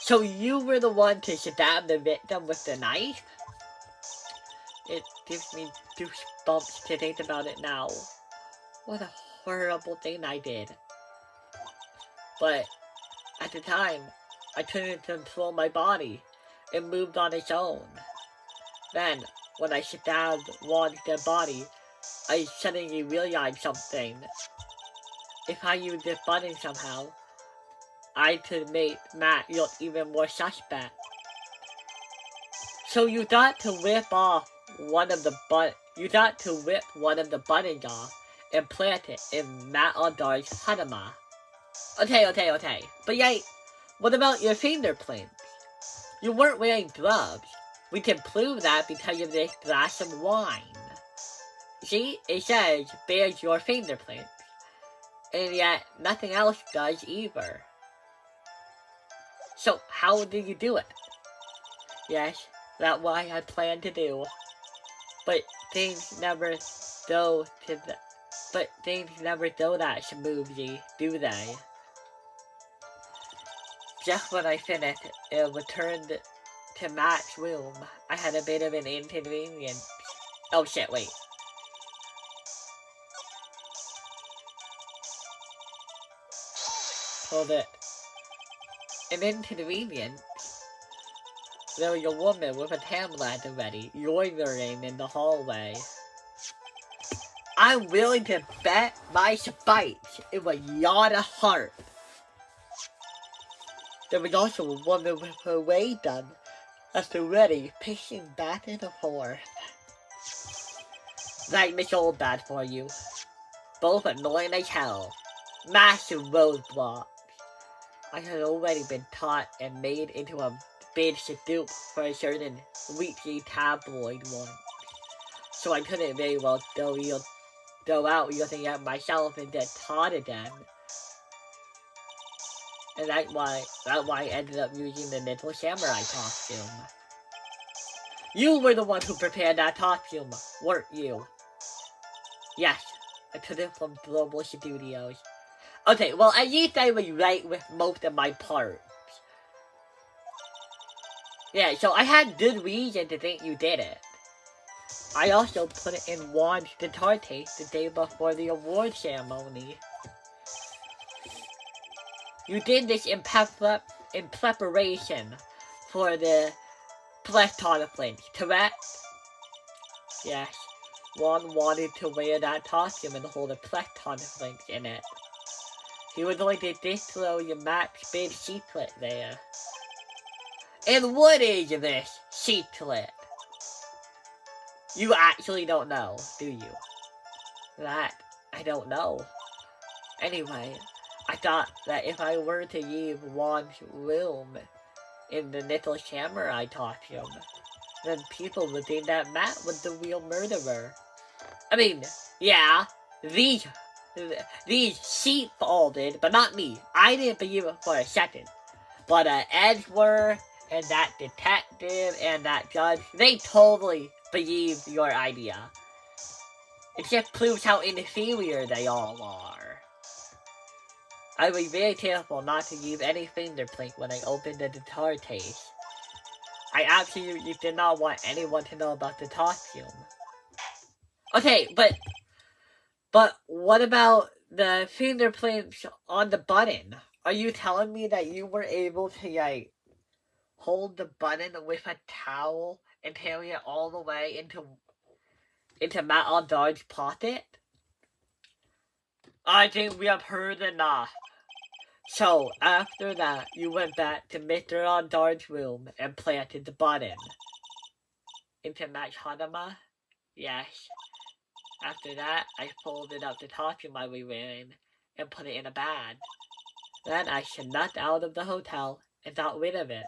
So you were the one to stab the victim with the knife? It gives me goosebumps to think about it now. What a horrible thing I did. But, at the time, I couldn't control my body. It moved on its own. Then, when I stabbed Juan's dead body, I suddenly realized something. If I used this button somehow, I could make Matt look even more suspect. So you thought to whip one of the buttons off and plant it in Matt Aldar's Hanama. Okay. But yet, what about your fingerprints? You weren't wearing gloves. We can prove that because of this glass of wine. See, it says, bears your fingerprints. And yet, nothing else does either. So, how did you do it? Yes, that's what I planned to do. But things never go that smoothly, do they? Just when I finished and returned to Matt's room, I had a bit of an inconvenience. Oh shit, wait. Hold it. An inconvenience? There was a woman with a tablet ready, loitering in the hallway. I'm willing to bet my spikes it was Yada Hart. There was also a woman with her way done, at the ready, pacing back and forth. Like Miss Old Bad for you. Both annoying as hell. Massive roadblocks. I had already been taught and made into a big sedupe for a certain weekly tabloid one. So I couldn't very well go out looking at myself and get taught again. And that's why I ended up using the Little Samurai costume. You were the one who prepared that costume, weren't you? Yes, I took it from Global Studios. Okay, well, at least I was right with most of my parts. Yeah, so I had good reason to think you did it. I also put it in Juan's guitar case the day before the award ceremony. You did this in preparation for the press conference, correct? Yes, Juan wanted to wear that costume and hold a press conference in it. He was going to disclose your Matt's big secret there. And what is this secret? You actually don't know, do you? That, I don't know. Anyway, I thought that if I were to leave Juan's room in the Little Samurai costume, then people would think that Matt was the real murderer. I mean, yeah, these sheep did, but not me. I didn't believe it for a second. But Edgeworth and that detective and that judge, they totally believed your idea. It just proves how inferior they all are. I was very careful not to use any fingerprint when I opened the guitar case. I absolutely did not want anyone to know about the costume. Okay, but what about the fingerprints on the button? Are you telling me that you were able to, like, hold the button with a towel and carry it all the way into Matt Aldar's pocket? I think we have heard enough. So, after that, you went back to Mr. Aldar's room and planted the button. Into Matt's Hanama? Yes. After that, I folded up the costume I was wearing and put it in a bag. Then I snuck out of the hotel and got rid of it.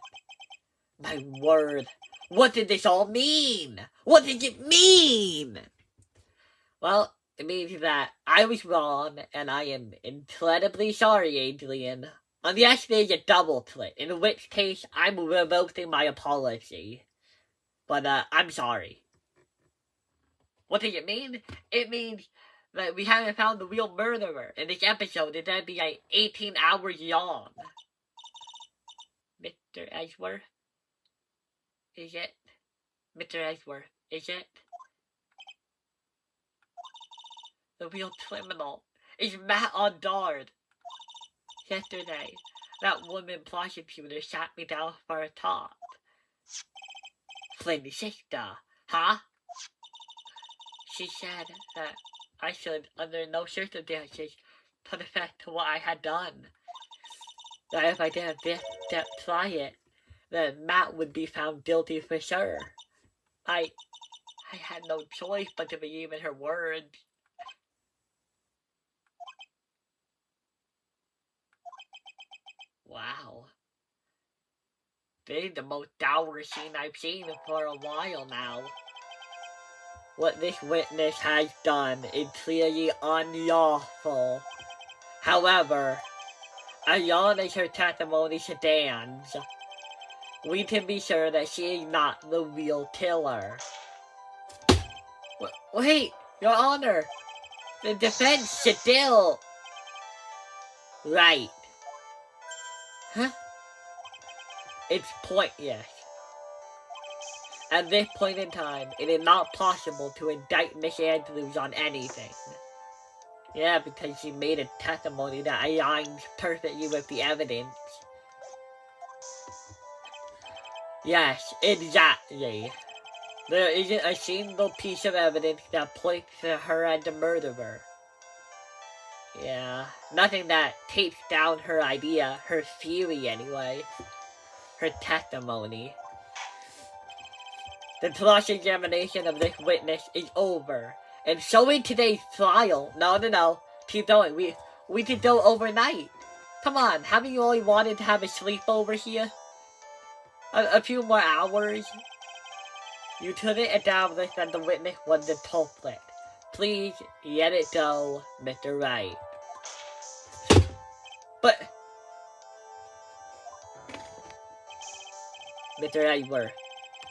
My word, what did this all mean? What did it mean? Well, it means that I was wrong, and I am incredibly sorry, Adrian. Unless there's a double click, in which case I'm revoking my apology. But, I'm sorry. What does it mean? It means that we haven't found the real murderer, and this episode is gonna be like 18 hours long. Mr. Edgeworth? Is it? Mr. Edgeworth, is it? The real criminal is Matt Ondard. Yesterday, that woman prosecutor sat me down for a talk. Flynn's sister, huh? She said that I should, under no circumstances, confess to what I had done. That if I didn't try it, then Matt would be found guilty for sure. I had no choice but to believe in her words. Wow. This is the most dour scene I've seen for a while now. What this witness has done is clearly unlawful. However, as long as her testimony stands, we can be sure that she is not the real killer. Wait, Your Honor! The defense still... Right. Huh? It's pointless. At this point in time, it is not possible to indict Miss Andrews on anything. Yeah, because she made a testimony that aligns perfectly with the evidence. Yes, exactly. There isn't a single piece of evidence that points to her as the murderer. Yeah, nothing that takes down her idea, her theory anyway. Her testimony. The cross-examination of this witness is over. And so in today's trial, no, keep going, we could go overnight. Come on, haven't you only wanted to have a sleepover here? A few more hours? You couldn't establish that the witness was the culprit. Please, let it go, Mr. Wright. But... Mr. Edgeworth,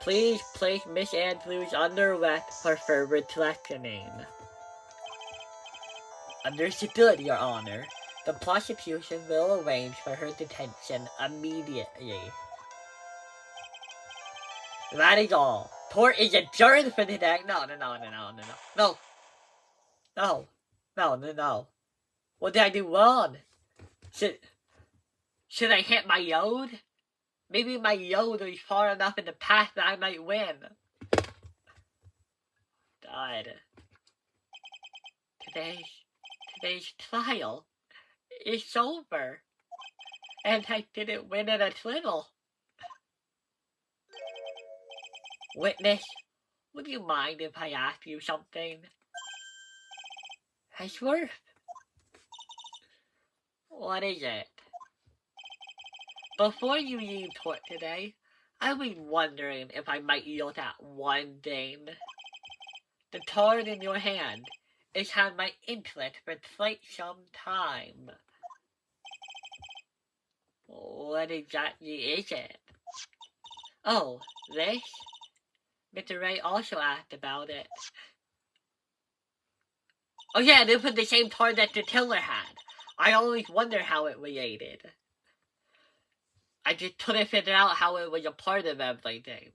please place Miss Andrews under arrest for further questioning. Understood, Your Honor. The prosecution will arrange for her detention immediately. That is all. Court is adjourned for today. No. What did I do wrong? Should I hit my yod? Maybe my yod is far enough in the past that I might win. God. Today's trial is over. And I didn't win at a little. Witness, would you mind if I ask you something? Ashworth? What is it? Before you leave court today, I was wondering if I might look at one thing. The card in your hand has had my interest for quite some time. What exactly is it? Oh, this? Mr. Wright also asked about it. Oh yeah, this was the same toy that the Tiller had. I always wonder how it related. I just couldn't figure out how it was a part of everything.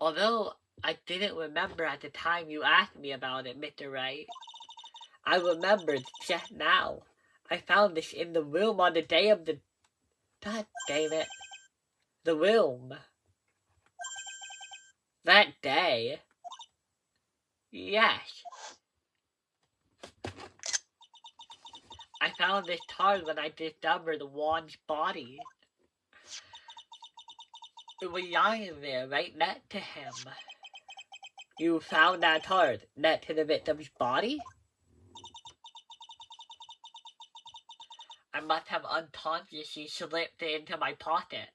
Although, I didn't remember at the time you asked me about it, Mr. Wright. I remembered just now. I found this in the room on the day of the... God damn it. The room. That day. Yes. I found this card when I discovered Juan's body. It was lying there right next to him. You found that card next to the victim's body? I must have unconsciously slipped it into my pocket.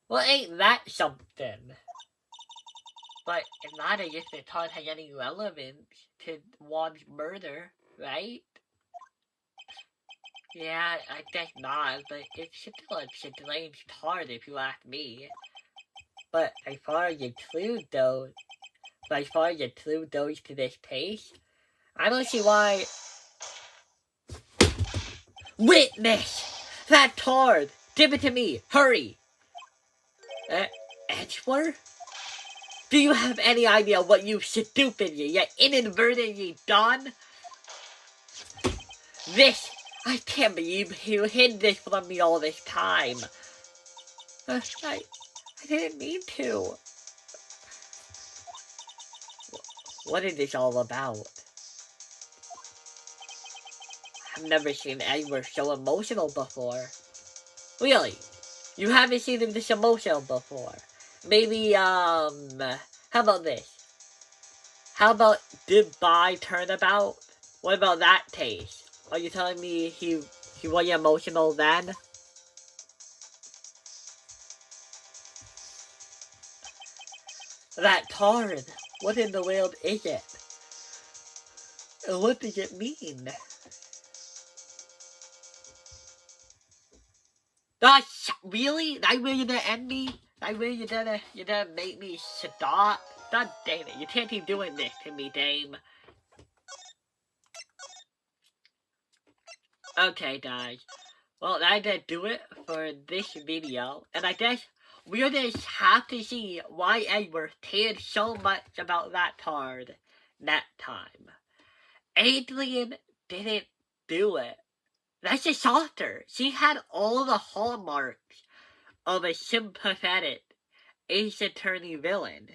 Well, ain't that something? But it's not as if the card has any relevance to Juan's murder, right? Yeah, I guess not, but it's still a strange card if you ask me. But as far as the clue goes to this case, I don't see why... Witness! That card! Give it to me! Hurry! Edgeworth? Do you have any idea what you've stupidly yet inadvertently done? This! I can't believe you hid this from me all this time. I didn't mean to. What is this all about? I've never seen Edward so emotional before. Really? You haven't seen him this emotional before? Maybe, how about this? How about Goodbye Turnabout? What about that taste? Are you telling me he was emotional then? That card! What in the world is it? And what does it mean? Gosh, really? That way you're gonna end me? That way you're gonna make me stop? God damn it, you can't keep doing this to me, Dame. Okay, guys. Well, that's gonna do it for this video. And I guess we're gonna have to see why Edward cared so much about that card that time. Adrian didn't do it. That's just softer. She had all the hallmarks of a sympathetic Ace Attorney villain.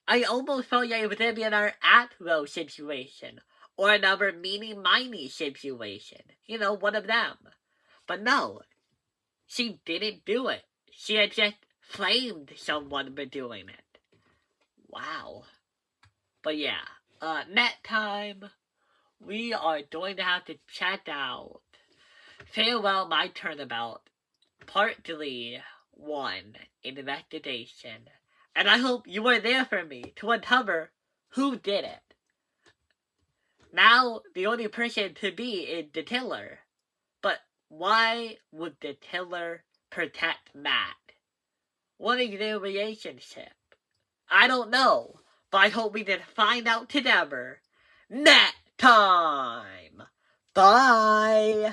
I almost felt like it was gonna be another Atro situation. Or another meeny-miny situation. You know, one of them. But no. She didn't do it. She had just framed someone for doing it. Wow. But yeah. Next time, we are going to have to check out Farewell My Turnabout, Part 3, 1, Investigation. And I hope you were there for me to uncover who did it. Now, the only person to be is the killer. But why would the killer protect Matt? What is their relationship? I don't know, but I hope we can find out together next time. Bye!